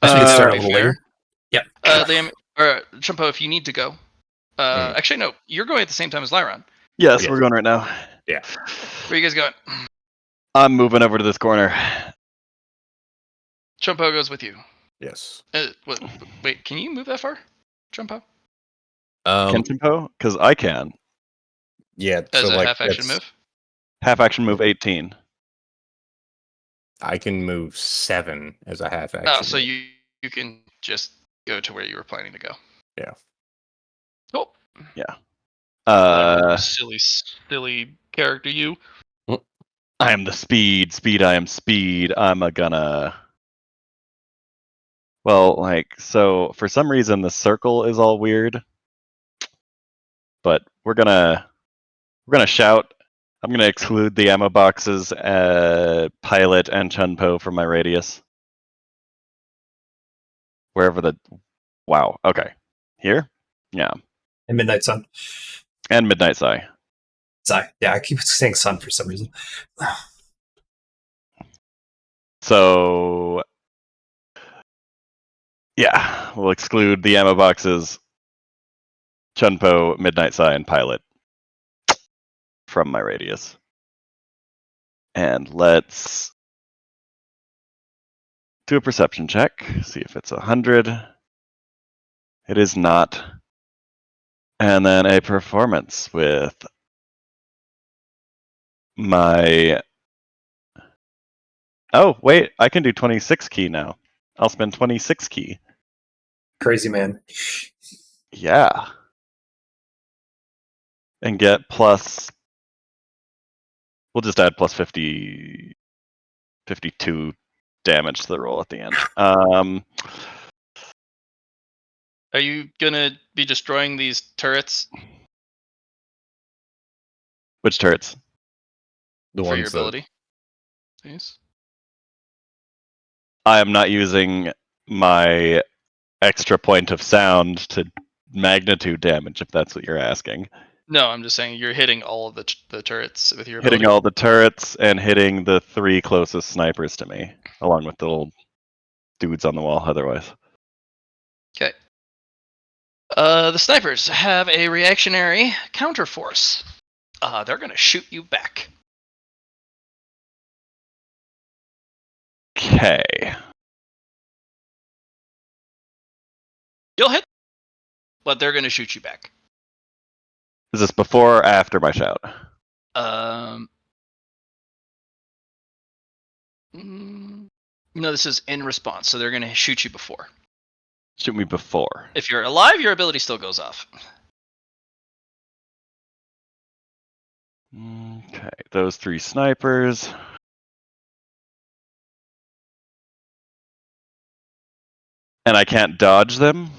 I should get to started be a little fair, later. Yep. Liam, or Chumpo, if you need to go. Actually, no, you're going at the same time as Lyron. Yes, Yes. we're going right now. Yeah. Where are you guys going? I'm moving over to this corner. Chumpo goes with you. Yes. Wait, can you move that far, Chumpo? Can Timpo? Because I can. Yeah. As so a like half-action that's- move? Half action move 18. I can move 7 as a half action. Oh, so you can just go to where you were planning to go. Yeah. Cool. Yeah. Silly character you. I am the speed. Speed, I am speed. I'm gonna. Well, so for some reason the circle is all weird. But we're gonna shout. I'm gonna exclude the ammo boxes, Pilot, and Chunpo from my radius. wherever the. Wow. Okay. Here. Yeah. And Midnight Sun. And Midnight's Eye. Yeah, I keep saying sun for some reason. So. Yeah, we'll exclude the ammo boxes, Chunpo, Midnight's Eye, and Pilot from my radius. And let's do a perception check. See if it's 100. It is not. And then a performance with my. Oh, wait, I can do 26 key now. I'll spend 26 key. Crazy man. Yeah. And get plus. We'll just add plus 50. 52 damage to the roll at the end. Are you gonna be destroying these turrets Which turrets? The for your ones that ability? Please. I am not using my extra point of sound to magnitude damage, if that's what you're asking. No, I'm just saying you're hitting all of the turrets with your Hitting ability. all the turrets and hitting the 3 closest snipers to me, along with the little dudes on the wall otherwise. Okay. The snipers have a reactionary counterforce. They're gonna shoot you back. Okay. You'll hit, but they're gonna shoot you back. Is this before or after my shout? No, this is in response, so they're gonna shoot you before. Shoot me before. If you're alive, your ability still goes off. Okay, those 3 snipers. And I can't dodge them?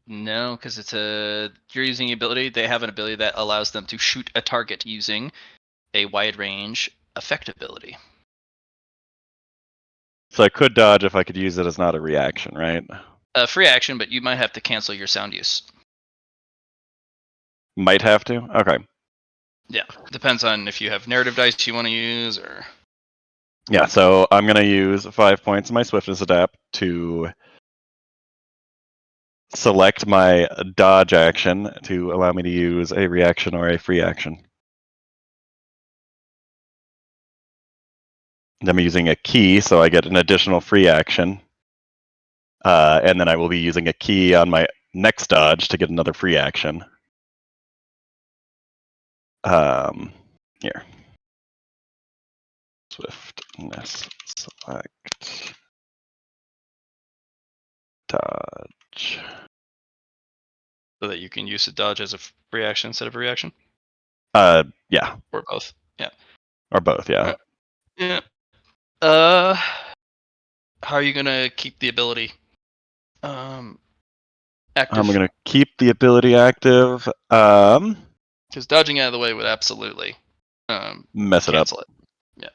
No, because you're using the ability. They have an ability that allows them to shoot a target using a wide range effect ability. So I could dodge if I could use it as not a reaction, right? Free action, but you might have to cancel your sound use. Might have to? Okay. Yeah, depends on if you have narrative dice you want to use or. Yeah, so I'm going to use 5 points of my Swiftness Adapt to select my dodge action to allow me to use a reaction or a free action. And I'm using a key, so I get an additional free action. And then I will be using a key on my next dodge to get another free action. Here. Swiftness select dodge. So that you can use a dodge as a free action instead of a reaction? Yeah. Or both. Yeah. Or both, yeah. Right. Yeah. How are you gonna keep the ability active? I'm going to keep the ability active. Because dodging out of the way would absolutely Mess it up. cancel it. Yeah.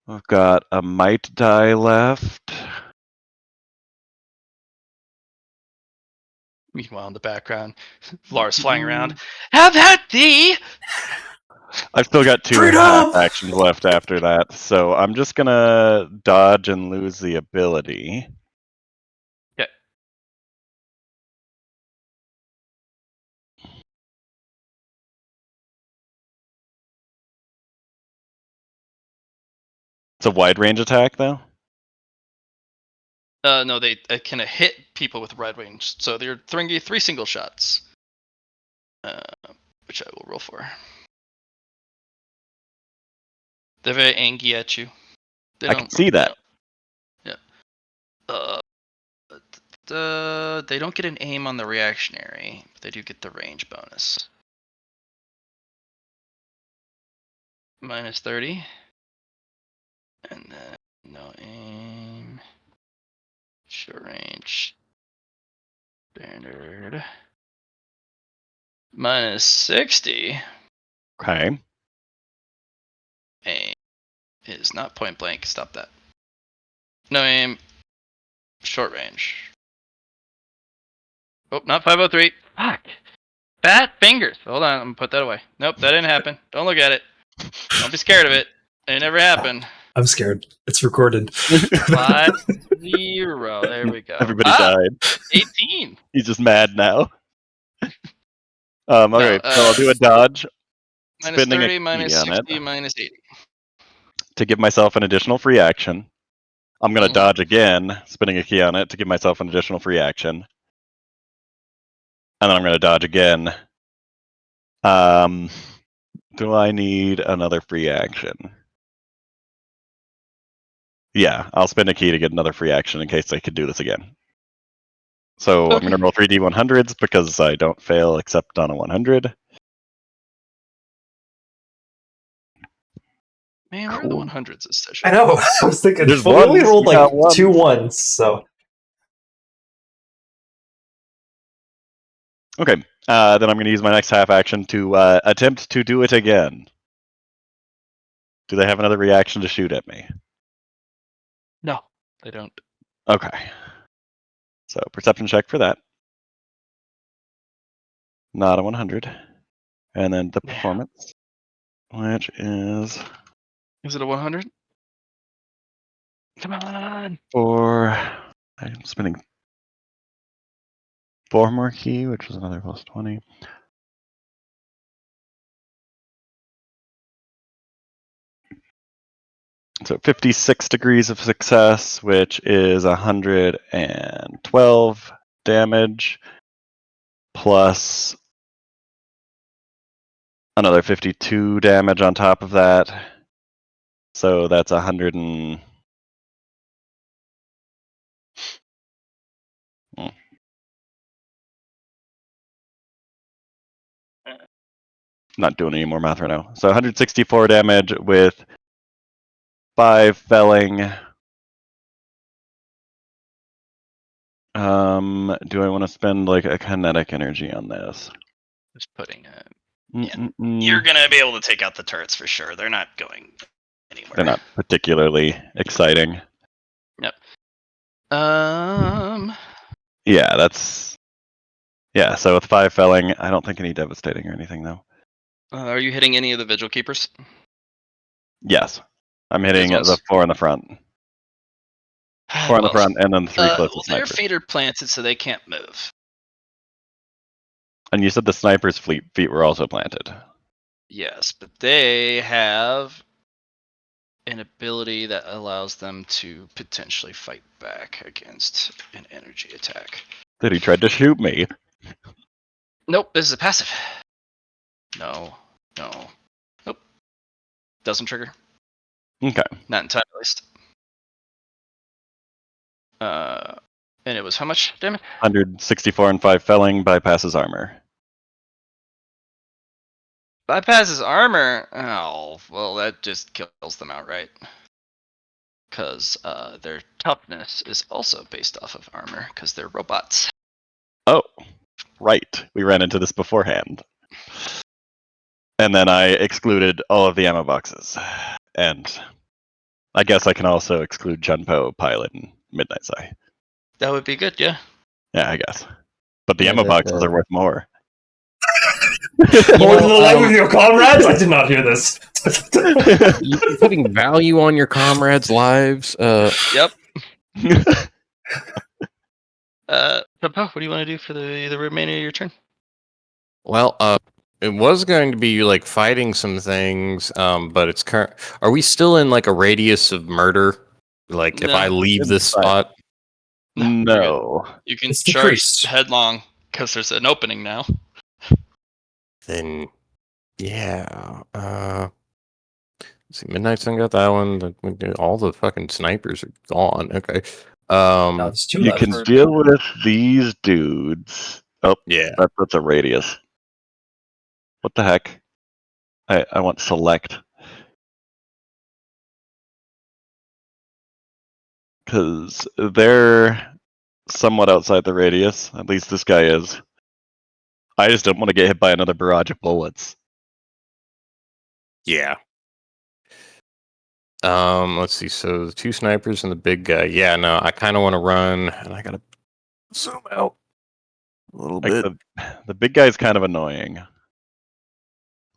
I've got a might die left. Meanwhile, in the background, Lars flying around. Have at thee! I've still got 2 Freedom! half actions left after that, so I'm just gonna dodge and lose the ability. Yeah. It's a wide range attack, though. No, they can hit people with wide range. So they're throwing you 3 single shots. Which I will roll for. They're very angry at you. I can see that. Yeah. They don't get an aim on the reactionary, but they do get the range bonus. Minus 30. And then no aim. Short range. Standard. Minus 60. Okay. Aim. It is not point blank. Stop that. No aim. Short range. Oh, not 503. Fuck. Fat fingers. Hold on, I'm gonna put that away. Nope, that didn't happen. Don't look at it. Don't be scared of it. It never happened. I'm scared. It's recorded. 5-0. There we go. Everybody died. 18. He's just mad now. Okay, No, so I'll do a dodge, minus spending 30, a minus key on 60, it minus 80. to give myself an additional free action. I'm going to dodge again, spending a key on it to give myself an additional free action. And then I'm going to dodge again. Do I need another free action? Yeah, I'll spend a key to get another free action in case I could do this again. So I'm going to roll 3 D100s because I don't fail except on a 100. Man, where are the 100s this session? I know. I was thinking. There's Well, we only ones. rolled We got like 2 ones. 1s, so. Okay, then I'm going to use my next half action to attempt to do it again. Do they have another reaction to shoot at me? No, they don't. Okay. So perception check for that. Not a 100. And then the performance, which is... Is it a 100? Come on. I'm spending 4 more key, which was another plus 20. So 56 degrees of success, which is 112 damage, plus another 52 damage on top of that. So that's 100 and... Not doing any more math right now. So 164 damage with 5 felling. Do I want to spend like a kinetic energy on this? Just putting a... You're gonna be able to take out the turrets for sure. They're not going anywhere. They're not particularly exciting. Yep. Yeah, that's... Yeah, so with 5 felling, I don't think any devastating or anything, though. Are you hitting any of the vigil keepers? Yes. I'm hitting Those the ones? 4 in the front. 4 in the front, and then 3 closest well, their snipers. feet are planted, so they can't move. And you said the snipers' feet were also planted. Yes, but they have an ability that allows them to potentially fight back against an energy attack. That he tried to shoot me. Nope, this is a passive. No. Nope. Doesn't trigger. Okay. Not in time, at least. And it was how much damage? 164 and 5 felling bypasses armor. Bypasses armor. Oh, well, that just kills them outright. Because their toughness is also based off of armor, because they're robots. Oh, right. We ran into this beforehand. And then I excluded all of the ammo boxes. And I guess I can also exclude Junpo, Pilot, and Midnight Eye. That would be good, yeah. Yeah, I guess. But the Yeah, ammo that's boxes are worth more. More than the life of your comrades? I did not hear this. You're putting value on your comrades' lives. Yep. Papa, what do you want to do for the remainder of your turn? Well, it was going to be like fighting some things, but it's current. Are we still in like a radius of murder? Like if No. I leave this It's fine. spot, No. You can It's charge decreased. headlong, because there's an opening now. then yeah. See, Midnight Sun got that one. All the fucking snipers are gone. Okay. No, there's 2 You left. can deal with these dudes. Oh, Yeah. that's a radius. What the heck? I want select. Because they're somewhat outside the radius. At least this guy is. I just don't want to get hit by another barrage of bullets. Yeah. Let's see. So the 2 snipers and the big guy. Yeah, no, I kind of want to run, and I gotta zoom out a little Like bit. the big guy's kind of annoying.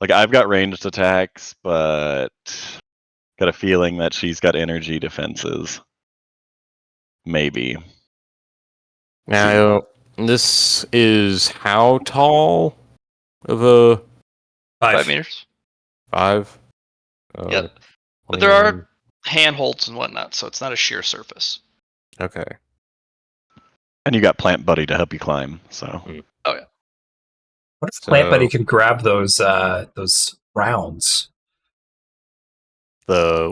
Like I've got ranged attacks, but got a feeling that she's got energy defenses. Maybe. Now, this is how tall of a 5 meters. 5? Yep. But there are 21. handholds and whatnot, so it's not a sheer surface. Okay. And you got Plant Buddy to help you climb, so. Oh yeah. What if Plant Buddy So could grab those rounds?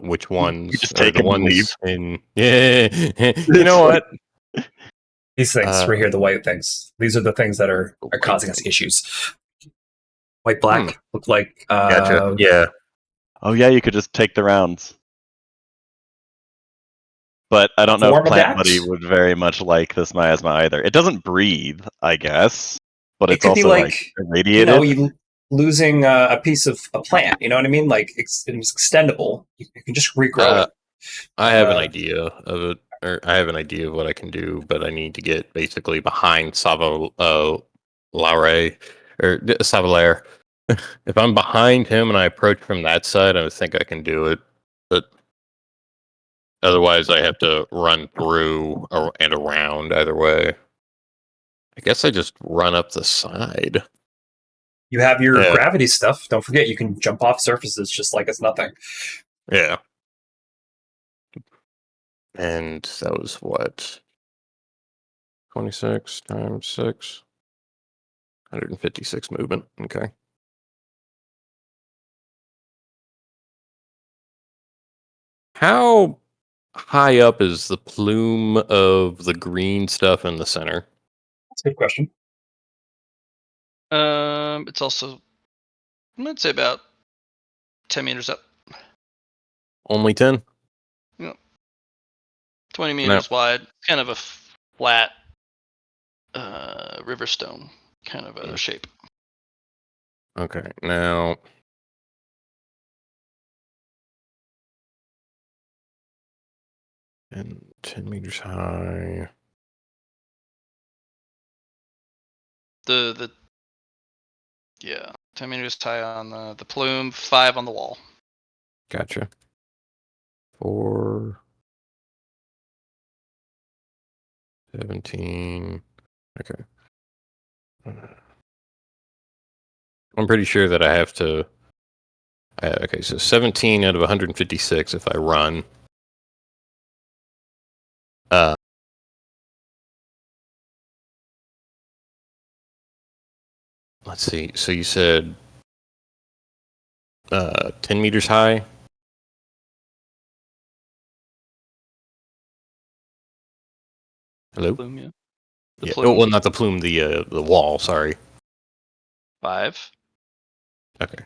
which ones? just take The them and leave. ones in. Yeah. You know what? These things right here, the white things. These are the things that are white causing us things. issues. White, black look like. Gotcha. Yeah. Oh yeah, you could just take the rounds. But I don't know if Form Plant adapt? Buddy would very much like this miasma either. It doesn't breathe, I guess, but It it's could be also like, irradiated. you losing a piece of a plant. You know what I mean? Like it's extendable. You can just regrow it. I have an idea of it, or I have an idea of what I can do, but I need to get basically behind Laure or Savalaire. If I'm behind him and I approach from that side, I think I can do it. But otherwise, I have to run through and around either way. I guess I just run up the side. You have your Yeah. gravity stuff. Don't forget, you can jump off surfaces just like it's nothing. Yeah. And that was what? 26 times 6. 156 movement. Okay. How high up is the plume of the green stuff in the center? That's a good question. It's also, let's say about 10 meters up. Only 10? 20 meters wide. Kind of a flat river stone kind of a shape. Okay, now. And 10 meters high. Yeah, 10 meters high on the plume, 5 on the wall. Gotcha. 4. 17. Okay. I'm pretty sure that I have to. Okay, so 17 out of 156 if I run. Let's see. So you said 10 meters high? Hello? Plume, yeah. Yeah. Plume. Oh, well, not the plume, the wall. Sorry. 5. Okay.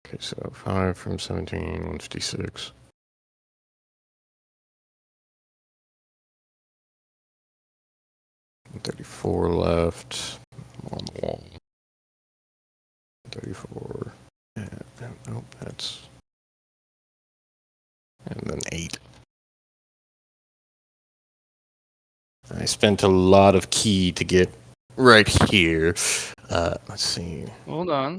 Okay, so 5 from 17, 156. And 34 left on the wall. 34. Nope, that's. And then 8. I spent a lot of key to get right here. Let's see. Hold on.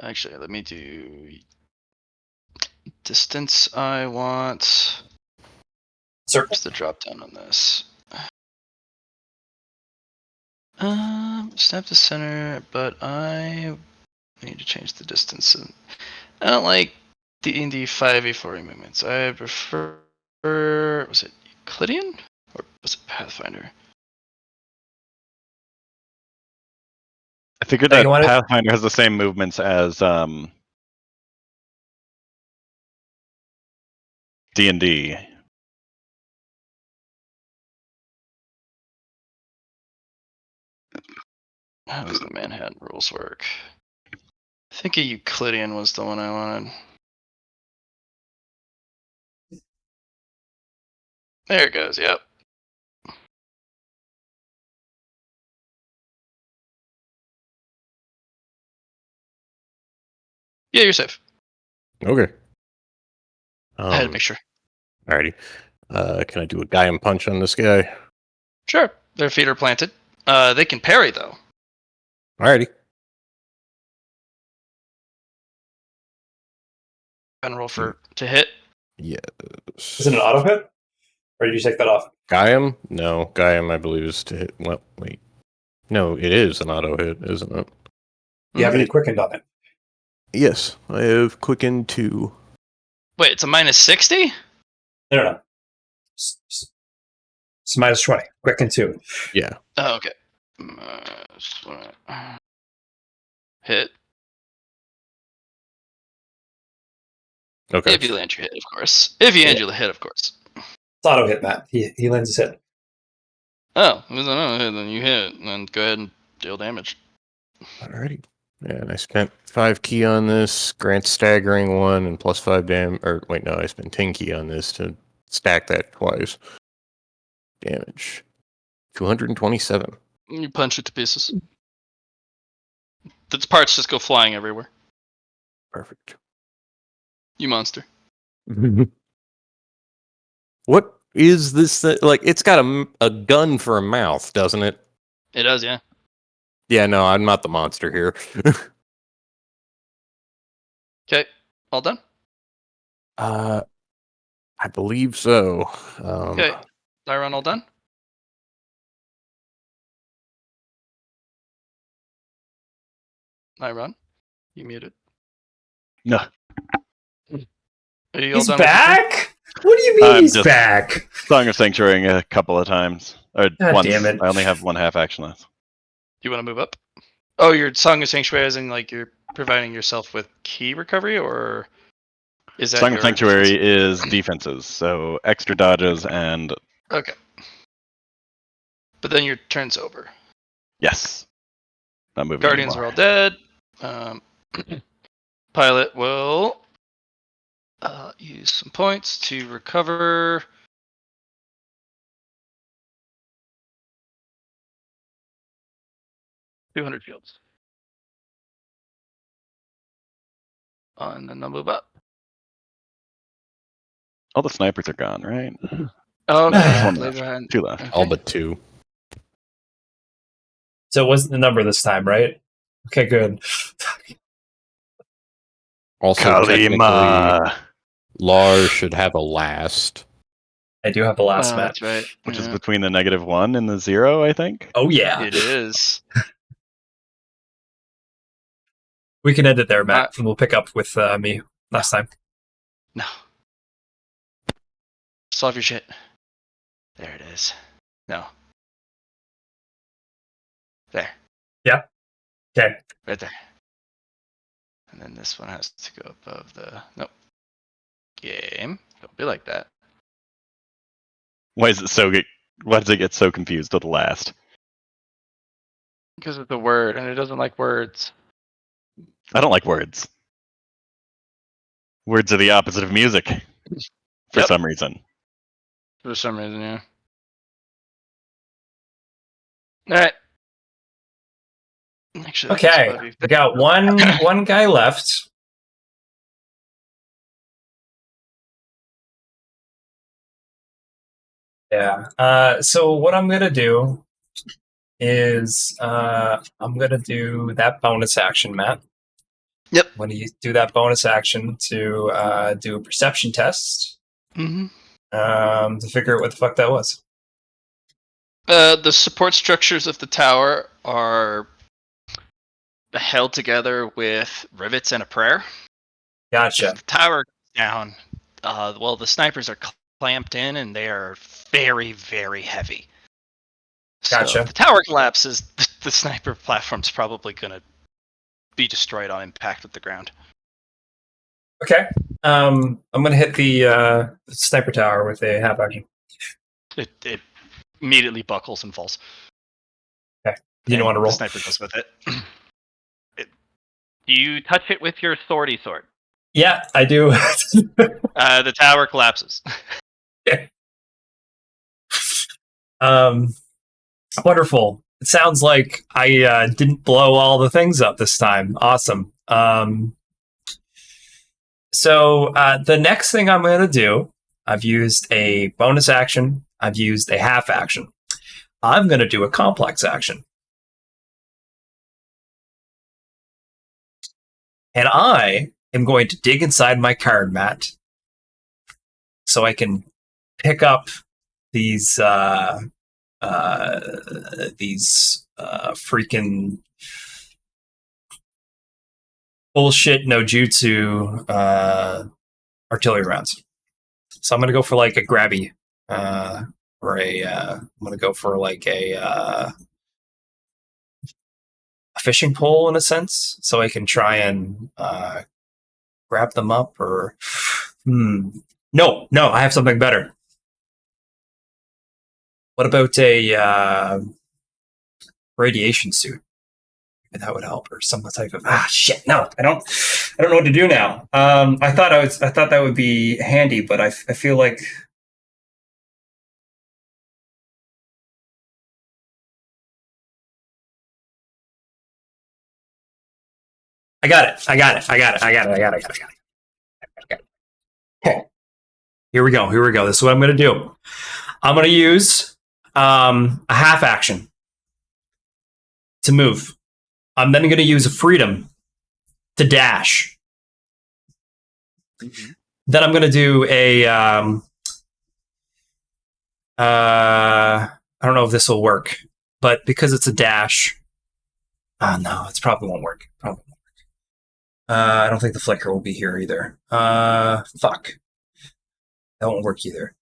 Actually, let me do distance. I want. Circle. What's the drop down on this? Snap to center, but I need to change the distance. I don't like D&D 5e4 movements. I prefer. Was it Euclidean or was it Pathfinder? I figured Oh, that you want it? Pathfinder has the same movements as D&D. How does the Manhattan rules work? I think a Euclidean was the one I wanted. There it goes. Yep. Yeah, you're safe. Okay. I had to make sure. Alrighty. Can I do a guy and punch on this guy? Sure. Their feet are planted. They can parry though. Alrighty. And roll for to hit. Yes. Is it an auto hit? Or did you take that off? Gaiam? No, Gaiam I believe is to hit. Well, wait. No, it is an auto hit, isn't it? Do you have any quickened on it? Yes, I have quickened 2. Wait, it's a minus 60? No. It's minus 20. Quicken 2. Yeah. Oh, okay. Hit. Okay. If you land your hit, of course. If you land your hit, of course. It's auto hit, Matt. He lands his hit. Oh, if it's an auto hit, then you hit, and then go ahead and deal damage. Alrighty. And I spent 5 key on this, grant staggering 1, and plus 5 damage. Or wait, no, I spent 10 key on this to stack that twice. Damage 227. You punch it to pieces. Its parts just go flying everywhere. Perfect. You monster. What is this? Like, it's got a gun for a mouth, doesn't it? It does, yeah. Yeah, no, I'm not the monster here. Okay, all done? I believe so. Okay, Lyron, all done? Lyron, you muted. No. Are you all He's done with your turn? back? What do you mean I'm he's just- back? Song of Sanctuary a couple of times. Or God once. damn it. I only have 1 half action left. Do you want to move up? Oh, your Song of Sanctuary, as in like you're providing yourself with key recovery, or is that Song your of Sanctuary is defenses, so extra dodges and Okay. But then your turn's over. yes. Not moving Guardians anymore. are all dead. Pilot will use some points to recover. $200 fields. And then they'll move up. All the snipers are gone, right? Oh, okay. There's one Leave left. behind. 2 left. Okay. All but 2. So it wasn't the number this time, right? Okay, good. Also, technically, Kalima, Lars should have a last. I do have the last match. That's right. which is Yeah. between the -1 and the 0, I think. Oh, yeah. It is. We can end it there, Matt, and we'll pick up with me last time. No. Solve your shit. There it is. No. There. Yeah. Okay. Right there. And then this one has to go above the... Nope. Game. Don't be like that. Why does it get so confused at the last? Because it's a word, and it doesn't like words. I don't like words. Words are the opposite of music. For Yep. some reason. For some reason, yeah. Alright. Actually, Okay. We got one guy left. Yeah. So what I'm gonna do is I'm gonna do that bonus action, Matt. Yep. When you do that bonus action to do a perception test, Mm-hmm. to figure out what the fuck that was. The support structures of the tower are held together with rivets and a prayer. Gotcha. If the tower goes down, well, the snipers are clamped in and they are very, very heavy. So Gotcha. if the tower collapses, the sniper platform's probably going to be destroyed on impact with the ground. Okay. I'm gonna hit the sniper tower with a half action. It immediately buckles and falls. You don't want to roll. The sniper goes with it. Do you touch it with your swordy sword? Yeah, I do. The tower collapses. Wonderful. It sounds like I didn't blow all the things up this time. Awesome. So the next thing I'm going to do, I've used a bonus action. I've used a half action. I'm going to do a complex action. And I am going to dig inside my card mat so I can pick up these freaking bullshit no jutsu artillery rounds. So I'm gonna go for like a grabby, or a. I'm gonna go for like a fishing pole in a sense, so I can try and grab them up. Or no, I have something better. What about a radiation suit? Maybe that would help, or some type of shit. No, I don't know what to do now. I thought that would be handy, but I feel like I got it. Okay. Here we go. This is what I'm going to do. I'm going to use a half action to move. I'm then going to use a freedom to dash. Mm-hmm. Then I'm going to do a I don't know if this will work, but because it's a dash, no, it probably won't work. I don't think the flicker will be here either. Fuck. That won't work either.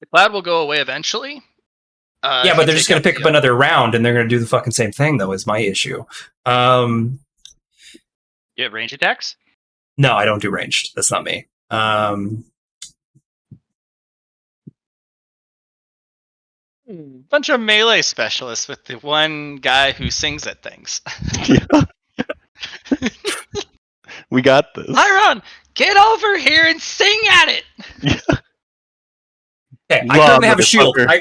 The cloud will go away eventually. Yeah, but they're just going to pick up another round, and they're going to do the fucking same thing, though, is my issue. You have range attacks? No, I don't do ranged. That's not me. Bunch of melee specialists with the one guy who sings at things. We got this. Lyron, get over here and sing at it! Okay, I currently have a shield. I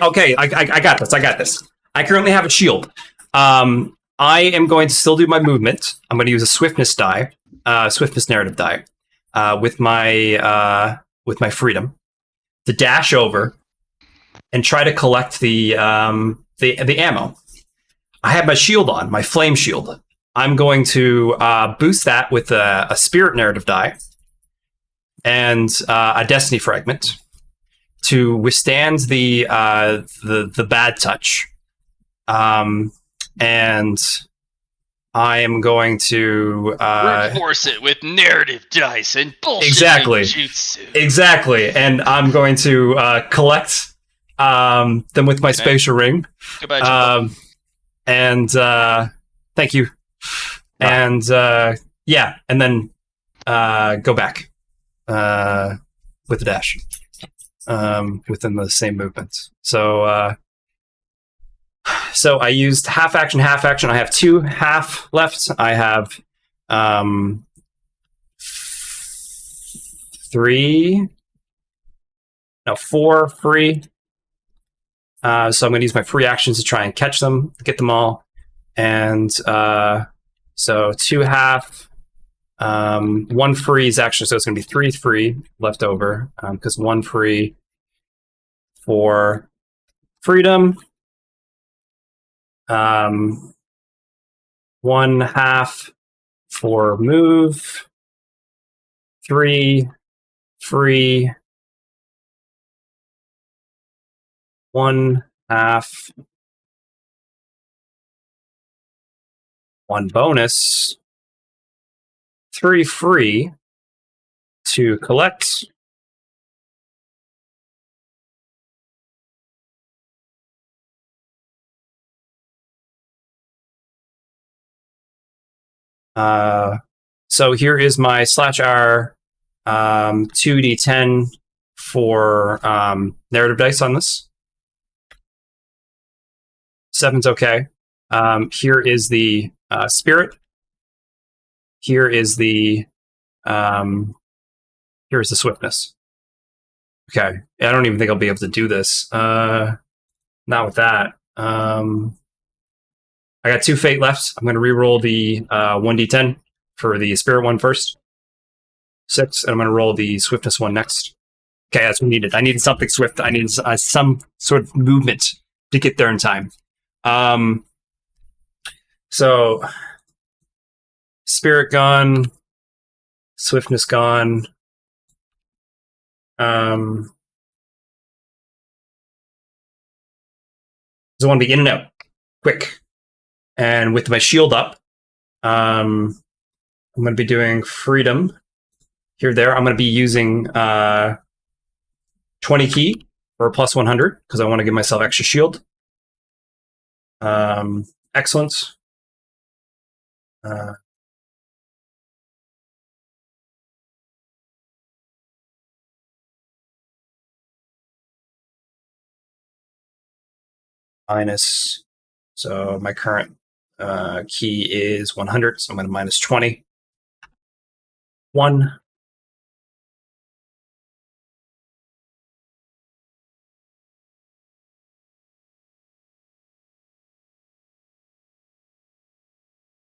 got this. I currently have a shield. I am going to still do my movement. I'm going to use a swiftness die, swiftness narrative die, with my freedom to dash over and try to collect the ammo. I have my shield on, my flame shield. I'm going to boost that with a spirit narrative die and a destiny fragment to withstand the bad touch. And I am going to reinforce it with narrative dice and bullshit jutsu. Exactly. And I'm going to collect them with my spatial ring. Goodbye, and thank you. And yeah, and then go back with the dash within the same movement. So I used half action. I have 2 half left. I have 4 free. So I'm going to use my free actions to try and catch them, get them all. And so 2 half, 1 free is actually, so it's going to be 3 free left over, because 1 free for freedom, 1 half for move, 3 free, 1 half, 1 bonus, 3 free to collect. So here is my /R 2d10 for narrative dice on this. 7's okay. Here is the spirit. Here is the here's the swiftness. Okay, I don't even think I'll be able to do this. not with that. I got 2 fate left. I'm going to re-roll the 1d10 for the spirit one first. 6, and I'm going to roll the swiftness one next. Okay, that's what I needed. I needed something swift. I needed some sort of movement to get there in time. So, spirit gone, swiftness gone. So I want to be in and out, quick. And with my shield up, I'm going to be doing freedom here, there. I'm going to be using 20 key for a plus 100 because I want to give myself extra shield. Excellent. Minus. So my current key is 100, so I'm going to minus 20. 1.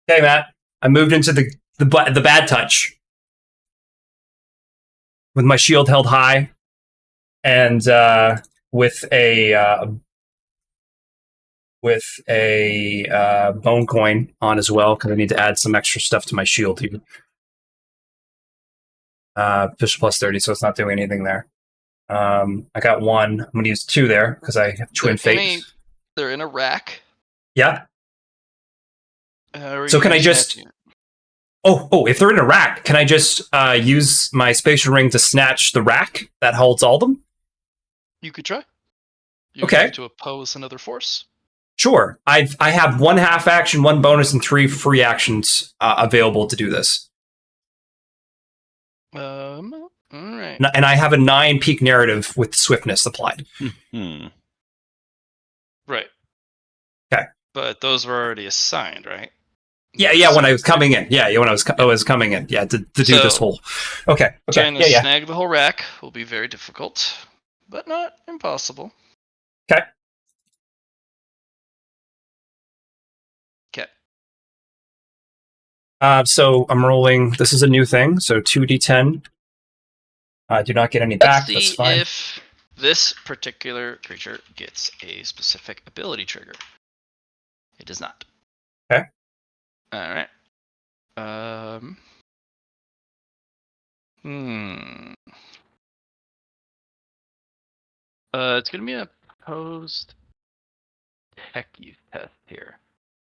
Okay, Matt. I moved into the bad touch with my shield held high, and with a bone coin on as well because I need to add some extra stuff to my shield here. Fish plus 30, so it's not doing anything there. I got 1. I'm going to use 2 there because I have twin fate. They're in a rack. Yeah. So can I just? If they're in a rack, can I just use my spatial ring to snatch the rack that holds all of them? You could try. Okay. To oppose another force. Sure. I have 1 half action, 1 bonus, and 3 free actions available to do this. All right. And I have a 9 peak narrative with swiftness applied. Right. Okay. But those were already assigned, right? Yeah, when I was coming in. Yeah, when I was coming in. Yeah, to do this whole. Okay. Trying to snag the whole rack will be very difficult, but not impossible. Okay. Okay. So I'm rolling. This is a new thing. So 2d10. I do not get any back. That's fine. If this particular creature gets a specific ability trigger. It does not. Okay. All right. It's gonna be a opposed tech use test here.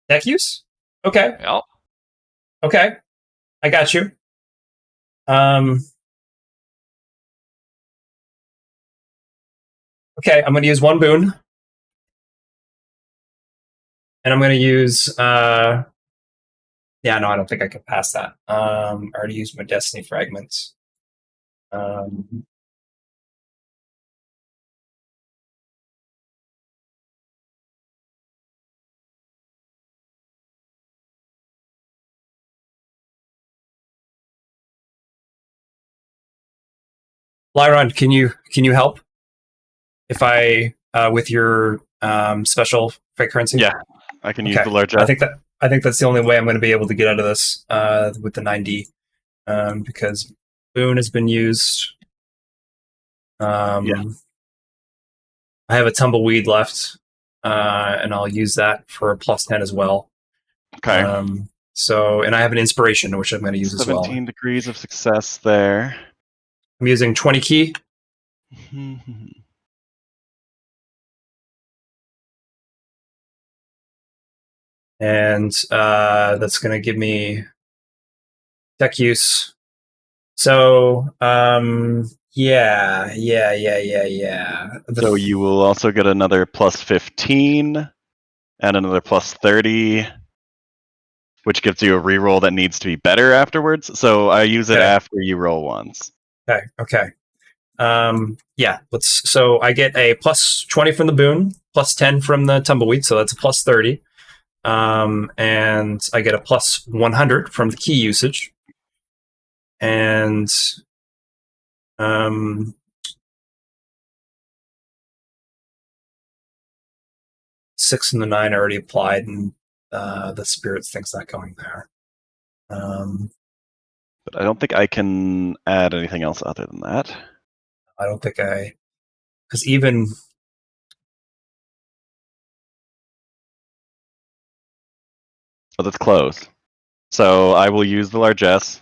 Tech use? Okay. Yep. Okay. I got you. Okay, I'm going to use 1 boon. And I'm going to use... I don't think I can pass that. I already used my Destiny Fragments. Lyron, can you help? If I with your special fake currency? Yeah, I can use the large. I think that's the only way I'm going to be able to get out of this with the 9D, because boon has been used. I have a tumbleweed left, and I'll use that for a plus 10 as well. Okay. And I have an inspiration, which I'm going to use as well. 17 degrees of success there. I'm using 20 key. And that's going to give me tech use. So, yeah. So you will also get another plus 15 and another plus 30, which gives you a reroll that needs to be better afterwards. So I use it after you roll once. Okay. So I get a plus 20 from the boon, plus 10 from the tumbleweed, so that's a plus 30. And I get a plus 100 from the key usage. And 6 and the 9 are already applied, and the spirits thing's not going there. But I don't think I can add anything else other than that. I don't think because even. Oh, that's close. So I will use the largesse.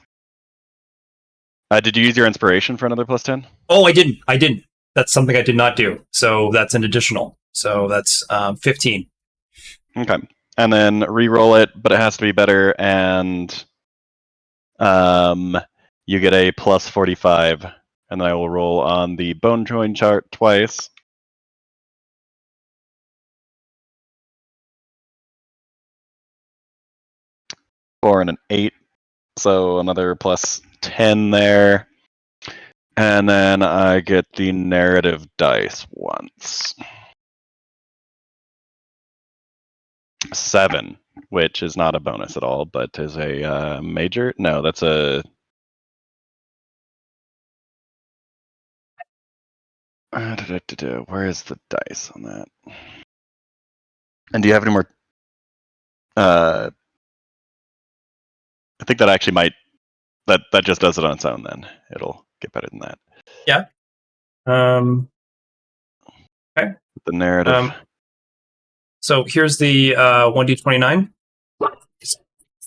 Did you use your inspiration for another +10? Oh, I didn't. That's something I did not do. So that's an additional. So that's 15. Okay. And then re-roll it, but it has to be better, and you get a +45. And then I will roll on the bone join chart twice. Four and an 8. So another +10 there. And then I get the narrative dice once. 7, which is not a bonus at all, but is a major. No, that's a. Where is the dice on that? And do you have any more? I think that actually might. That just does it on its own. Then it'll get better than that. Yeah. Okay. The narrative. So here's the 1d29. It's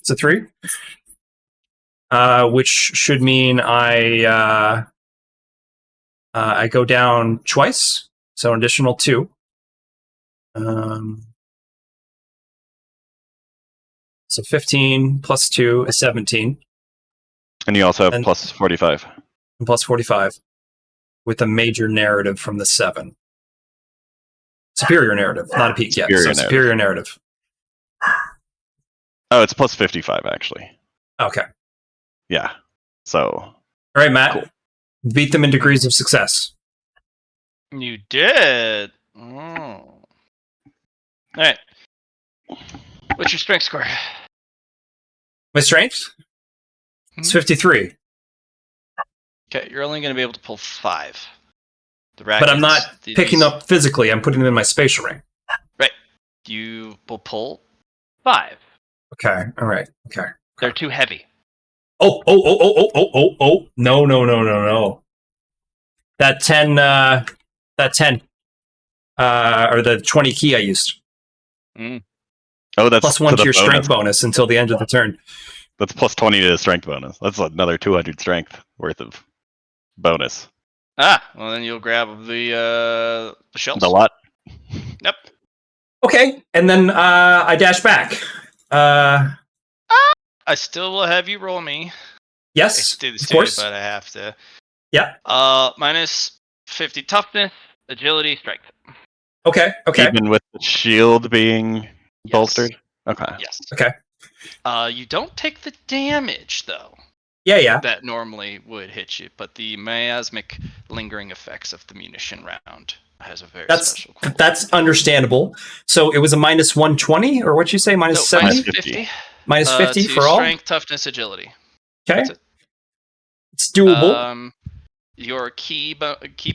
a 3. Which should mean I go down twice, so an additional 2. So 15 plus 2 is 17. And you also have +45. And plus 45 with a major narrative from the 7. Superior narrative, not a peak yet. So superior narrative. Oh, it's +55 actually. Okay. Yeah. So. All right, Matt. Cool. Beat them in degrees of success. You did. All right. What's your strength score? My strength? It's 53. Okay, you're only going to be able to pull 5. But I'm not picking up physically. I'm putting them in my spatial ring. Right. You will pull 5. Okay. All right. Okay. They're too heavy. Oh. No. That 10, or the 20 key I used. Mm. Oh, that's +1 to your strength bonus until the end of the turn. That's +20 to the strength bonus. That's another 200 strength worth of bonus. Well then you'll grab the shells. The lot. Yep. Okay, and then I dash back. I still will have you roll me. Yes, I do this of too, course. but I have to. Yeah. Minus 50 toughness, agility, strength. Okay. Even with the shield being bolstered? Okay. Yes. Okay. You don't take the damage, though. Yeah. That normally would hit you, but the miasmic lingering effects of the munition round has a very special quality. That's understandable. So it was a -120, or what'd you say? -70? -50. -50 for all? Strength, toughness, agility. Okay. That's it. It's doable. Your key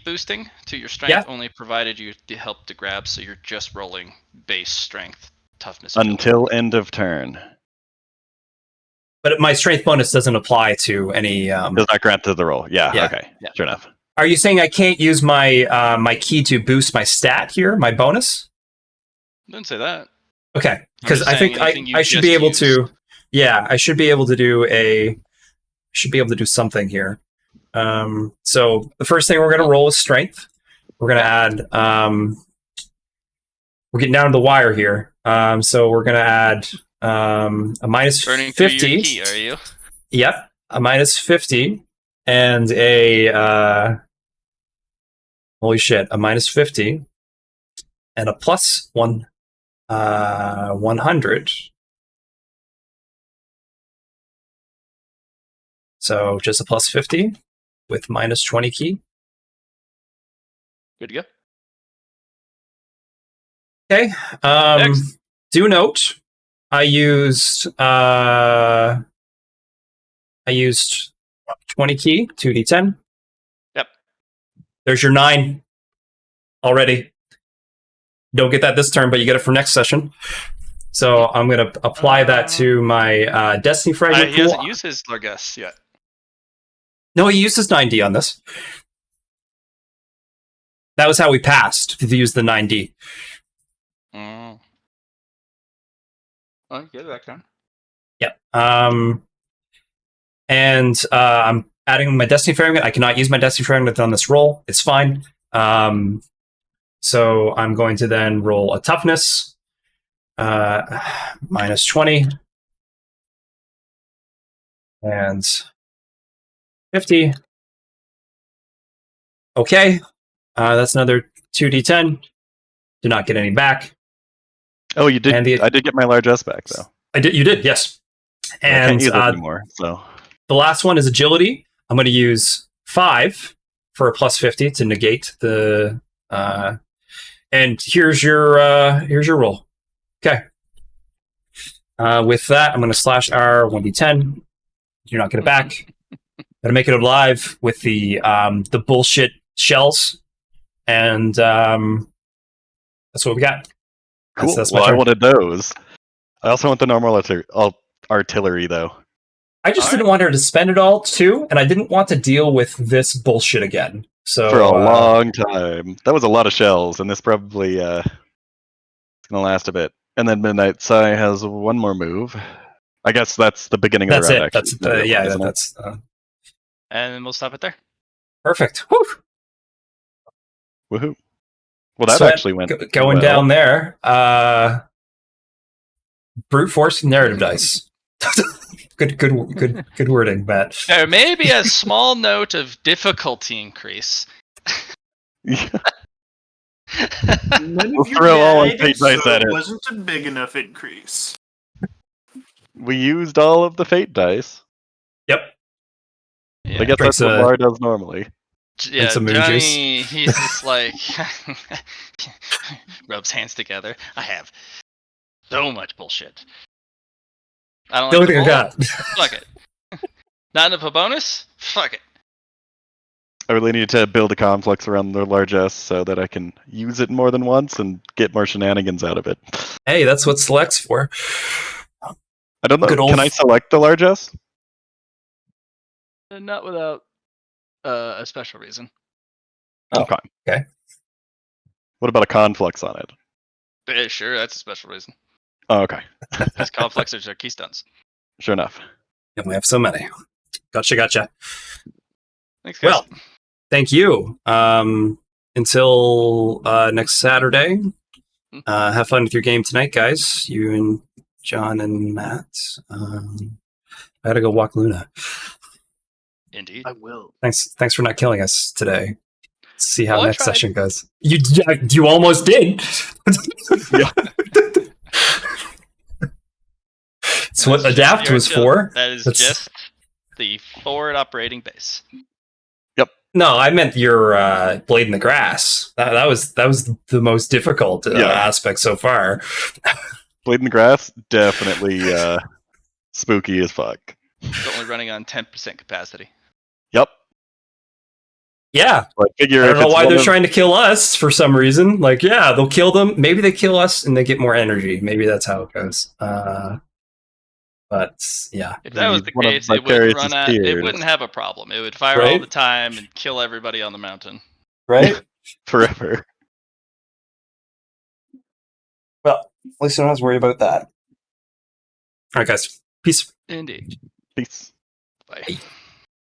boosting to your strength only provided you the help to grab, so you're just rolling base strength, toughness, agility. Until end of turn. But my strength bonus doesn't apply to any. Does not grant to the roll. Yeah. Okay. Yeah. Sure enough. Are you saying I can't use my my key to boost my stat here, my bonus? I didn't say that. Okay, because I think I should be able to. Yeah, I should be able to do something here. So the first thing we're going to roll is strength. We're going to add. We're getting down to the wire here. So we're going to add a minus Burning 50. Through your key, are you? Yep, a minus 50 and a holy shit, a minus 50 and a plus 100. So just a plus 50 with minus 20 key. Good to go. Okay. Do note, I used 20 key, 2d10. Yep. There's your 9 already. Don't get that this turn, but you get it for next session. So I'm going to apply that to my Destiny Fragment He pool. hasn't used his Largus yet. No, he used his 9D on this. That was how we passed, to use the 9D. Oh. Well, get that done. Yep. And I'm adding my Destiny Fragment. I cannot use my Destiny Fragment on this roll. It's fine. So I'm going to then roll a Toughness. Minus 20. And 50. Okay. That's another 2d10. Did not get any back. Oh, you did. And I did get my largesse back though. You did, yes. I can't And use it anymore. So the last one is Agility. I'm going to use 5 for a plus 50 to negate the. And here's your roll. Okay. With that, I'm going to slash R 1d10. You're not get it back. Gotta make it alive with the bullshit shells, and that's what we got. cool. That's my Well, I turn. wanted those. I also want the normal artillery though. I just didn't want her to spend it all too, and I didn't want to deal with this bullshit again. So For a long time. That was a lot of shells, and this probably is gonna last a bit. And then Midnight Sai has one more move. I guess that's the beginning of that's the round. it. Actually, That's And then we'll stop it there. perfect. Whew. Woohoo! Well, that So actually went going well. down there. Brute force narrative dice. Good wording, Matt. There may be a small note of difficulty increase. None We'll of your throw all our guidance, fate dice so at it it. wasn't a big enough increase. We used all of the fate dice. Yep. I guess Drinks that's what a- Lar does normally. Yeah, some moon Johnny, he's just like rubs hands together. I have so much bullshit. I don't The like only the thing I roll. got. Fuck it. Not enough a bonus? Fuck it. I really need to build a complex around the largesse so that I can use it more than once and get more shenanigans out of it. Hey, that's what select's for. I don't know. Good old- Can I select the largesse? Not without a special reason. Oh, Okay. okay. What about a conflux on it? Yeah, sure, that's a special reason. Oh, okay. Because conflexes are keystones. Sure enough. And we have so many. Gotcha. Thanks, guys. Well, thank you. Until next Saturday. Have fun with your game tonight, guys. You and John and Matt. I gotta go walk Luna. Indeed. I will. Thanks for not killing us today. Let's see how Well, I next tried. session goes. You almost did. Yeah. That's what That's adapt your was job. for. That is That's- just the forward operating base. No, I meant your blade in the grass. That was the most difficult aspect so far. Blade in the grass, definitely spooky as fuck. It's only running on 10% capacity. Yep. Yeah, But figure I don't if know it's why one they're of- trying to kill us for some reason. Like, yeah, they'll kill them. Maybe they kill us and they get more energy. Maybe that's how it goes. But yeah, If that was Need the one of case, it wouldn't Vicarious' run out. It tears. wouldn't have a problem. It would fire all Right? the time and kill everybody on the mountain. right? forever. Well, at least I don't have to worry about that. All right, guys. Peace. Indeed. Peace. Bye.